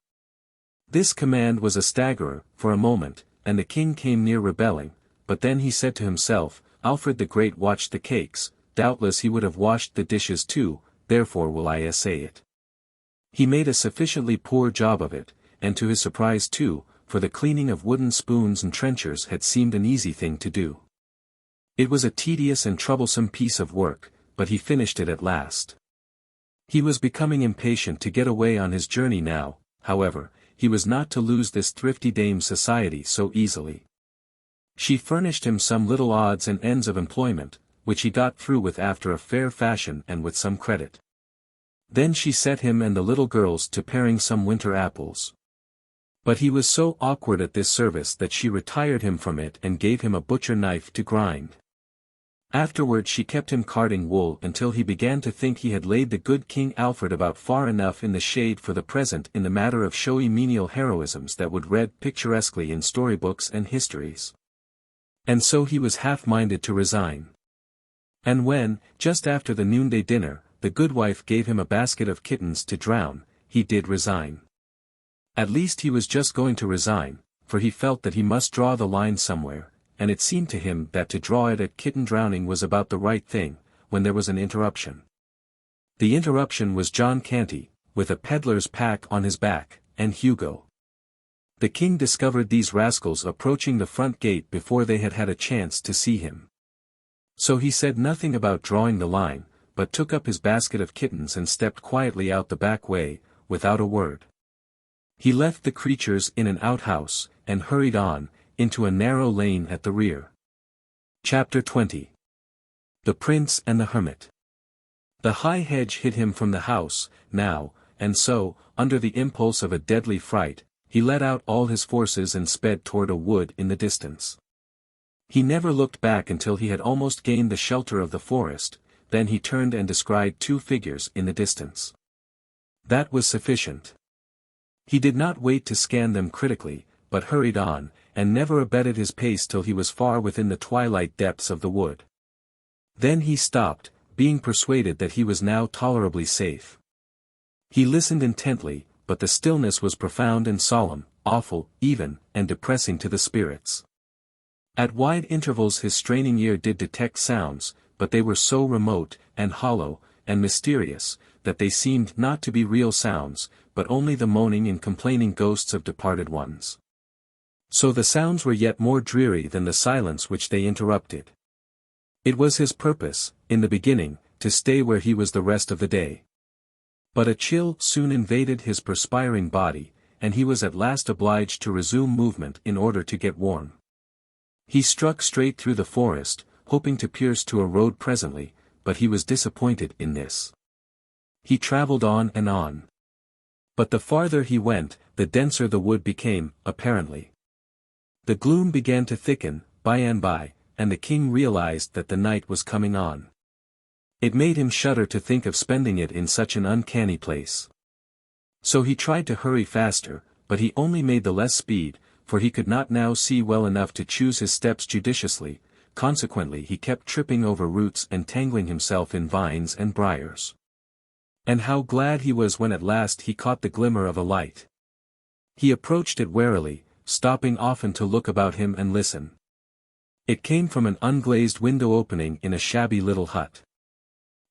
This command was a staggerer, for a moment, and the king came near rebelling, but then he said to himself, Alfred the Great watched the cakes, doubtless he would have washed the dishes too, therefore will I essay it. He made a sufficiently poor job of it, and to his surprise too, for the cleaning of wooden spoons and trenchers had seemed an easy thing to do. It was a tedious and troublesome piece of work, but he finished it at last. He was becoming impatient to get away on his journey now, however, he was not to lose this thrifty dame's society so easily. She furnished him some little odds and ends of employment, which he got through with after a fair fashion and with some credit. Then she set him and the little girls to paring some winter apples. But he was so awkward at this service that she retired him from it and gave him a butcher knife to grind. Afterward she kept him carding wool until he began to think he had laid the good King Alfred about far enough in the shade for the present in the matter of showy menial heroisms that would read picturesquely in storybooks and histories. And so he was half-minded to resign. And when, just after the noonday dinner, the goodwife gave him a basket of kittens to drown, he did resign. At least he was just going to resign, for he felt that he must draw the line somewhere, and it seemed to him that to draw it at kitten drowning was about the right thing, when there was an interruption. The interruption was John Canty, with a peddler's pack on his back, and Hugo. The king discovered these rascals approaching the front gate before they had had a chance to see him. So he said nothing about drawing the line, but took up his basket of kittens and stepped quietly out the back way, without a word. He left the creatures in an outhouse, and hurried on, into a narrow lane at the rear. Chapter 20. The Prince and the Hermit. The high hedge hid him from the house, now, and so, under the impulse of a deadly fright, he let out all his forces and sped toward a wood in the distance. He never looked back until he had almost gained the shelter of the forest, then he turned and descried two figures in the distance. That was sufficient. He did not wait to scan them critically, but hurried on, and never abated his pace till he was far within the twilight depths of the wood. Then he stopped, being persuaded that he was now tolerably safe. He listened intently, but the stillness was profound and solemn, awful, even, and depressing to the spirits. At wide intervals his straining ear did detect sounds, but they were so remote, and hollow, and mysterious, that they seemed not to be real sounds, but only the moaning and complaining ghosts of departed ones. So the sounds were yet more dreary than the silence which they interrupted. It was his purpose, in the beginning, to stay where he was the rest of the day. But a chill soon invaded his perspiring body, and he was at last obliged to resume movement in order to get warm. He struck straight through the forest, hoping to pierce to a road presently, but he was disappointed in this. He traveled on and on. But the farther he went, the denser the wood became, apparently. The gloom began to thicken, by and by, and the king realized that the night was coming on. It made him shudder to think of spending it in such an uncanny place. So he tried to hurry faster, but he only made the less speed, for he could not now see well enough to choose his steps judiciously, consequently he kept tripping over roots and tangling himself in vines and briars. And how glad he was when at last he caught the glimmer of a light. He approached it warily, stopping often to look about him and listen. It came from an unglazed window opening in a shabby little hut.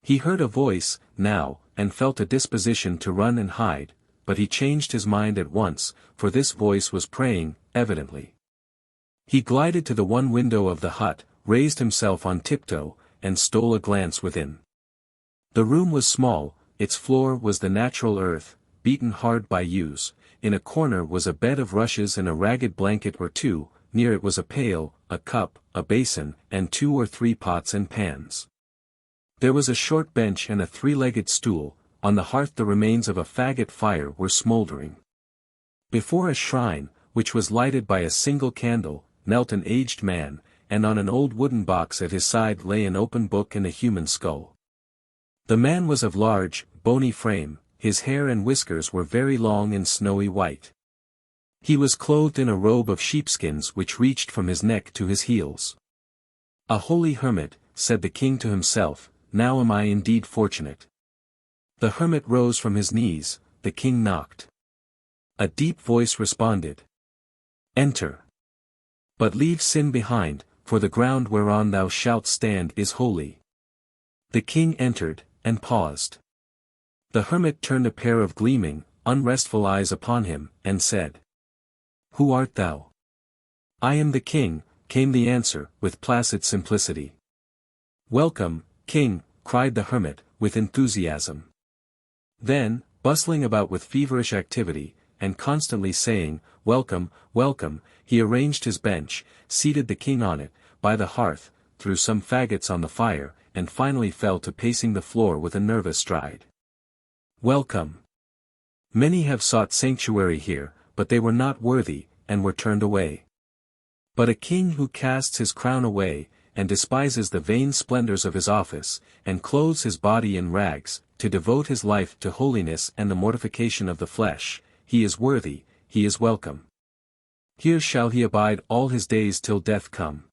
He heard a voice, now, and felt a disposition to run and hide, but he changed his mind at once, for this voice was praying, evidently. He glided to the one window of the hut, raised himself on tiptoe, and stole a glance within. The room was small, its floor was the natural earth, beaten hard by use, in a corner was a bed of rushes and a ragged blanket or two, near it was a pail, a cup, a basin, and 2 or 3 pots and pans. There was a short bench and a 3-legged stool, on the hearth the remains of a faggot fire were smouldering. Before a shrine, which was lighted by a single candle, knelt an aged man, and on an old wooden box at his side lay an open book and a human skull. The man was of large, bony frame, his hair and whiskers were very long and snowy white. He was clothed in a robe of sheepskins which reached from his neck to his heels. "A holy hermit," said the king to himself, "now am I indeed fortunate." The hermit rose from his knees, the king knocked. A deep voice responded. "Enter. But leave sin behind, for the ground whereon thou shalt stand is holy." The king entered, and paused. The hermit turned a pair of gleaming, unrestful eyes upon him, and said, "Who art thou?" "I am the king," came the answer, with placid simplicity. "Welcome, king," cried the hermit, with enthusiasm. Then, bustling about with feverish activity, and constantly saying, "Welcome, welcome," he arranged his bench, seated the king on it, by the hearth, threw some faggots on the fire, and finally fell to pacing the floor with a nervous stride. "Welcome. Many have sought sanctuary here, but they were not worthy, and were turned away. But a king who casts his crown away, and despises the vain splendors of his office, and clothes his body in rags, to devote his life to holiness and the mortification of the flesh, he is worthy, he is welcome. Here shall he abide all his days till death come."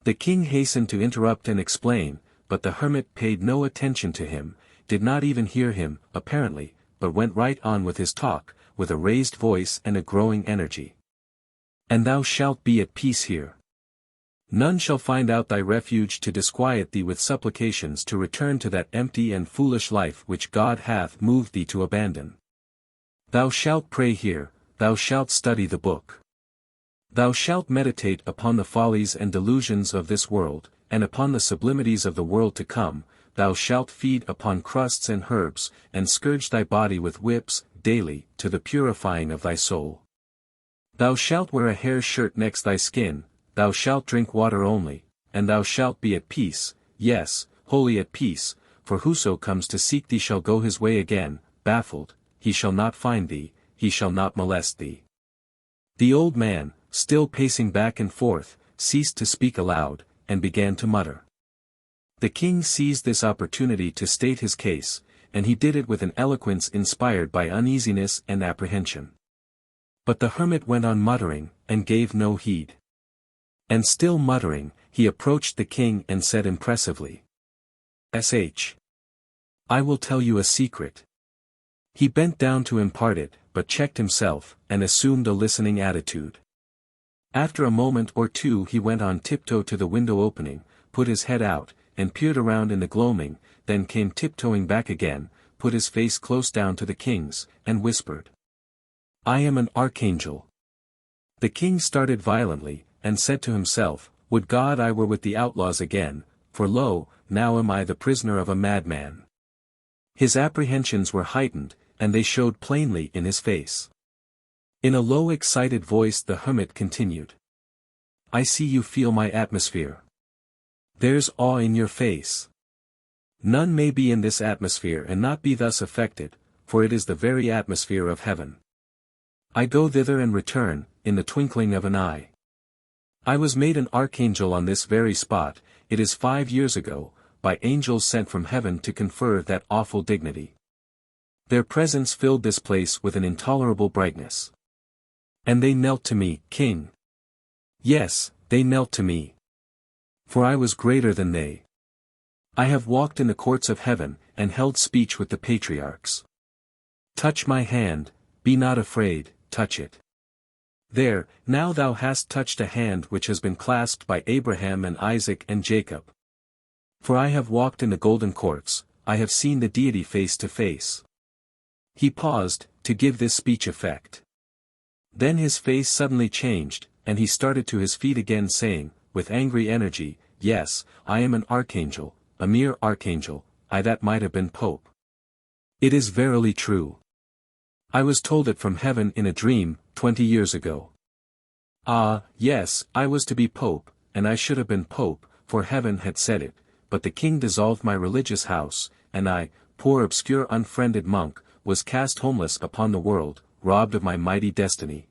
The king hastened to interrupt and explain, but the hermit paid no attention to him, did not even hear him, apparently, but went right on with his talk, with a raised voice and a growing energy. "And thou shalt be at peace here. None shall find out thy refuge to disquiet thee with supplications to return to that empty and foolish life which God hath moved thee to abandon. Thou shalt pray here, thou shalt study the book. Thou shalt meditate upon the follies and delusions of this world, and upon the sublimities of the world to come. Thou shalt feed upon crusts and herbs, and scourge thy body with whips, daily, to the purifying of thy soul. Thou shalt wear a hair shirt next thy skin, thou shalt drink water only, and thou shalt be at peace, yes, wholly at peace, for whoso comes to seek thee shall go his way again, baffled, he shall not find thee, he shall not molest thee." The old man, still pacing back and forth, ceased to speak aloud, and began to mutter. The king seized this opportunity to state his case, and he did it with an eloquence inspired by uneasiness and apprehension. But the hermit went on muttering, and gave no heed. And still muttering, he approached the king and said impressively, "Sh. I will tell you a secret." He bent down to impart it, but checked himself, and assumed a listening attitude. After a moment or two he went on tiptoe to the window opening, put his head out, and peered around in the gloaming, then came tiptoeing back again, put his face close down to the king's, and whispered, "I am an archangel." The king started violently, and said to himself, "Would God I were with the outlaws again, for lo, now am I the prisoner of a madman." His apprehensions were heightened, and they showed plainly in his face. In a low excited voice the hermit continued, "I see you feel my atmosphere. There's awe in your face. None may be in this atmosphere and not be thus affected, for it is the very atmosphere of heaven. I go thither and return, in the twinkling of an eye. I was made an archangel on this very spot, it is 5 years ago, by angels sent from heaven to confer that awful dignity. Their presence filled this place with an intolerable brightness. And they knelt to me, king. Yes, they knelt to me. For I was greater than they. I have walked in the courts of heaven, and held speech with the patriarchs. Touch my hand, be not afraid, touch it. There, now thou hast touched a hand which has been clasped by Abraham and Isaac and Jacob. For I have walked in the golden courts, I have seen the deity face to face." He paused, to give this speech effect. Then his face suddenly changed, and he started to his feet again saying, with angry energy, "Yes, I am an archangel, a mere archangel, I that might have been pope. It is verily true. I was told it from heaven in a dream, 20 years ago. Ah, yes, I was to be pope, and I should have been pope, for heaven had said it, but the king dissolved my religious house, and I, poor obscure unfriended monk, was cast homeless upon the world, robbed of my mighty destiny.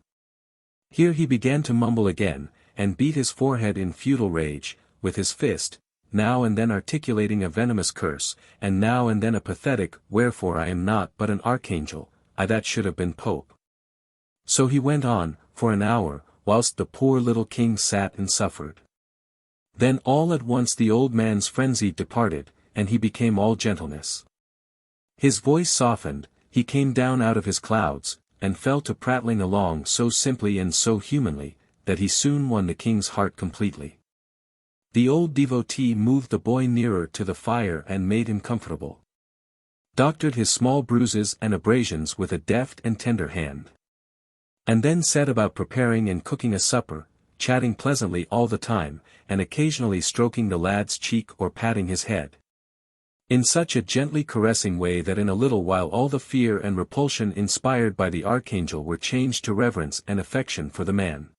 Here he began to mumble again, and beat his forehead in futile rage, with his fist, now and then articulating a venomous curse, and now and then a pathetic, "Wherefore I am not but an archangel, I that should have been pope." So he went on, for an hour, whilst the poor little king sat and suffered. Then all at once the old man's frenzy departed, and he became all gentleness. His voice softened, he came down out of his clouds, and fell to prattling along so simply and so humanly, that he soon won the king's heart completely. The old devotee moved the boy nearer to the fire and made him comfortable. Doctored his small bruises and abrasions with a deft and tender hand. And then set about preparing and cooking a supper, chatting pleasantly all the time, and occasionally stroking the lad's cheek or patting his head. In such a gently caressing way that in a little while all the fear and repulsion inspired by the archangel were changed to reverence and affection for the man.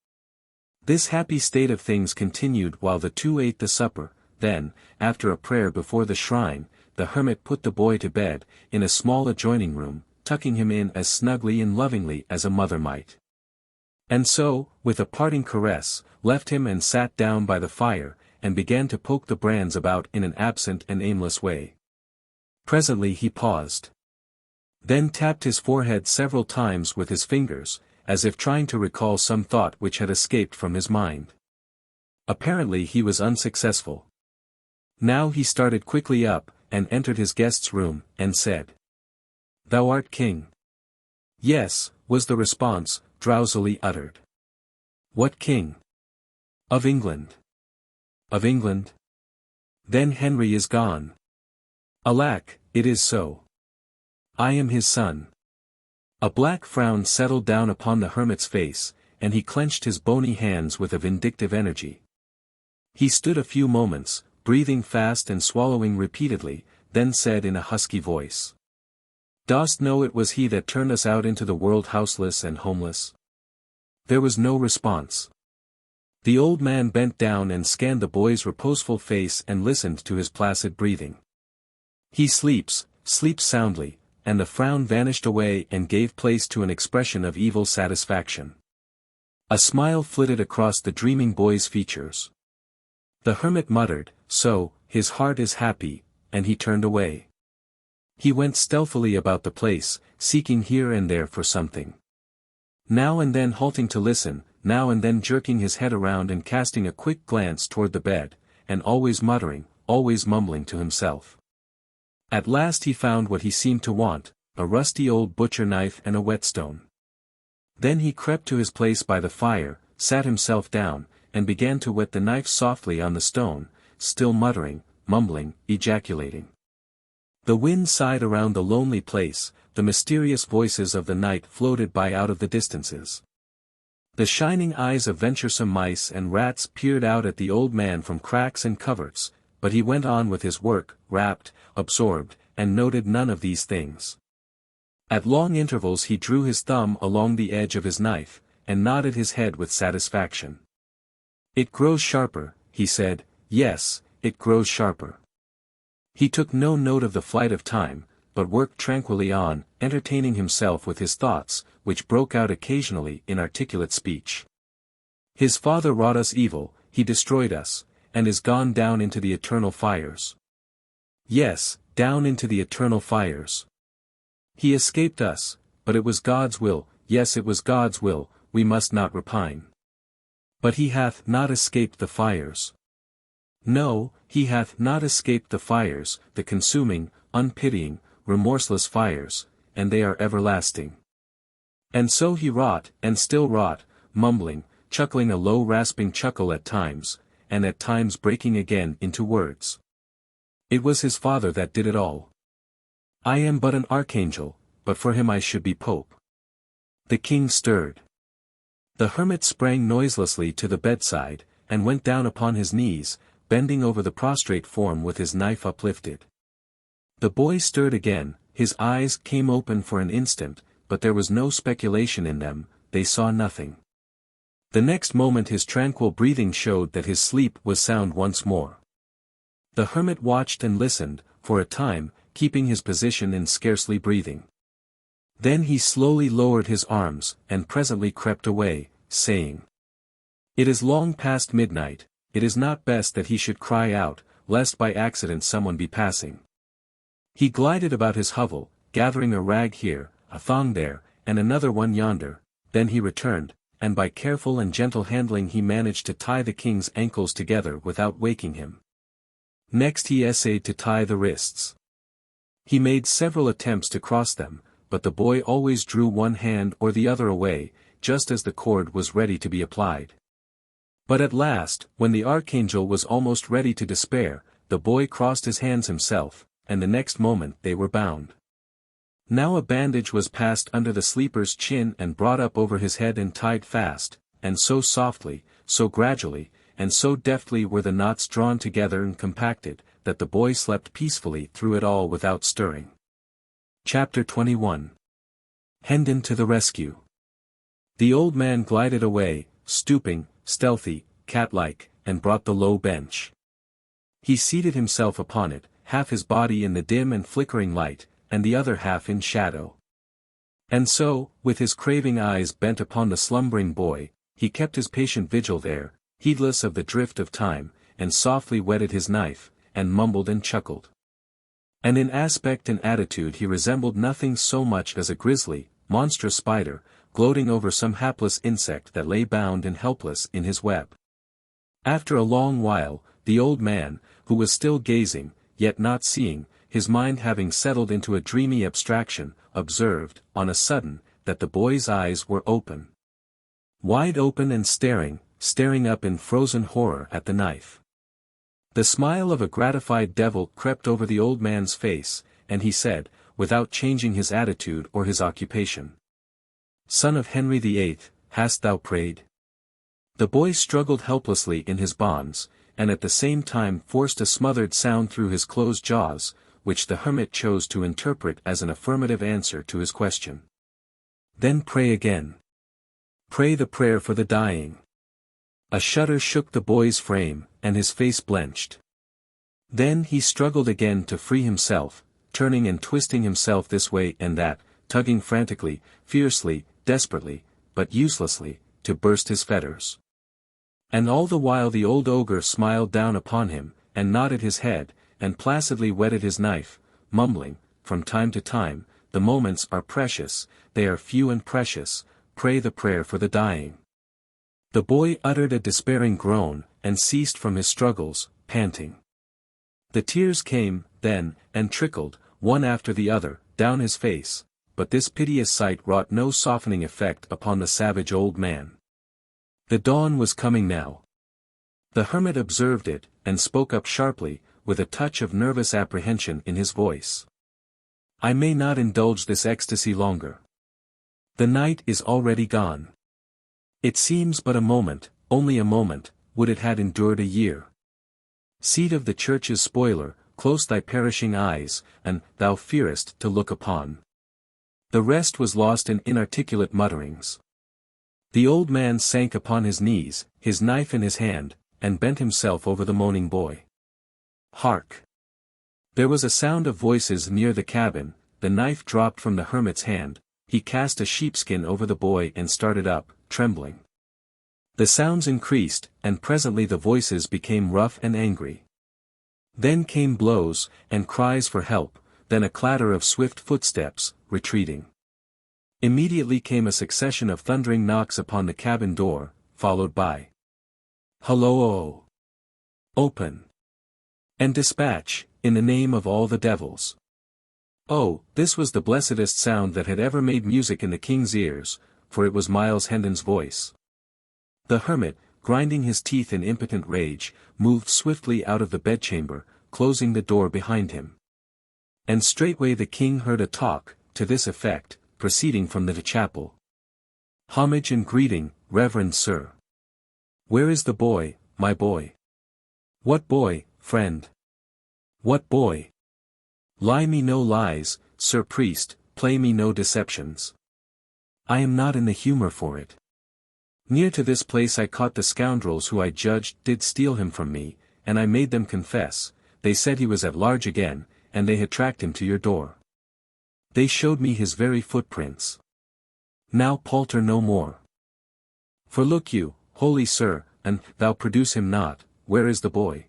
This happy state of things continued while the two ate the supper. Then, after a prayer before the shrine, the hermit put the boy to bed, in a small adjoining room, tucking him in as snugly and lovingly as a mother might. And so, with a parting caress, left him and sat down by the fire, and began to poke the brands about in an absent and aimless way. Presently he paused. Then tapped his forehead several times with his fingers, as if trying to recall some thought which had escaped from his mind. Apparently he was unsuccessful. Now he started quickly up, and entered his guest's room, and said, "Thou art king?" "Yes," was the response, drowsily uttered. "What king?" "Of England." "Of England? Then Henry is gone." "Alack, it is so. I am his son." A black frown settled down upon the hermit's face, and he clenched his bony hands with a vindictive energy. He stood a few moments, breathing fast and swallowing repeatedly, then said in a husky voice, "Dost know it was he that turned us out into the world houseless and homeless?" There was no response. The old man bent down and scanned the boy's reposeful face and listened to his placid breathing. "He sleeps soundly," and the frown vanished away and gave place to an expression of evil satisfaction. A smile flitted across the dreaming boy's features. The hermit muttered, "So, his heart is happy," and he turned away. He went stealthily about the place, seeking here and there for something. Now and then halting to listen, now and then jerking his head around and casting a quick glance toward the bed, and always muttering, always mumbling to himself. At last he found what he seemed to want, a rusty old butcher knife and a whetstone. Then he crept to his place by the fire, sat himself down, and began to whet the knife softly on the stone, still muttering, mumbling, ejaculating. The wind sighed around the lonely place, the mysterious voices of the night floated by out of the distances. The shining eyes of venturesome mice and rats peered out at the old man from cracks and coverts, but he went on with his work, rapt, absorbed, and noted none of these things. At long intervals he drew his thumb along the edge of his knife, and nodded his head with satisfaction. "It grows sharper," he said, "yes, it grows sharper." He took no note of the flight of time, but worked tranquilly on, entertaining himself with his thoughts, which broke out occasionally in articulate speech. "His father wrought us evil, he destroyed us, and is gone down into the eternal fires." Yes, down into the eternal fires. He escaped us, but it was God's will, yes it was God's will, we must not repine. But he hath not escaped the fires. No, he hath not escaped the fires, the consuming, unpitying, remorseless fires, and they are everlasting. And so he wrought, and still wrought, mumbling, chuckling a low rasping chuckle at times, and at times breaking again into words. It was his father that did it all. I am but an archangel, but for him I should be pope. The king stirred. The hermit sprang noiselessly to the bedside, and went down upon his knees, bending over the prostrate form with his knife uplifted. The boy stirred again, his eyes came open for an instant, but there was no speculation in them, they saw nothing. The next moment his tranquil breathing showed that his sleep was sound once more. The hermit watched and listened, for a time, keeping his position and scarcely breathing. Then he slowly lowered his arms, and presently crept away, saying, "It is long past midnight, it is not best that he should cry out, lest by accident someone be passing." He glided about his hovel, gathering a rag here, a thong there, and another one yonder, then he returned, and by careful and gentle handling he managed to tie the king's ankles together without waking him. Next he essayed to tie the wrists. He made several attempts to cross them, but the boy always drew one hand or the other away, just as the cord was ready to be applied. But at last, when the archangel was almost ready to despair, the boy crossed his hands himself, and the next moment they were bound. Now a bandage was passed under the sleeper's chin and brought up over his head and tied fast, and so softly, so gradually, and so deftly were the knots drawn together and compacted, that the boy slept peacefully through it all without stirring. Chapter 21. Hendon to the rescue. The old man glided away, stooping, stealthy, cat-like, and brought the low bench. He seated himself upon it, half his body in the dim and flickering light, and the other half in shadow. And so, with his craving eyes bent upon the slumbering boy, he kept his patient vigil there, heedless of the drift of time, and softly whetted his knife, and mumbled and chuckled. And in aspect and attitude he resembled nothing so much as a grisly, monstrous spider, gloating over some hapless insect that lay bound and helpless in his web. After a long while, the old man, who was still gazing, yet not seeing, his mind having settled into a dreamy abstraction, observed, on a sudden, that the boy's eyes were open. Wide open and staring up in frozen horror at the knife. The smile of a gratified devil crept over the old man's face, and he said, without changing his attitude or his occupation, "Son of Henry VIII, hast thou prayed?" The boy struggled helplessly in his bonds, and at the same time forced a smothered sound through his closed jaws, which the hermit chose to interpret as an affirmative answer to his question. "Then pray again. Pray the prayer for the dying." A shudder shook the boy's frame, and his face blenched. Then he struggled again to free himself, turning and twisting himself this way and that, tugging frantically, fiercely, desperately, but uselessly, to burst his fetters. And all the while the old ogre smiled down upon him, and nodded his head, and placidly whetted his knife, mumbling, from time to time, "The moments are precious, they are few and precious, pray the prayer for the dying." The boy uttered a despairing groan, and ceased from his struggles, panting. The tears came, then, and trickled, one after the other, down his face, but this piteous sight wrought no softening effect upon the savage old man. The dawn was coming now. The hermit observed it, and spoke up sharply, with a touch of nervous apprehension in his voice. "I may not indulge this ecstasy longer. The night is already gone. It seems but a moment, only a moment, would it had endured a year. Seed of the church's spoiler, close thy perishing eyes, and thou fearest to look upon." The rest was lost in inarticulate mutterings. The old man sank upon his knees, his knife in his hand, and bent himself over the moaning boy. Hark! There was a sound of voices near the cabin, the knife dropped from the hermit's hand, he cast a sheepskin over the boy and started up, trembling. The sounds increased, and presently the voices became rough and angry. Then came blows, and cries for help, then a clatter of swift footsteps, retreating. Immediately came a succession of thundering knocks upon the cabin door, followed by "Hullo! Open! And dispatch, in the name of all the devils." Oh, this was the blessedest sound that had ever made music in the king's ears, for it was Miles Hendon's voice. The hermit, grinding his teeth in impotent rage, moved swiftly out of the bedchamber, closing the door behind him. And straightway the king heard a talk, to this effect, proceeding from the chapel. "Homage and greeting, reverend sir. Where is the boy, my boy?" "What boy, friend? What boy? Lie me no lies, sir priest, play me no deceptions. I am not in the humor for it. Near to this place I caught the scoundrels who I judged did steal him from me, and I made them confess. They said he was at large again, and they had tracked him to your door. They showed me his very footprints. Now palter no more. For look you, holy sir, and thou produce him not, where is the boy?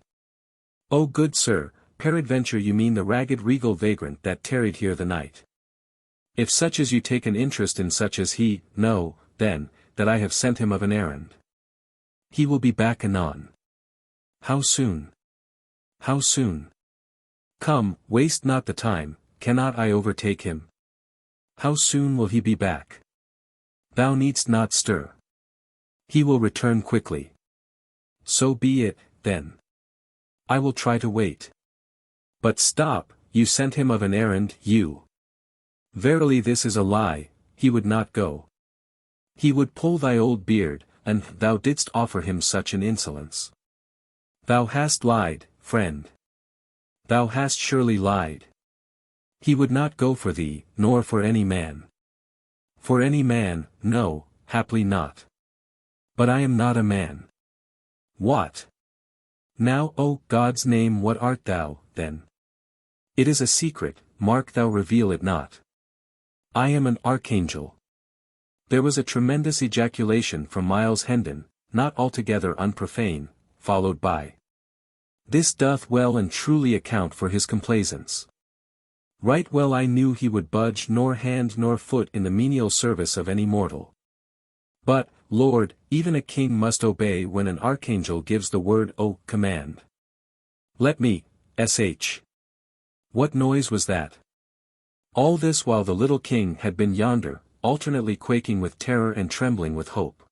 O good sir, peradventure you mean the ragged regal vagrant that tarried here the night. If such as you take an interest in such as he, know, then, that I have sent him of an errand. He will be back anon. How soon? How soon? Come, waste not the time, cannot I overtake him? How soon will he be back? Thou needst not stir. He will return quickly. So be it, then. I will try to wait. But stop, you sent him of an errand, you. Verily this is a lie, he would not go. He would pull thy old beard, and thou didst offer him such an insolence. Thou hast lied, friend. Thou hast surely lied. He would not go for thee, nor for any man. For any man, no, haply not. But I am not a man. What? Now, O God's name, what art thou, then? It is a secret, mark thou reveal it not. I am an archangel. There was a tremendous ejaculation from Miles Hendon, not altogether unprofane, followed by. This doth well and truly account for his complaisance. Right well I knew he would budge nor hand nor foot in the menial service of any mortal. But, Lord, even a king must obey when an archangel gives the word O command. Let me, sh. What noise was that? All this while the little king had been yonder, alternately quaking with terror and trembling with hope.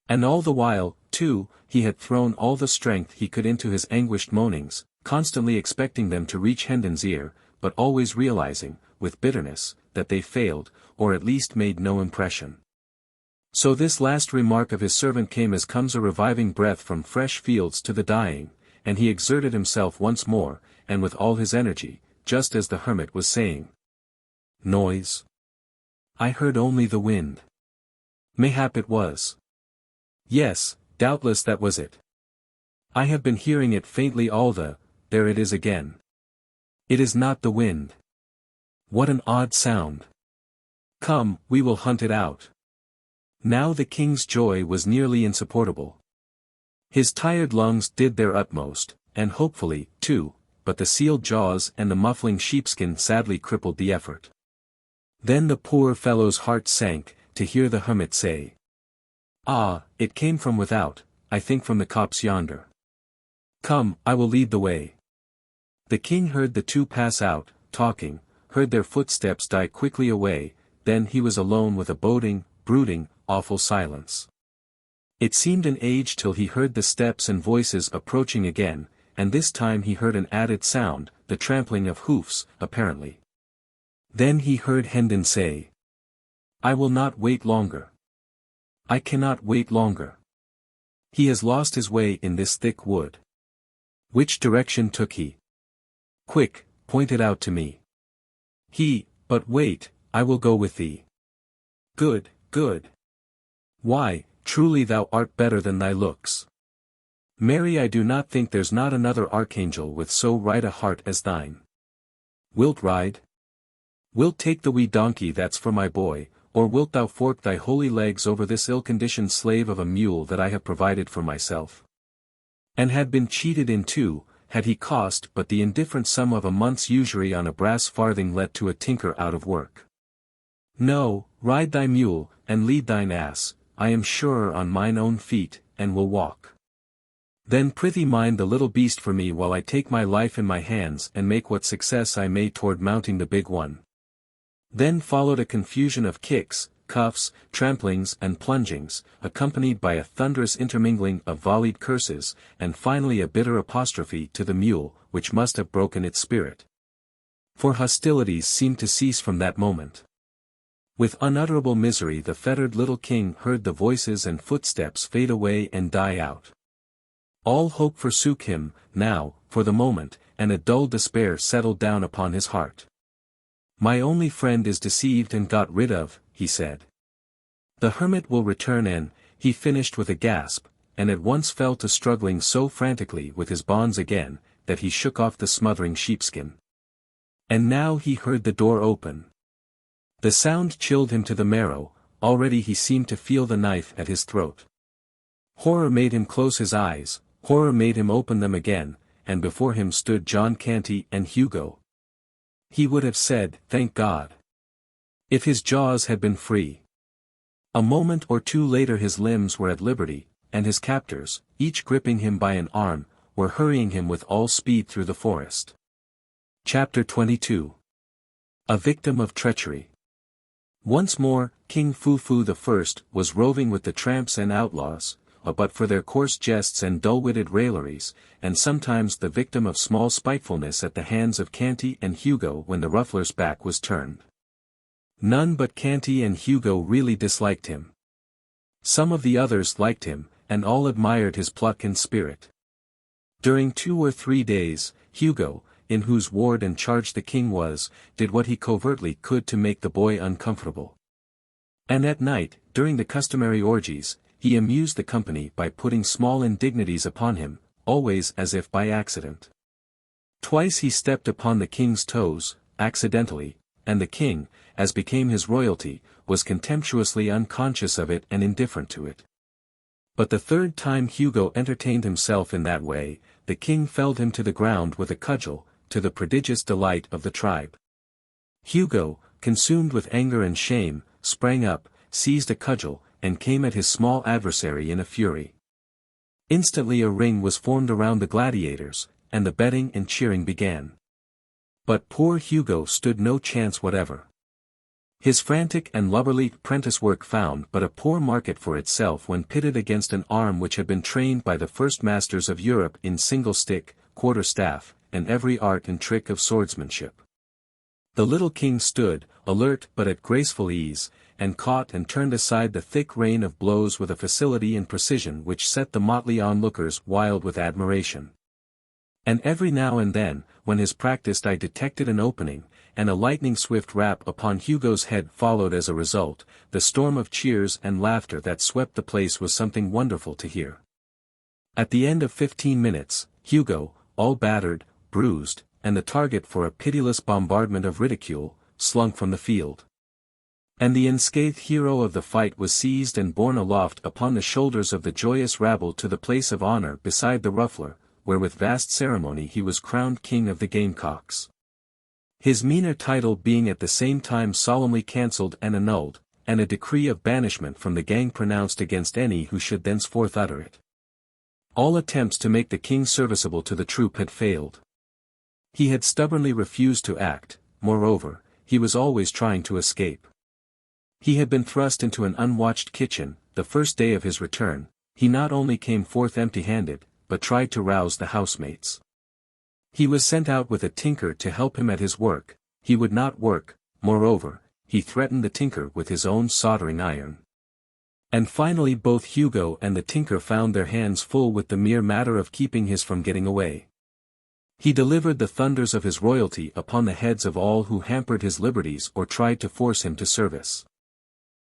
And all the while, too, he had thrown all the strength he could into his anguished moanings, constantly expecting them to reach Hendon's ear, but always realizing, with bitterness, that they failed, or at least made no impression. So this last remark of his servant came as comes a reviving breath from fresh fields to the dying, and he exerted himself once more, and with all his energy, just as the hermit was saying. Noise? I heard only the wind. Mayhap it was. Yes, doubtless that was it. I have been hearing it faintly all there it is again. It is not the wind. What an odd sound. Come, we will hunt it out. Now the king's joy was nearly insupportable. His tired lungs did their utmost, and hopefully, too, but the sealed jaws and the muffling sheepskin sadly crippled the effort. Then the poor fellow's heart sank, to hear the hermit say. Ah, it came from without, I think from the copse yonder. Come, I will lead the way. The king heard the two pass out, talking, heard their footsteps die quickly away, then he was alone with a boding, brooding, awful silence. It seemed an age till he heard the steps and voices approaching again, and this time he heard an added sound, the trampling of hoofs, apparently. Then he heard Hendon say. I will not wait longer. I cannot wait longer. He has lost his way in this thick wood. Which direction took he? Quick, point it out to me. But wait, I will go with thee. Good, good. Why, truly thou art better than thy looks. Marry, I do not think there's not another archangel with so right a heart as thine. Wilt ride? Wilt take the wee donkey that's for my boy, or wilt thou fork thy holy legs over this ill-conditioned slave of a mule that I have provided for myself? And had been cheated in too, had he cost but the indifferent sum of a month's usury on a brass farthing let to a tinker out of work. No, ride thy mule, and lead thine ass, I am surer on mine own feet, and will walk. Then prithee mind the little beast for me while I take my life in my hands and make what success I may toward mounting the big one. Then followed a confusion of kicks, cuffs, tramplings and plungings, accompanied by a thunderous intermingling of volleyed curses, and finally a bitter apostrophe to the mule, which must have broken its spirit. For hostilities seemed to cease from that moment. With unutterable misery the fettered little king heard the voices and footsteps fade away and die out. All hope forsook him, now, for the moment, and a dull despair settled down upon his heart. My only friend is deceived and got rid of, he said. The hermit will return and, he finished with a gasp, and at once fell to struggling so frantically with his bonds again, that he shook off the smothering sheepskin. And now he heard the door open. The sound chilled him to the marrow, already he seemed to feel the knife at his throat. Horror made him close his eyes, horror made him open them again, and before him stood John Canty and Hugo. He would have said, "Thank God," if his jaws had been free. A moment or two later his limbs were at liberty, and his captors, each gripping him by an arm, were hurrying him with all speed through the forest. Chapter 22. A victim of treachery. Once more, King Fu I was roving with the tramps and outlaws, but for their coarse jests and dull-witted railleries, and sometimes the victim of small spitefulness at the hands of Canty and Hugo when the ruffler's back was turned. None but Canty and Hugo really disliked him. Some of the others liked him, and all admired his pluck and spirit. During 2 or 3 days, Hugo, in whose ward and charge the king was, did what he covertly could to make the boy uncomfortable. And at night, during the customary orgies, he amused the company by putting small indignities upon him, always as if by accident. Twice he stepped upon the king's toes, accidentally, and the king, as became his royalty, was contemptuously unconscious of it and indifferent to it. But the third time Hugo entertained himself in that way, the king felled him to the ground with a cudgel, to the prodigious delight of the tribe. Hugo, consumed with anger and shame, sprang up, seized a cudgel, and came at his small adversary in a fury. Instantly a ring was formed around the gladiators, and the betting and cheering began. But poor Hugo stood no chance whatever. His frantic and lubberly prentice work found but a poor market for itself when pitted against an arm which had been trained by the first masters of Europe in single stick, quarter staff, and every art and trick of swordsmanship. The little king stood, alert but at graceful ease, and caught and turned aside the thick rain of blows with a facility and precision which set the motley onlookers wild with admiration. And every now and then, when his practiced eye detected an opening, and a lightning-swift rap upon Hugo's head followed as a result, the storm of cheers and laughter that swept the place was something wonderful to hear. At the end of 15 minutes, Hugo, all battered, bruised, and the target for a pitiless bombardment of ridicule, slunk from the field. And the unscathed hero of the fight was seized and borne aloft upon the shoulders of the joyous rabble to the place of honor beside the ruffler, where with vast ceremony he was crowned king of the gamecocks. His meaner title being at the same time solemnly cancelled and annulled, and a decree of banishment from the gang pronounced against any who should thenceforth utter it. All attempts to make the king serviceable to the troop had failed. He had stubbornly refused to act, moreover, he was always trying to escape. He had been thrust into an unwatched kitchen, the first day of his return, he not only came forth empty-handed, but tried to rouse the housemates. He was sent out with a tinker to help him at his work, he would not work, moreover, he threatened the tinker with his own soldering iron. And finally both Hugo and the tinker found their hands full with the mere matter of keeping his from getting away. He delivered the thunders of his royalty upon the heads of all who hampered his liberties or tried to force him to service.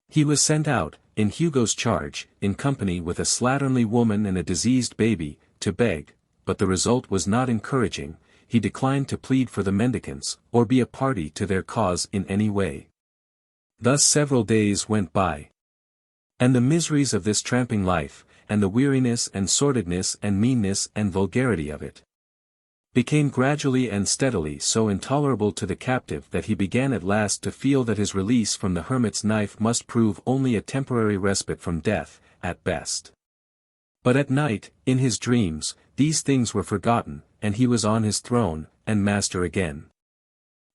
He was sent out, in Hugo's charge, in company with a slatternly woman and a diseased baby, to beg, but the result was not encouraging, he declined to plead for the mendicants, or be a party to their cause in any way. Thus several days went by. And the miseries of this tramping life, and the weariness and sordidness and meanness and vulgarity of it, became gradually and steadily so intolerable to the captive that he began at last to feel that his release from the hermit's knife must prove only a temporary respite from death, at best. But at night, in his dreams, these things were forgotten, and he was on his throne, and master again.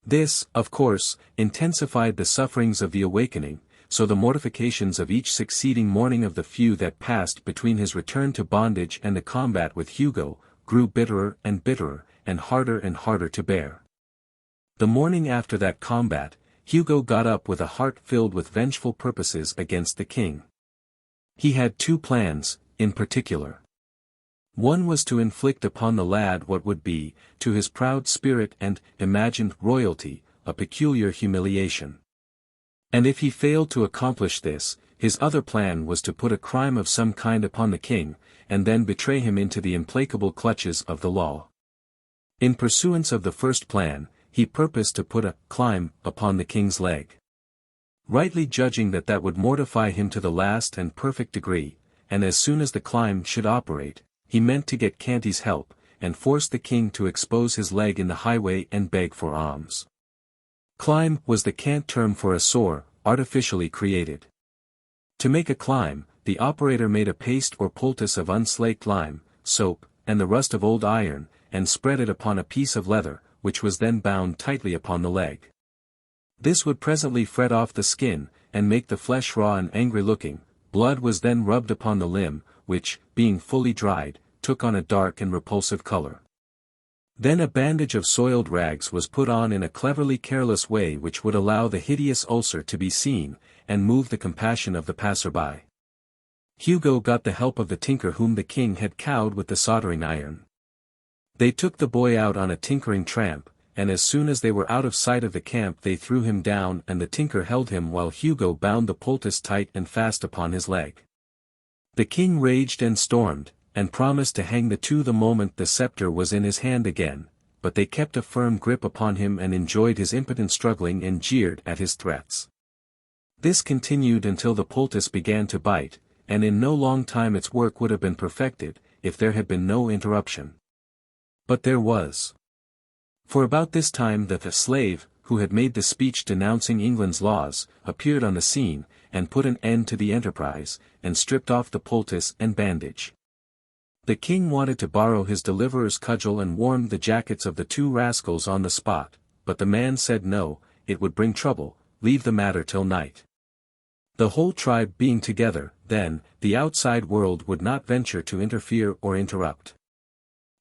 This, of course, intensified the sufferings of the awakening, so the mortifications of each succeeding morning of the few that passed between his return to bondage and the combat with Hugo, grew bitterer, and harder to bear. The morning after that combat, Hugo got up with a heart filled with vengeful purposes against the king. He had 2 plans, in particular. One was to inflict upon the lad what would be, to his proud spirit and imagined royalty, a peculiar humiliation. And if he failed to accomplish this, his other plan was to put a crime of some kind upon the king, and then betray him into the implacable clutches of the law. In pursuance of the first plan, he purposed to put a climb upon the king's leg. Rightly judging that that would mortify him to the last and perfect degree, and as soon as the climb should operate, he meant to get Canty's help, and force the king to expose his leg in the highway and beg for alms. Climb was the cant term for a sore, artificially created. To make a climb, the operator made a paste or poultice of unslaked lime, soap, and the rust of old iron, and spread it upon a piece of leather, which was then bound tightly upon the leg. This would presently fret off the skin, and make the flesh raw and angry-looking. Blood was then rubbed upon the limb, which, being fully dried, took on a dark and repulsive color. Then a bandage of soiled rags was put on in a cleverly careless way which would allow the hideous ulcer to be seen, and move the compassion of the passer-by. Hugo got the help of the tinker whom the king had cowed with the soldering iron. They took the boy out on a tinkering tramp, and as soon as they were out of sight of the camp they threw him down and the tinker held him while Hugo bound the poultice tight and fast upon his leg. The king raged and stormed, and promised to hang the two the moment the scepter was in his hand again, but they kept a firm grip upon him and enjoyed his impotent struggling and jeered at his threats. This continued until the poultice began to bite, and in no long time its work would have been perfected, if there had been no interruption. But there was. For about this time the slave, who had made the speech denouncing England's laws, appeared on the scene, and put an end to the enterprise, and stripped off the poultice and bandage. The king wanted to borrow his deliverer's cudgel and warm the jackets of the two rascals on the spot, but the man said no, it would bring trouble, leave the matter till night. The whole tribe being together, then, the outside world would not venture to interfere or interrupt.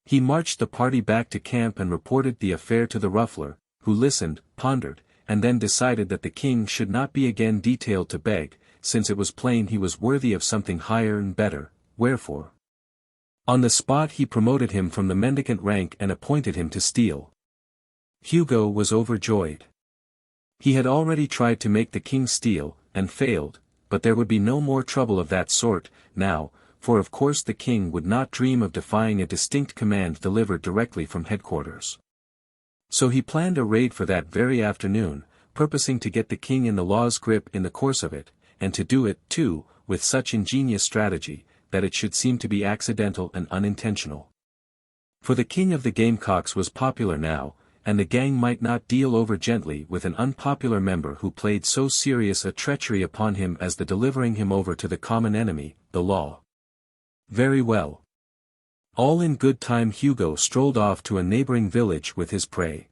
He marched the party back to camp and reported the affair to the ruffler, who listened, pondered, and then decided that the king should not be again detailed to beg, since it was plain he was worthy of something higher and better, wherefore. On the spot he promoted him from the mendicant rank and appointed him to steal. Hugo was overjoyed. He had already tried to make the king steal, and failed, but there would be no more trouble of that sort, now, for of course the king would not dream of defying a distinct command delivered directly from headquarters. So he planned a raid for that very afternoon, purposing to get the king in the law's grip in the course of it, and to do it, too, with such ingenious strategy, that it should seem to be accidental and unintentional. For the king of the gamecocks was popular now, and the gang might not deal over gently with an unpopular member who played so serious a treachery upon him as the delivering him over to the common enemy, the law. Very well. All in good time Hugo strolled off to a neighboring village with his prey.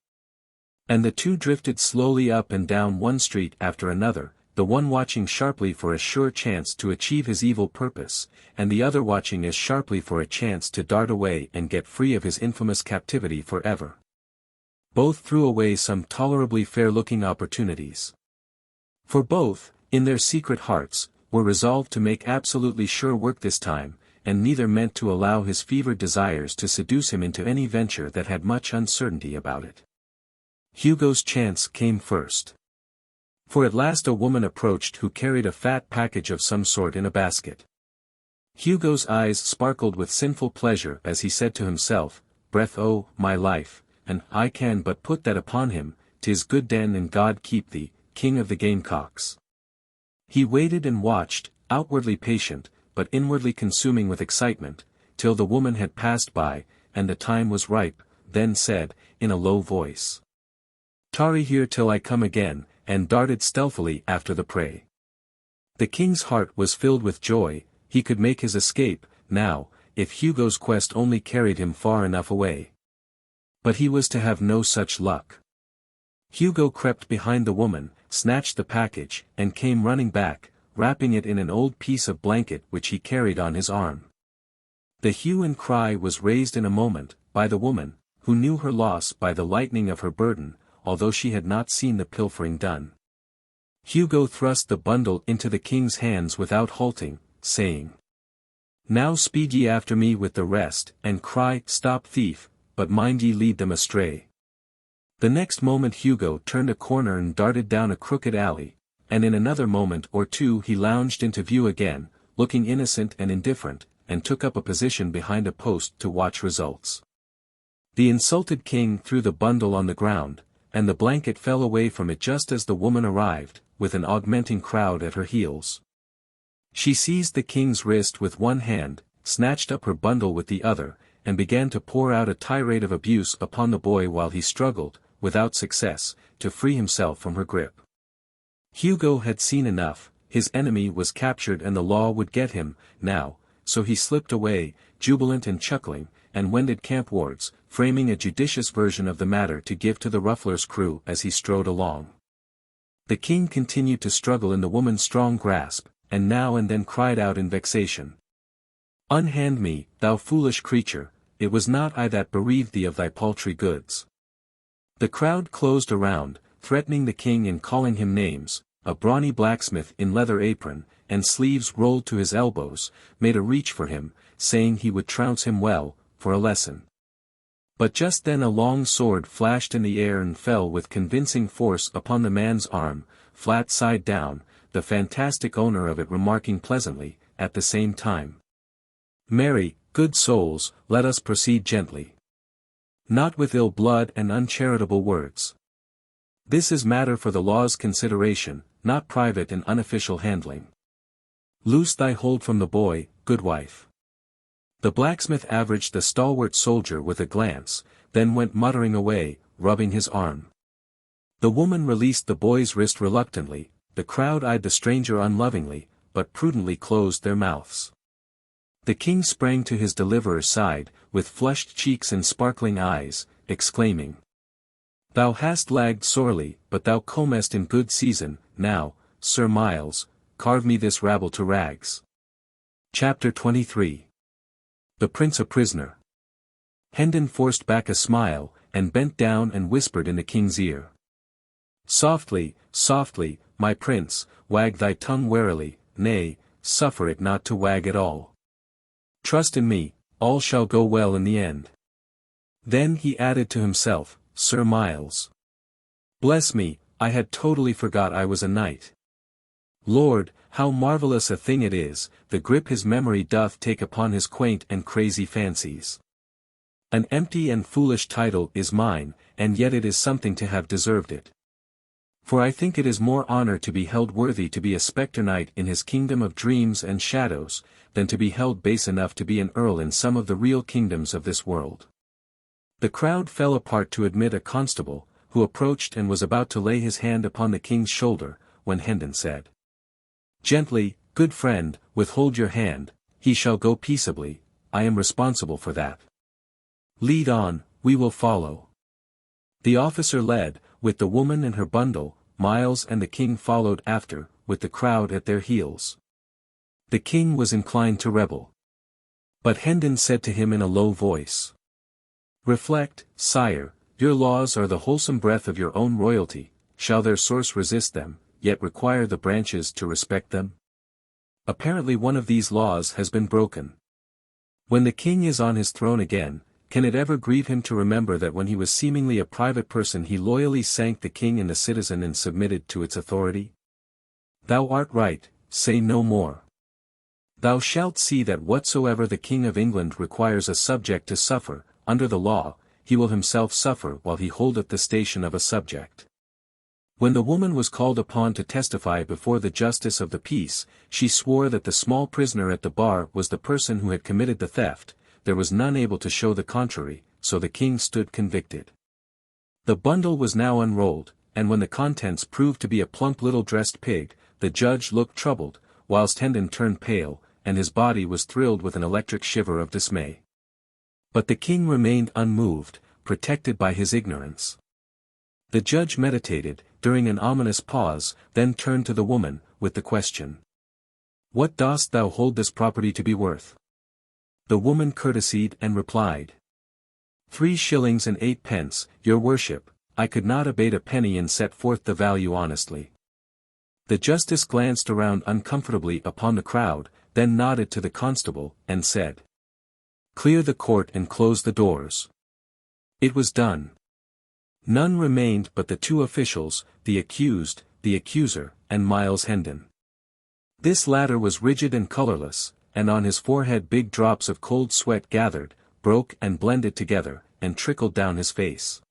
And the two drifted slowly up and down one street after another, the one watching sharply for a sure chance to achieve his evil purpose, and the other watching as sharply for a chance to dart away and get free of his infamous captivity forever. Both threw away some tolerably fair-looking opportunities. For both, in their secret hearts, were resolved to make absolutely sure work this time, and neither meant to allow his fevered desires to seduce him into any venture that had much uncertainty about it. Hugo's chance came first. For at last a woman approached who carried a fat package of some sort in a basket. Hugo's eyes sparkled with sinful pleasure as he said to himself, "Breath o' my life, and I can but put that upon him, 'tis good den and God keep thee, king of the gamecocks." He waited and watched, outwardly patient, but inwardly consuming with excitement, till the woman had passed by, and the time was ripe, then said, in a low voice, "Tarry here till I come again," and darted stealthily after the prey. The king's heart was filled with joy, he could make his escape, now, if Hugo's quest only carried him far enough away. But he was to have no such luck. Hugo crept behind the woman, snatched the package, and came running back, wrapping it in an old piece of blanket which he carried on his arm. The hue and cry was raised in a moment, by the woman, who knew her loss by the lightening of her burden, although she had not seen the pilfering done. Hugo thrust the bundle into the king's hands without halting, saying, "Now speed ye after me with the rest, and cry, Stop thief, but mind ye lead them astray." The next moment Hugo turned a corner and darted down a crooked alley, and in another moment or two he lounged into view again, looking innocent and indifferent, and took up a position behind a post to watch results. The insulted king threw the bundle on the ground, and the blanket fell away from it just as the woman arrived, with an augmenting crowd at her heels. She seized the king's wrist with one hand, snatched up her bundle with the other, and began to pour out a tirade of abuse upon the boy while he struggled, without success, to free himself from her grip. Hugo had seen enough. His enemy was captured and the law would get him, now, so he slipped away, jubilant and chuckling, and wended campwards, framing a judicious version of the matter to give to the ruffler's crew as he strode along. The king continued to struggle in the woman's strong grasp, and now and then cried out in vexation. "Unhand me, thou foolish creature, it was not I that bereaved thee of thy paltry goods." The crowd closed around, threatening the king and calling him names. A brawny blacksmith in leather apron, and sleeves rolled to his elbows, made a reach for him, saying he would trounce him well, for a lesson. But just then a long sword flashed in the air and fell with convincing force upon the man's arm, flat side down, the fantastic owner of it remarking pleasantly, at the same time, "Marry, good souls, let us proceed gently. Not with ill blood and uncharitable words. This is matter for the law's consideration, not private and unofficial handling. Loose thy hold from the boy, good wife." The blacksmith averaged the stalwart soldier with a glance, then went muttering away, rubbing his arm. The woman released the boy's wrist reluctantly. The crowd eyed the stranger unlovingly, but prudently closed their mouths. The king sprang to his deliverer's side, with flushed cheeks and sparkling eyes, exclaiming, "Thou hast lagged sorely, but thou comest in good season. Now, Sir Miles, carve me this rabble to rags." Chapter 23. The Prince a Prisoner. Hendon forced back a smile, and bent down and whispered in the king's ear. "Softly, softly, my prince, wag thy tongue warily, nay, suffer it not to wag at all. Trust in me, all shall go well in the end." Then he added to himself, "Sir Miles. Bless me, I had totally forgot I was a knight. Lord, how marvellous a thing it is, the grip his memory doth take upon his quaint and crazy fancies. An empty and foolish title is mine, and yet it is something to have deserved it. For I think it is more honor to be held worthy to be a spectre knight in his kingdom of dreams and shadows, than to be held base enough to be an earl in some of the real kingdoms of this world." The crowd fell apart to admit a constable, who approached and was about to lay his hand upon the king's shoulder, when Hendon said, "Gently, good friend, withhold your hand, he shall go peaceably, I am responsible for that. Lead on, we will follow." The officer led, with the woman and her bundle. Miles and the king followed after, with the crowd at their heels. The king was inclined to rebel. But Hendon said to him in a low voice, "Reflect, sire, your laws are the wholesome breath of your own royalty. Shall their source resist them, yet require the branches to respect them? Apparently one of these laws has been broken. When the king is on his throne again, can it ever grieve him to remember that when he was seemingly a private person he loyally sank the king and the citizen and submitted to its authority? Thou art right, say no more. Thou shalt see that whatsoever the King of England requires a subject to suffer, under the law, he will himself suffer while he holdeth the station of a subject." When the woman was called upon to testify before the justice of the peace, she swore that the small prisoner at the bar was the person who had committed the theft. There was none able to show the contrary, so the king stood convicted. The bundle was now unrolled, and when the contents proved to be a plump little dressed pig, the judge looked troubled, whilst Hendon turned pale, and his body was thrilled with an electric shiver of dismay. But the king remained unmoved, protected by his ignorance. The judge meditated, during an ominous pause, then turned to the woman, with the question, "What dost thou hold this property to be worth?" The woman courtesied and replied, 3 shillings and 8 pence, your worship. I could not abate a penny and set forth the value honestly. The justice glanced around uncomfortably upon the crowd, then nodded to the constable, and said, "Clear the court and close the doors." It was done. None remained but the 2 officials, the accused, the accuser, and Miles Hendon. This latter was rigid and colorless, and on his forehead big drops of cold sweat gathered, broke and blended together, and trickled down his face.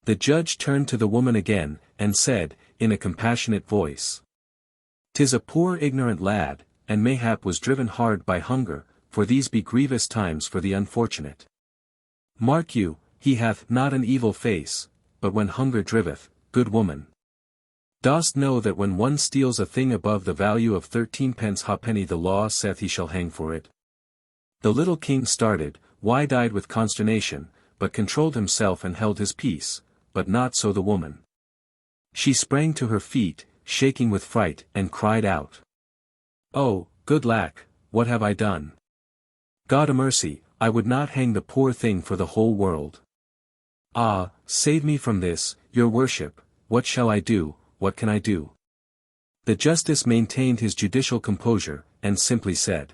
The judge turned to the woman again, and said, in a compassionate voice, "'Tis a poor ignorant lad, and mayhap was driven hard by hunger, for these be grievous times for the unfortunate. Mark you, he hath not an evil face, but when hunger driveth, good woman. Dost know that when one steals a thing above the value of 13 pence halfpenny the law saith he shall hang for it?" The little king started, wide-eyed with consternation, but controlled himself and held his peace, but not so the woman. She sprang to her feet, shaking with fright, and cried out, "Oh, good lack, what have I done? God a mercy, I would not hang the poor thing for the whole world. Ah, save me from this, your worship, what shall I do, what can I do?" The justice maintained his judicial composure, and simply said,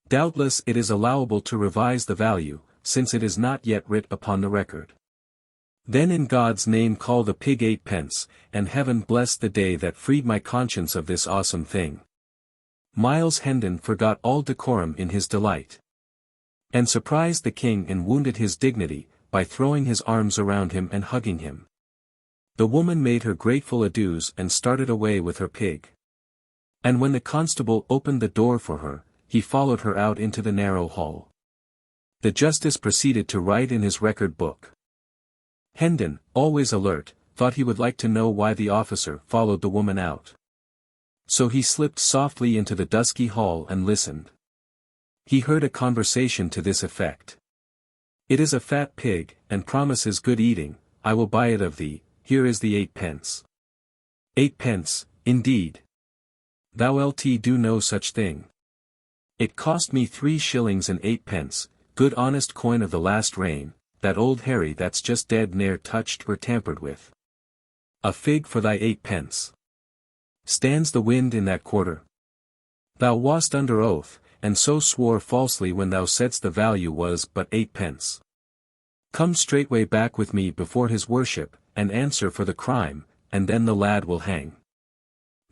"Doubtless it is allowable to revise the value, since it is not yet writ upon the record. Then in God's name call the pig 8 pence, and heaven bless the day that freed my conscience of this awesome thing." Miles Hendon forgot all decorum in his delight, and surprised the king and wounded his dignity, by throwing his arms around him and hugging him. The woman made her grateful adieus and started away with her pig. And when the constable opened the door for her, he followed her out into the narrow hall. The justice proceeded to write in his record book. Hendon, always alert, thought he would like to know why the officer followed the woman out. So he slipped softly into the dusky hall and listened. He heard a conversation to this effect: "It is a fat pig, and promises good eating, I will buy it of thee, here is the 8 pence. 8 pence, indeed. Thou'lt do no such thing. It cost me 3 shillings and 8 pence, good honest coin of the last reign, that old Harry that's just dead ne'er touched or tampered with. A fig for thy 8 pence. Stands the wind in that quarter? Thou wast under oath, and so swore falsely when thou saidst the value was but 8 pence. Come straightway back with me before his worship, and answer for the crime, and then the lad will hang.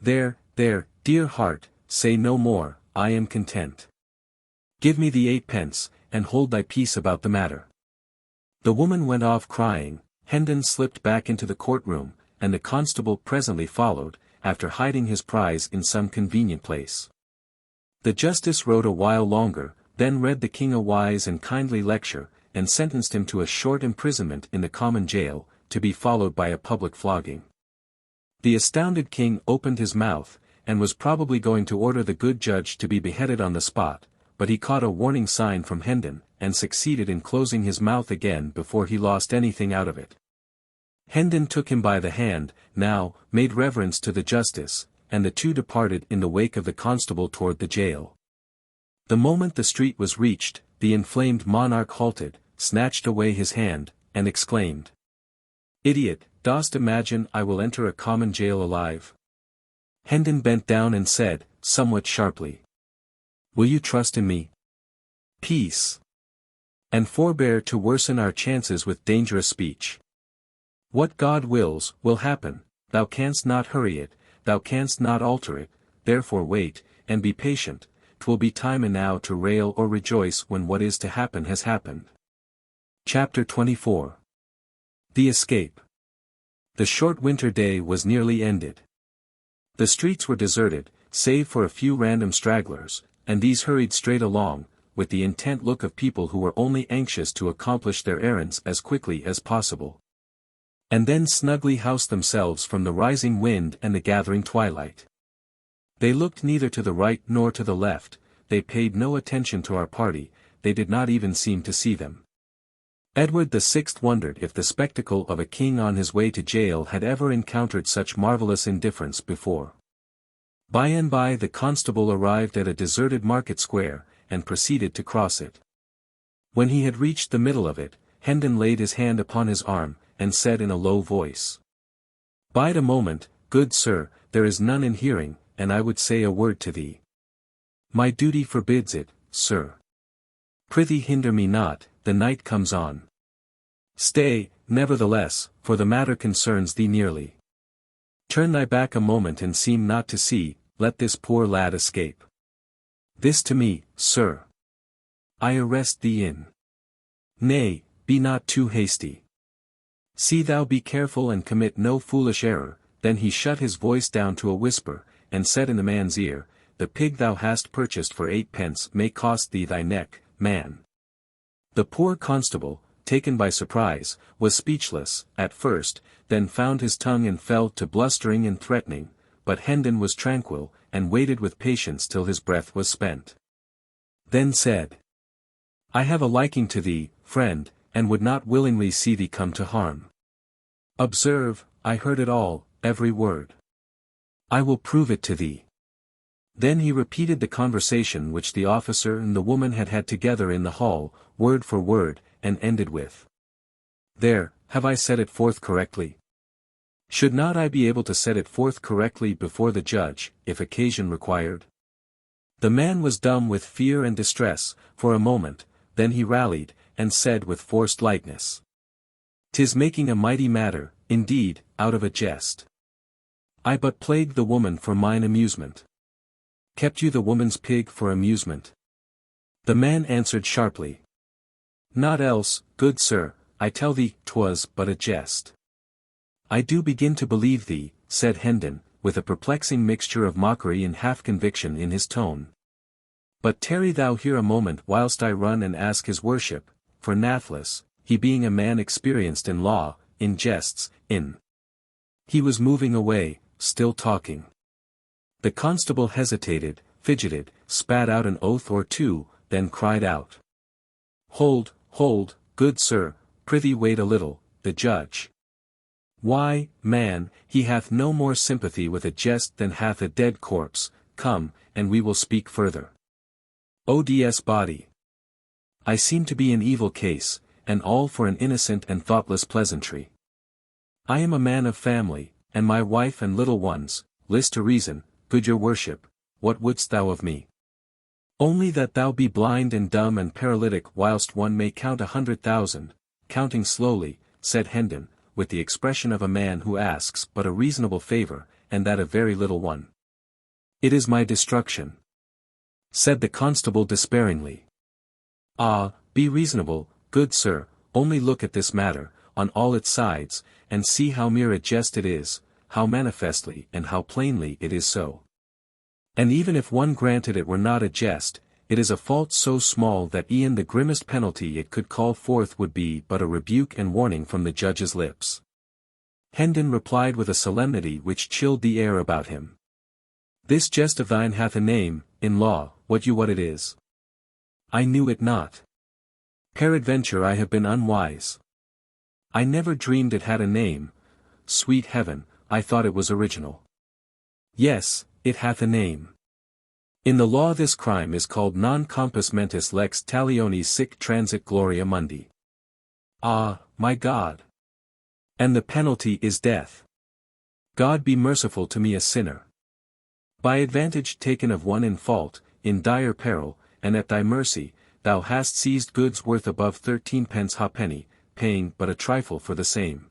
There, dear heart, say no more, I am content. Give me the 8 pence, and hold thy peace about the matter." The woman went off crying. Hendon slipped back into the courtroom, and the constable presently followed, after hiding his prize in some convenient place. The justice wrote a while longer, then read the king a wise and kindly lecture, and sentenced him to a short imprisonment in the common jail, to be followed by a public flogging. The astounded king opened his mouth, and was probably going to order the good judge to be beheaded on the spot, but he caught a warning sign from Hendon, and succeeded in closing his mouth again before he lost anything out of it. Hendon took him by the hand, now, made reverence to the justice, and the two departed in the wake of the constable toward the jail. The moment the street was reached, the inflamed monarch halted, snatched away his hand, and exclaimed, "Idiot, dost imagine I will enter a common jail alive?" Hendon bent down and said, somewhat sharply, "Will you trust in me? Peace. And forbear to worsen our chances with dangerous speech. What God wills, will happen, thou canst not hurry it, thou canst not alter it, therefore wait, and be patient, 'twill be time enow to rail or rejoice when what is to happen has happened." Chapter 24. The Escape. The short winter day was nearly ended. The streets were deserted, save for a few random stragglers, and these hurried straight along, with the intent look of people who were only anxious to accomplish their errands as quickly as possible, and then snugly housed themselves from the rising wind and the gathering twilight. They looked neither to the right nor to the left, they paid no attention to our party, they did not even seem to see them. Edward VI wondered if the spectacle of a king on his way to jail had ever encountered such marvelous indifference before. By and by the constable arrived at a deserted market square, and proceeded to cross it. When he had reached the middle of it, Hendon laid his hand upon his arm, and said in a low voice, "Bide a moment, good sir, there is none in hearing, and I would say a word to thee." "My duty forbids it, sir." "Prithee hinder me not, the night comes on." "Stay, nevertheless, for the matter concerns thee nearly. Turn thy back a moment and seem not to see, let this poor lad escape." "This to me, sir." "I arrest thee in." "Nay, be not too hasty. See thou be careful and commit no foolish error. Then he shut his voice down to a whisper, and said in the man's ear, The pig thou hast purchased for 8 pence may cost thee thy neck, man. The poor constable, taken by surprise, was speechless, at first, then found his tongue and fell to blustering and threatening, but Hendon was tranquil, and waited with patience till his breath was spent. Then said, I have a liking to thee, friend, and would not willingly see thee come to harm. Observe, I heard it all, every word. I will prove it to thee. Then he repeated the conversation which the officer and the woman had had together in the hall, word for word, and ended with, There, have I set it forth correctly? Should not I be able to set it forth correctly before the judge, if occasion required? The man was dumb with fear and distress, for a moment, then he rallied, and said with forced lightness, 'Tis making a mighty matter, indeed, out of a jest. I but plagued the woman for mine amusement. Kept you the woman's pig for amusement? The man answered sharply, Not else, good sir, I tell thee, 'twas but a jest. I do begin to believe thee, said Hendon, with a perplexing mixture of mockery and half-conviction in his tone. But tarry thou here a moment whilst I run and ask his worship, for nathless, he being a man experienced in law, in jests, in. He was moving away, still talking. The constable hesitated, fidgeted, spat out an oath or two, then cried out. Hold, good sir, prithee wait a little, the judge. Why, man, he hath no more sympathy with a jest than hath a dead corpse. Come, and we will speak further. Ods body. I seem to be in evil case, and all for an innocent and thoughtless pleasantry. I am a man of family, and my wife and little ones. List to reason, good your worship, what wouldst thou of me? Only that thou be blind and dumb and paralytic whilst one may count 100,000, counting slowly, said Hendon, with the expression of a man who asks but a reasonable favor, and that a very little one. It is my destruction, said the constable despairingly. Ah, be reasonable, good sir, only look at this matter, on all its sides, and see how mere a jest it is, how manifestly and how plainly it is so. And even if one granted it were not a jest, it is a fault so small that e'en the grimmest penalty it could call forth would be but a rebuke and warning from the judge's lips. Hendon replied with a solemnity which chilled the air about him. This jest of thine hath a name, in law, what it is. I knew it not. Peradventure I have been unwise. I never dreamed it had a name. Sweet heaven, I thought it was original. Yes, it hath a name. In the law this crime is called non compos mentis lex talionis sic transit gloria mundi. Ah, my God! And the penalty is death. God be merciful to me a sinner. By advantage taken of one in fault, in dire peril, and at thy mercy, thou hast seized goods worth above 13 pence halfpenny, paying but a trifle for the same.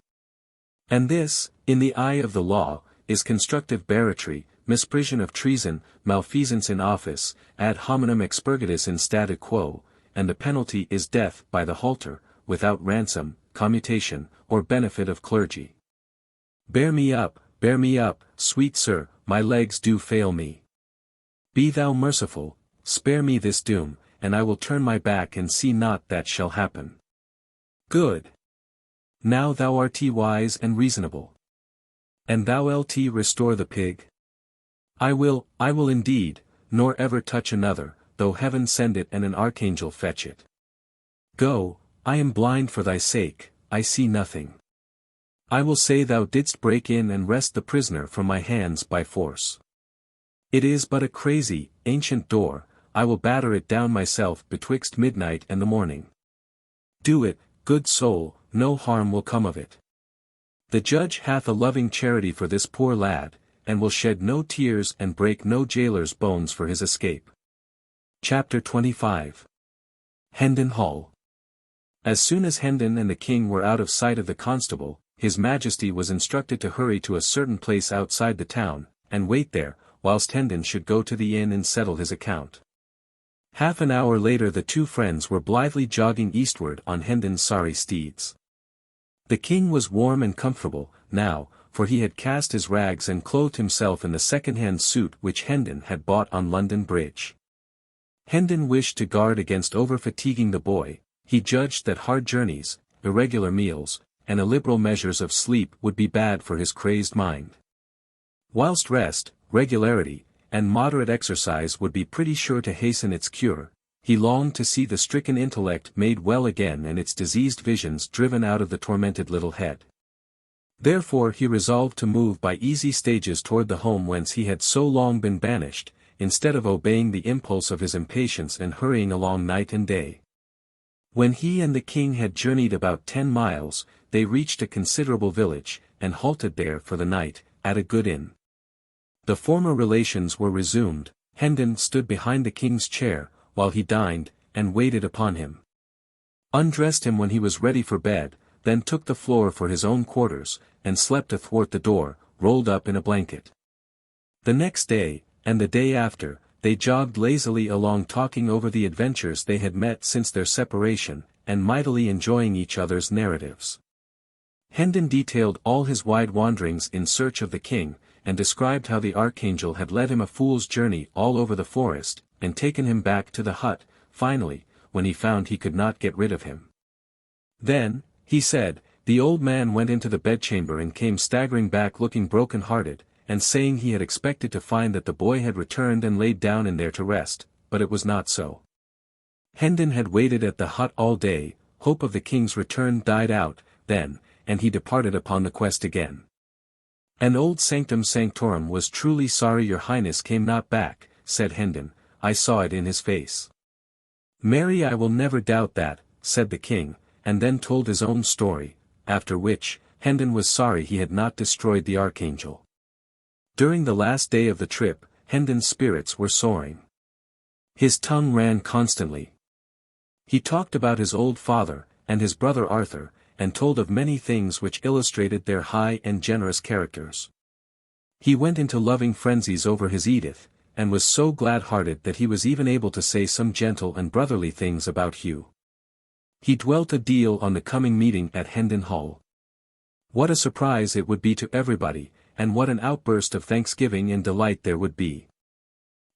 And this, in the eye of the law, is constructive barratry, misprision of treason, malfeasance in office, ad hominem expurgatus in statu quo, and the penalty is death by the halter, without ransom, commutation, or benefit of clergy. Bear me up, sweet sir, my legs do fail me. Be thou merciful, spare me this doom, and I will turn my back and see not that shall happen. Good. Now thou art wise and reasonable. And thou lt restore the pig? I will indeed, nor ever touch another, though heaven send it and an archangel fetch it. Go, I am blind for thy sake, I see nothing. I will say thou didst break in and wrest the prisoner from my hands by force. It is but a crazy, ancient door, I will batter it down myself betwixt midnight and the morning. Do it, good soul, no harm will come of it. The judge hath a loving charity for this poor lad, and will shed no tears and break no jailer's bones for his escape. Chapter 25. Hendon Hall. As soon as Hendon and the king were out of sight of the constable, his majesty was instructed to hurry to a certain place outside the town, and wait there, whilst Hendon should go to the inn and settle his account. Half an hour later the two friends were blithely jogging eastward on Hendon's sorry steeds. The king was warm and comfortable, now, for he had cast his rags and clothed himself in the second-hand suit which Hendon had bought on London Bridge. Hendon wished to guard against over-fatiguing the boy. He judged that hard journeys, irregular meals, and illiberal measures of sleep would be bad for his crazed mind. Whilst rest, regularity, and moderate exercise would be pretty sure to hasten its cure, he longed to see the stricken intellect made well again and its diseased visions driven out of the tormented little head. Therefore he resolved to move by easy stages toward the home whence he had so long been banished, instead of obeying the impulse of his impatience and hurrying along night and day. When he and the king had journeyed about 10 miles, they reached a considerable village, and halted there for the night, at a good inn. The former relations were resumed. Hendon stood behind the king's chair, while he dined, and waited upon him. Undressed him when he was ready for bed, then took the floor for his own quarters, and slept athwart the door, rolled up in a blanket. The next day, and the day after, they jogged lazily along talking over the adventures they had met since their separation, and mightily enjoying each other's narratives. Hendon detailed all his wide wanderings in search of the king, and described how the archangel had led him a fool's journey all over the forest, and taken him back to the hut, finally, when he found he could not get rid of him. Then, he said, the old man went into the bedchamber and came staggering back looking broken-hearted, and saying he had expected to find that the boy had returned and laid down in there to rest, but it was not so. Hendon had waited at the hut all day. Hope of the king's return died out, then, and he departed upon the quest again. "An old sanctum sanctorum was truly sorry your highness came not back," said Hendon. "I saw it in his face." "Marry, I will never doubt that," said the king, and then told his own story, after which, Hendon was sorry he had not destroyed the archangel. During the last day of the trip, Hendon's spirits were soaring. His tongue ran constantly. He talked about his old father, and his brother Arthur, and told of many things which illustrated their high and generous characters. He went into loving frenzies over his Edith, and was so glad-hearted that he was even able to say some gentle and brotherly things about Hugh. He dwelt a deal on the coming meeting at Hendon Hall. What a surprise it would be to everybody, and what an outburst of thanksgiving and delight there would be.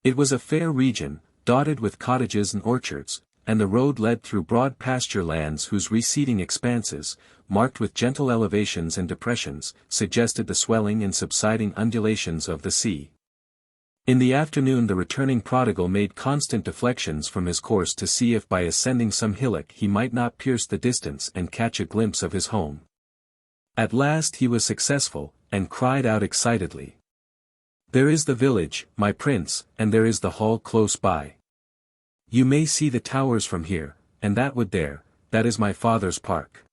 It was a fair region, dotted with cottages and orchards, and the road led through broad pasture lands whose receding expanses, marked with gentle elevations and depressions, suggested the swelling and subsiding undulations of the sea. In the afternoon the returning prodigal made constant deflections from his course to see if by ascending some hillock he might not pierce the distance and catch a glimpse of his home. At last he was successful, and cried out excitedly, "There is the village, my prince, and there is the hall close by. You may see the towers from here, and that wood there, that is my father's park.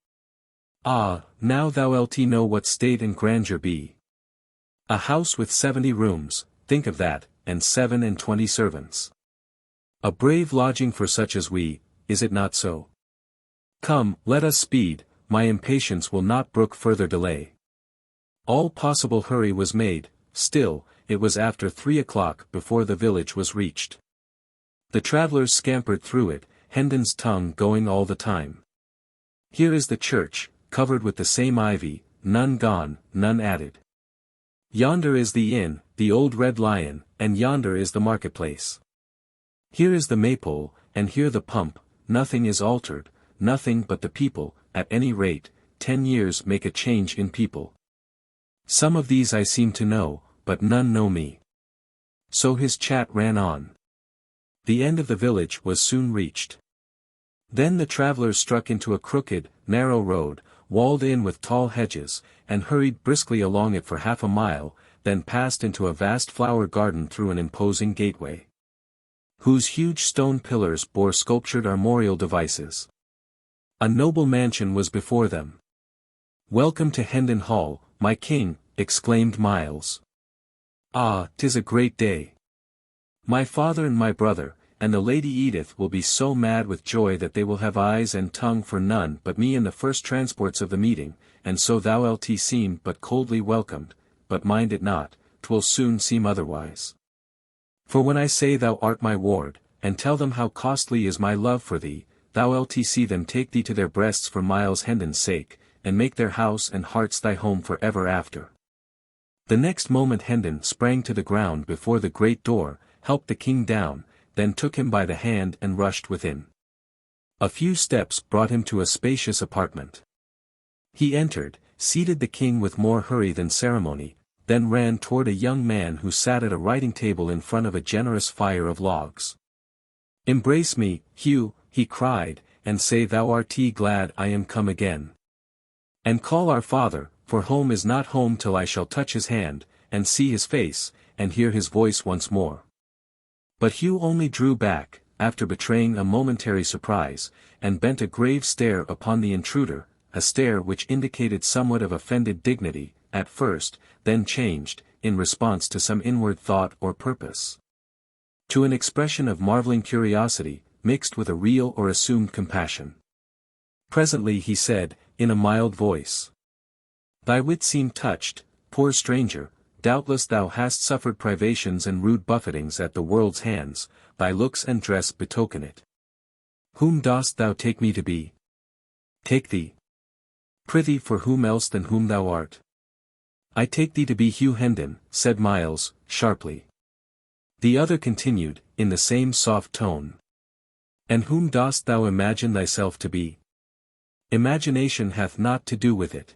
Ah, now thou'lt know what state and grandeur be. A house with 70 rooms, think of that, and 27 servants. A brave lodging for such as we, is it not so? Come, let us speed, my impatience will not brook further delay." All possible hurry was made. Still, it was after 3 o'clock before the village was reached. The travellers scampered through it, Hendon's tongue going all the time. "Here is the church, covered with the same ivy, none gone, none added. Yonder is the inn, the old Red Lion, and yonder is the marketplace. Here is the maypole, and here the pump, nothing is altered, nothing but the people, at any rate, 10 years make a change in people. Some of these I seem to know, but none know me." So his chat ran on. The end of the village was soon reached. Then the travellers struck into a crooked, narrow road, walled in with tall hedges, and hurried briskly along it for half a mile, then passed into a vast flower garden through an imposing gateway, whose huge stone pillars bore sculptured armorial devices. A noble mansion was before them. "Welcome to Hendon Hall, my king," exclaimed Miles. "Ah, 'tis a great day. My father and my brother, and the Lady Edith will be so mad with joy that they will have eyes and tongue for none but me in the first transports of the meeting, and so thou'lt seem but coldly welcomed, but mind it not, 'twill soon seem otherwise. For when I say thou art my ward, and tell them how costly is my love for thee, thou'lt see them take thee to their breasts for Miles Hendon's sake, and make their house and hearts thy home for ever after. The next moment Hendon sprang to the ground before the great door, helped the king down, then took him by the hand and rushed within. A few steps brought him to a spacious apartment. He entered, seated the king with more hurry than ceremony, then ran toward a young man who sat at a writing table in front of a generous fire of logs. "Embrace me, Hugh," he cried, "and say thou art glad I am come again. And call our father, for home is not home till I shall touch his hand, and see his face, and hear his voice once more." But Hugh only drew back, after betraying a momentary surprise, and bent a grave stare upon the intruder, a stare which indicated somewhat of offended dignity, at first, then changed, in response to some inward thought or purpose, to an expression of marveling curiosity, mixed with a real or assumed compassion. Presently he said, in a mild voice, "Thy wit seemed touched, poor stranger, doubtless thou hast suffered privations and rude buffetings at the world's hands, thy looks and dress betoken it. Whom dost thou take me to be? Take thee. Prithee, for whom else than whom thou art?" "I take thee to be Hugh Hendon," said Miles, sharply. The other continued, in the same soft tone. "And whom dost thou imagine thyself to be? Imagination hath naught to do with it.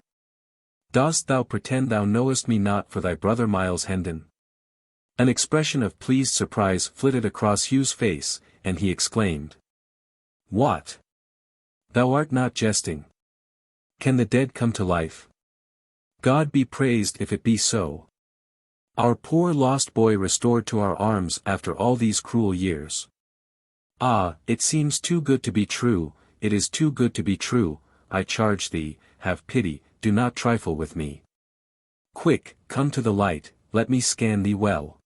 Dost thou pretend thou knowest me not for thy brother Miles Hendon?" An expression of pleased surprise flitted across Hugh's face, and he exclaimed, "What? Thou art not jesting? Can the dead come to life? God be praised if it be so. Our poor lost boy restored to our arms after all these cruel years. Ah, it seems too good to be true, it is too good to be true, I charge thee, have pity, do not trifle with me. Quick, come to the light, let me scan thee well."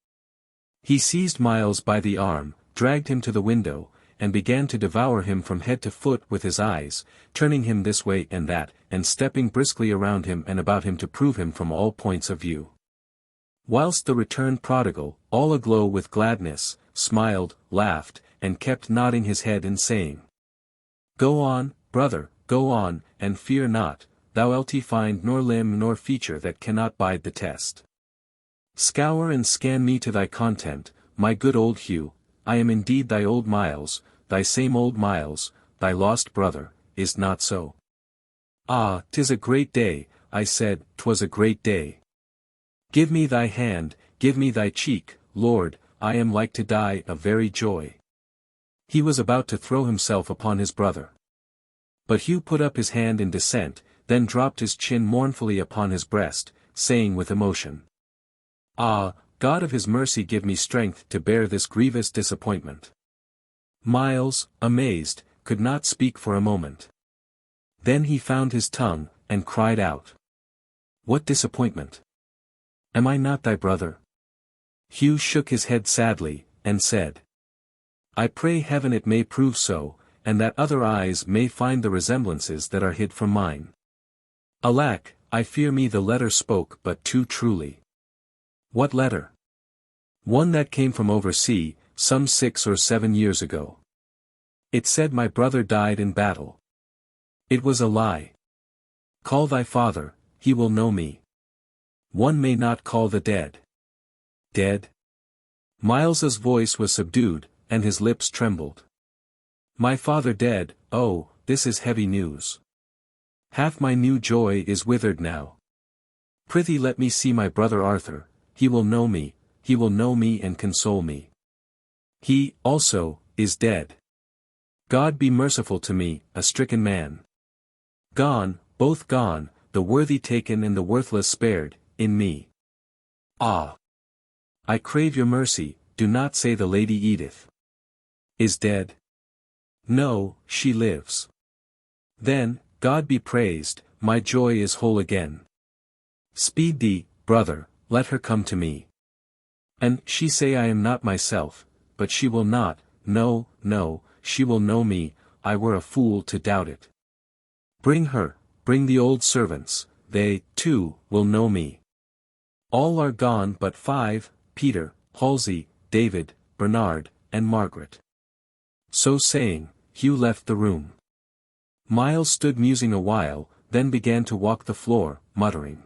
He seized Miles by the arm, dragged him to the window, and began to devour him from head to foot with his eyes, turning him this way and that, and stepping briskly around him and about him to prove him from all points of view. Whilst the returned prodigal, all aglow with gladness, smiled, laughed, and kept nodding his head and saying, "Go on, brother, go on, and fear not, thou wilt find nor limb nor feature that cannot bide the test. Scour and scan me to thy content, my good old Hugh, I am indeed thy old Miles, thy same old Miles, thy lost brother, is't not so? Ah, 'tis a great day, I said, 'twas a great day. Give me thy hand, give me thy cheek, Lord, I am like to die of very joy." He was about to throw himself upon his brother. But Hugh put up his hand in dissent, then dropped his chin mournfully upon his breast, saying with emotion, "Ah, God of his mercy, give me strength to bear this grievous disappointment." Miles, amazed, could not speak for a moment. Then he found his tongue, and cried out, "What disappointment? Am I not thy brother?" Hugh shook his head sadly, and said, "I pray heaven it may prove so, and that other eyes may find the resemblances that are hid from mine. Alack, I fear me the letter spoke but too truly." "What letter?" "One that came from oversea, some 6 or 7 years ago. It said my brother died in battle. It was a lie. Call thy father, he will know me. One may not call the dead." "Dead?" Miles's voice was subdued, and his lips trembled. "My father dead, oh, this is heavy news. Half my new joy is withered now. Prithee let me see my brother Arthur, he will know me and console me. He, also, is dead. God be merciful to me, a stricken man. Gone, both gone, the worthy taken and the worthless spared, in me. Ah! I crave your mercy, do not say the Lady Edith is dead. No, she lives. Then, God be praised, my joy is whole again. Speed thee, brother, let her come to me. And she say I am not myself, but she will not, no, she will know me, I were a fool to doubt it. Bring her, bring the old servants, they, too, will know me. All are gone but 5, Peter, Halsey, David, Bernard, and Margaret." So saying, Hugh left the room. Miles stood musing a while, then began to walk the floor, muttering.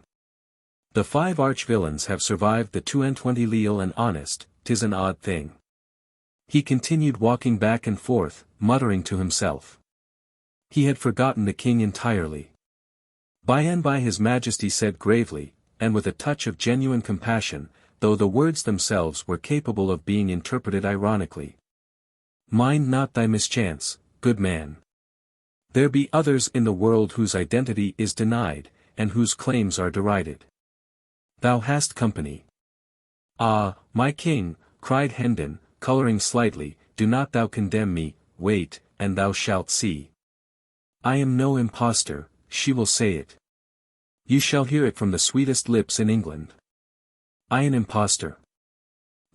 The 5 arch-villains have survived the 22 leal and honest, 'tis an odd thing. He continued walking back and forth, muttering to himself. He had forgotten the king entirely. By and by his majesty said gravely, and with a touch of genuine compassion, though the words themselves were capable of being interpreted ironically. Mind not thy mischance, good man. There be others in the world whose identity is denied, and whose claims are derided. Thou hast company. Ah, my king, cried Hendon, colouring slightly, do not thou condemn me, wait, and thou shalt see. I am no impostor, she will say it. You shall hear it from the sweetest lips in England. I an impostor.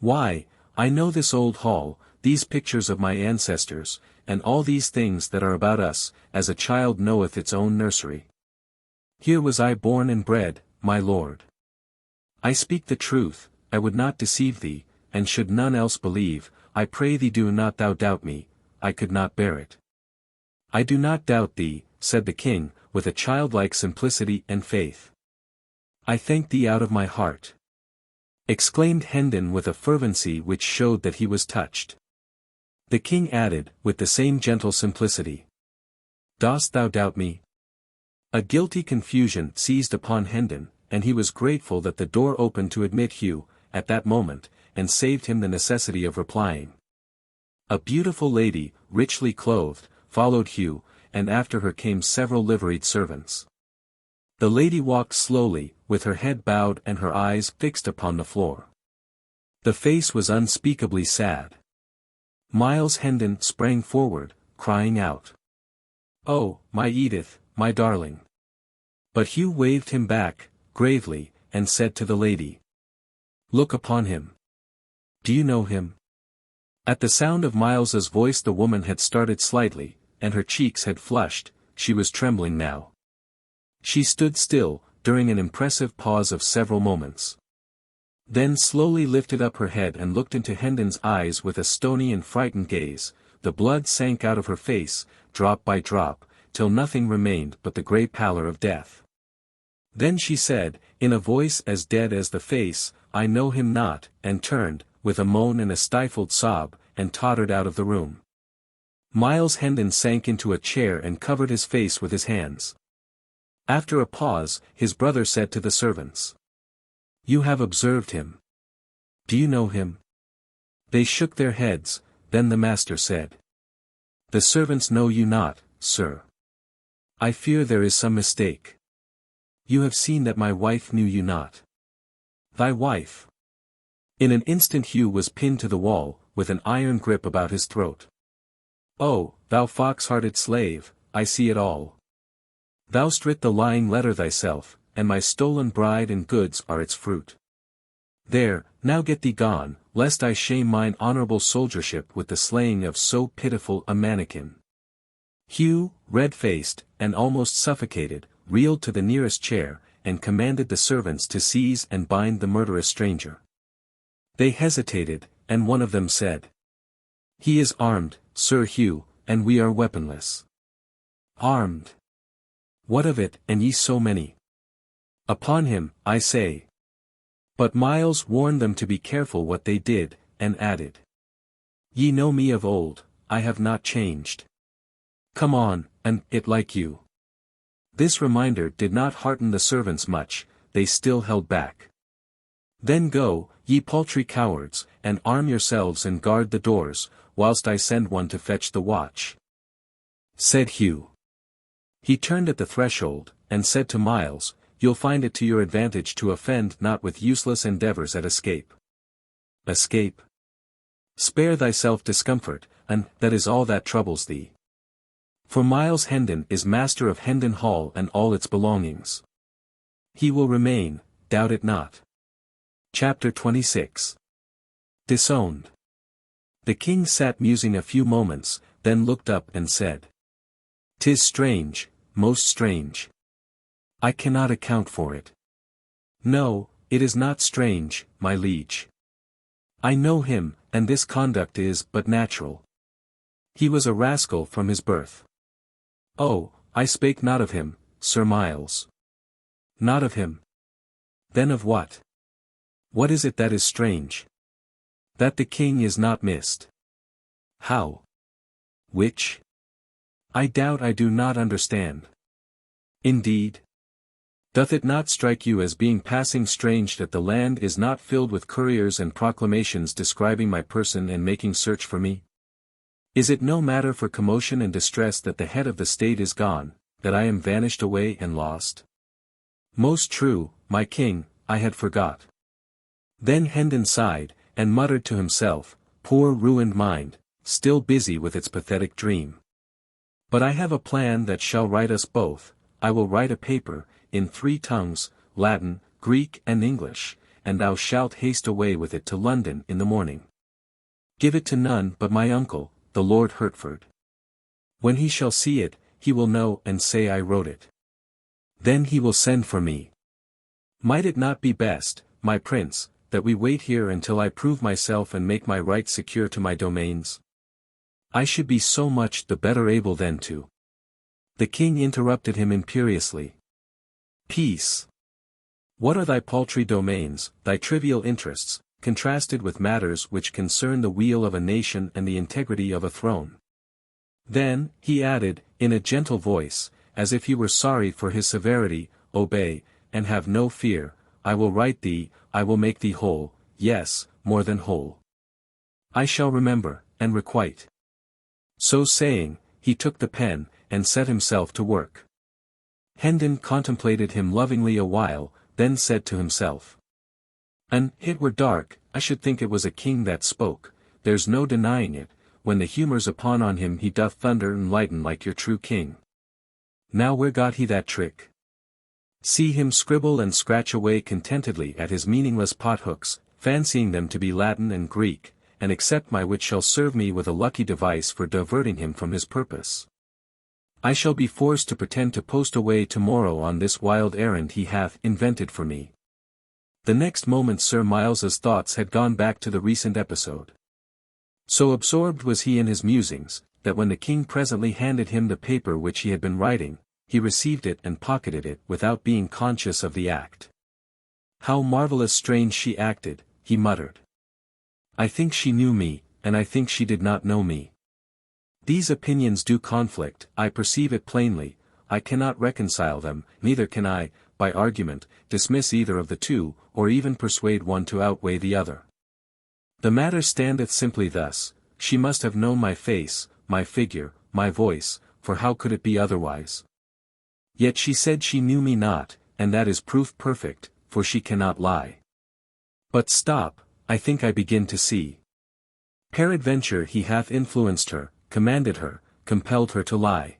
Why, I know this old hall, these pictures of my ancestors, and all these things that are about us, as a child knoweth its own nursery. Here was I born and bred, my lord. I speak the truth, I would not deceive thee, and should none else believe, I pray thee do not thou doubt me, I could not bear it. I do not doubt thee, said the king, with a childlike simplicity and faith. I thank thee out of my heart. Exclaimed Hendon with a fervency which showed that he was touched. The king added, with the same gentle simplicity. Dost thou doubt me? A guilty confusion seized upon Hendon, and he was grateful that the door opened to admit Hugh, at that moment, and saved him the necessity of replying. A beautiful lady, richly clothed, followed Hugh, and after her came several liveried servants. The lady walked slowly, with her head bowed and her eyes fixed upon the floor. The face was unspeakably sad. Miles Hendon sprang forward, crying out. Oh, my Edith, my darling. But Hugh waved him back, gravely, and said to the lady. Look upon him. Do you know him? At the sound of Miles's voice the woman had started slightly, and her cheeks had flushed, she was trembling now. She stood still, during an impressive pause of several moments. Then slowly lifted up her head and looked into Hendon's eyes with a stony and frightened gaze. The blood sank out of her face, drop by drop, till nothing remained but the grey pallor of death. Then she said, in a voice as dead as the face, I know him not, and turned, with a moan and a stifled sob, and tottered out of the room. Miles Hendon sank into a chair and covered his face with his hands. After a pause, his brother said to the servants. You have observed him. Do you know him? They shook their heads, then the master said. The servants know you not, sir. I fear there is some mistake. You have seen that my wife knew you not. Thy wife. In an instant Hugh was pinned to the wall, with an iron grip about his throat. Oh, thou fox-hearted slave, I see it all. Thou'st writ the lying letter thyself, and my stolen bride and goods are its fruit. There, now get thee gone, lest I shame mine honourable soldiership with the slaying of so pitiful a mannikin. Hugh, red-faced, and almost suffocated, reeled to the nearest chair, and commanded the servants to seize and bind the murderous stranger. They hesitated, and one of them said. He is armed, Sir Hugh, and we are weaponless. Armed? What of it, and ye so many? Upon him, I say. But Miles warned them to be careful what they did, and added. Ye know me of old, I have not changed. Come on, and it like you. This reminder did not hearten the servants much, they still held back. Then go, ye paltry cowards, and arm yourselves and guard the doors, whilst I send one to fetch the watch. Said Hugh. He turned at the threshold, and said to Miles, You'll find it to your advantage to offend not with useless endeavours at escape. Escape? Spare thyself discomfort, and that is all that troubles thee. For Miles Hendon is master of Hendon Hall and all its belongings. He will remain, doubt it not. Chapter 26. Disowned. The king sat musing a few moments, then looked up and said. 'Tis strange, most strange. I cannot account for it. No, it is not strange, my liege. I know him, and this conduct is but natural. He was a rascal from his birth. Oh, I spake not of him, Sir Miles. Not of him. Then of what? What is it that is strange? That the king is not missed. How? Which? I doubt I do not understand. Indeed? Doth it not strike you as being passing strange that the land is not filled with couriers and proclamations describing my person and making search for me? Is it no matter for commotion and distress that the head of the state is gone, that I am vanished away and lost? Most true, my king, I had forgot. Then Hendon sighed, and muttered to himself, poor ruined mind, still busy with its pathetic dream. But I have a plan that shall right us both. I will write a paper, in 3 tongues, Latin, Greek and English, and thou shalt haste away with it to London in the morning. Give it to none but my uncle, the Lord Hertford. When he shall see it, he will know and say I wrote it. Then he will send for me. Might it not be best, my prince, that we wait here until I prove myself and make my right secure to my domains? I should be so much the better able then to. The king interrupted him imperiously. Peace. What are thy paltry domains, thy trivial interests, contrasted with matters which concern the weal of a nation and the integrity of a throne? Then, he added, in a gentle voice, as if he were sorry for his severity, obey, and have no fear, I will right thee, I will make thee whole, yes, more than whole. I shall remember, and requite. So saying, he took the pen, and set himself to work. Hendon contemplated him lovingly a while, then said to himself. An it were dark, I should think it was a king that spoke, there's no denying it, when the humour's upon on him he doth thunder and lighten like your true king. Now where got he that trick? See him scribble and scratch away contentedly at his meaningless pothooks, fancying them to be Latin and Greek, and accept my which shall serve me with a lucky device for diverting him from his purpose. I shall be forced to pretend to post away tomorrow on this wild errand he hath invented for me. The next moment Sir Miles's thoughts had gone back to the recent episode. So absorbed was he in his musings, that when the king presently handed him the paper which he had been writing, he received it and pocketed it without being conscious of the act. How marvellous strange she acted, he muttered. I think she knew me, and I think she did not know me. These opinions do conflict, I perceive it plainly, I cannot reconcile them, neither can I, by argument, dismiss either of the two, or even persuade one to outweigh the other. The matter standeth simply thus, she must have known my face, my figure, my voice, for how could it be otherwise? Yet she said she knew me not, and that is proof perfect, for she cannot lie. But stop, I think I begin to see. Peradventure he hath influenced her, commanded her, compelled her to lie.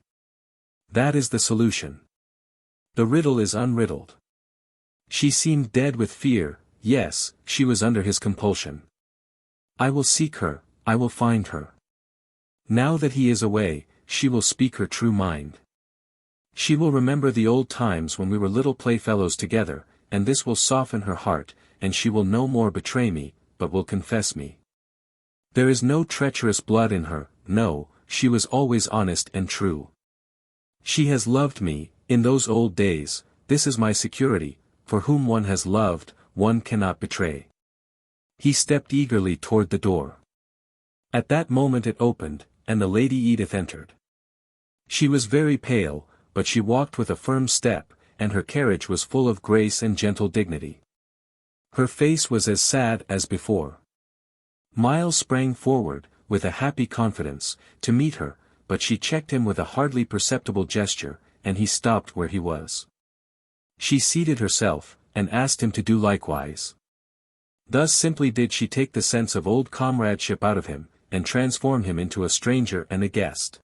That is the solution. The riddle is unriddled. She seemed dead with fear, yes, she was under his compulsion. I will seek her, I will find her. Now that he is away, she will speak her true mind. She will remember the old times when we were little playfellows together, and this will soften her heart, and she will no more betray me, but will confess me. There is no treacherous blood in her, no, she was always honest and true. She has loved me, in those old days, this is my security, for whom one has loved, one cannot betray. He stepped eagerly toward the door. At that moment it opened, and the Lady Edith entered. She was very pale, but she walked with a firm step, and her carriage was full of grace and gentle dignity. Her face was as sad as before. Miles sprang forward, with a happy confidence, to meet her, but she checked him with a hardly perceptible gesture, and he stopped where he was. She seated herself, and asked him to do likewise. Thus simply did she take the sense of old comradeship out of him, and transform him into a stranger and a guest.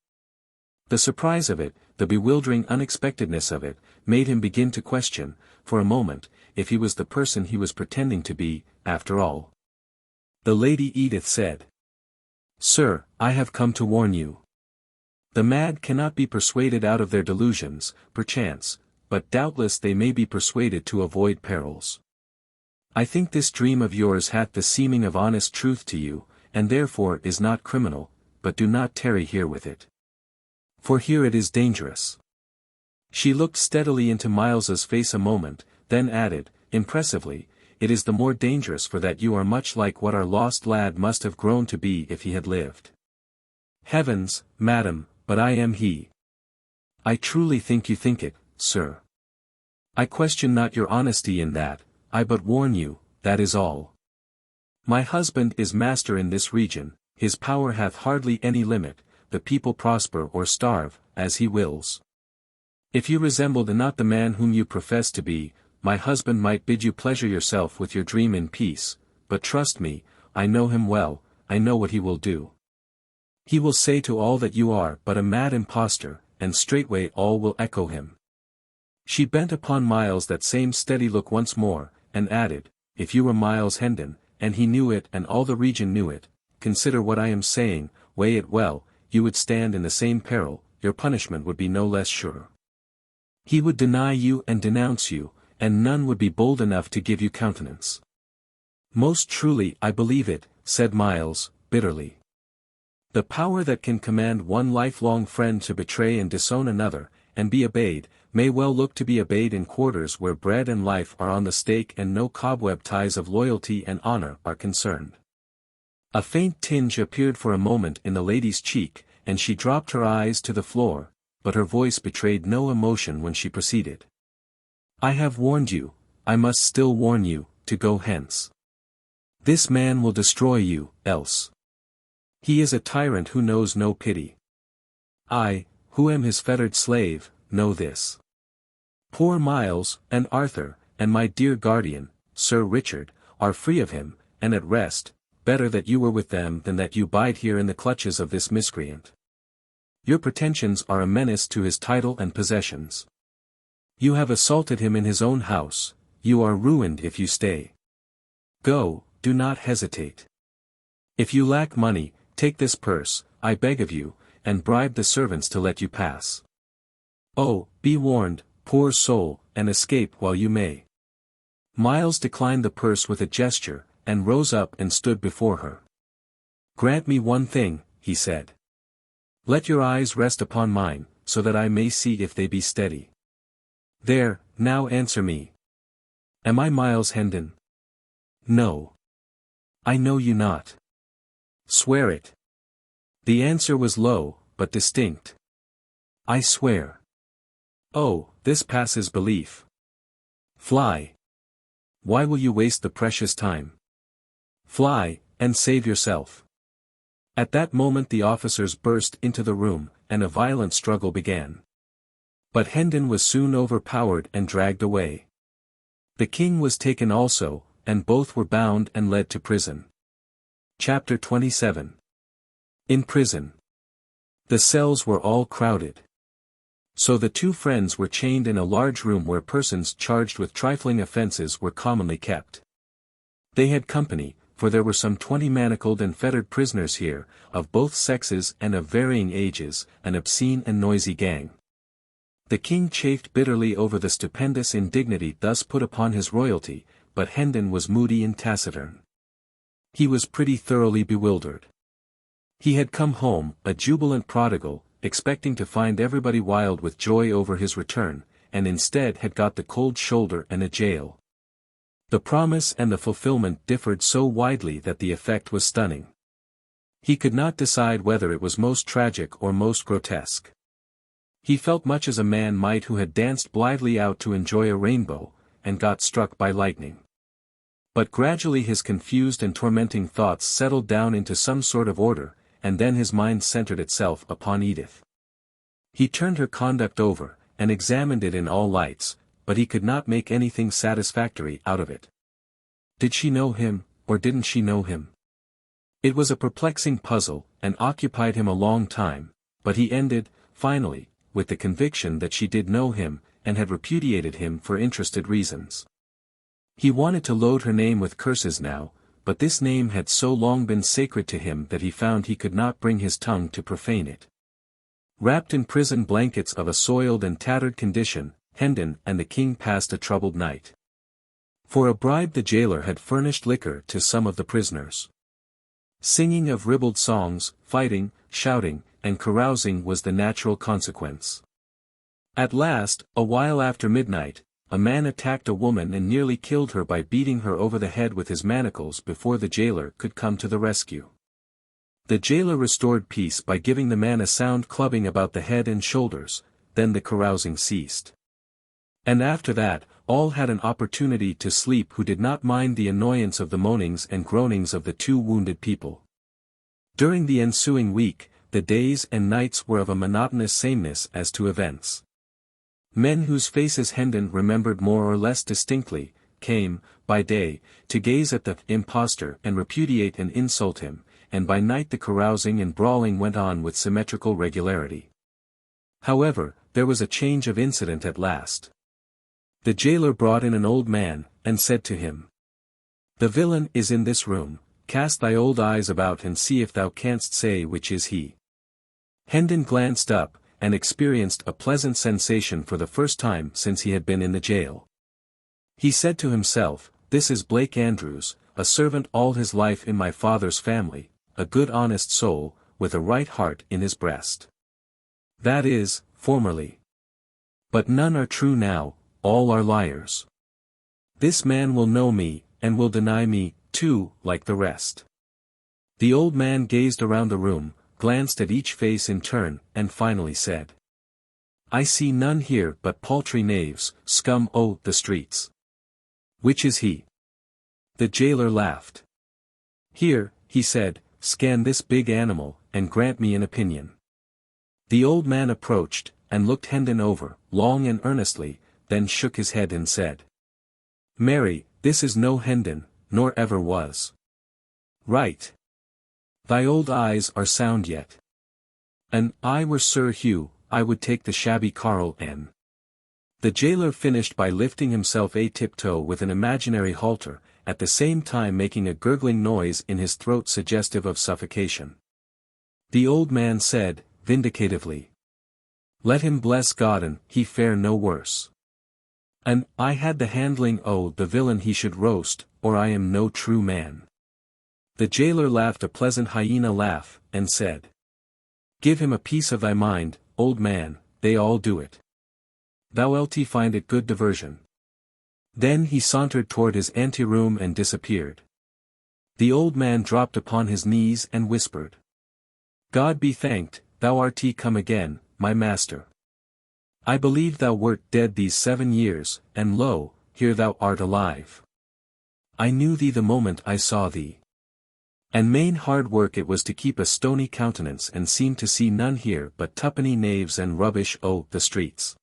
The surprise of it, the bewildering unexpectedness of it, made him begin to question, for a moment, if he was the person he was pretending to be, after all. The Lady Edith said, "Sir, I have come to warn you. The mad cannot be persuaded out of their delusions, perchance, but doubtless they may be persuaded to avoid perils. I think this dream of yours hath the seeming of honest truth to you, and therefore is not criminal, but do not tarry here with it. For here it is dangerous. She looked steadily into Miles's face a moment, then added, impressively, "It is the more dangerous for that you are much like what our lost lad must have grown to be if he had lived." "Heavens, madam, but I am he." "I truly think you think it, sir. I question not your honesty in that, I but warn you, that is all. My husband is master in this region, his power hath hardly any limit, the people prosper or starve, as he wills. If you resembled not the man whom you profess to be, my husband might bid you pleasure yourself with your dream in peace, but trust me, I know him well, I know what he will do. He will say to all that you are but a mad impostor, and straightway all will echo him." She bent upon Miles that same steady look once more, and added, "If you were Miles Hendon, and he knew it and all the region knew it, consider what I am saying, weigh it well, you would stand in the same peril, your punishment would be no less sure. He would deny you and denounce you, and none would be bold enough to give you countenance." "Most truly I believe it," said Miles, bitterly. "The power that can command one lifelong friend to betray and disown another, and be obeyed, may well look to be obeyed in quarters where bread and life are on the stake and no cobweb ties of loyalty and honor are concerned." A faint tinge appeared for a moment in the lady's cheek, and she dropped her eyes to the floor, but her voice betrayed no emotion when she proceeded. "I have warned you, I must still warn you, to go hence. This man will destroy you, else. He is a tyrant who knows no pity. I, who am his fettered slave, know this. Poor Miles, and Arthur, and my dear guardian, Sir Richard, are free of him, and at rest. Better that you were with them than that you bide here in the clutches of this miscreant. Your pretensions are a menace to his title and possessions. You have assaulted him in his own house, you are ruined if you stay. Go, do not hesitate. If you lack money, take this purse, I beg of you, and bribe the servants to let you pass. Oh, be warned, poor soul, and escape while you may." Miles declined the purse with a gesture, and rose up and stood before her. "Grant me one thing," he said. "Let your eyes rest upon mine, so that I may see if they be steady. There, now answer me. Am I Miles Hendon?" "No. I know you not." "Swear it." The answer was low, but distinct. "I swear." "Oh, this passes belief. Fly. Why will you waste the precious time? Fly, and save yourself." At that moment the officers burst into the room, and a violent struggle began. But Hendon was soon overpowered and dragged away. The king was taken also, and both were bound and led to prison. Chapter 27. In prison. The cells were all crowded. So the two friends were chained in a large room where persons charged with trifling offences were commonly kept. They had company, for there were some 20 manacled and fettered prisoners here, of both sexes and of varying ages, an obscene and noisy gang. The king chafed bitterly over the stupendous indignity thus put upon his royalty, but Hendon was moody and taciturn. He was pretty thoroughly bewildered. He had come home, a jubilant prodigal, expecting to find everybody wild with joy over his return, and instead had got the cold shoulder and a jail. The promise and the fulfillment differed so widely that the effect was stunning. He could not decide whether it was most tragic or most grotesque. He felt much as a man might who had danced blithely out to enjoy a rainbow, and got struck by lightning. But gradually his confused and tormenting thoughts settled down into some sort of order, and then his mind centered itself upon Edith. He turned her conduct over, and examined it in all lights, but he could not make anything satisfactory out of it. Did she know him, or didn't she know him? It was a perplexing puzzle, and occupied him a long time, but he ended, finally, with the conviction that she did know him, and had repudiated him for interested reasons. He wanted to load her name with curses now, but this name had so long been sacred to him that he found he could not bring his tongue to profane it. Wrapped in prison blankets of a soiled and tattered condition, Hendon and the king passed a troubled night. For a bribe the jailer had furnished liquor to some of the prisoners. Singing of ribald songs, fighting, shouting, and carousing was the natural consequence. At last, a while after midnight, a man attacked a woman and nearly killed her by beating her over the head with his manacles before the jailer could come to the rescue. The jailer restored peace by giving the man a sound clubbing about the head and shoulders, then the carousing ceased. And after that, all had an opportunity to sleep who did not mind the annoyance of the moanings and groanings of the two wounded people. During the ensuing week, the days and nights were of a monotonous sameness as to events. Men whose faces Hendon remembered more or less distinctly, came, by day, to gaze at the impostor and repudiate and insult him, and by night the carousing and brawling went on with symmetrical regularity. However, there was a change of incident at last. The jailer brought in an old man, and said to him, "The villain is in this room, cast thy old eyes about and see if thou canst say which is he." Hendon glanced up, and experienced a pleasant sensation for the first time since he had been in the jail. He said to himself, "This is Blake Andrews, a servant all his life in my father's family, a good honest soul, with a right heart in his breast. That is, formerly. But none are true now, all are liars. This man will know me, and will deny me, too, like the rest." The old man gazed around the room, glanced at each face in turn, and finally said, "I see none here but paltry knaves, scum o' the streets. Which is he?" The jailer laughed. "Here," he said, "scan this big animal, and grant me an opinion." The old man approached, and looked Hendon over, long and earnestly, then shook his head and said, "Marry, this is no Hendon, nor ever was. Right. Thy old eyes are sound yet. An I were Sir Hugh, I would take the shabby Carl N." The jailer finished by lifting himself a tiptoe with an imaginary halter, at the same time making a gurgling noise in his throat suggestive of suffocation. The old man said, vindicatively, "Let him bless God and he fare no worse. And I had the handling o' the villain he should roast, or I am no true man." The jailer laughed a pleasant hyena laugh, and said, "Give him a piece of thy mind, old man, they all do it. Thou'lt find it good diversion." Then he sauntered toward his anteroom and disappeared. The old man dropped upon his knees and whispered, "God be thanked, thou art come again, my master. I believed thou wert dead these 7 years, and lo, here thou art alive. I knew thee the moment I saw thee. And main hard work it was to keep a stony countenance and seem to see none here but tuppenny knaves and rubbish o' the streets.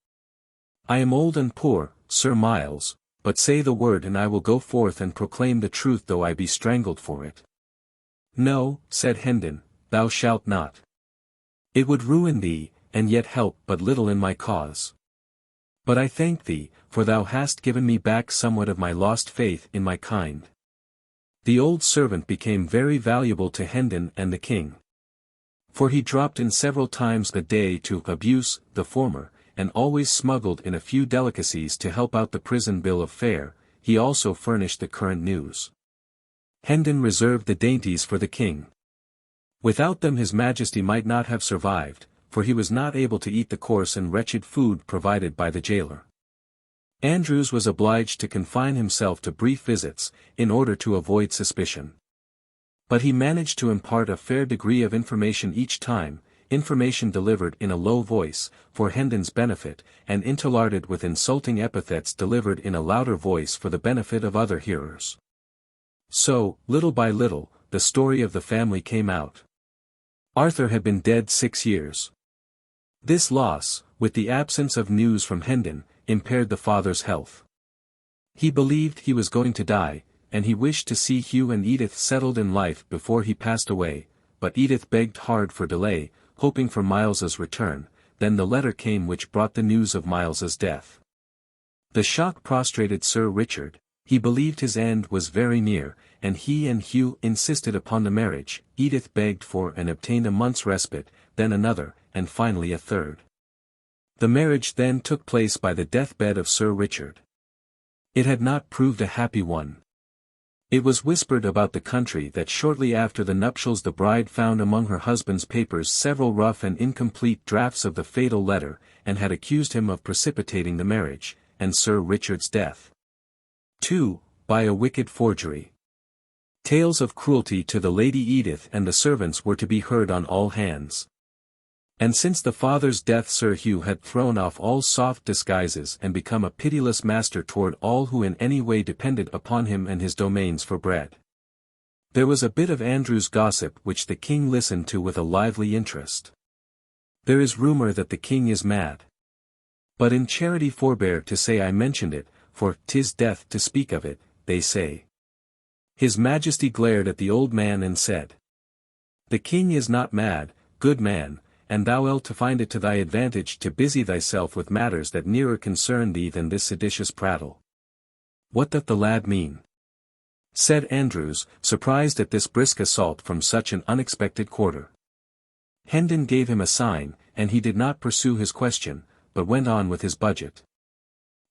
I am old and poor, Sir Miles, but say the word and I will go forth and proclaim the truth though I be strangled for it." "No," said Hendon, "thou shalt not. It would ruin thee, and yet help but little in my cause. But I thank thee, for thou hast given me back somewhat of my lost faith in my kind." The old servant became very valuable to Hendon and the king. For he dropped in several times a day to abuse the former, and always smuggled in a few delicacies to help out the prison bill of fare. He also furnished the current news. Hendon reserved the dainties for the king. Without them his majesty might not have survived, for he was not able to eat the coarse and wretched food provided by the jailer. Andrews was obliged to confine himself to brief visits, in order to avoid suspicion. But he managed to impart a fair degree of information each time, information delivered in a low voice, for Hendon's benefit, and interlarded with insulting epithets delivered in a louder voice for the benefit of other hearers. So, little by little, the story of the family came out. Arthur had been dead 6 years. This loss, with the absence of news from Hendon, impaired the father's health. He believed he was going to die, and he wished to see Hugh and Edith settled in life before he passed away, but Edith begged hard for delay, hoping for Miles's return. Then the letter came which brought the news of Miles's death. The shock prostrated Sir Richard. He believed his end was very near, and he and Hugh insisted upon the marriage. Edith begged for and obtained a month's respite, then another, and finally a third. The marriage then took place by the deathbed of Sir Richard. It had not proved a happy one. It was whispered about the country that shortly after the nuptials the bride found among her husband's papers several rough and incomplete drafts of the fatal letter, and had accused him of precipitating the marriage, and Sir Richard's death. 2. By a wicked forgery. Tales of cruelty to the Lady Edith and the servants were to be heard on all hands. And since the father's death Sir Hugh had thrown off all soft disguises and become a pitiless master toward all who in any way depended upon him and his domains for bread. There was a bit of Andrew's gossip which the king listened to with a lively interest. There is rumour that the king is mad. But in charity forbear to say I mentioned it, for 'tis death to speak of it, they say. His Majesty glared at the old man and said, The king is not mad, good man, and thou ell to find it to thy advantage to busy thyself with matters that nearer concern thee than this seditious prattle. What doth the lad mean? Said Andrews, surprised at this brisk assault from such an unexpected quarter. Hendon gave him a sign, and he did not pursue his question, but went on with his budget.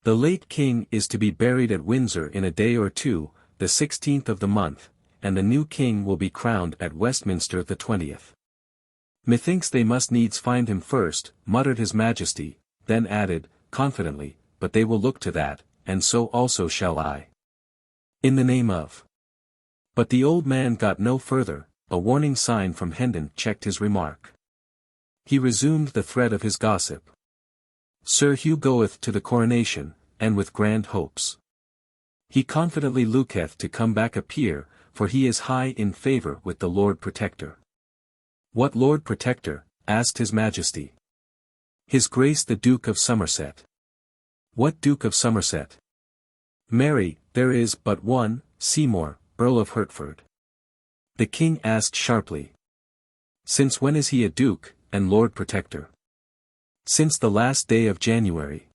The late king is to be buried at Windsor in a day or two, the 16th of the month, and the new king will be crowned at Westminster the 20th. Methinks they must needs find him first, muttered his Majesty, then added, confidently, but they will look to that, and so also shall I. In the name of. But the old man got no further, a warning sign from Hendon checked his remark. He resumed the thread of his gossip. Sir Hugh goeth to the coronation, and with grand hopes. He confidently looketh to come back a peer, for he is high in favour with the Lord Protector. What Lord Protector? Asked his Majesty. His Grace the Duke of Somerset. What Duke of Somerset? Marry, there is but one, Seymour, Earl of Hertford. The king asked sharply. Since when is he a duke, and Lord Protector? Since the last day of January.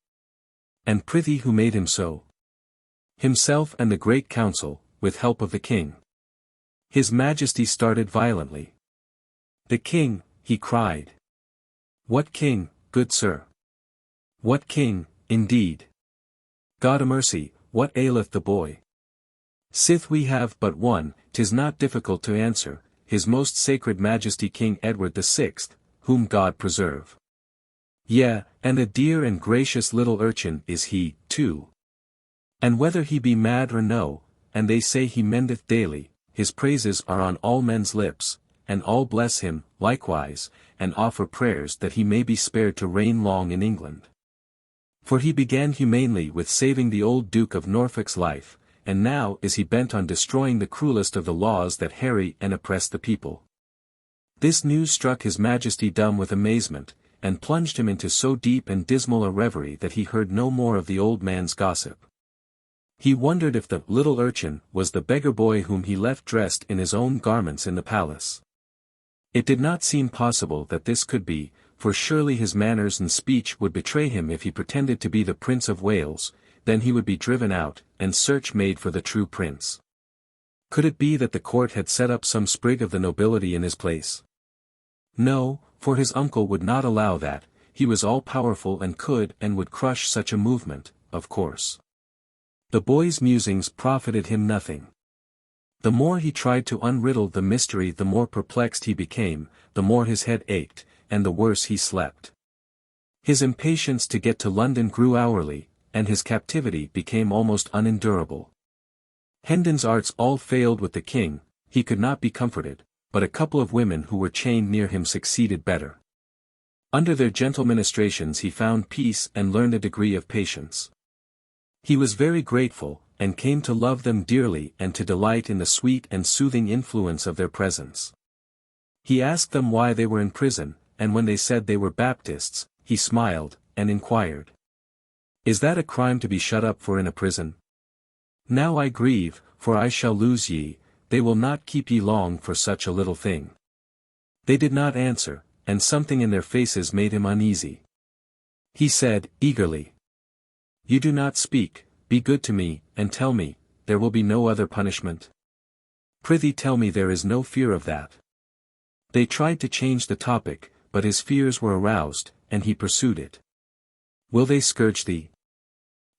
And prithee who made him so? Himself and the great council, with help of the king. His Majesty started violently. The king, he cried. What king, good sir? What king, indeed? God a mercy, what aileth the boy? Sith we have but one, 'tis not difficult to answer, his most sacred Majesty King Edward VI, whom God preserve. Yea, and a dear and gracious little urchin is he, too. And whether he be mad or no, and they say he mendeth daily, his praises are on all men's lips, and all bless him, likewise, and offer prayers that he may be spared to reign long in England. For he began humanely with saving the old Duke of Norfolk's life, and now is he bent on destroying the cruelest of the laws that harry and oppress the people. This news struck his Majesty dumb with amazement, and plunged him into so deep and dismal a reverie that he heard no more of the old man's gossip. He wondered if the little urchin was the beggar boy whom he left dressed in his own garments in the palace. It did not seem possible that this could be, for surely his manners and speech would betray him if he pretended to be the Prince of Wales, then he would be driven out, and search made for the true prince. Could it be that the court had set up some sprig of the nobility in his place? No, for his uncle would not allow that, he was all-powerful and could and would crush such a movement, of course. The boy's musings profited him nothing. The more he tried to unriddle the mystery the more perplexed he became, the more his head ached, and the worse he slept. His impatience to get to London grew hourly, and his captivity became almost unendurable. Hendon's arts all failed with the king, he could not be comforted, but a couple of women who were chained near him succeeded better. Under their gentle ministrations he found peace and learned a degree of patience. He was very grateful, and came to love them dearly and to delight in the sweet and soothing influence of their presence. He asked them why they were in prison, and when they said they were Baptists, he smiled, and inquired. Is that a crime to be shut up for in a prison? Now I grieve, for I shall lose ye, they will not keep ye long for such a little thing. They did not answer, and something in their faces made him uneasy. He said, eagerly. You do not speak, be good to me, and tell me, there will be no other punishment? Prithee tell me there is no fear of that. They tried to change the topic, but his fears were aroused, and he pursued it. Will they scourge thee?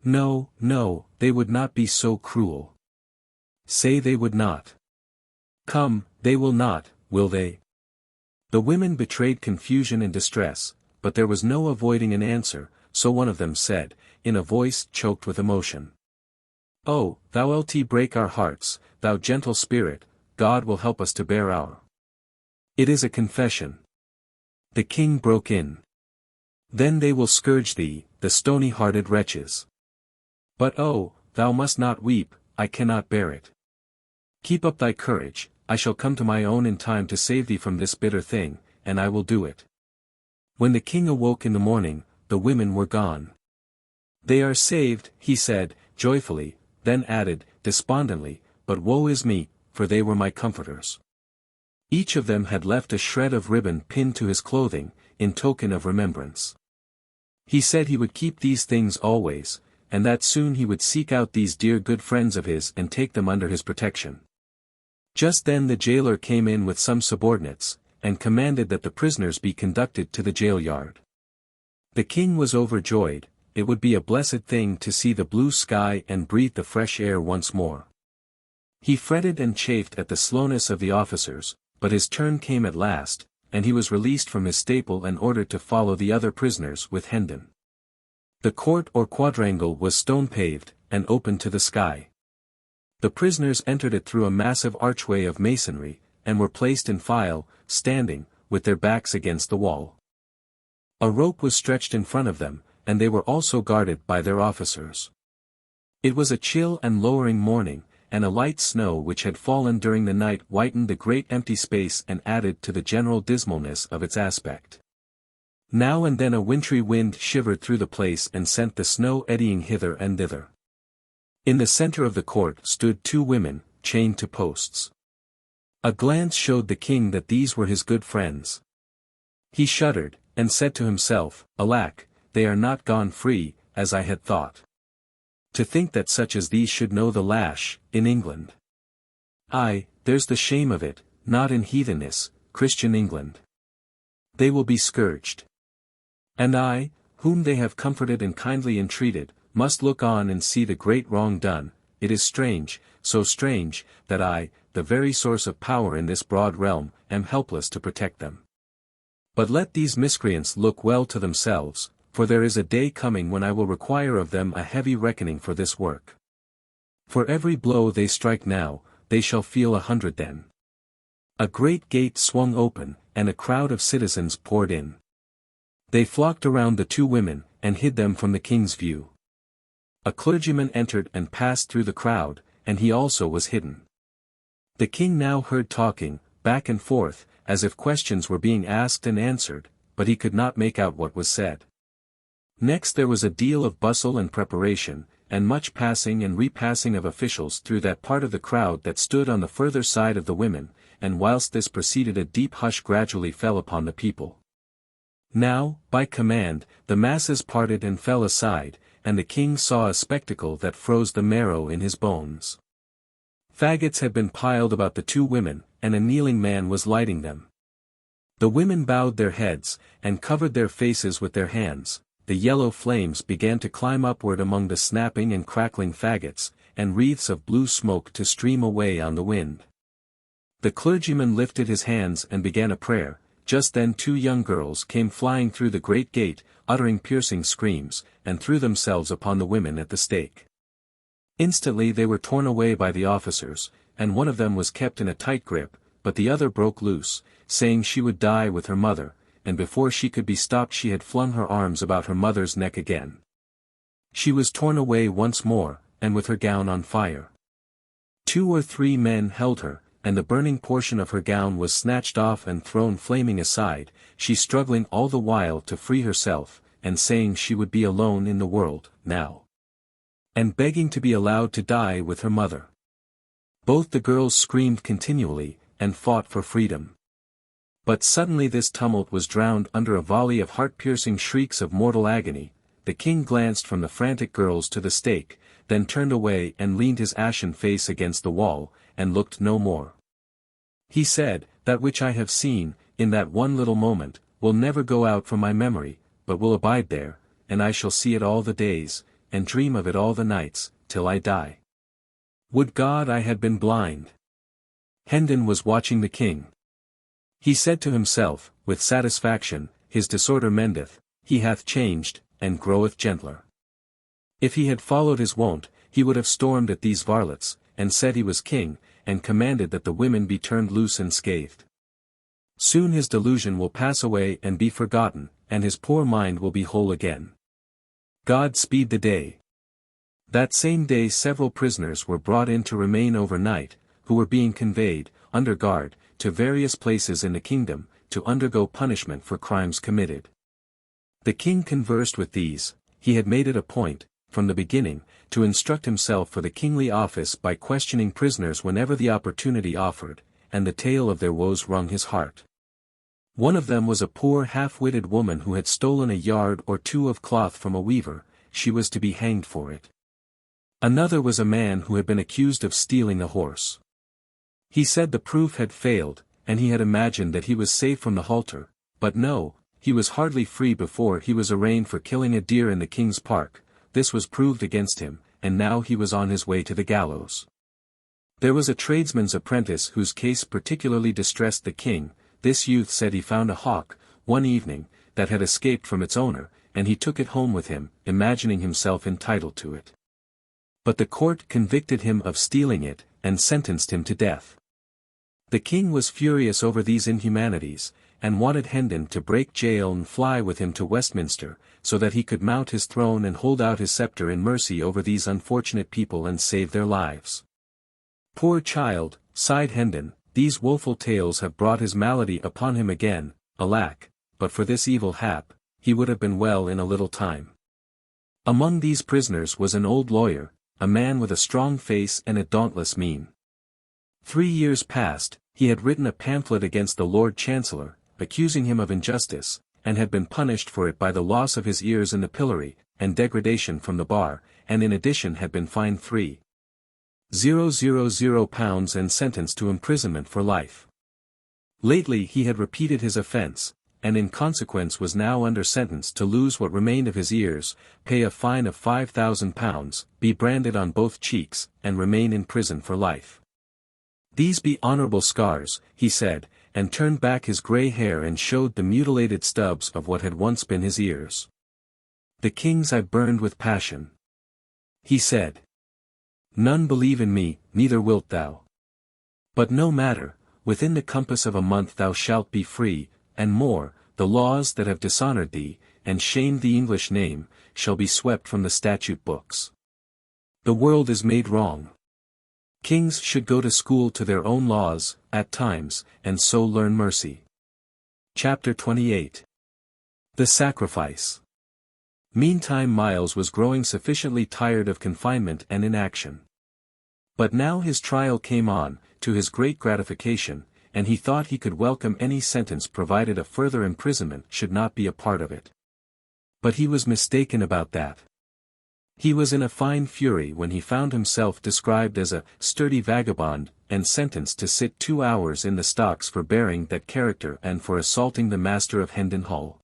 No, no, they would not be so cruel. Say they would not. Come, they will not, will they? The women betrayed confusion and distress, but there was no avoiding an answer, so one of them said, in a voice choked with emotion. "Oh, thou wilt break our hearts, thou gentle spirit, God will help us to bear our. It is a confession." The king broke in. "Then they will scourge thee, the stony-hearted wretches. But oh, thou must not weep, I cannot bear it. Keep up thy courage, I shall come to my own in time to save thee from this bitter thing, and I will do it." When the king awoke in the morning, the women were gone. "They are saved," he said, joyfully, then added, despondently, "but woe is me, for they were my comforters." Each of them had left a shred of ribbon pinned to his clothing, in token of remembrance. He said he would keep these things always, and that soon he would seek out these dear good friends of his and take them under his protection. Just then the jailer came in with some subordinates, and commanded that the prisoners be conducted to the jail yard. The king was overjoyed. It would be a blessed thing to see the blue sky and breathe the fresh air once more. He fretted and chafed at the slowness of the officers, but his turn came at last, and he was released from his staple and ordered to follow the other prisoners with Hendon. The court or quadrangle was stone-paved, and open to the sky. The prisoners entered it through a massive archway of masonry, and were placed in file, standing, with their backs against the wall. A rope was stretched in front of them, and they were also guarded by their officers. It was a chill and lowering morning, and a light snow which had fallen during the night whitened the great empty space and added to the general dismalness of its aspect. Now and then a wintry wind shivered through the place and sent the snow eddying hither and thither. In the center of the court stood two women, chained to posts. A glance showed the king that these were his good friends. He shuddered, and said to himself, "Alack, they are not gone free, as I had thought. To think that such as these should know the lash, in England. Aye, there's the shame of it, not in heathenness, Christian England. They will be scourged. And I, whom they have comforted and kindly entreated, must look on and see the great wrong done. It is strange, so strange, that I, the very source of power in this broad realm, am helpless to protect them. But let these miscreants look well to themselves, for there is a day coming when I will require of them a heavy reckoning for this work. For every blow they strike now, they shall feel 100 then." A great gate swung open, and a crowd of citizens poured in. They flocked around the two women, and hid them from the king's view. A clergyman entered and passed through the crowd, and he also was hidden. The king now heard talking, back and forth, as if questions were being asked and answered, but he could not make out what was said. Next there was a deal of bustle and preparation, and much passing and repassing of officials through that part of the crowd that stood on the further side of the women, and whilst this proceeded a deep hush gradually fell upon the people. Now, by command, the masses parted and fell aside, and the king saw a spectacle that froze the marrow in his bones. Faggots had been piled about the two women, and a kneeling man was lighting them. The women bowed their heads, and covered their faces with their hands. The yellow flames began to climb upward among the snapping and crackling faggots, and wreaths of blue smoke to stream away on the wind. The clergyman lifted his hands and began a prayer. Just then two young girls came flying through the great gate, uttering piercing screams, and threw themselves upon the women at the stake. Instantly they were torn away by the officers, and one of them was kept in a tight grip, but the other broke loose, saying she would die with her mother, and before she could be stopped she had flung her arms about her mother's neck again. She was torn away once more, and with her gown on fire. 2 or 3 men held her, and the burning portion of her gown was snatched off and thrown flaming aside, she struggling all the while to free herself, and saying she would be alone in the world, now. And begging to be allowed to die with her mother. Both the girls screamed continually, and fought for freedom. But suddenly this tumult was drowned under a volley of heart-piercing shrieks of mortal agony. The king glanced from the frantic girls to the stake, then turned away and leaned his ashen face against the wall, and looked no more. He said, "That which I have seen, in that one little moment, will never go out from my memory, but will abide there, and I shall see it all the days, and dream of it all the nights, till I die. Would God I had been blind." Hendon was watching the king. He said to himself, with satisfaction, his disorder mendeth, he hath changed, and groweth gentler. If he had followed his wont, he would have stormed at these varlets, and said he was king, and commanded that the women be turned loose and scathed. Soon his delusion will pass away and be forgotten, and his poor mind will be whole again. God speed the day. That same day several prisoners were brought in to remain overnight, who were being conveyed, under guard, to various places in the kingdom, to undergo punishment for crimes committed. The king conversed with these. He had made it a point, from the beginning, to instruct himself for the kingly office by questioning prisoners whenever the opportunity offered, and the tale of their woes wrung his heart. One of them was a poor half-witted woman who had stolen a yard or two of cloth from a weaver. She was to be hanged for it. Another was a man who had been accused of stealing a horse. He said the proof had failed, and he had imagined that he was safe from the halter, but no, he was hardly free before he was arraigned for killing a deer in the king's park. This was proved against him, and now he was on his way to the gallows. There was a tradesman's apprentice whose case particularly distressed the king. This youth said he found a hawk, one evening, that had escaped from its owner, and he took it home with him, imagining himself entitled to it. But the court convicted him of stealing it, and sentenced him to death. The king was furious over these inhumanities, and wanted Hendon to break jail and fly with him to Westminster, so that he could mount his throne and hold out his scepter in mercy over these unfortunate people and save their lives. Poor child, sighed Hendon, these woeful tales have brought his malady upon him again. Alack, but for this evil hap, he would have been well in a little time. Among these prisoners was an old lawyer, a man with a strong face and a dauntless mien. 3 years past, he had written a pamphlet against the Lord Chancellor, accusing him of injustice, and had been punished for it by the loss of his ears in the pillory, and degradation from the bar, and in addition had been fined £3,000 and sentenced to imprisonment for life. Lately he had repeated his offence, and in consequence was now under sentence to lose what remained of his ears, pay a fine of £5,000, be branded on both cheeks, and remain in prison for life. These be honourable scars, he said, and turned back his grey hair and showed the mutilated stubs of what had once been his ears. The king's eye burned with passion. He said, "None believe in me, neither wilt thou. But no matter, within the compass of a month thou shalt be free, and more, the laws that have dishonoured thee, and shamed the English name, shall be swept from the statute books. The world is made wrong. Kings should go to school to their own laws, at times, and so learn mercy." Chapter 28. The Sacrifice. Meantime Miles was growing sufficiently tired of confinement and inaction. But now his trial came on, to his great gratification, and he thought he could welcome any sentence provided a further imprisonment should not be a part of it. But he was mistaken about that. He was in a fine fury when he found himself described as a sturdy vagabond, and sentenced to sit 2 hours in the stocks for bearing that character and for assaulting the master of Hendon Hall.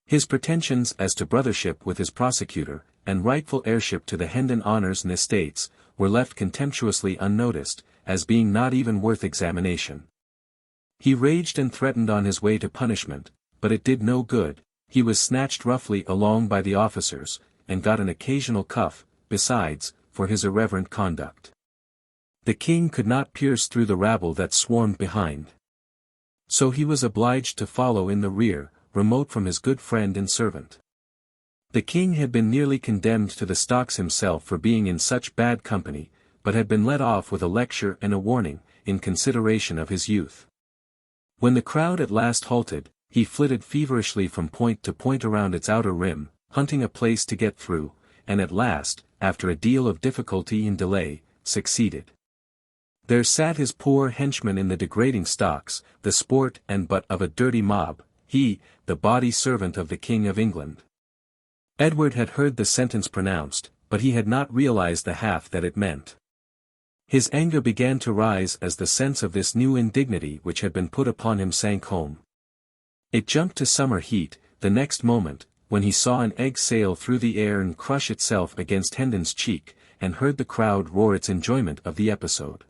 His pretensions as to brothership with his prosecutor, and rightful heirship to the Hendon honours and estates, were left contemptuously unnoticed, as being not even worth examination. He raged and threatened on his way to punishment, but it did no good. He was snatched roughly along by the officers, and got an occasional cuff, besides, for his irreverent conduct. The king could not pierce through the rabble that swarmed behind. So he was obliged to follow in the rear, remote from his good friend and servant. The king had been nearly condemned to the stocks himself for being in such bad company, but had been let off with a lecture and a warning, in consideration of his youth. When the crowd at last halted, he flitted feverishly from point to point around its outer rim, hunting a place to get through, and at last, after a deal of difficulty and delay, succeeded. There sat his poor henchman in the degrading stocks, the sport and butt of a dirty mob, he, the body servant of the King of England. Edward had heard the sentence pronounced, but he had not realized the half that it meant. His anger began to rise as the sense of this new indignity which had been put upon him sank home. It jumped to summer heat, the next moment, when he saw an egg sail through the air and crush itself against Hendon's cheek, and heard the crowd roar its enjoyment of the episode.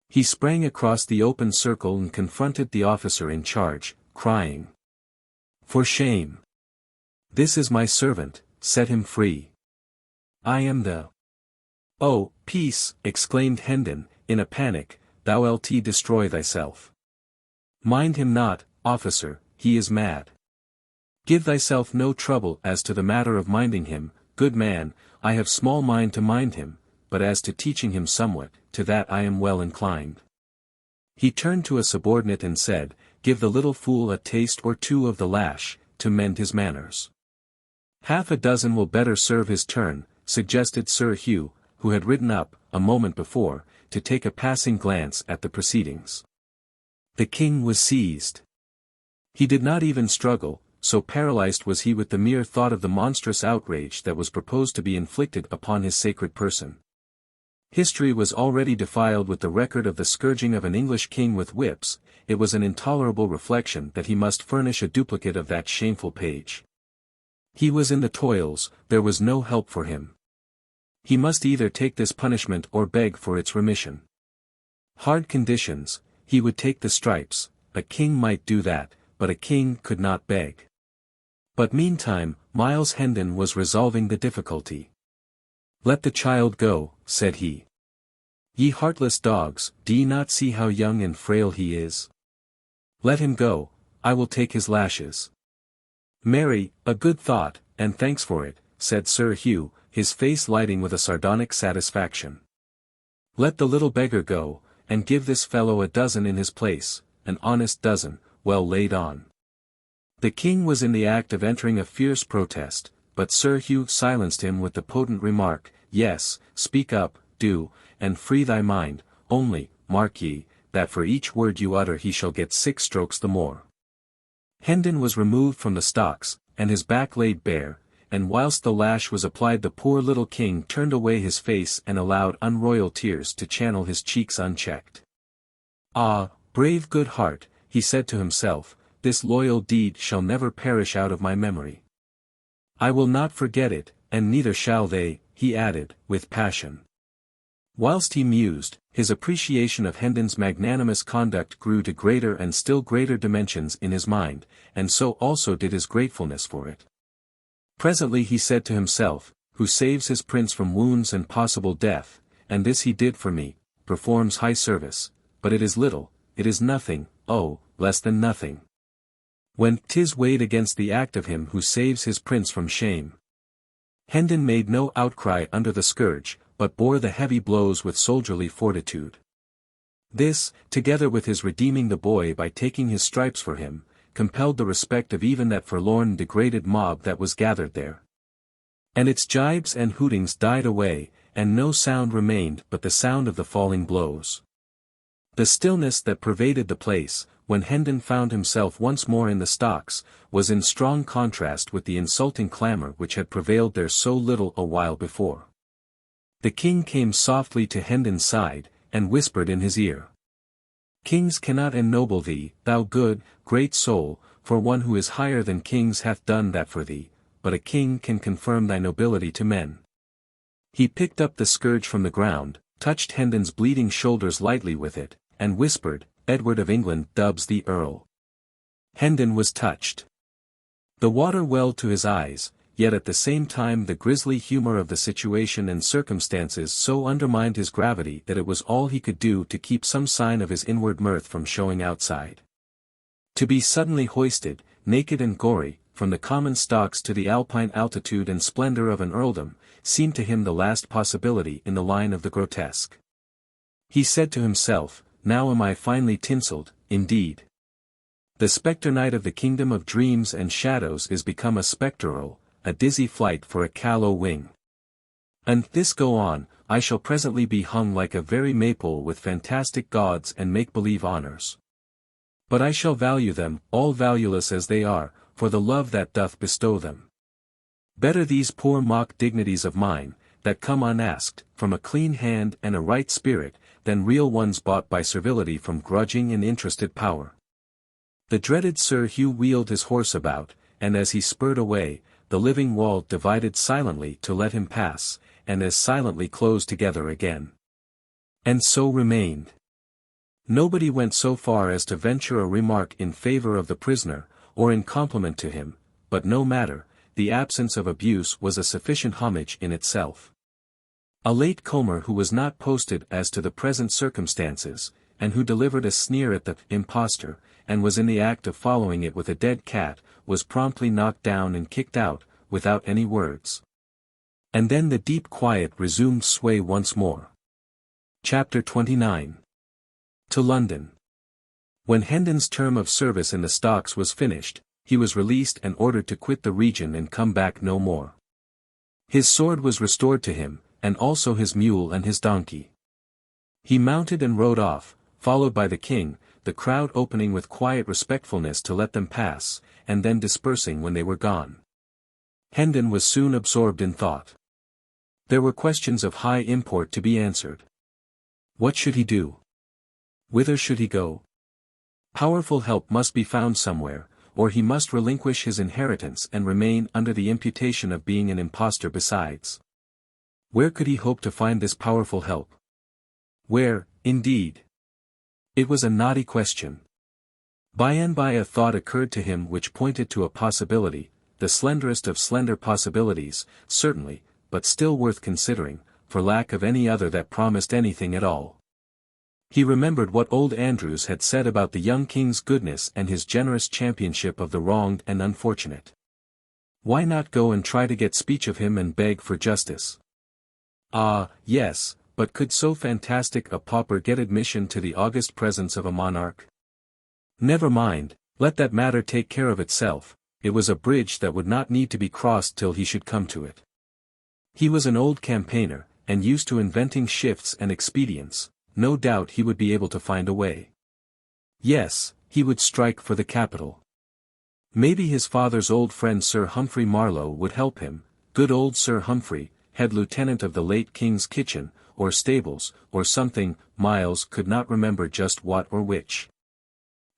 He sprang across the open circle and confronted the officer in charge, crying, For shame! This is my servant, set him free. I am the— Oh, peace, exclaimed Hendon, in a panic, thou lt destroy thyself. Mind him not, officer, he is mad. Give thyself no trouble as to the matter of minding him, good man, I have small mind to mind him, but as to teaching him somewhat, to that I am well inclined. He turned to a subordinate and said, Give the little fool a taste or two of the lash, to mend his manners. Half a dozen will better serve his turn, suggested Sir Hugh, who had ridden up, a moment before, to take a passing glance at the proceedings. The king was seized. He did not even struggle, so paralyzed was he with the mere thought of the monstrous outrage that was proposed to be inflicted upon his sacred person. History was already defiled with the record of the scourging of an English king with whips, it was an intolerable reflection that he must furnish a duplicate of that shameful page. He was in the toils, there was no help for him. He must either take this punishment or beg for its remission. Hard conditions, he would take the stripes, a king might do that, but a king could not beg. But meantime, Miles Hendon was resolving the difficulty. Let the child go, said he. Ye heartless dogs, do ye not see how young and frail he is? Let him go, I will take his lashes. Marry, a good thought, and thanks for it, said Sir Hugh, his face lighting with a sardonic satisfaction. Let the little beggar go, and give this fellow a dozen in his place, an honest dozen, well laid on. The king was in the act of entering a fierce protest, but Sir Hugh silenced him with the potent remark, Yes, speak up, do, and free thy mind, only, mark ye, that for each word you utter he shall get 6 strokes the more. Hendon was removed from the stocks, and his back laid bare, and whilst the lash was applied the poor little king turned away his face and allowed unroyal tears to channel his cheeks unchecked. Ah, brave good heart, he said to himself, this loyal deed shall never perish out of my memory. I will not forget it, and neither shall they, he added, with passion. Whilst he mused, his appreciation of Hendon's magnanimous conduct grew to greater and still greater dimensions in his mind, and so also did his gratefulness for it. Presently he said to himself, Who saves his prince from wounds and possible death, and this he did for me, performs high service, but it is little, it is nothing, oh, less than nothing. When 'tis weighed against the act of him who saves his prince from shame. Hendon made no outcry under the scourge, but bore the heavy blows with soldierly fortitude. This, together with his redeeming the boy by taking his stripes for him, compelled the respect of even that forlorn degraded mob that was gathered there. And its gibes and hootings died away, and no sound remained but the sound of the falling blows. The stillness that pervaded the place, when Hendon found himself once more in the stocks, was in strong contrast with the insulting clamour which had prevailed there so little a while before. The king came softly to Hendon's side, and whispered in his ear. Kings cannot ennoble thee, thou good, great soul, for one who is higher than kings hath done that for thee, but a king can confirm thy nobility to men. He picked up the scourge from the ground, touched Hendon's bleeding shoulders lightly with it, and whispered, Edward of England dubs thee Earl. Hendon was touched. The water welled to his eyes, yet at the same time the grisly humour of the situation and circumstances so undermined his gravity that it was all he could do to keep some sign of his inward mirth from showing outside. To be suddenly hoisted, naked and gory, from the common stocks to the alpine altitude and splendour of an earldom, seemed to him the last possibility in the line of the grotesque. He said to himself, Now am I finely tinselled, indeed. The spectre night of the kingdom of dreams and shadows is become a spectral, a dizzy flight for a callow wing. And this go on, I shall presently be hung like a very maypole with fantastic gods and make-believe honours. But I shall value them, all valueless as they are, for the love that doth bestow them. Better these poor mock dignities of mine, that come unasked, from a clean hand and a right spirit, than real ones bought by servility from grudging and interested power. The dreaded Sir Hugh wheeled his horse about, and as he spurred away, the living wall divided silently to let him pass, and as silently closed together again. And so remained. Nobody went so far as to venture a remark in favour of the prisoner, or in compliment to him, but no matter, the absence of abuse was a sufficient homage in itself. A late comer who was not posted as to the present circumstances, and who delivered a sneer at the impostor, and was in the act of following it with a dead cat, was promptly knocked down and kicked out, without any words. And then the deep quiet resumed sway once more. Chapter 29. To London. When Hendon's term of service in the stocks was finished, he was released and ordered to quit the region and come back no more. His sword was restored to him, and also his mule and his donkey. He mounted and rode off, followed by the king, the crowd opening with quiet respectfulness to let them pass, and then dispersing when they were gone. Hendon was soon absorbed in thought. There were questions of high import to be answered. What should he do? Whither should he go? Powerful help must be found somewhere, or he must relinquish his inheritance and remain under the imputation of being an impostor besides. Where could he hope to find this powerful help? Where, indeed? It was a knotty question. By and by a thought occurred to him which pointed to a possibility, the slenderest of slender possibilities, certainly, but still worth considering, for lack of any other that promised anything at all. He remembered what old Andrews had said about the young king's goodness and his generous championship of the wronged and unfortunate. Why not go and try to get speech of him and beg for justice? Ah, yes, but could so fantastic a pauper get admission to the august presence of a monarch? Never mind, let that matter take care of itself, it was a bridge that would not need to be crossed till he should come to it. He was an old campaigner, and used to inventing shifts and expedients, no doubt he would be able to find a way. Yes, he would strike for the capital. Maybe his father's old friend Sir Humphrey Marlowe would help him, good old Sir Humphrey, head lieutenant of the late king's kitchen, or stables, or something, Miles could not remember just what or which.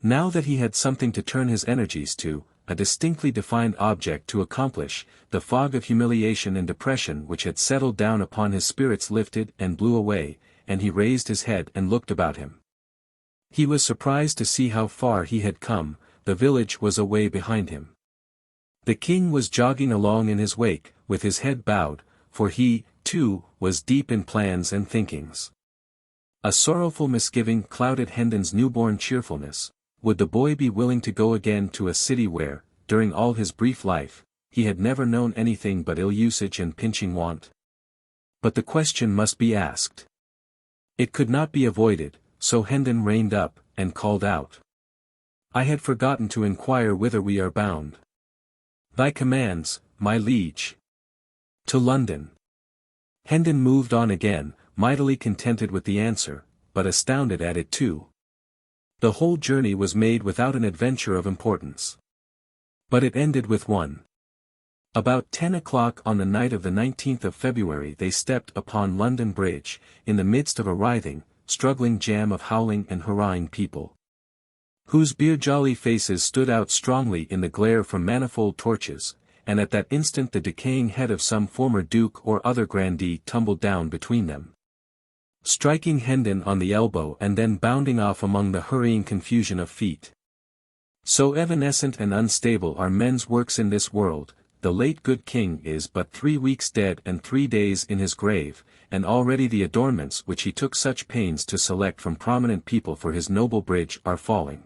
Now that he had something to turn his energies to, a distinctly defined object to accomplish, the fog of humiliation and depression which had settled down upon his spirits lifted and blew away, and he raised his head and looked about him. He was surprised to see how far he had come, the village was away behind him. The king was jogging along in his wake, with his head bowed, for he, too, was deep in plans and thinkings. A sorrowful misgiving clouded Hendon's newborn cheerfulness. Would the boy be willing to go again to a city where, during all his brief life, he had never known anything but ill usage and pinching want? But the question must be asked. It could not be avoided, so Hendon reined up, and called out. I had forgotten to inquire whither we are bound. Thy commands, my liege. To London. Hendon moved on again, mightily contented with the answer, but astounded at it too. The whole journey was made without an adventure of importance. But it ended with one. About 10 o'clock on the night of the 19th of February they stepped upon London Bridge, in the midst of a writhing, struggling jam of howling and hurrahing people, whose beer-jolly faces stood out strongly in the glare from manifold torches, and at that instant the decaying head of some former duke or other grandee tumbled down between them, striking Hendon on the elbow and then bounding off among the hurrying confusion of feet. So evanescent and unstable are men's works in this world, the late good king is but 3 weeks dead and 3 days in his grave, and already the adornments which he took such pains to select from prominent people for his noble bridge are falling.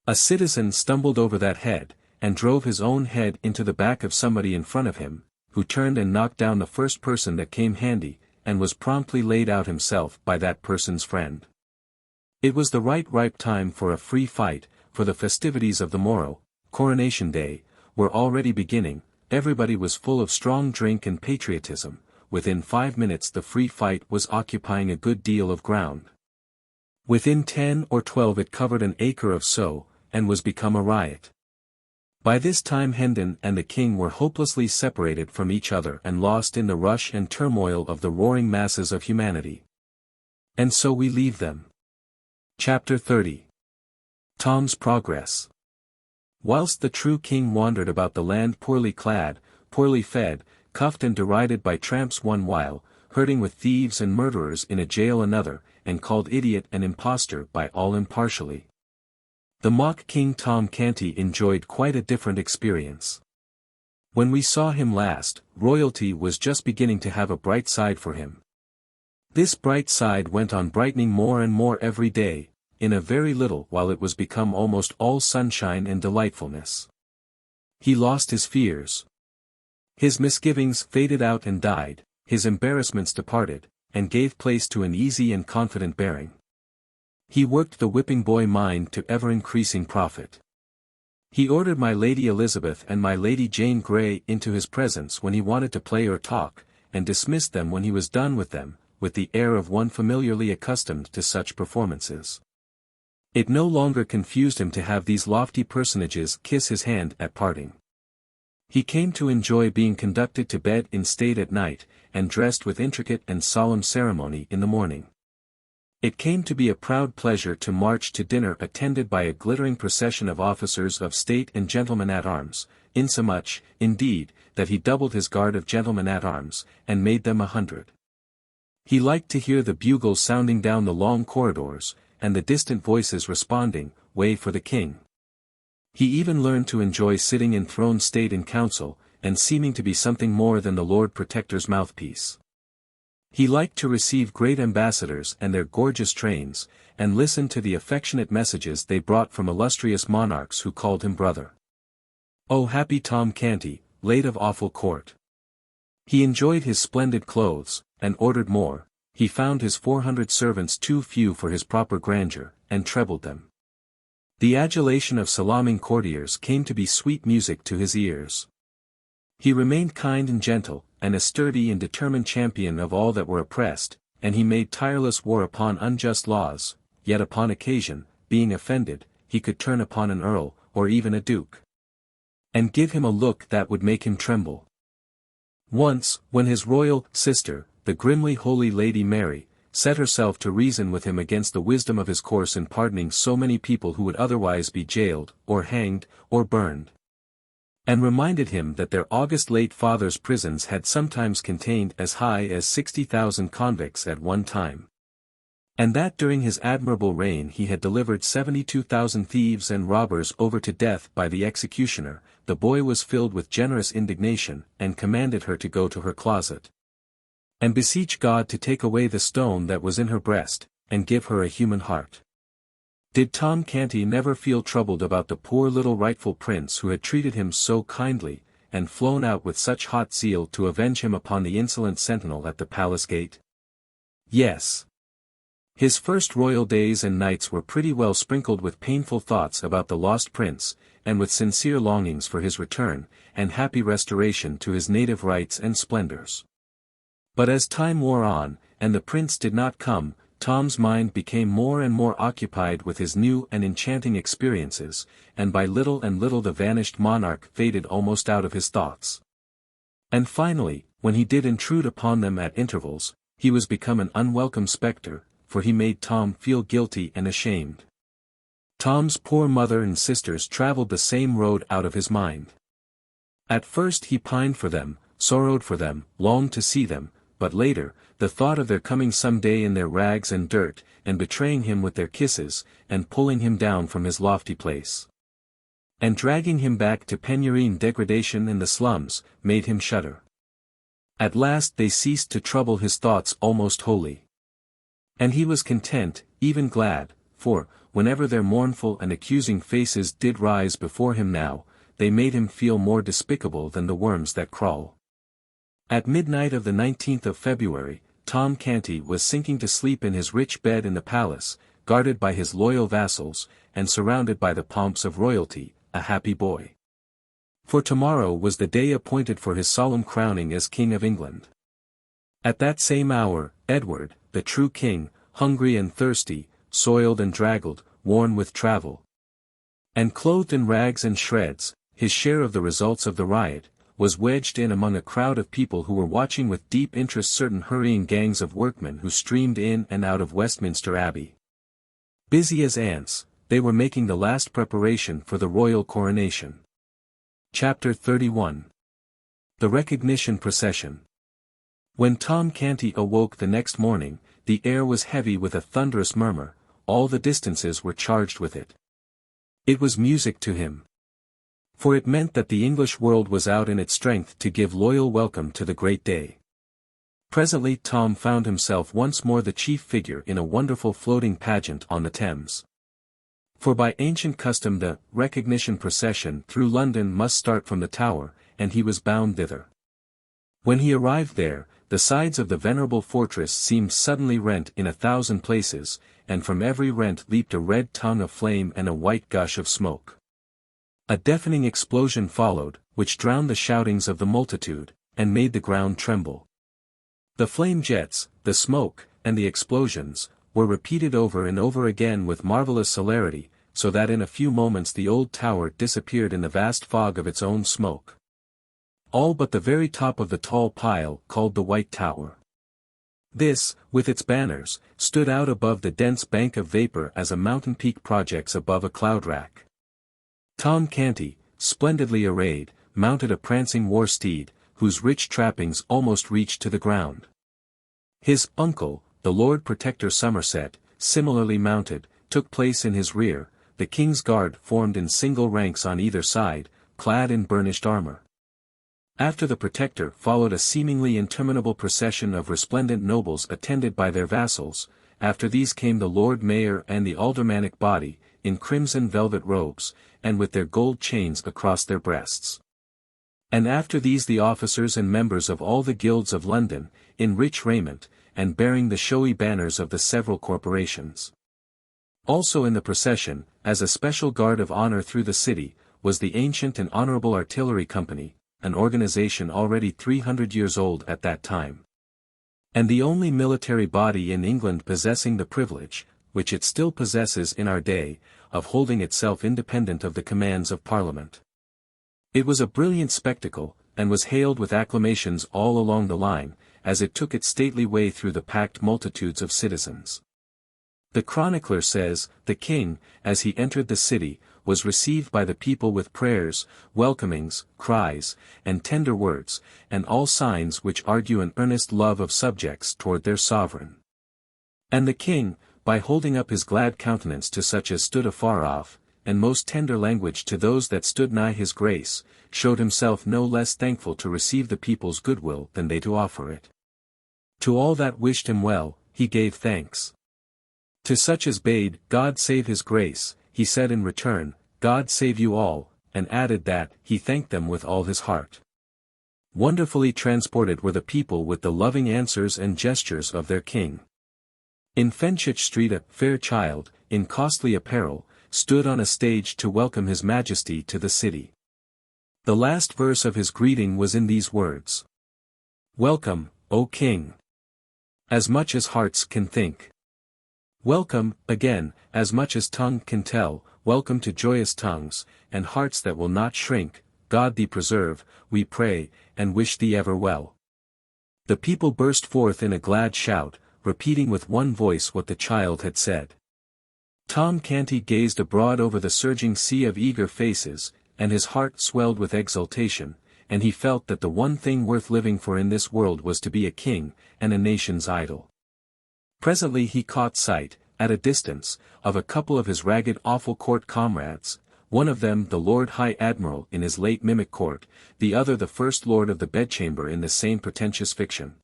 A citizen stumbled over that head, and drove his own head into the back of somebody in front of him, who turned and knocked down the first person that came handy, and was promptly laid out himself by that person's friend. It was the ripe time for a free fight, for the festivities of the morrow, Coronation Day, were already beginning, everybody was full of strong drink and patriotism, within 5 minutes the free fight was occupying a good deal of ground. Within 10 or 12 it covered an acre or so, and was become a riot. By this time Hendon and the king were hopelessly separated from each other and lost in the rush and turmoil of the roaring masses of humanity. And so we leave them. Chapter 30. Tom's Progress. Whilst the true king wandered about the land poorly clad, poorly fed, cuffed and derided by tramps one while, herding with thieves and murderers in a jail another, and called idiot and impostor by all impartially, The mock King Tom Canty enjoyed quite a different experience. When we saw him last, royalty was just beginning to have a bright side for him. This bright side went on brightening more and more every day, in a very little while it was become almost all sunshine and delightfulness. He lost his fears. His misgivings faded out and died, his embarrassments departed, and gave place to an easy and confident bearing. He worked the whipping boy mind to ever-increasing profit. He ordered my Lady Elizabeth and my Lady Jane Grey into his presence when he wanted to play or talk, and dismissed them when he was done with them, with the air of one familiarly accustomed to such performances. It no longer confused him to have these lofty personages kiss his hand at parting. He came to enjoy being conducted to bed in state at night, and dressed with intricate and solemn ceremony in the morning. It came to be a proud pleasure to march to dinner attended by a glittering procession of officers of state and gentlemen at arms, insomuch, indeed, that he doubled his guard of gentlemen at arms, and made them 100. He liked to hear the bugles sounding down the long corridors, and the distant voices responding, "Way for the king." He even learned to enjoy sitting in throned state in council, and seeming to be something more than the Lord Protector's mouthpiece. He liked to receive great ambassadors and their gorgeous trains, and listen to the affectionate messages they brought from illustrious monarchs who called him brother. Oh, happy Tom Canty, late of Offal Court! He enjoyed his splendid clothes, and ordered more. He found his 400 servants too few for his proper grandeur, and trebled them. The adulation of salaaming courtiers came to be sweet music to his ears. He remained kind and gentle, and a sturdy and determined champion of all that were oppressed, and he made tireless war upon unjust laws, yet upon occasion, being offended, he could turn upon an earl, or even a duke, and give him a look that would make him tremble. Once, when his royal sister, the grimly holy Lady Mary, set herself to reason with him against the wisdom of his course in pardoning so many people who would otherwise be jailed, or hanged, or burned, and reminded him that their august late father's prisons had sometimes contained as high as 60,000 convicts at one time, and that during his admirable reign he had delivered 72,000 thieves and robbers over to death by the executioner, the boy was filled with generous indignation, and commanded her to go to her closet, and beseech God to take away the stone that was in her breast, and give her a human heart. Did Tom Canty never feel troubled about the poor little rightful prince who had treated him so kindly, and flown out with such hot zeal to avenge him upon the insolent sentinel at the palace gate? Yes. His first royal days and nights were pretty well sprinkled with painful thoughts about the lost prince, and with sincere longings for his return, and happy restoration to his native rights and splendors. But as time wore on, and the prince did not come, Tom's mind became more and more occupied with his new and enchanting experiences, and by little and little the vanished monarch faded almost out of his thoughts. And finally, when he did intrude upon them at intervals, he was become an unwelcome spectre, for he made Tom feel guilty and ashamed. Tom's poor mother and sisters traveled the same road out of his mind. At first he pined for them, sorrowed for them, longed to see them, but later, the thought of their coming some day in their rags and dirt, and betraying him with their kisses, and pulling him down from his lofty place, and dragging him back to penury and degradation in the slums, made him shudder. At last they ceased to trouble his thoughts almost wholly. And he was content, even glad, for, whenever their mournful and accusing faces did rise before him now, they made him feel more despicable than the worms that crawl. At midnight of the 19th of February, Tom Canty was sinking to sleep in his rich bed in the palace, guarded by his loyal vassals, and surrounded by the pomps of royalty, a happy boy. For tomorrow was the day appointed for his solemn crowning as King of England. At that same hour, Edward, the true king, hungry and thirsty, soiled and draggled, worn with travel, and clothed in rags and shreds, his share of the results of the riot, was wedged in among a crowd of people who were watching with deep interest certain hurrying gangs of workmen who streamed in and out of Westminster Abbey. Busy as ants, they were making the last preparation for the royal coronation. Chapter 31. The Recognition Procession. When Tom Canty awoke the next morning, the air was heavy with a thunderous murmur, all the distances were charged with it. It was music to him. For it meant that the English world was out in its strength to give loyal welcome to the great day. Presently Tom found himself once more the chief figure in a wonderful floating pageant on the Thames. For by ancient custom the recognition procession through London must start from the Tower, and he was bound thither. When he arrived there, the sides of the venerable fortress seemed suddenly rent in 1,000 places, and from every rent leaped a red tongue of flame and a white gush of smoke. A deafening explosion followed, which drowned the shoutings of the multitude, and made the ground tremble. The flame jets, the smoke, and the explosions, were repeated over and over again with marvelous celerity, so that in a few moments the old tower disappeared in the vast fog of its own smoke. All but the very top of the tall pile called the White Tower. This, with its banners, stood out above the dense bank of vapor as a mountain peak projects above a cloud rack. Tom Canty, splendidly arrayed, mounted a prancing war steed, whose rich trappings almost reached to the ground. His uncle, the Lord Protector Somerset, similarly mounted, took place in his rear. The King's Guard formed in single ranks on either side, clad in burnished armor. After the Protector followed a seemingly interminable procession of resplendent nobles attended by their vassals. After these came the Lord Mayor and the aldermanic body, in crimson velvet robes, and with their gold chains across their breasts. And after these the officers and members of all the guilds of London, in rich raiment, and bearing the showy banners of the several corporations. Also in the procession, as a special guard of honor through the city, was the Ancient and Honorable Artillery Company, an organization already 300 years old at that time. And the only military body in England possessing the privilege, which it still possesses in our day, of holding itself independent of the commands of Parliament. It was a brilliant spectacle, and was hailed with acclamations all along the line, as it took its stately way through the packed multitudes of citizens. The chronicler says, the king, as he entered the city, was received by the people with prayers, welcomings, cries, and tender words, and all signs which argue an earnest love of subjects toward their sovereign. And the king, by holding up his glad countenance to such as stood afar off, and most tender language to those that stood nigh his grace, showed himself no less thankful to receive the people's goodwill than they to offer it. To all that wished him well, he gave thanks. To such as bade God save his grace, he said in return, God save you all, and added that he thanked them with all his heart. Wonderfully transported were the people with the loving answers and gestures of their king. In Fenchurch Street a fair child, in costly apparel, stood on a stage to welcome his majesty to the city. The last verse of his greeting was in these words. Welcome, O King! As much as hearts can think. Welcome, again, as much as tongue can tell, welcome to joyous tongues, and hearts that will not shrink. God thee preserve, we pray, and wish thee ever well. The people burst forth in a glad shout, repeating with one voice what the child had said. Tom Canty gazed abroad over the surging sea of eager faces, and his heart swelled with exultation, and he felt that the one thing worth living for in this world was to be a king, and a nation's idol. Presently he caught sight, at a distance, of a couple of his ragged Offal Court comrades, one of them the Lord High Admiral in his late mimic court, the other the First Lord of the Bedchamber in the same pretentious fiction.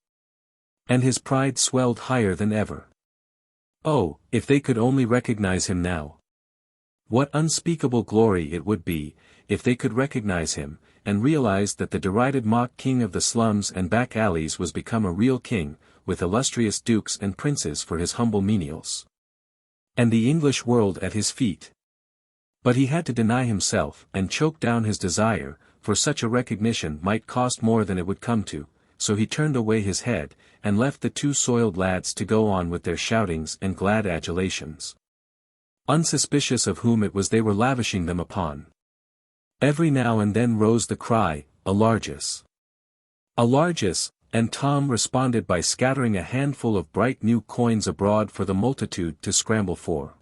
And his pride swelled higher than ever. Oh, if they could only recognize him now! What unspeakable glory it would be, if they could recognize him, and realize that the derided mock king of the slums and back alleys was become a real king, with illustrious dukes and princes for his humble menials. And the English world at his feet. But he had to deny himself and choke down his desire, for such a recognition might cost more than it would come to, so he turned away his head, and left the two soiled lads to go on with their shoutings and glad adulations. Unsuspicious of whom it was they were lavishing them upon. Every now and then rose the cry, a largess! A largess! And Tom responded by scattering a handful of bright new coins abroad for the multitude to scramble for.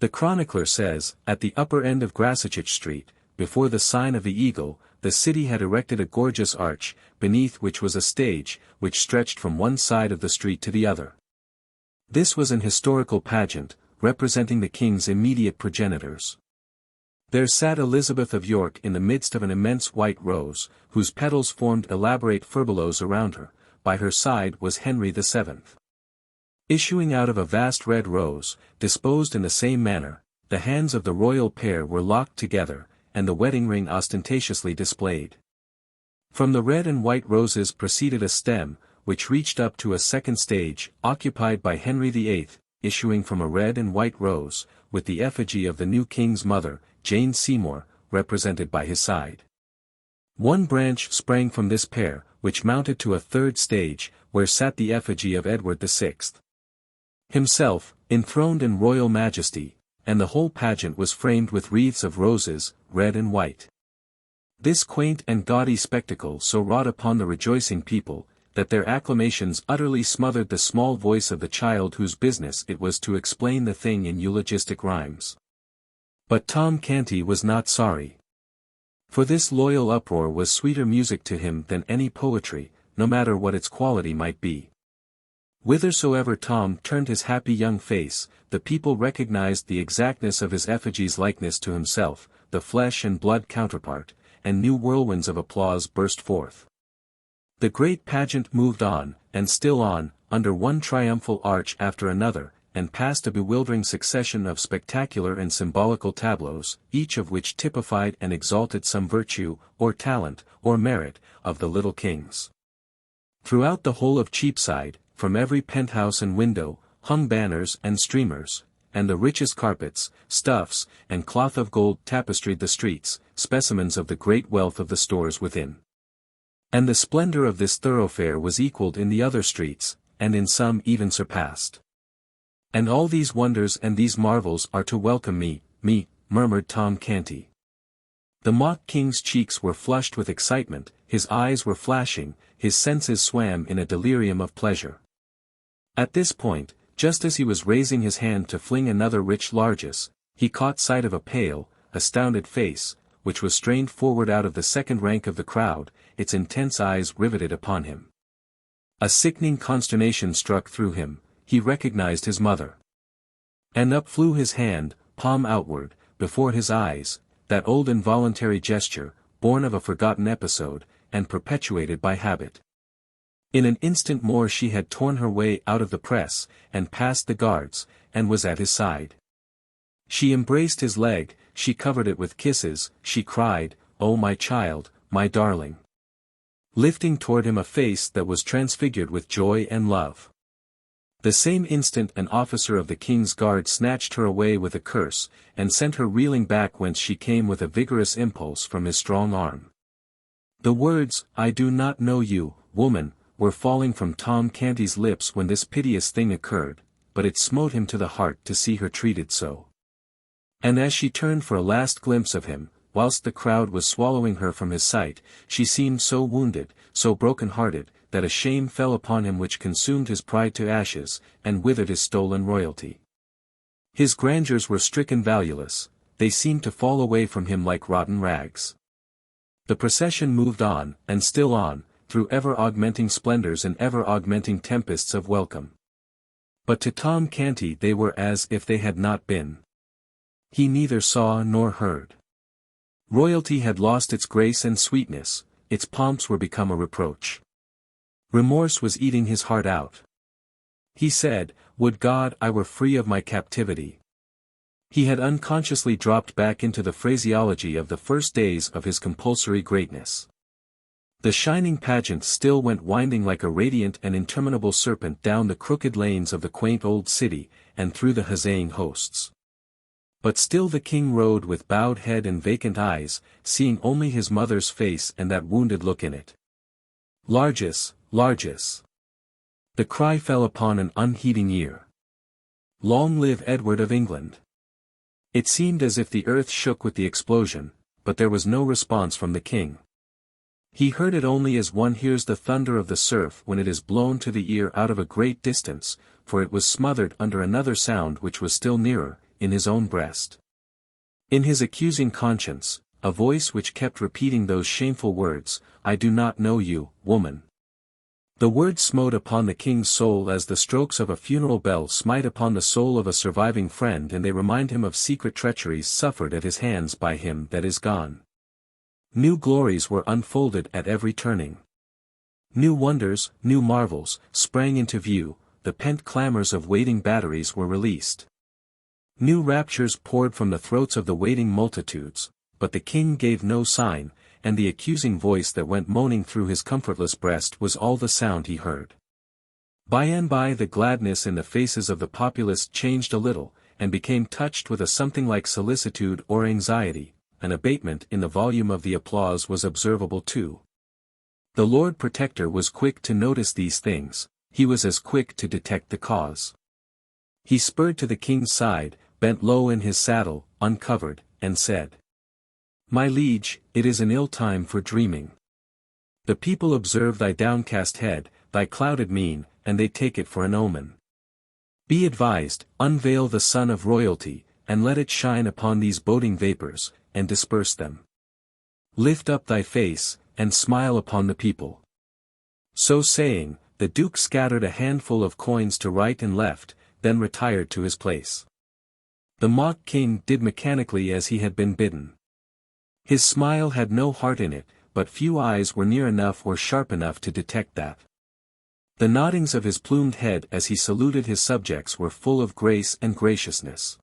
The chronicler says, at the upper end of Grassetchitch Street, before the sign of the Eagle, the city had erected a gorgeous arch, beneath which was a stage, which stretched from one side of the street to the other. This was an historical pageant, representing the king's immediate progenitors. There sat Elizabeth of York in the midst of an immense white rose, whose petals formed elaborate furbelows around her. By her side was Henry VII. Issuing out of a vast red rose, disposed in the same manner, the hands of the royal pair were locked together, and the wedding ring ostentatiously displayed. From the red and white roses proceeded a stem, which reached up to a second stage, occupied by Henry VIII, issuing from a red and white rose, with the effigy of the new king's mother, Jane Seymour, represented by his side. One branch sprang from this pair, which mounted to a third stage, where sat the effigy of Edward VI. Himself, enthroned in royal majesty, and the whole pageant was framed with wreaths of roses, red and white. This quaint and gaudy spectacle so wrought upon the rejoicing people, that their acclamations utterly smothered the small voice of the child whose business it was to explain the thing in eulogistic rhymes. But Tom Canty was not sorry. For this loyal uproar was sweeter music to him than any poetry, no matter what its quality might be. Whithersoever Tom turned his happy young face, the people recognized the exactness of his effigy's likeness to himself, the flesh and blood counterpart, and new whirlwinds of applause burst forth. The great pageant moved on, and still on, under one triumphal arch after another, and past a bewildering succession of spectacular and symbolical tableaus, each of which typified and exalted some virtue, or talent, or merit, of the little kings. Throughout the whole of Cheapside, from every penthouse and window, hung banners and streamers, and the richest carpets, stuffs, and cloth of gold tapestried the streets, specimens of the great wealth of the stores within. And the splendor of this thoroughfare was equalled in the other streets, and in some even surpassed. And all these wonders and these marvels are to welcome me, murmured Tom Canty. The mock king's cheeks were flushed with excitement, his eyes were flashing, his senses swam in a delirium of pleasure. At this point, just as he was raising his hand to fling another rich largesse, he caught sight of a pale, astounded face, which was strained forward out of the second rank of the crowd, its intense eyes riveted upon him. A sickening consternation struck through him. He recognized his mother. And up flew his hand, palm outward, before his eyes, that old involuntary gesture, born of a forgotten episode, and perpetuated by habit. In an instant more she had torn her way out of the press, and past the guards, and was at his side. She embraced his leg, she covered it with kisses, she cried, "Oh my child, my darling!" lifting toward him a face that was transfigured with joy and love. The same instant an officer of the king's guard snatched her away with a curse, and sent her reeling back whence she came with a vigorous impulse from his strong arm. The words, "I do not know you, woman," were falling from Tom Canty's lips when this piteous thing occurred, but it smote him to the heart to see her treated so. And as she turned for a last glimpse of him, whilst the crowd was swallowing her from his sight, she seemed so wounded, so broken-hearted, that a shame fell upon him which consumed his pride to ashes, and withered his stolen royalty. His grandeurs were stricken valueless, they seemed to fall away from him like rotten rags. The procession moved on, and still on, through ever-augmenting splendors and ever-augmenting tempests of welcome. But to Tom Canty they were as if they had not been. He neither saw nor heard. Royalty had lost its grace and sweetness, its pomps were become a reproach. Remorse was eating his heart out. He said, "Would God I were free of my captivity." He had unconsciously dropped back into the phraseology of the first days of his compulsory greatness. The shining pageant still went winding like a radiant and interminable serpent down the crooked lanes of the quaint old city, and through the huzzaying hosts. But still the king rode with bowed head and vacant eyes, seeing only his mother's face and that wounded look in it. "Largesse, largesse!" The cry fell upon an unheeding ear. "Long live Edward of England!" It seemed as if the earth shook with the explosion, but there was no response from the king. He heard it only as one hears the thunder of the surf when it is blown to the ear out of a great distance, for it was smothered under another sound which was still nearer, in his own breast. In his accusing conscience, a voice which kept repeating those shameful words, "I do not know you, woman." The word smote upon the king's soul as the strokes of a funeral bell smite upon the soul of a surviving friend, and they remind him of secret treacheries suffered at his hands by him that is gone. New glories were unfolded at every turning. New wonders, new marvels, sprang into view, the pent clamors of waiting batteries were released. New raptures poured from the throats of the waiting multitudes, but the king gave no sign, and the accusing voice that went moaning through his comfortless breast was all the sound he heard. By and by the gladness in the faces of the populace changed a little, and became touched with a something like solicitude or anxiety. An abatement in the volume of the applause was observable too. The Lord Protector was quick to notice these things, he was as quick to detect the cause. He spurred to the king's side, bent low in his saddle, uncovered, and said, "My liege, it is an ill time for dreaming. The people observe thy downcast head, thy clouded mien, and they take it for an omen. Be advised, unveil the sun of royalty, and let it shine upon these boding vapors, and disperse them. Lift up thy face, and smile upon the people." So saying, the duke scattered a handful of coins to right and left, then retired to his place. The mock king did mechanically as he had been bidden. His smile had no heart in it, but few eyes were near enough or sharp enough to detect that. The noddings of his plumed head as he saluted his subjects were full of grace and graciousness.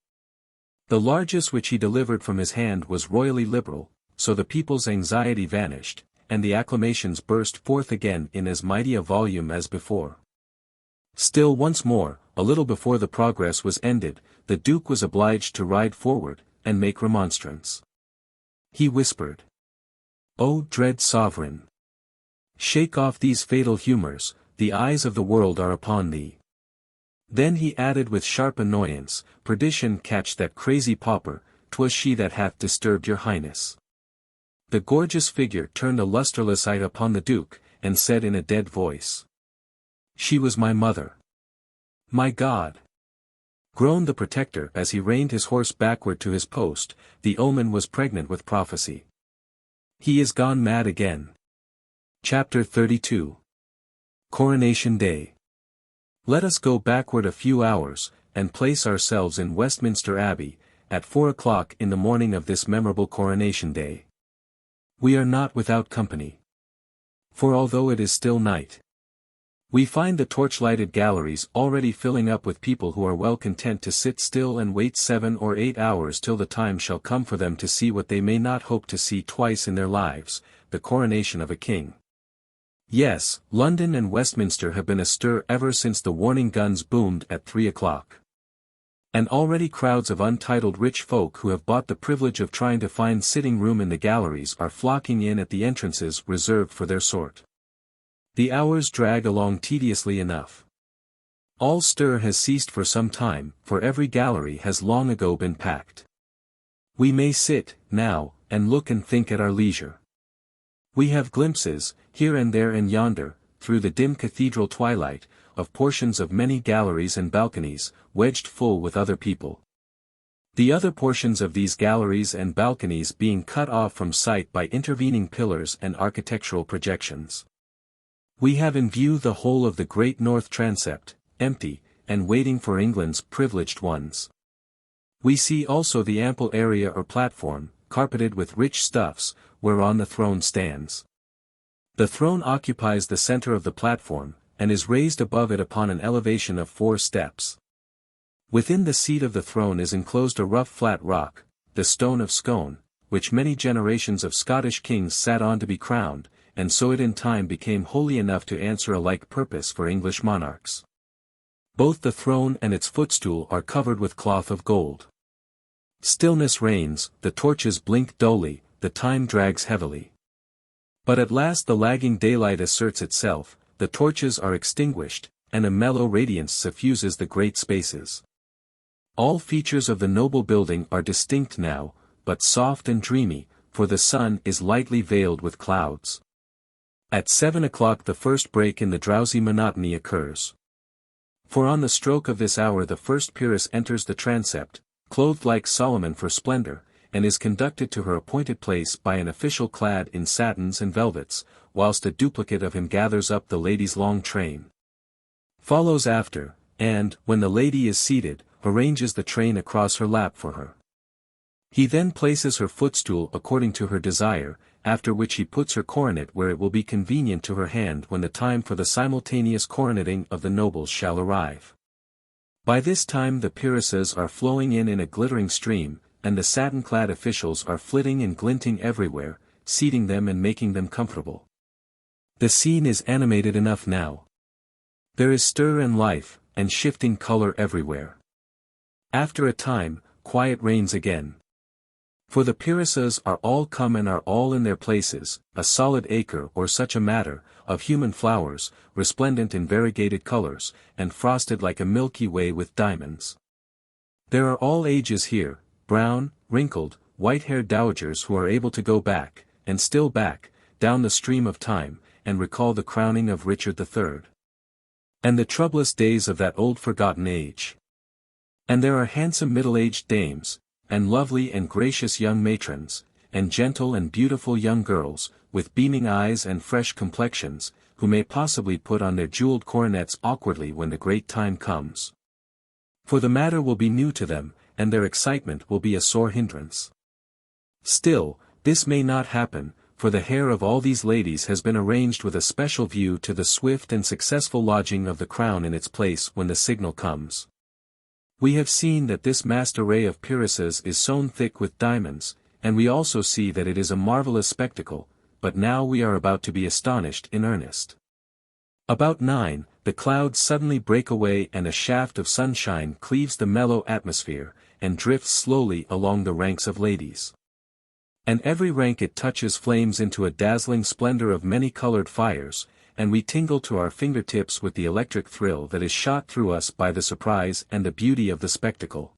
The largesse which he delivered from his hand was royally liberal, so the people's anxiety vanished, and the acclamations burst forth again in as mighty a volume as before. Still once more, a little before the progress was ended, the duke was obliged to ride forward, and make remonstrance. He whispered, "O dread sovereign! Shake off these fatal humors, the eyes of the world are upon thee." Then he added with sharp annoyance, "Perdition catch that crazy pauper, 'twas she that hath disturbed your highness." The gorgeous figure turned a lustreless eye upon the duke, and said in a dead voice, "She was my mother." "My God!" groaned the Protector as he reined his horse backward to his post, the omen was pregnant with prophecy. He is gone mad again. Chapter 32. Coronation Day. Let us go backward a few hours, and place ourselves in Westminster Abbey, at 4 o'clock in the morning of this memorable Coronation Day. We are not without company. For although it is still night, we find the torch-lighted galleries already filling up with people who are well content to sit still and wait 7 or 8 hours till the time shall come for them to see what they may not hope to see twice in their lives, the coronation of a king. Yes, London and Westminster have been astir ever since the warning guns boomed at 3 o'clock. And already crowds of untitled rich folk who have bought the privilege of trying to find sitting room in the galleries are flocking in at the entrances reserved for their sort. The hours drag along tediously enough. All stir has ceased for some time, for every gallery has long ago been packed. We may sit, now, and look and think at our leisure. We have glimpses, here and there and yonder, through the dim cathedral twilight, of portions of many galleries and balconies, wedged full with other people. The other portions of these galleries and balconies being cut off from sight by intervening pillars and architectural projections. We have in view the whole of the great north transept, empty, and waiting for England's privileged ones. We see also the ample area or platform, carpeted with rich stuffs, whereon the throne stands. The throne occupies the center of the platform, and is raised above it upon an elevation of 4 steps. Within the seat of the throne is enclosed a rough flat rock, the stone of Scone, which many generations of Scottish kings sat on to be crowned, and so it in time became holy enough to answer a like purpose for English monarchs. Both the throne and its footstool are covered with cloth of gold. Stillness reigns, the torches blink dully, the time drags heavily. But at last the lagging daylight asserts itself, the torches are extinguished, and a mellow radiance suffuses the great spaces. All features of the noble building are distinct now, but soft and dreamy, for the sun is lightly veiled with clouds. At 7 o'clock the first break in the drowsy monotony occurs. For on the stroke of this hour the first peeress enters the transept, clothed like Solomon for splendor, and is conducted to her appointed place by an official clad in satins and velvets, whilst a duplicate of him gathers up the lady's long train. Follows after, and, when the lady is seated, arranges the train across her lap for her. He then places her footstool according to her desire, after which he puts her coronet where it will be convenient to her hand when the time for the simultaneous coroneting of the nobles shall arrive. By this time the peeresses are flowing in a glittering stream, and the satin-clad officials are flitting and glinting everywhere, seating them and making them comfortable. The scene is animated enough now. There is stir and life, and shifting color everywhere. After a time, quiet reigns again. For the peeresses are all come and are all in their places, a solid acre or such a matter, of human flowers, resplendent in variegated colors, and frosted like a Milky Way with diamonds. There are all ages here, brown, wrinkled, white-haired dowagers who are able to go back, and still back, down the stream of time, and recall the crowning of Richard III. And the troublous days of that old forgotten age. And there are handsome middle-aged dames, and lovely and gracious young matrons, and gentle and beautiful young girls, with beaming eyes and fresh complexions, who may possibly put on their jeweled coronets awkwardly when the great time comes. For the matter will be new to them, and their excitement will be a sore hindrance. Still, this may not happen, for the hair of all these ladies has been arranged with a special view to the swift and successful lodging of the crown in its place when the signal comes. We have seen that this massed array of peeresses is sewn thick with diamonds, and we also see that it is a marvelous spectacle, but now we are about to be astonished in earnest. About 9, the clouds suddenly break away and a shaft of sunshine cleaves the mellow atmosphere, and drifts slowly along the ranks of ladies. And every rank it touches flames into a dazzling splendor of many-colored fires, and we tingle to our fingertips with the electric thrill that is shot through us by the surprise and the beauty of the spectacle.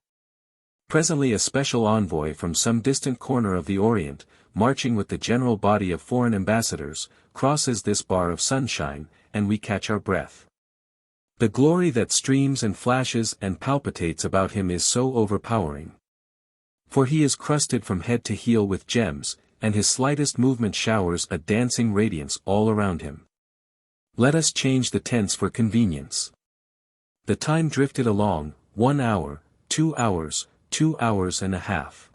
Presently a special envoy from some distant corner of the Orient, marching with the general body of foreign ambassadors, crosses this bar of sunshine, and we catch our breath. The glory that streams and flashes and palpitates about him is so overpowering. For he is crusted from head to heel with gems, and his slightest movement showers a dancing radiance all around him. Let us change the tense for convenience. The time drifted along, 1 hour, 2 hours, 2 hours and a half.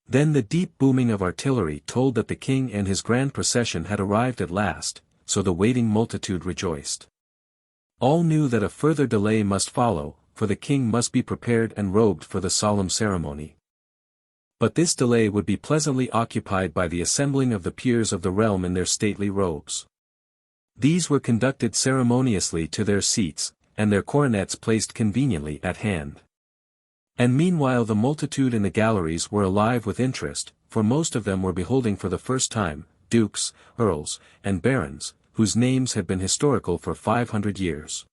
Then the deep booming of artillery told that the king and his grand procession had arrived at last, so the waiting multitude rejoiced. All knew that a further delay must follow, for the king must be prepared and robed for the solemn ceremony. But this delay would be pleasantly occupied by the assembling of the peers of the realm in their stately robes. These were conducted ceremoniously to their seats, and their coronets placed conveniently at hand. And meanwhile the multitude in the galleries were alive with interest, for most of them were beholding for the first time, dukes, earls, and barons, whose names had been historical for 500 years.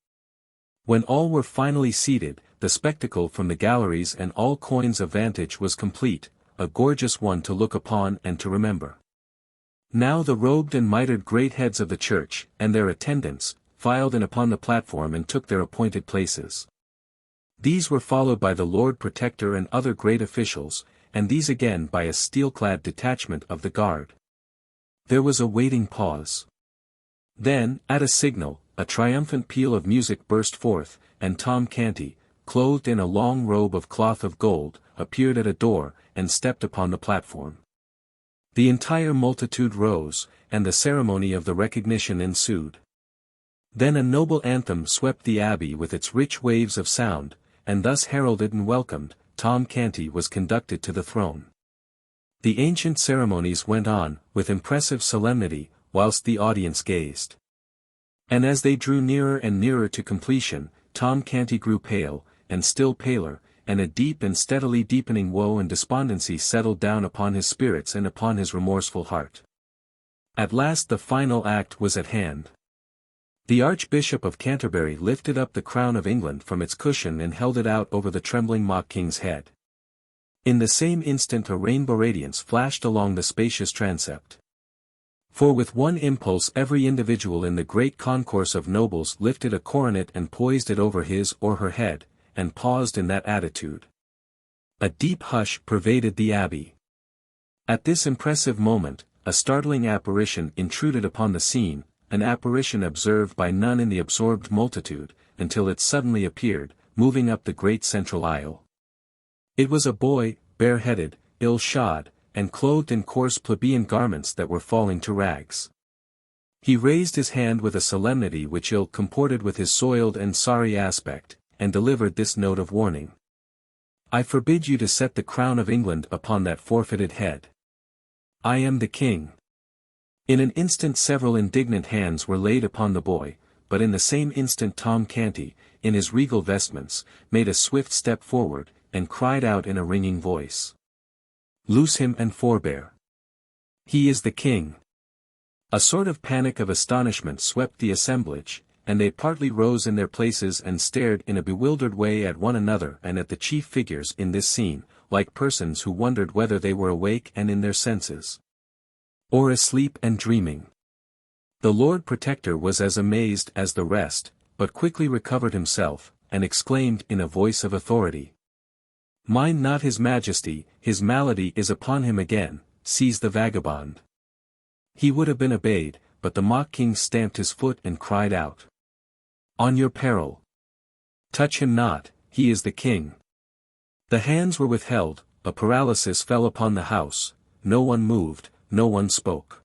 When all were finally seated, the spectacle from the galleries and all coigns of vantage was complete, a gorgeous one to look upon and to remember. Now the robed and mitred great heads of the church, and their attendants, filed in upon the platform and took their appointed places. These were followed by the Lord Protector and other great officials, and these again by a steel-clad detachment of the guard. There was a waiting pause. Then, at a signal, a triumphant peal of music burst forth, and Tom Canty, clothed in a long robe of cloth of gold, appeared at a door, and stepped upon the platform. The entire multitude rose, and the ceremony of the recognition ensued. Then a noble anthem swept the abbey with its rich waves of sound, and thus heralded and welcomed, Tom Canty was conducted to the throne. The ancient ceremonies went on, with impressive solemnity, whilst the audience gazed. And as they drew nearer and nearer to completion, Tom Canty grew pale, and still paler, and a deep and steadily deepening woe and despondency settled down upon his spirits and upon his remorseful heart. At last the final act was at hand. The Archbishop of Canterbury lifted up the crown of England from its cushion and held it out over the trembling mock king's head. In the same instant a rainbow radiance flashed along the spacious transept. For with one impulse every individual in the great concourse of nobles lifted a coronet and poised it over his or her head, and paused in that attitude. A deep hush pervaded the abbey. At this impressive moment, a startling apparition intruded upon the scene, an apparition observed by none in the absorbed multitude, until it suddenly appeared, moving up the great central aisle. It was a boy, bareheaded, ill-shod, and clothed in coarse plebeian garments that were falling to rags. He raised his hand with a solemnity which ill comported with his soiled and sorry aspect, and delivered this note of warning. "I forbid you to set the crown of England upon that forfeited head. I am the king." In an instant several indignant hands were laid upon the boy, but in the same instant Tom Canty, in his regal vestments, made a swift step forward, and cried out in a ringing voice, "Loose him and forbear. He is the king." A sort of panic of astonishment swept the assemblage, and they partly rose in their places and stared in a bewildered way at one another and at the chief figures in this scene, like persons who wondered whether they were awake and in their senses, or asleep and dreaming. The Lord Protector was as amazed as the rest, but quickly recovered himself, and exclaimed in a voice of authority, "Mind not his majesty, his malady is upon him again, seize the vagabond." He would have been obeyed, but the mock king stamped his foot and cried out, "On your peril! Touch him not, he is the king." The hands were withheld, a paralysis fell upon the house, no one moved, no one spoke.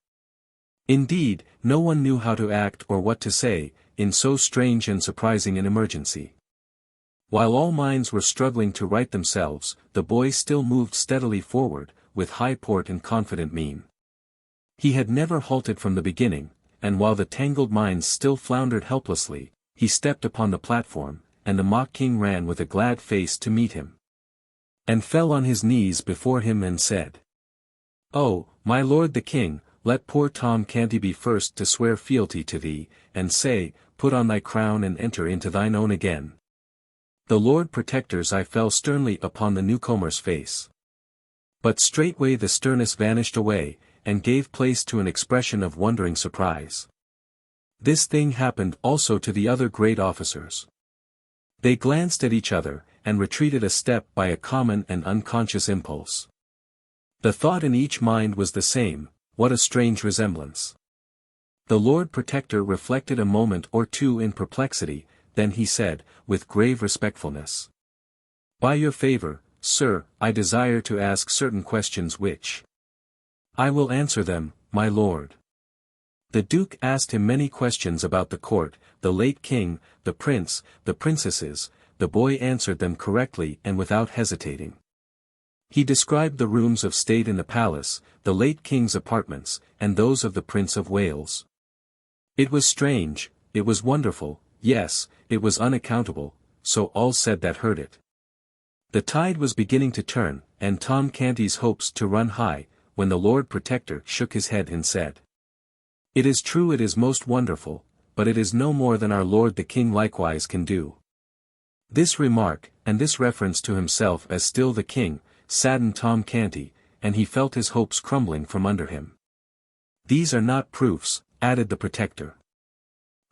Indeed, no one knew how to act or what to say, in so strange and surprising an emergency. While all minds were struggling to right themselves, the boy still moved steadily forward, with high port and confident mien. He had never halted from the beginning, and while the tangled minds still floundered helplessly, he stepped upon the platform, and the mock king ran with a glad face to meet him, and fell on his knees before him and said, "Oh, my lord the king, let poor Tom Canty be first to swear fealty to thee, and say, put on thy crown and enter into thine own again." The Lord Protector's eye fell sternly upon the newcomer's face. But straightway the sternness vanished away, and gave place to an expression of wondering surprise. This thing happened also to the other great officers. They glanced at each other, and retreated a step by a common and unconscious impulse. The thought in each mind was the same, what a strange resemblance. The Lord Protector reflected a moment or two in perplexity, then he said, with grave respectfulness, "By your favor, sir, I desire to ask certain questions which I will answer them, my lord." The Duke asked him many questions about the court, the late king, the prince, the princesses. The boy answered them correctly and without hesitating. He described the rooms of state in the palace, the late king's apartments, and those of the Prince of Wales. It was strange, it was wonderful, yes, it was unaccountable, so all said that heard it. The tide was beginning to turn, and Tom Canty's hopes to run high, when the Lord Protector shook his head and said, "It is true, it is most wonderful, but it is no more than our lord the king likewise can do." This remark, and this reference to himself as still the king, saddened Tom Canty, and he felt his hopes crumbling from under him. "These are not proofs," added the Protector.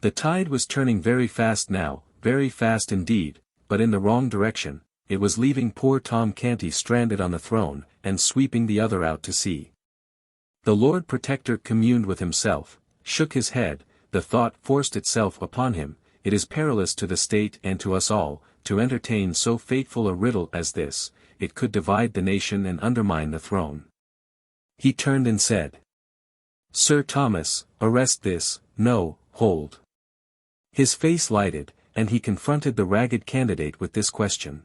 The tide was turning very fast now, very fast indeed, but in the wrong direction. It was leaving poor Tom Canty stranded on the throne, and sweeping the other out to sea. The Lord Protector communed with himself, shook his head, the thought forced itself upon him, it is perilous to the state and to us all, to entertain so fateful a riddle as this, it could divide the nation and undermine the throne. He turned and said, "Sir Thomas, arrest this, no, hold." His face lighted, and he confronted the ragged candidate with this question.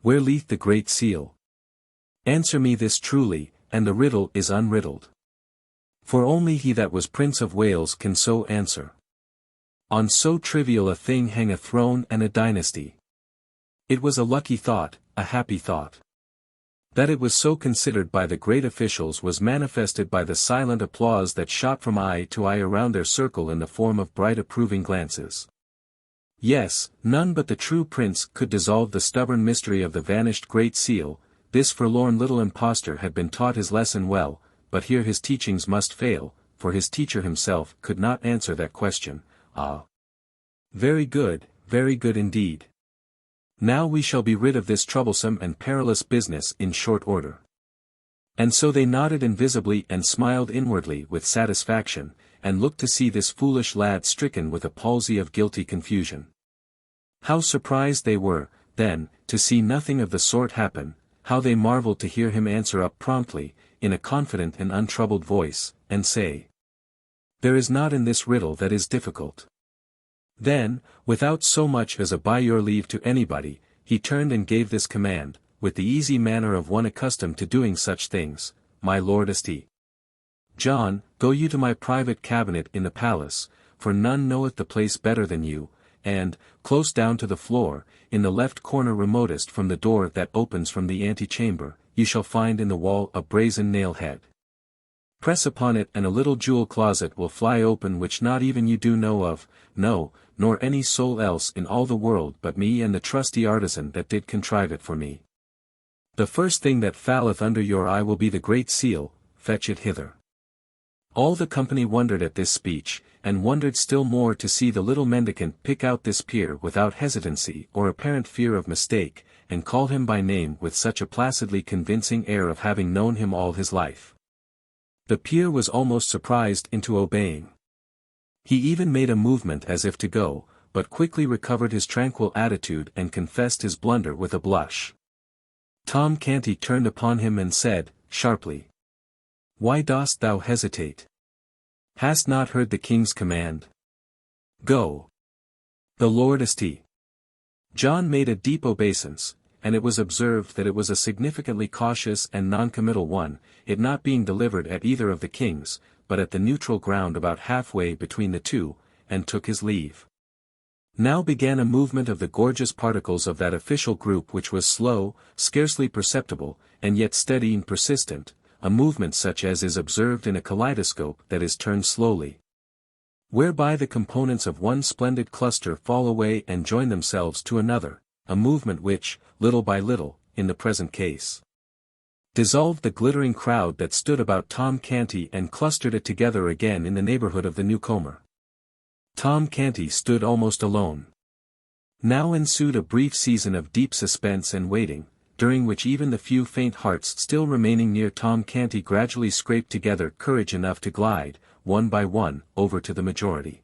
"Where lieth the Great Seal? Answer me this truly, and the riddle is unriddled. For only he that was Prince of Wales can so answer. On so trivial a thing hang a throne and a dynasty." It was a lucky thought, a happy thought. That it was so considered by the great officials was manifested by the silent applause that shot from eye to eye around their circle in the form of bright approving glances. Yes, none but the true prince could dissolve the stubborn mystery of the vanished Great Seal. This forlorn little impostor had been taught his lesson well, but here his teachings must fail, for his teacher himself could not answer that question. Ah! Very good indeed. Now we shall be rid of this troublesome and perilous business in short order. And so they nodded invisibly and smiled inwardly with satisfaction, and looked to see this foolish lad stricken with a palsy of guilty confusion. How surprised they were, then, to see nothing of the sort happen, how they marveled to hear him answer up promptly, in a confident and untroubled voice, and say, "There is naught in this riddle that is difficult." Then, without so much as a by your leave to anybody, he turned and gave this command, with the easy manner of one accustomed to doing such things, "My Lord St. John, go you to my private cabinet in the palace, for none knoweth the place better than you, and, close down to the floor, in the left corner remotest from the door that opens from the antechamber, you shall find in the wall a brazen nail head. Press upon it and a little jewel closet will fly open which not even you do know of, no, nor any soul else in all the world but me and the trusty artisan that did contrive it for me. The first thing that falleth under your eye will be the great seal, fetch it hither." All the company wondered at this speech, and wondered still more to see the little mendicant pick out this peer without hesitancy or apparent fear of mistake, and call him by name with such a placidly convincing air of having known him all his life. The peer was almost surprised into obeying. He even made a movement as if to go, but quickly recovered his tranquil attitude and confessed his blunder with a blush. Tom Canty turned upon him and said, sharply, "Why dost thou hesitate? Hast not heard the king's command? Go." The Lord St. John made a deep obeisance, and it was observed that it was a significantly cautious and non-committal one, it not being delivered at either of the kings, but at the neutral ground about halfway between the two, and took his leave. Now began a movement of the gorgeous particles of that official group which was slow, scarcely perceptible, and yet steady and persistent, a movement such as is observed in a kaleidoscope that is turned slowly, whereby the components of one splendid cluster fall away and join themselves to another, a movement which, little by little, in the present case, dissolved the glittering crowd that stood about Tom Canty and clustered it together again in the neighborhood of the newcomer. Tom Canty stood almost alone. Now ensued a brief season of deep suspense and waiting, during which even the few faint hearts still remaining near Tom Canty gradually scraped together courage enough to glide, one by one, over to the majority.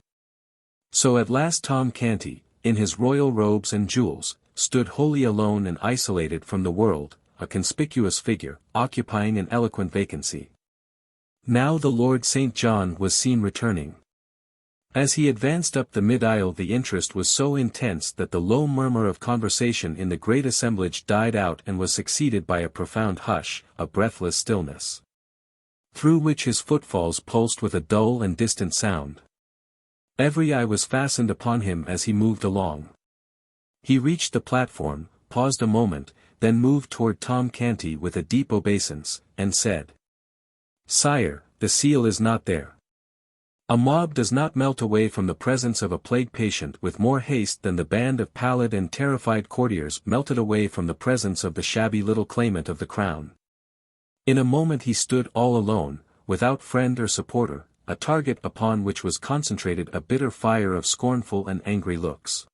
So at last Tom Canty, in his royal robes and jewels, stood wholly alone and isolated from the world, a conspicuous figure, occupying an eloquent vacancy. Now the Lord St. John was seen returning. As he advanced up the mid-aisle the interest was so intense that the low murmur of conversation in the great assemblage died out and was succeeded by a profound hush, a breathless stillness, through which his footfalls pulsed with a dull and distant sound. Every eye was fastened upon him as he moved along. He reached the platform, paused a moment, then moved toward Tom Canty with a deep obeisance, and said, "Sire, the seal is not there." A mob does not melt away from the presence of a plague patient with more haste than the band of pallid and terrified courtiers melted away from the presence of the shabby little claimant of the crown. In a moment he stood all alone, without friend or supporter, a target upon which was concentrated a bitter fire of scornful and angry looks.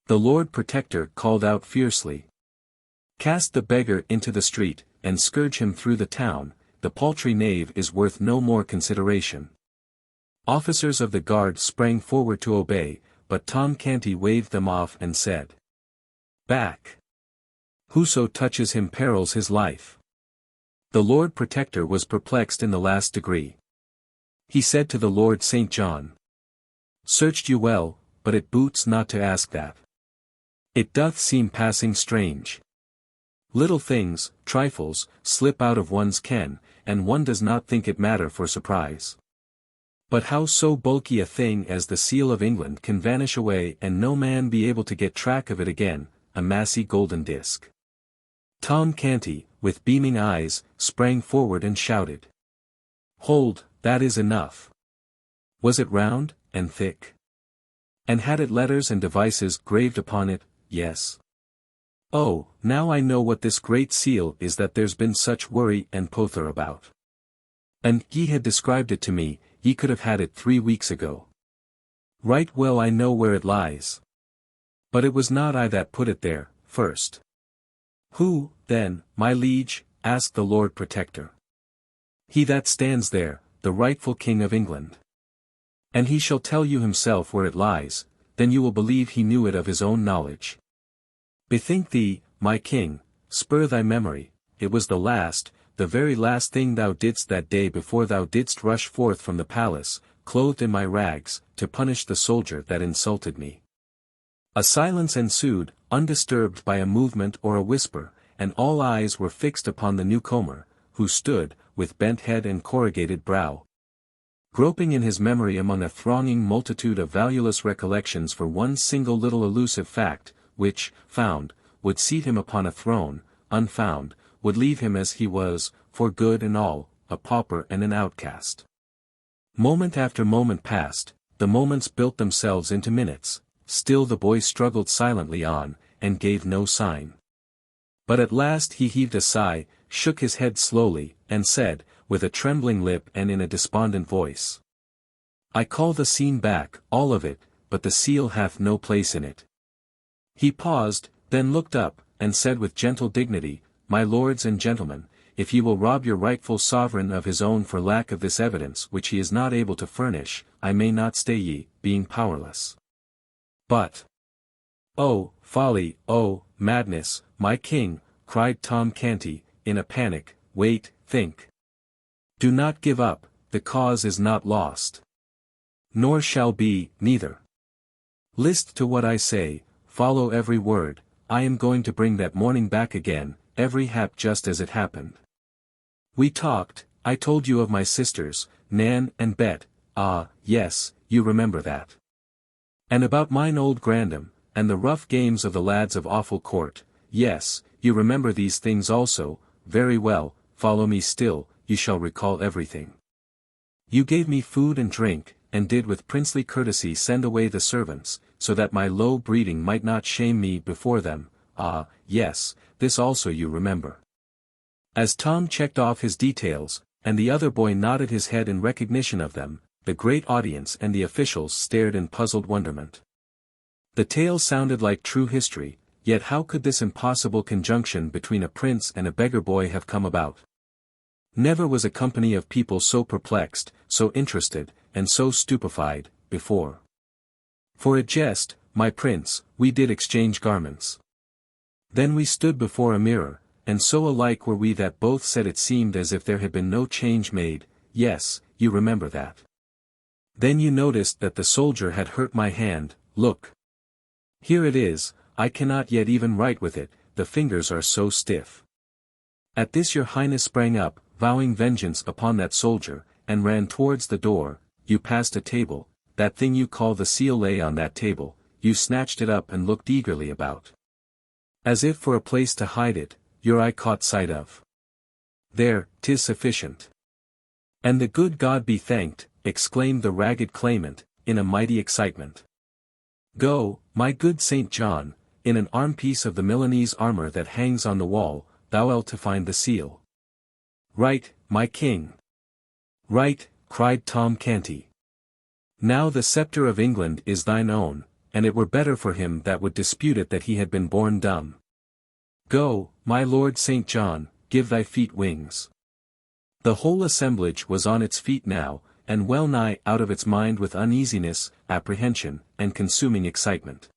The Lord Protector called out fiercely, "Cast the beggar into the street, and scourge him through the town, the paltry knave is worth no more consideration." Officers of the guard sprang forward to obey, but Tom Canty waved them off and said, "Back! Whoso touches him perils his life." The Lord Protector was perplexed in the last degree. He said to the Lord St. John, "Searched you well, but it boots not to ask that. It doth seem passing strange. Little things, trifles, slip out of one's ken, and one does not think it matter for surprise. But how so bulky a thing as the seal of England can vanish away and no man be able to get track of it again, a massy golden disk?" Tom Canty, with beaming eyes, sprang forward and shouted, "Hold, that is enough. Was it round, and thick? And had it letters and devices graved upon it? Yes. Oh, now I know what this great seal is that there's been such worry and pother about. And ye had described it to me, ye could have had it 3 weeks ago. Right well I know where it lies. But it was not I that put it there, first. Who, then, my liege, asked the Lord Protector. He that stands there, the rightful King of England. And he shall tell you himself where it lies, then you will believe he knew it of his own knowledge. Bethink thee, my king, spur thy memory, it was the very last thing thou didst that day before thou didst rush forth from the palace, clothed in my rags, to punish the soldier that insulted me. A silence ensued, undisturbed by a movement or a whisper, and all eyes were fixed upon the newcomer, who stood, with bent head and corrugated brow, groping in his memory among a thronging multitude of valueless recollections for one single little elusive fact, which, found, would seat him upon a throne, unfound, would leave him as he was, for good and all, a pauper and an outcast. Moment after moment passed, the moments built themselves into minutes, still the boy struggled silently on, and gave no sign. But at last he heaved a sigh, shook his head slowly, and said, with a trembling lip and in a despondent voice, I call the scene back, all of it, but the seal hath no place in it. He paused, then looked up, and said with gentle dignity, My lords and gentlemen, if ye will rob your rightful sovereign of his own for lack of this evidence which he is not able to furnish, I may not stay ye, being powerless. But, oh, folly, oh, madness, my king, cried Tom Canty, in a panic, wait, think. Do not give up, the cause is not lost. Nor shall be, neither. List to what I say, follow every word, I am going to bring that morning back again, every hap just as it happened. We talked, I told you of my sisters, Nan and Bet, ah, yes, you remember that. And about mine old grandam, and the rough games of the lads of Offal Court, yes, you remember these things also, very well, follow me still, you shall recall everything. You gave me food and drink, and did with princely courtesy send away the servants, so that my low breeding might not shame me before them, ah, yes, this also you remember. As Tom checked off his details, and the other boy nodded his head in recognition of them, the great audience and the officials stared in puzzled wonderment. The tale sounded like true history, yet how could this impossible conjunction between a prince and a beggar boy have come about? Never was a company of people so perplexed, so interested, and so stupefied, before. For a jest, my prince, we did exchange garments. Then we stood before a mirror, and so alike were we that both said it seemed as if there had been no change made, yes, you remember that. Then you noticed that the soldier had hurt my hand, look. Here it is, I cannot yet even write with it, the fingers are so stiff. At this your highness sprang up, vowing vengeance upon that soldier, and ran towards the door, you passed a table, that thing you call the seal lay on that table, you snatched it up and looked eagerly about. As if for a place to hide it, your eye caught sight of. There, 'tis sufficient. And the good God be thanked, exclaimed the ragged claimant, in a mighty excitement. Go, my good St. John, in an armpiece of the Milanese armor that hangs on the wall, thou elt to find the seal. Right, my king. Right, cried Tom Canty. Now the sceptre of England is thine own, and it were better for him that would dispute it that he had been born dumb. Go, my lord St. John, give thy feet wings. The whole assemblage was on its feet now, and well nigh out of its mind with uneasiness, apprehension, and consuming excitement.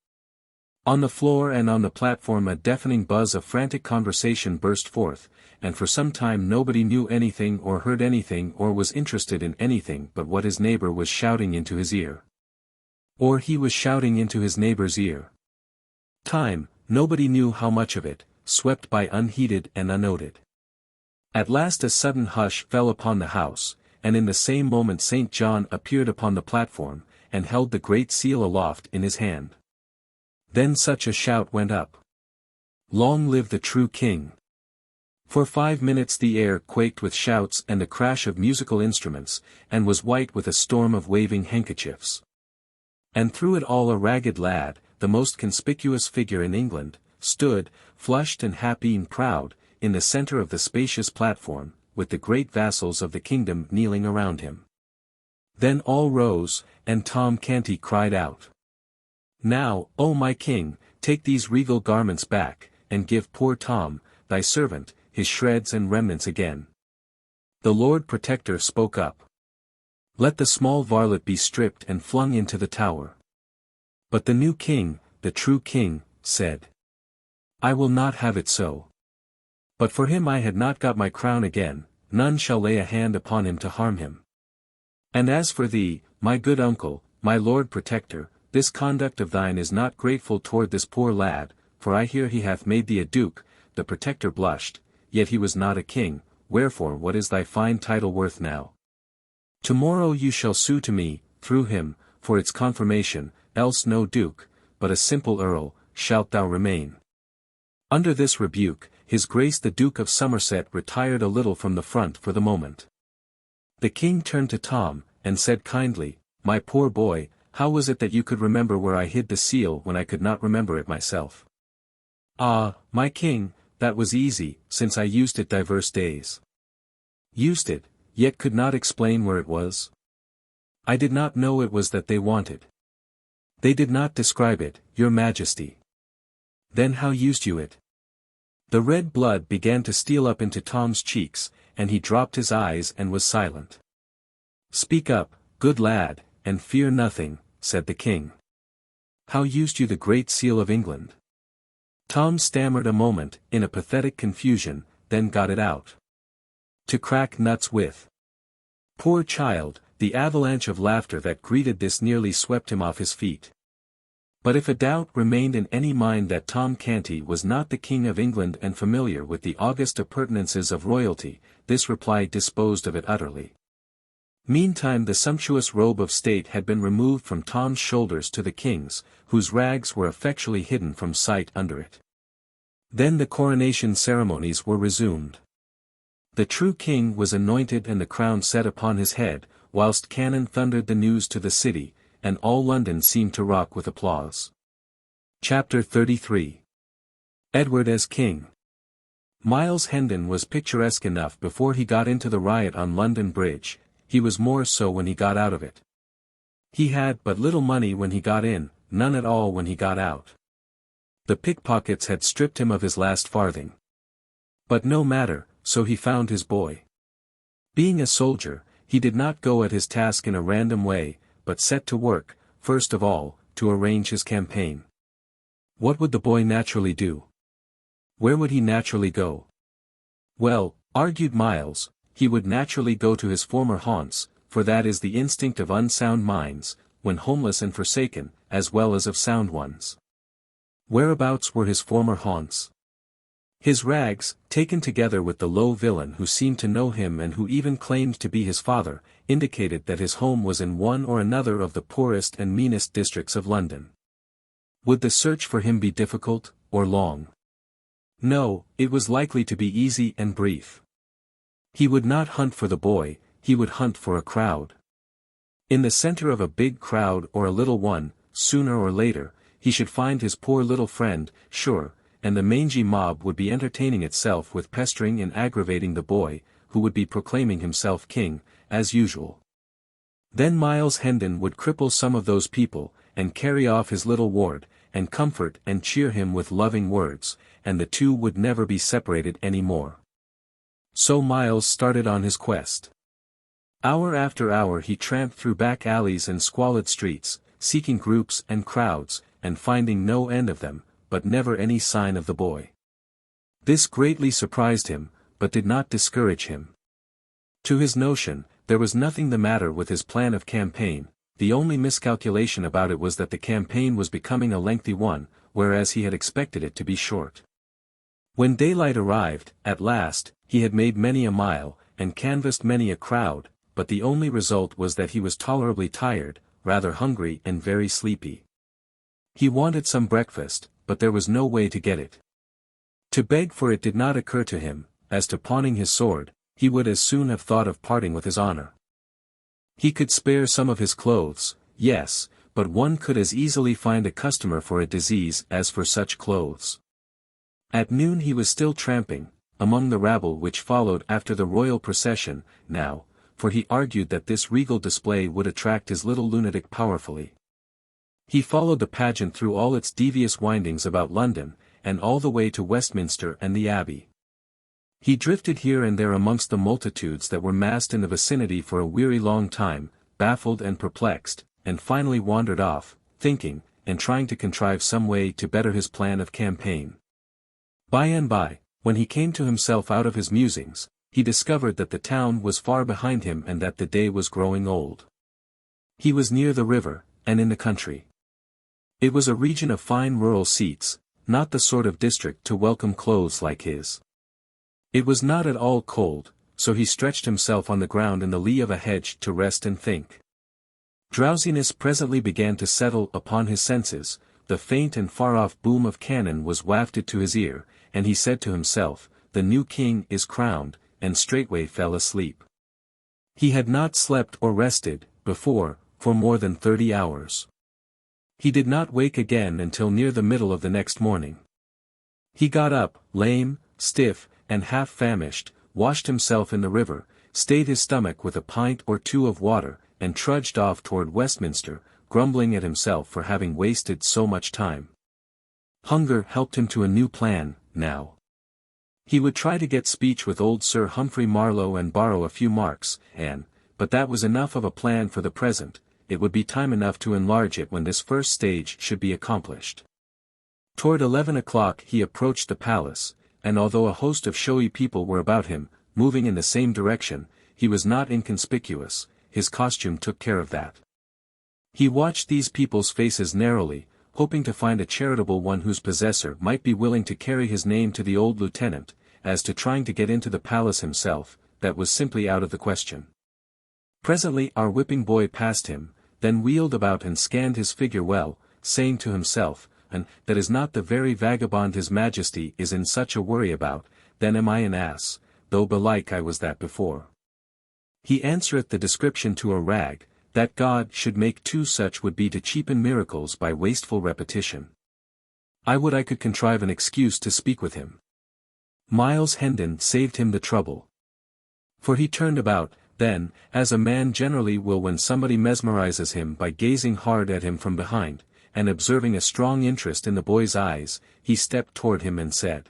On the floor and on the platform a deafening buzz of frantic conversation burst forth, and for some time nobody knew anything or heard anything or was interested in anything but what his neighbor was shouting into his ear. Or he was shouting into his neighbor's ear. Time, nobody knew how much of it, swept by unheeded and unnoted. At last a sudden hush fell upon the house, and in the same moment St. John appeared upon the platform, and held the great seal aloft in his hand. Then such a shout went up. Long live the true king! For 5 minutes the air quaked with shouts and the crash of musical instruments, and was white with a storm of waving handkerchiefs. And through it all a ragged lad, the most conspicuous figure in England, stood, flushed and happy and proud, in the center of the spacious platform, with the great vassals of the kingdom kneeling around him. Then all rose, and Tom Canty cried out. Now, O my king, take these regal garments back, and give poor Tom, thy servant, his shreds and remnants again. The Lord Protector spoke up. Let the small varlet be stripped and flung into the Tower. But the new king, the true king, said, I will not have it so. But for him I had not got my crown again, none shall lay a hand upon him to harm him. And as for thee, my good uncle, my Lord Protector, this conduct of thine is not grateful toward this poor lad, for I hear he hath made thee a duke. The Protector blushed, yet he was not a king, wherefore what is thy fine title worth now? Tomorrow you shall sue to me, through him, for its confirmation, else no duke, but a simple earl, shalt thou remain. Under this rebuke, his grace the Duke of Somerset retired a little from the front for the moment. The king turned to Tom, and said kindly, My poor boy, how was it that you could remember where I hid the seal when I could not remember it myself? Ah, my king, that was easy, since I used it divers days. Used it, yet could not explain where it was? I did not know it was that they wanted. They did not describe it, your majesty. Then how used you it? The red blood began to steal up into Tom's cheeks, and he dropped his eyes and was silent. Speak up, good lad, and fear nothing, said the king. How used you the Great Seal of England? Tom stammered a moment, in a pathetic confusion, then got it out. To crack nuts with. Poor child, the avalanche of laughter that greeted this nearly swept him off his feet. But if a doubt remained in any mind that Tom Canty was not the King of England and familiar with the august appurtenances of royalty, this reply disposed of it utterly. Meantime the sumptuous robe of state had been removed from Tom's shoulders to the king's, whose rags were effectually hidden from sight under it. Then the coronation ceremonies were resumed. The true king was anointed and the crown set upon his head, whilst cannon thundered the news to the city, and all London seemed to rock with applause. Chapter 33. Edward as King. Miles Hendon was picturesque enough before he got into the riot on London Bridge, he was more so when he got out of it. He had but little money when he got in, none at all when he got out. The pickpockets had stripped him of his last farthing. But no matter, so he found his boy. Being a soldier, he did not go at his task in a random way, but set to work, first of all, to arrange his campaign. What would the boy naturally do? Where would he naturally go? Well, argued Miles, he would naturally go to his former haunts, for that is the instinct of unsound minds, when homeless and forsaken, as well as of sound ones. Whereabouts were his former haunts? His rags, taken together with the low villain who seemed to know him and who even claimed to be his father, indicated that his home was in one or another of the poorest and meanest districts of London. Would the search for him be difficult, or long? No, it was likely to be easy and brief. He would not hunt for the boy, he would hunt for a crowd. In the center of a big crowd or a little one, sooner or later, he should find his poor little friend, sure, and the mangy mob would be entertaining itself with pestering and aggravating the boy, who would be proclaiming himself king, as usual. Then Miles Hendon would cripple some of those people, and carry off his little ward, and comfort and cheer him with loving words, and the two would never be separated any more. So Miles started on his quest. Hour after hour he tramped through back alleys and squalid streets, seeking groups and crowds, and finding no end of them, but never any sign of the boy. This greatly surprised him, but did not discourage him. To his notion, there was nothing the matter with his plan of campaign, the only miscalculation about it was that the campaign was becoming a lengthy one, whereas he had expected it to be short. When daylight arrived, at last, he had made many a mile, and canvassed many a crowd, but the only result was that he was tolerably tired, rather hungry and very sleepy. He wanted some breakfast, but there was no way to get it. To beg for it did not occur to him, as to pawning his sword, he would as soon have thought of parting with his honor. He could spare some of his clothes, yes, but one could as easily find a customer for a disease as for such clothes. At noon he was still tramping, among the rabble which followed after the royal procession, now, for he argued that this regal display would attract his little lunatic powerfully. He followed the pageant through all its devious windings about London, and all the way to Westminster and the Abbey. He drifted here and there amongst the multitudes that were massed in the vicinity for a weary long time, baffled and perplexed, and finally wandered off, thinking, and trying to contrive some way to better his plan of campaign. By and by, when he came to himself out of his musings, he discovered that the town was far behind him and that the day was growing old. He was near the river, and in the country. It was a region of fine rural seats, not the sort of district to welcome clothes like his. It was not at all cold, so he stretched himself on the ground in the lee of a hedge to rest and think. Drowsiness presently began to settle upon his senses, the faint and far-off boom of cannon was wafted to his ear, and he said to himself, "The new king is crowned," and straightway fell asleep. He had not slept or rested, before, for more than 30 hours. He did not wake again until near the middle of the next morning. He got up, lame, stiff, and half famished, washed himself in the river, stayed his stomach with a pint or two of water, and trudged off toward Westminster, grumbling at himself for having wasted so much time. Hunger helped him to a new plan, now. He would try to get speech with old Sir Humphrey Marlowe and borrow a few marks, but that was enough of a plan for the present, it would be time enough to enlarge it when this first stage should be accomplished. Toward 11 o'clock he approached the palace, and although a host of showy people were about him, moving in the same direction, he was not inconspicuous, his costume took care of that. He watched these people's faces narrowly, hoping to find a charitable one whose possessor might be willing to carry his name to the old lieutenant, as to trying to get into the palace himself, that was simply out of the question. Presently our whipping boy passed him, then wheeled about and scanned his figure well, saying to himself, "And that is not the very vagabond his majesty is in such a worry about, then am I an ass, though belike I was that before. He answereth the description to a rag, that God should make two such would be to cheapen miracles by wasteful repetition. I would I could contrive an excuse to speak with him." Miles Hendon saved him the trouble. For he turned about, then, as a man generally will when somebody mesmerizes him by gazing hard at him from behind, and observing a strong interest in the boy's eyes, he stepped toward him and said,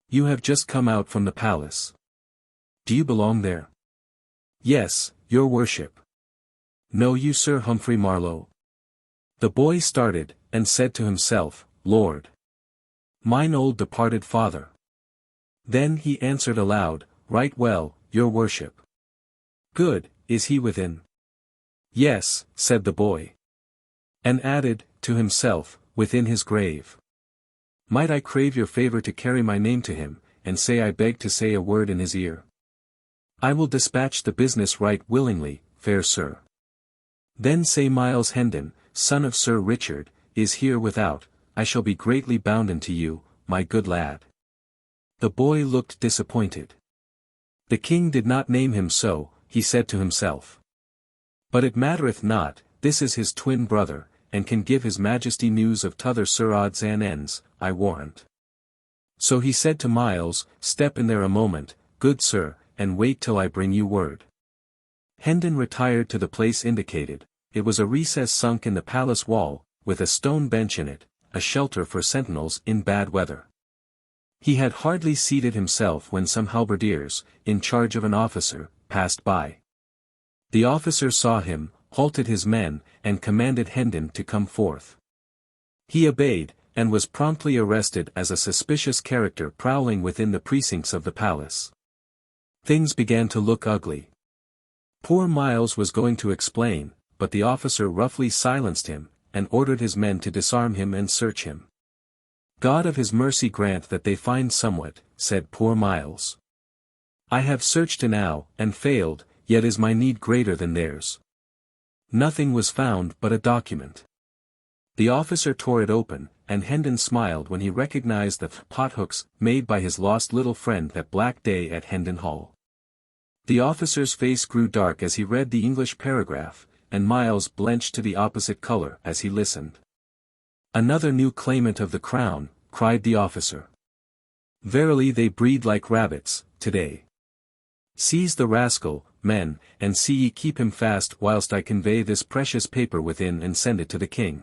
"You have just come out from the palace. Do you belong there?" "Yes, your worship." "Know you Sir Humphrey Marlowe?" The boy started, and said to himself, "Lord, mine old departed father." Then he answered aloud, "Right well, your worship." "Good, is he within?" "Yes," said the boy. And added, to himself, "within his grave. Might I crave your favor to carry my name to him, and say I beg to say a word in his ear?" "I will dispatch the business right willingly, fair sir." "Then say Miles Hendon, son of Sir Richard, is here without, I shall be greatly bounden to you, my good lad." The boy looked disappointed. The king did not name him so, he said to himself. But it mattereth not, this is his twin brother, and can give his majesty news of t'other Sir odds and ends, I warrant. So he said to Miles, "Step in there a moment, good sir, and wait till I bring you word." Hendon retired to the place indicated. It was a recess sunk in the palace wall, with a stone bench in it, a shelter for sentinels in bad weather. He had hardly seated himself when some halberdiers, in charge of an officer, passed by. The officer saw him, halted his men, and commanded Hendon to come forth. He obeyed, and was promptly arrested as a suspicious character prowling within the precincts of the palace. Things began to look ugly. Poor Miles was going to explain, but the officer roughly silenced him, and ordered his men to disarm him and search him. "God of his mercy grant that they find somewhat," said poor Miles. "I have searched enow, and failed, yet is my need greater than theirs." Nothing was found but a document. The officer tore it open, and Hendon smiled when he recognized the pothooks made by his lost little friend that black day at Hendon Hall. The officer's face grew dark as he read the English paragraph, and Miles blenched to the opposite color as he listened. "Another new claimant of the crown," cried the officer. "Verily they breed like rabbits, today. Seize the rascal, men, and see ye keep him fast whilst I convey this precious paper within and send it to the king."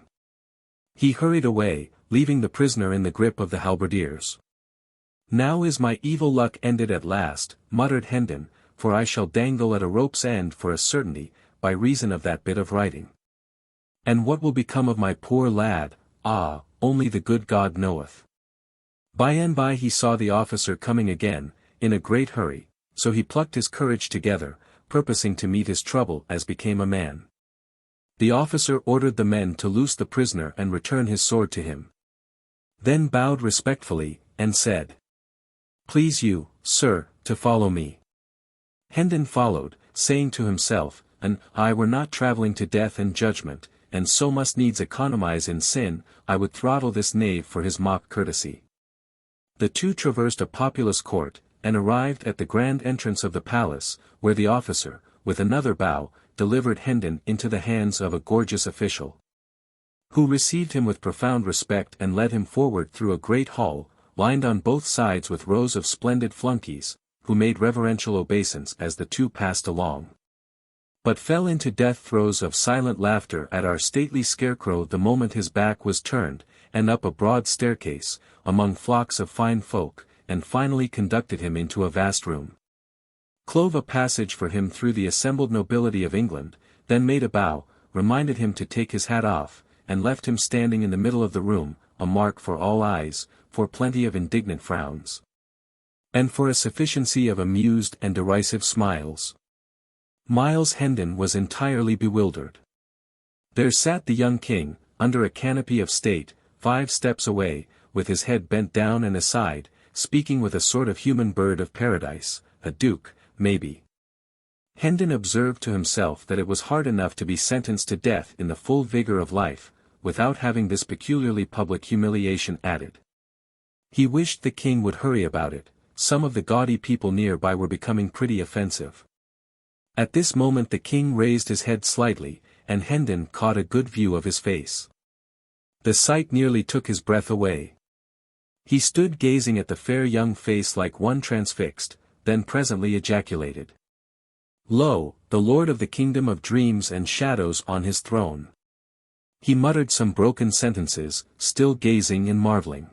He hurried away, leaving the prisoner in the grip of the halberdiers. Now is my evil luck ended at last, muttered Hendon, for I shall dangle at a rope's end for a certainty, by reason of that bit of writing. And what will become of my poor lad, only the good God knoweth. By and by he saw the officer coming again, in a great hurry, so he plucked his courage together, purposing to meet his trouble as became a man. The officer ordered the men to loose the prisoner and return his sword to him. Then bowed respectfully, and said, "Please you, sir, to follow me." Hendon followed, saying to himself, "An I were not travelling to death and judgment, and so must needs economize in sin, I would throttle this knave for his mock courtesy." The two traversed a populous court, and arrived at the grand entrance of the palace, where the officer, with another bow, delivered Hendon into the hands of a gorgeous official, who received him with profound respect and led him forward through a great hall, lined on both sides with rows of splendid flunkeys, who made reverential obeisance as the two passed along, but fell into death throes of silent laughter at our stately scarecrow the moment his back was turned, and up a broad staircase, among flocks of fine folk, and finally conducted him into a vast room, clove a passage for him through the assembled nobility of England, then made a bow, reminded him to take his hat off, and left him standing in the middle of the room, a mark for all eyes, for plenty of indignant frowns, and for a sufficiency of amused and derisive smiles. Miles Hendon was entirely bewildered. There sat the young king, under a canopy of state, 5 steps away, with his head bent down and aside, speaking with a sort of human bird of paradise, a duke, maybe. Hendon observed to himself that it was hard enough to be sentenced to death in the full vigor of life, without having this peculiarly public humiliation added. He wished the king would hurry about it. Some of the gaudy people nearby were becoming pretty offensive. At this moment the king raised his head slightly, and Hendon caught a good view of his face. The sight nearly took his breath away. He stood gazing at the fair young face like one transfixed, then presently ejaculated, "Lo, the lord of the kingdom of dreams and shadows on his throne." He muttered some broken sentences, still gazing and marveling.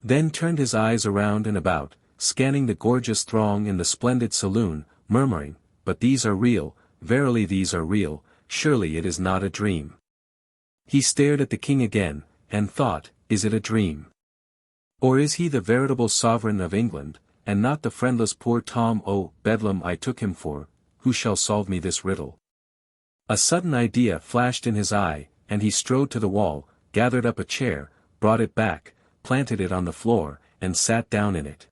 Then turned his eyes around and about, scanning the gorgeous throng in the splendid saloon, murmuring, "But these are real, verily these are real, surely it is not a dream." He stared at the king again, and thought, "Is it a dream? Or is he the veritable sovereign of England, and not the friendless poor Tom o' Bedlam I took him for? Who shall solve me this riddle?" A sudden idea flashed in his eye, and he strode to the wall, gathered up a chair, brought it back, planted it on the floor, and sat down in it.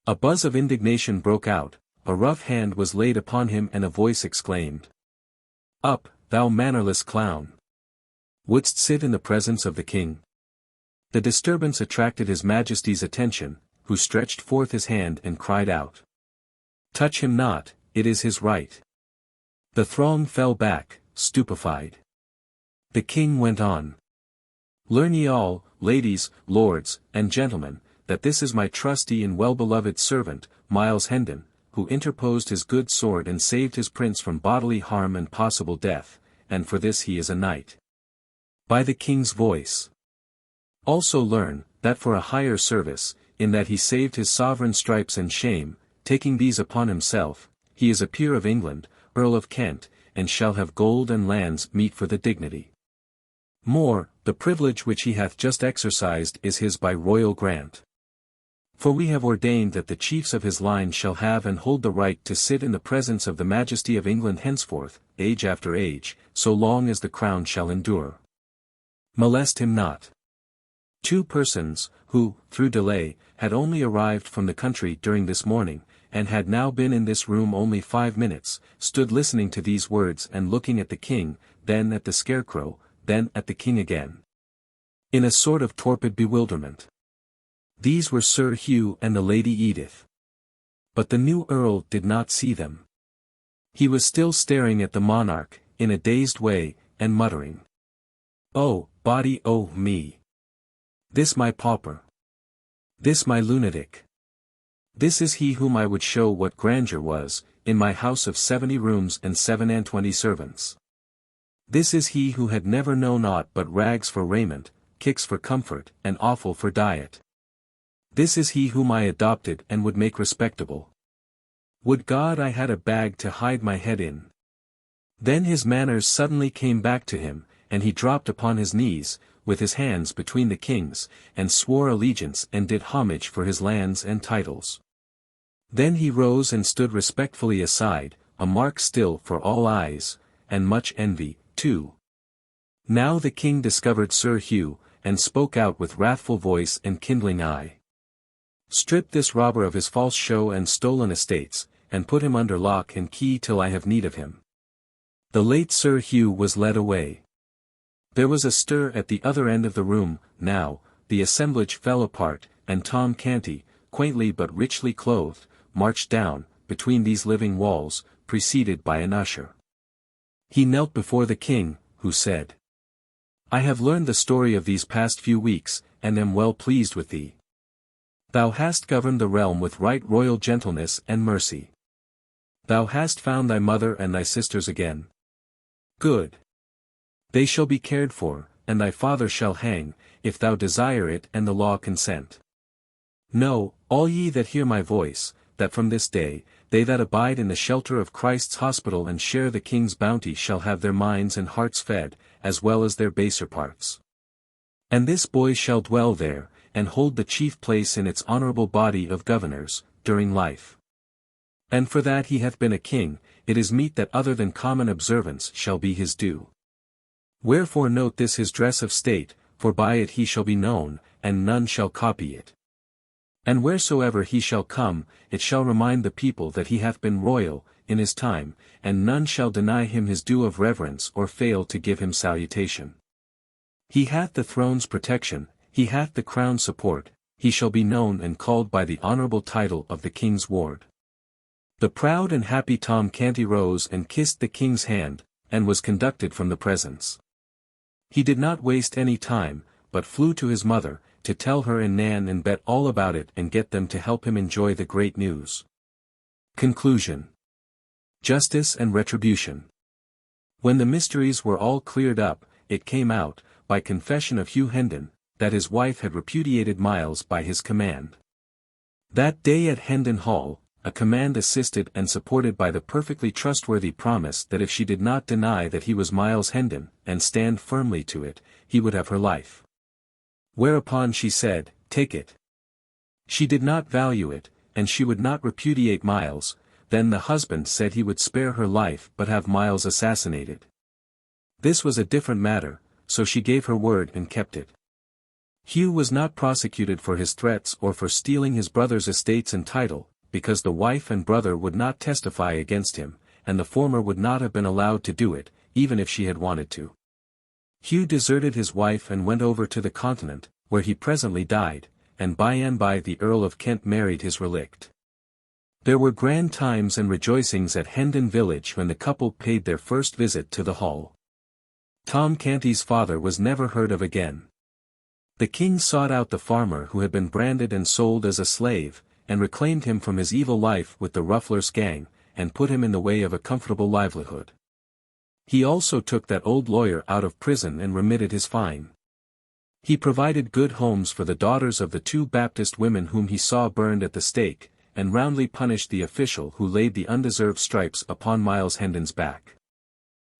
A buzz of indignation broke out, a rough hand was laid upon him and a voice exclaimed, "Up, thou mannerless clown! Wouldst sit in the presence of the king?" The disturbance attracted his majesty's attention, who stretched forth his hand and cried out, "Touch him not, it is his right." The throng fell back, stupefied. The king went on, "Learn ye all, ladies, lords, and gentlemen, that this is my trusty and well-beloved servant, Miles Hendon, who interposed his good sword and saved his prince from bodily harm and possible death, and for this he is a knight by the king's voice. Also learn, that for a higher service, in that he saved his sovereign stripes and shame, taking these upon himself, he is a peer of England, Earl of Kent, and shall have gold and lands meet for the dignity. More, the privilege which he hath just exercised is his by royal grant. For we have ordained that the chiefs of his line shall have and hold the right to sit in the presence of the majesty of England henceforth, age after age, so long as the crown shall endure. Molest him not." 2 persons, who, through delay, had only arrived from the country during this morning, and had now been in this room only 5 minutes, stood listening to these words and looking at the king, then at the scarecrow, then at the king again, in a sort of torpid bewilderment. These were Sir Hugh and the Lady Edith. But the new earl did not see them. He was still staring at the monarch, in a dazed way, and muttering, "Oh, body oh me! This my pauper! This my lunatic! This is he whom I would show what grandeur was, in my house of 70 rooms and 27 servants. This is he who had never known aught but rags for raiment, kicks for comfort, and offal for diet. This is he whom I adopted and would make respectable. Would God I had a bag to hide my head in. Then his manners suddenly came back to him, and he dropped upon his knees, with his hands between the king's, and swore allegiance and did homage for his lands and titles. Then he rose and stood respectfully aside, a mark still for all eyes, and much envy, too. Now the king discovered Sir Hugh, and spoke out with wrathful voice and kindling eye. Strip this robber of his false show and stolen estates, and put him under lock and key till I have need of him. The late Sir Hugh was led away. There was a stir at the other end of the room. Now, the assemblage fell apart, and Tom Canty, quaintly but richly clothed, marched down, between these living walls, preceded by an usher. He knelt before the king, who said, I have learned the story of these past few weeks, and am well pleased with thee. Thou hast governed the realm with right royal gentleness and mercy. Thou hast found thy mother and thy sisters again. Good. They shall be cared for, and thy father shall hang, if thou desire it and the law consent. Know, all ye that hear my voice, that from this day, they that abide in the shelter of Christ's hospital and share the king's bounty shall have their minds and hearts fed, as well as their baser parts. And this boy shall dwell there, and hold the chief place in its honorable body of governors, during life. And for that he hath been a king, it is meet that other than common observance shall be his due. Wherefore note this his dress of state, for by it he shall be known, and none shall copy it. And wheresoever he shall come, it shall remind the people that he hath been royal, in his time, and none shall deny him his due of reverence or fail to give him salutation. He hath the throne's protection, he hath the crown's support, he shall be known and called by the honorable title of the king's ward. The proud and happy Tom Canty rose and kissed the king's hand, and was conducted from the presence. He did not waste any time, but flew to his mother, to tell her and Nan and Bet all about it and get them to help him enjoy the great news. Conclusion. Justice and retribution. When the mysteries were all cleared up, it came out, by confession of Hugh Hendon, that his wife had repudiated Miles by his command. That day at Hendon Hall, a command assisted and supported by the perfectly trustworthy promise that if she did not deny that he was Miles Hendon, and stand firmly to it, he would have her life. Whereupon she said, Take it. She did not value it, and she would not repudiate Miles. Then the husband said he would spare her life but have Miles assassinated. This was a different matter, so she gave her word and kept it. Hugh was not prosecuted for his threats or for stealing his brother's estates and title, because the wife and brother would not testify against him, and the former would not have been allowed to do it, even if she had wanted to. Hugh deserted his wife and went over to the continent, where he presently died, and by and by the Earl of Kent married his relict. There were grand times and rejoicings at Hendon village when the couple paid their first visit to the hall. Tom Canty's father was never heard of again. The king sought out the farmer who had been branded and sold as a slave, and reclaimed him from his evil life with the Rufflers' gang, and put him in the way of a comfortable livelihood. He also took that old lawyer out of prison and remitted his fine. He provided good homes for the daughters of the 2 Baptist women whom he saw burned at the stake, and roundly punished the official who laid the undeserved stripes upon Miles Hendon's back.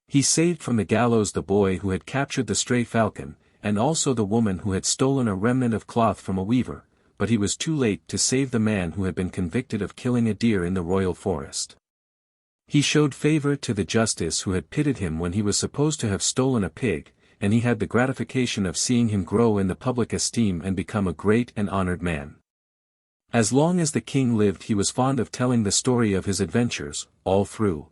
He saved from the gallows the boy who had captured the stray falcon, and also the woman who had stolen a remnant of cloth from a weaver, but he was too late to save the man who had been convicted of killing a deer in the royal forest. He showed favor to the justice who had pitted him when he was supposed to have stolen a pig, and he had the gratification of seeing him grow in the public esteem and become a great and honored man. As long as the king lived he was fond of telling the story of his adventures, all through.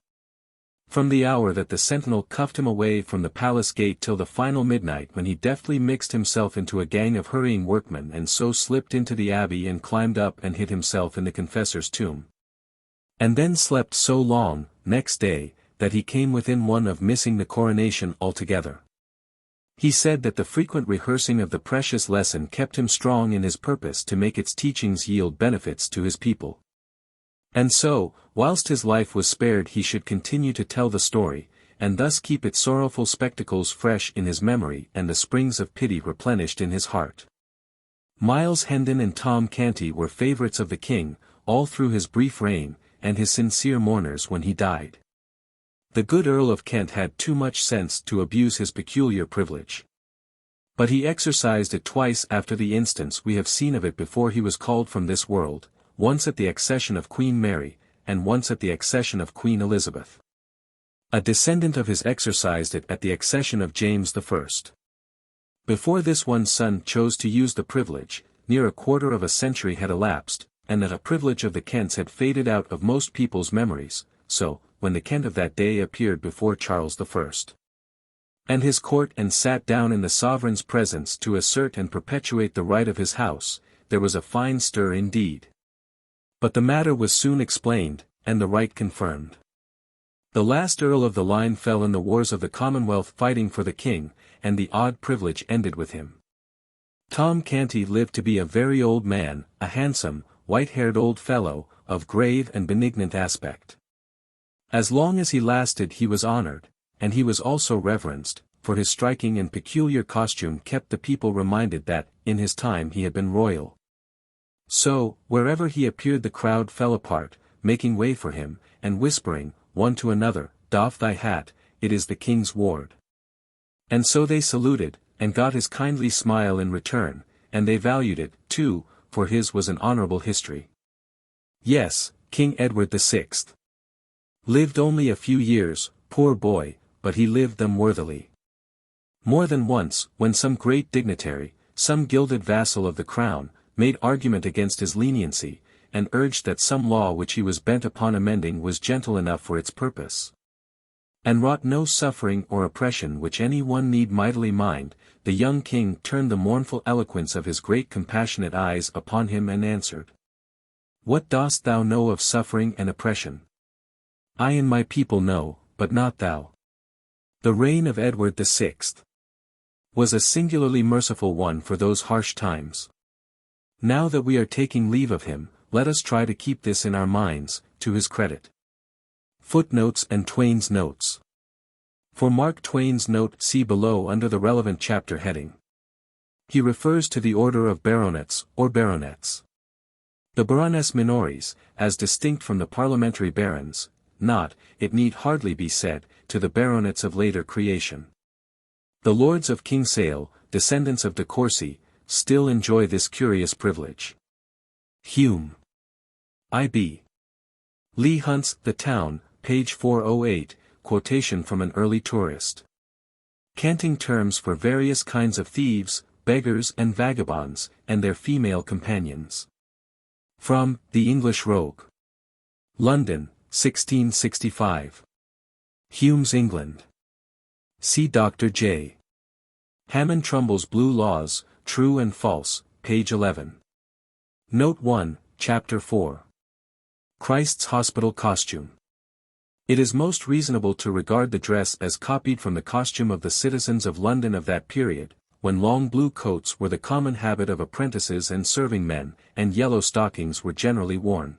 From the hour that the sentinel cuffed him away from the palace gate till the final midnight when he deftly mixed himself into a gang of hurrying workmen and so slipped into the abbey and climbed up and hid himself in the confessor's tomb. And then slept so long, next day, that he came within one of missing the coronation altogether. He said that the frequent rehearsing of the precious lesson kept him strong in his purpose to make its teachings yield benefits to his people. And so, whilst his life was spared he should continue to tell the story, and thus keep its sorrowful spectacles fresh in his memory and the springs of pity replenished in his heart. Miles Hendon and Tom Canty were favorites of the king, all through his brief reign, and his sincere mourners when he died. The good Earl of Kent had too much sense to abuse his peculiar privilege. But he exercised it twice after the instance we have seen of it before he was called from this world, once at the accession of Queen Mary, and once at the accession of Queen Elizabeth. A descendant of his exercised it at the accession of James I. Before this one son chose to use the privilege, near a quarter of a century had elapsed, and that a privilege of the Kents had faded out of most people's memories, so, when the Kent of that day appeared before Charles I. and his court and sat down in the sovereign's presence to assert and perpetuate the right of his house, there was a fine stir indeed. But the matter was soon explained, and the right confirmed. The last earl of the line fell in the wars of the Commonwealth fighting for the king, and the odd privilege ended with him. Tom Canty lived to be a very old man, a handsome, white-haired old fellow, of grave and benignant aspect. As long as he lasted he was honored, and he was also reverenced, for his striking and peculiar costume kept the people reminded that, in his time he had been royal. So, wherever he appeared the crowd fell apart, making way for him, and whispering, one to another, "Doff thy hat, it is the king's ward." And so they saluted, and got his kindly smile in return, and they valued it, too, for his was an honorable history. Yes, King Edward VI. Lived only a few years, poor boy, but he lived them worthily. More than once, when some great dignitary, some gilded vassal of the crown, made argument against his leniency, and urged that some law which he was bent upon amending was gentle enough for its purpose, and wrought no suffering or oppression which any one need mightily mind, the young king turned the mournful eloquence of his great compassionate eyes upon him and answered, "What dost thou know of suffering and oppression? I and my people know, but not thou." The reign of Edward VI. was a singularly merciful one for those harsh times. Now that we are taking leave of him, let us try to keep this in our minds, to his credit. Footnotes and Twain's notes. For Mark Twain's note see below under the relevant chapter heading. He refers to the order of baronets, or baronets. The baroness minores, as distinct from the parliamentary barons, not, it need hardly be said, to the baronets of later creation. The lords of Kingsale, descendants of de Courcy, still enjoy this curious privilege. Hume. I.B. Leigh Hunt's The Town, page 408, quotation from an early tourist. Canting terms for various kinds of thieves, beggars and vagabonds, and their female companions. From The English Rogue. London, 1665. Hume's England. See Dr. J. Hammond Trumbull's Blue Laws, True and False, page 11. Note 1, Chapter 4. Christ's Hospital Costume. It is most reasonable to regard the dress as copied from the costume of the citizens of London of that period, when long blue coats were the common habit of apprentices and serving men, and yellow stockings were generally worn.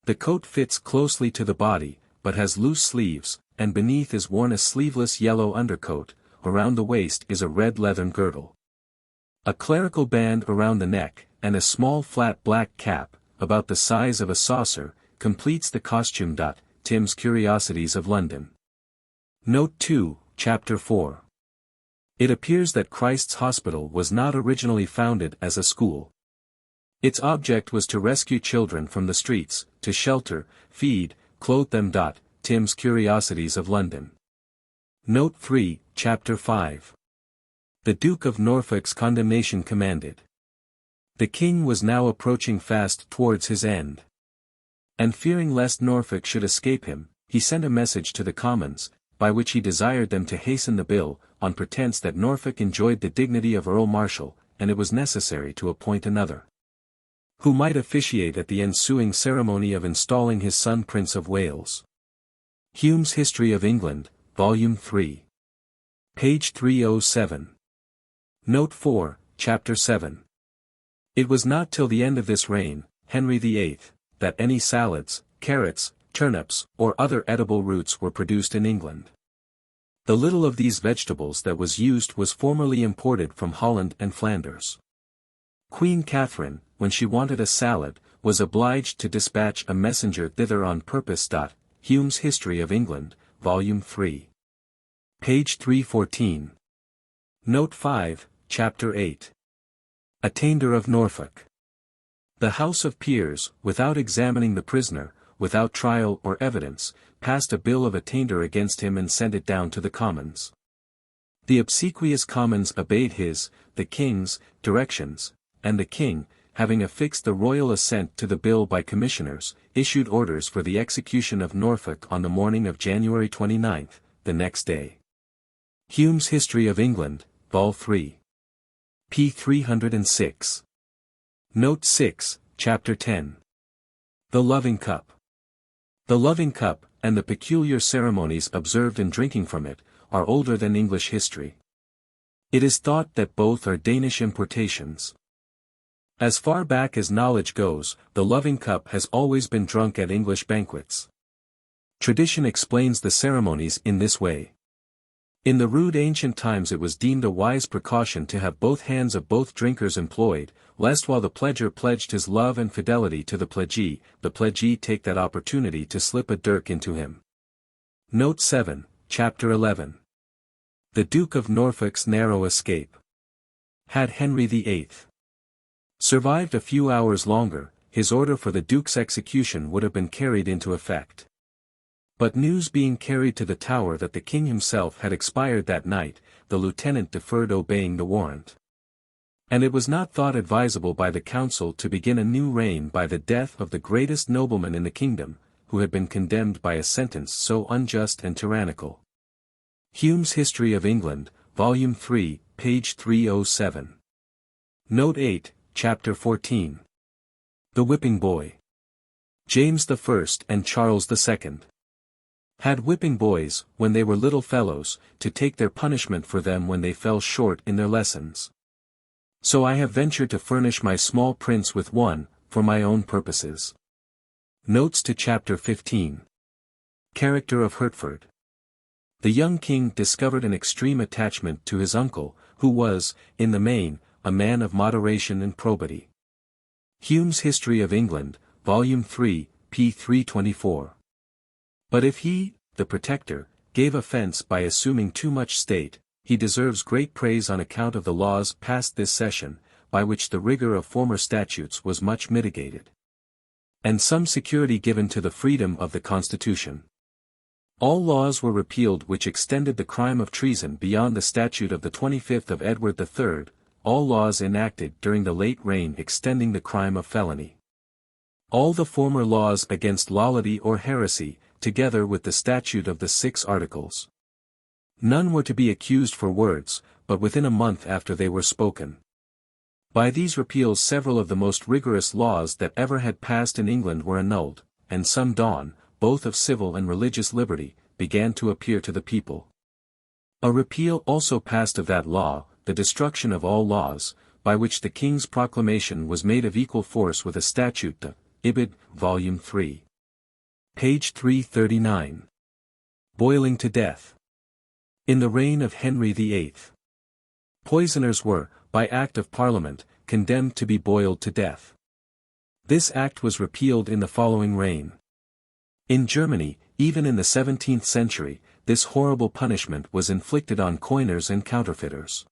The coat fits closely to the body, but has loose sleeves, and beneath is worn a sleeveless yellow undercoat, around the waist is a red leathern girdle. A clerical band around the neck, and a small flat black cap, about the size of a saucer, completes the costume. Tim's Curiosities of London. Note 2, Chapter 4. It appears that Christ's Hospital was not originally founded as a school. Its object was to rescue children from the streets, to shelter, feed, clothe them. Tim's Curiosities of London. Note 3, Chapter 5. The Duke of Norfolk's condemnation commanded. The king was now approaching fast towards his end. And fearing lest Norfolk should escape him, he sent a message to the Commons, by which he desired them to hasten the bill, on pretence that Norfolk enjoyed the dignity of Earl Marshal, and it was necessary to appoint another, who might officiate at the ensuing ceremony of installing his son Prince of Wales. Hume's History of England, Volume 3. Page 307. Note 4, Chapter 7. It was not till the end of this reign, Henry VIII, that any salads, carrots, turnips, or other edible roots were produced in England. The little of these vegetables that was used was formerly imported from Holland and Flanders. Queen Catherine, when she wanted a salad, was obliged to dispatch a messenger thither on purpose. Hume's History of England, Volume 3. Page 314. Note 5, Chapter 8. Attainder of Norfolk. The House of Peers, without examining the prisoner, without trial or evidence, passed a bill of attainder against him and sent it down to the Commons. The obsequious Commons obeyed his, the King's, directions, and the King, having affixed the royal assent to the bill by commissioners, issued orders for the execution of Norfolk on the morning of January 29, the next day. Hume's History of England, Vol. 3. p. 306. Note 6, Chapter 10. The Loving Cup. The Loving Cup, and the peculiar ceremonies observed in drinking from it, are older than English history. It is thought that both are Danish importations. As far back as knowledge goes, the Loving Cup has always been drunk at English banquets. Tradition explains the ceremonies in this way. In the rude ancient times it was deemed a wise precaution to have both hands of both drinkers employed, lest while the pledger pledged his love and fidelity to the pledgee take that opportunity to slip a dirk into him. Note 7, Chapter 11. The Duke of Norfolk's narrow escape. Had Henry VIII survived a few hours longer, his order for the Duke's execution would have been carried into effect. But news being carried to the Tower that the King himself had expired that night, the lieutenant deferred obeying the warrant. And it was not thought advisable by the council to begin a new reign by the death of the greatest nobleman in the kingdom, who had been condemned by a sentence so unjust and tyrannical. Hume's History of England, Volume 3, page 307. Note 8, Chapter 14. The Whipping Boy. James I and Charles II had whipping boys, when they were little fellows, to take their punishment for them when they fell short in their lessons. So I have ventured to furnish my small prince with one, for my own purposes. Notes to Chapter 15. Character of Hertford. The young king discovered an extreme attachment to his uncle, who was, in the main, a man of moderation and probity. Hume's History of England, Volume 3, p. 324. But if he, the protector, gave offence by assuming too much state, he deserves great praise on account of the laws passed this session, by which the rigour of former statutes was much mitigated, and some security given to the freedom of the Constitution. All laws were repealed which extended the crime of treason beyond the statute of the 25th of Edward III, all laws enacted during the late reign extending the crime of felony. All the former laws against lawlessness or heresy, together with the statute of the 6 Articles. None were to be accused for words, but within a month after they were spoken. By these repeals several of the most rigorous laws that ever had passed in England were annulled, and some dawn, both of civil and religious liberty, began to appear to the people. A repeal also passed of that law, the destruction of all laws, by which the King's proclamation was made of equal force with a statute, the Ibid, Volume 3. Page 339. Boiling to death. In the reign of Henry VIII, poisoners were, by Act of Parliament, condemned to be boiled to death. This act was repealed in the following reign. In Germany, even in the 17th century, this horrible punishment was inflicted on coiners and counterfeiters.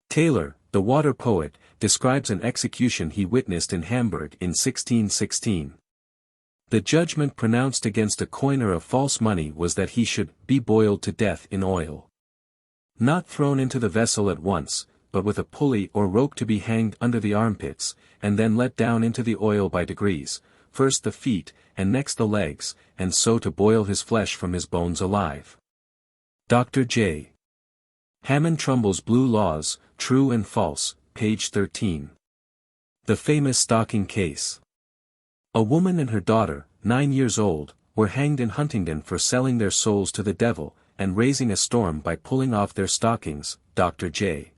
Taylor, the water poet, describes an execution he witnessed in Hamburg in 1616. The judgment pronounced against a coiner of false money was that he should be boiled to death in oil. Not thrown into the vessel at once, but with a pulley or rope to be hanged under the armpits, and then let down into the oil by degrees, first the feet, and next the legs, and so to boil his flesh from his bones alive. Dr. J. Hammond Trumbull's Blue Laws, True and False, page 13. The famous stocking case. A woman and her daughter, 9 years old, were hanged in Huntingdon for selling their souls to the devil, and raising a storm by pulling off their stockings. Dr. J.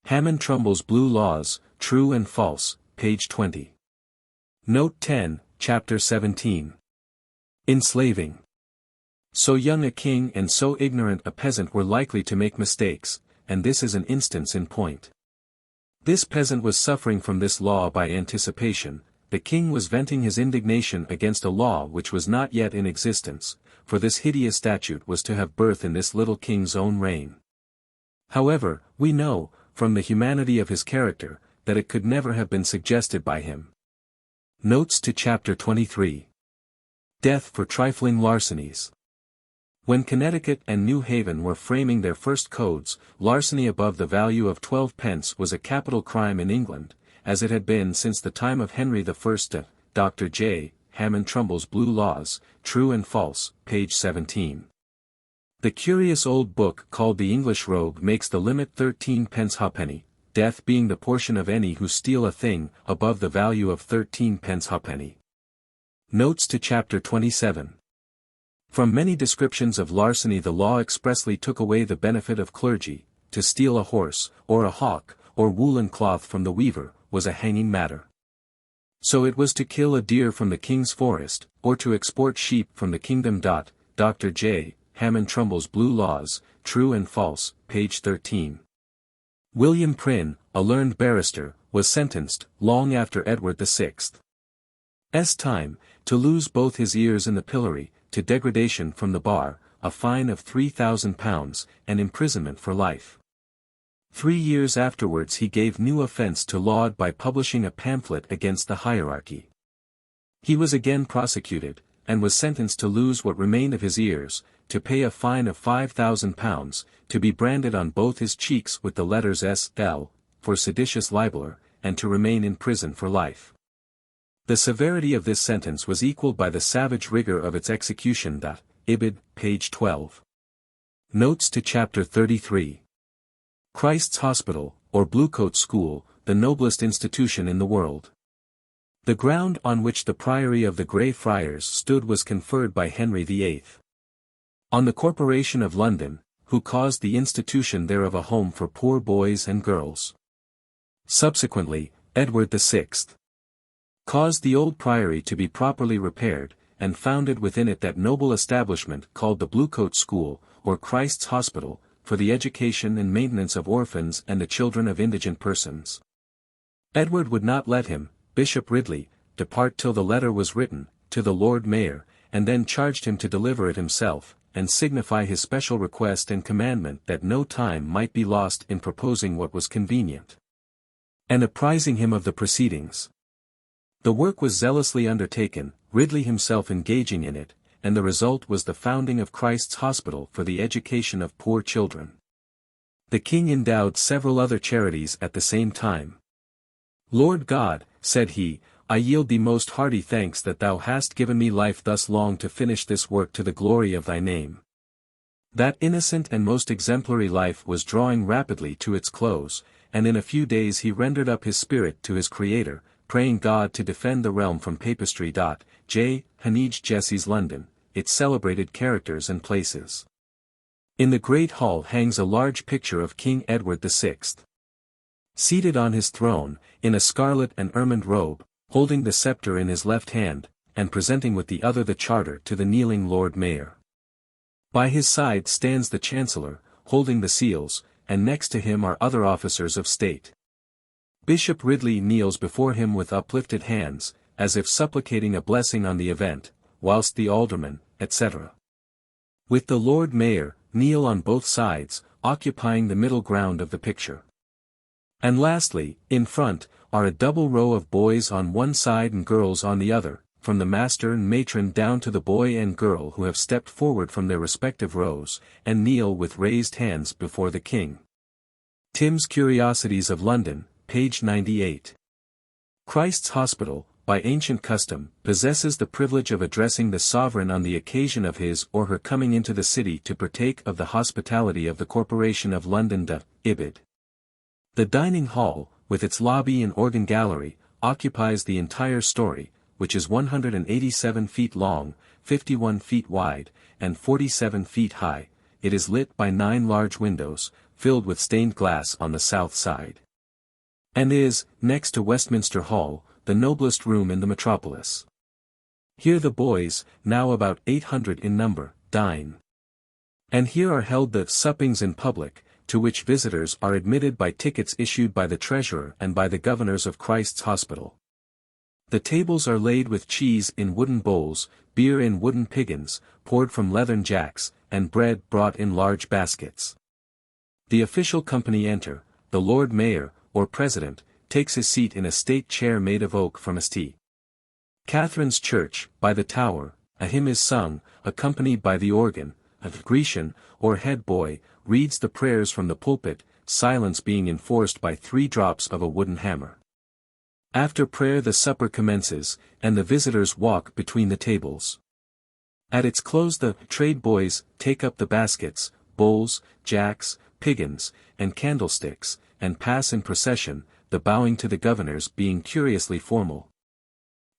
Hammond Trumbull's Blue Laws, True and False, page 20. Note 10, Chapter 17. Enslaving. So young a king and so ignorant a peasant were likely to make mistakes, and this is an instance in point. This peasant was suffering from this law by anticipation. The king was venting his indignation against a law which was not yet in existence, for this hideous statute was to have birth in this little king's own reign. However, we know, from the humanity of his character, that it could never have been suggested by him. Notes to Chapter 23. Death for trifling larcenies. When Connecticut and New Haven were framing their first codes, larceny above the value of 12 pence was a capital crime in England, as it had been since the time of Henry I. Dr. J. Hammond Trumbull's Blue Laws, True and False, page 17. The curious old book called The English Rogue makes the limit 13 pence halfpenny, death being the portion of any who steal a thing above the value of 13 pence halfpenny. Notes to Chapter 27. From many descriptions of larceny the law expressly took away the benefit of clergy. To steal a horse, or a hawk, or woolen cloth from the weaver, was a hanging matter. So it was to kill a deer from the king's forest, or to export sheep from the kingdom. Dr. J. Hammond Trumbull's Blue Laws, True and False, page 13. William Prynne, a learned barrister, was sentenced, long after Edward VI's time, to lose both his ears in the pillory, to degradation from the bar, a fine of £3,000, and imprisonment for life. 3 years afterwards he gave new offence to Laud by publishing a pamphlet against the hierarchy. He was again prosecuted, and was sentenced to lose what remained of his ears, to pay a fine of £5,000, to be branded on both his cheeks with the letters S.L., for seditious libeller, and to remain in prison for life. The severity of this sentence was equalled by the savage rigor of its execution. Ibid, page 12. Notes to Chapter 33. Christ's Hospital, or Bluecoat School, the noblest institution in the world. The ground on which the priory of the Grey Friars stood was conferred by Henry VIII on the Corporation of London, who caused the institution thereof a home for poor boys and girls. Subsequently, Edward VI caused the old priory to be properly repaired, and founded within it that noble establishment called the Bluecoat School, or Christ's Hospital, for the education and maintenance of orphans and the children of indigent persons. Edward would not let him, Bishop Ridley, depart till the letter was written, to the Lord Mayor, and then charged him to deliver it himself, and signify his special request and commandment that no time might be lost in proposing what was convenient, and apprising him of the proceedings. The work was zealously undertaken, Ridley himself engaging in it, and the result was the founding of Christ's Hospital for the education of poor children. The king endowed several other charities at the same time. Lord God, said he, I yield thee most hearty thanks that thou hast given me life thus long to finish this work to the glory of thy name. That innocent and most exemplary life was drawing rapidly to its close, and in a few days he rendered up his spirit to his Creator, praying God to defend the realm from papistry. J. Hanige Jesse's London, its celebrated characters and places. In the Great Hall hangs a large picture of King Edward VI. Seated on his throne, in a scarlet and ermined robe, holding the scepter in his left hand, and presenting with the other the charter to the kneeling Lord Mayor. By his side stands the Chancellor, holding the seals, and next to him are other officers of state. Bishop Ridley kneels before him with uplifted hands, as if supplicating a blessing on the event, whilst the aldermen, etc., with the Lord Mayor, kneel on both sides, occupying the middle ground of the picture. And lastly, in front, are a double row of boys on one side and girls on the other, from the master and matron down to the boy and girl who have stepped forward from their respective rows, and kneel with raised hands before the king. Tim's Curiosities of London, page 98. Christ's Hospital, by ancient custom, possesses the privilege of addressing the sovereign on the occasion of his or her coming into the city to partake of the hospitality of the Corporation of London. Ibid. The dining hall, with its lobby and organ gallery, occupies the entire story, which is 187 feet long, 51 feet wide, and 47 feet high. It is lit by 9 large windows, filled with stained glass on the south side, and is, next to Westminster Hall, the noblest room in the metropolis. Here the boys, now about 800 in number, dine. And here are held the suppings in public, to which visitors are admitted by tickets issued by the treasurer and by the governors of Christ's Hospital. The tables are laid with cheese in wooden bowls, beer in wooden piggins, poured from leathern jacks, and bread brought in large baskets. The official company enter, the Lord Mayor, or President, takes his seat in a state chair made of oak from St. Catherine's Church, by the Tower, a hymn is sung, accompanied by the organ, a Grecian, or head boy, reads the prayers from the pulpit, silence being enforced by 3 drops of a wooden hammer. After prayer the supper commences, and the visitors walk between the tables. At its close the trade boys take up the baskets, bowls, jacks, piggins, and candlesticks, and pass in procession, the bowing to the governors being curiously formal.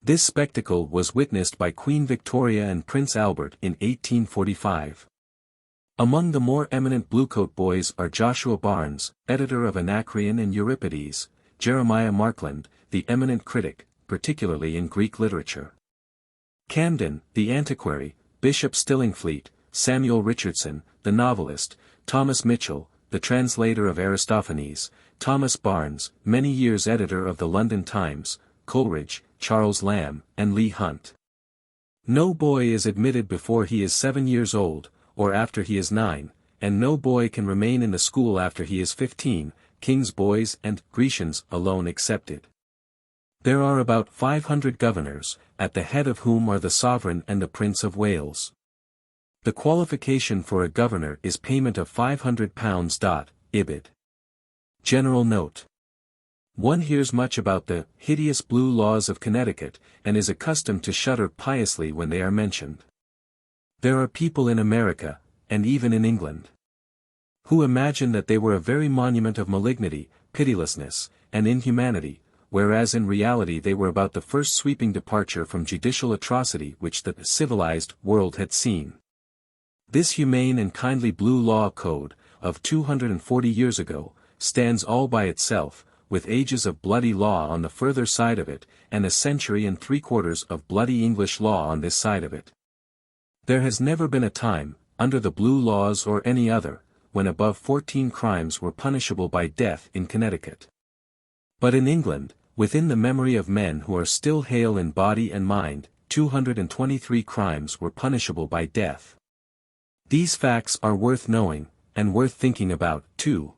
This spectacle was witnessed by Queen Victoria and Prince Albert in 1845. Among the more eminent Bluecoat boys are Joshua Barnes, editor of Anacreon and Euripides, Jeremiah Markland, the eminent critic, particularly in Greek literature, Camden, the antiquary, Bishop Stillingfleet, Samuel Richardson, the novelist, Thomas Mitchell, the translator of Aristophanes, Thomas Barnes, many years editor of the London Times, Coleridge, Charles Lamb, and Leigh Hunt. No boy is admitted before he is 7 years old, or after he is 9, and no boy can remain in the school after he is 15, king's boys and Grecians alone excepted. There are about 500 governors, at the head of whom are the sovereign and the Prince of Wales. The qualification for a governor is payment of £500. Ibid. General note. One hears much about the hideous blue laws of Connecticut, and is accustomed to shudder piously when they are mentioned. There are people in America, and even in England, who imagine that they were a very monument of malignity, pitilessness, and inhumanity, whereas in reality they were about the first sweeping departure from judicial atrocity which the civilized world had seen. This humane and kindly blue law code, of 240 years ago, stands all by itself, with ages of bloody law on the further side of it, and a century and 3/4 of bloody English law on this side of it. There has never been a time, under the blue laws or any other, when above 14 crimes were punishable by death in Connecticut. But in England, within the memory of men who are still hale in body and mind, 223 crimes were punishable by death. These facts are worth knowing, and worth thinking about, too.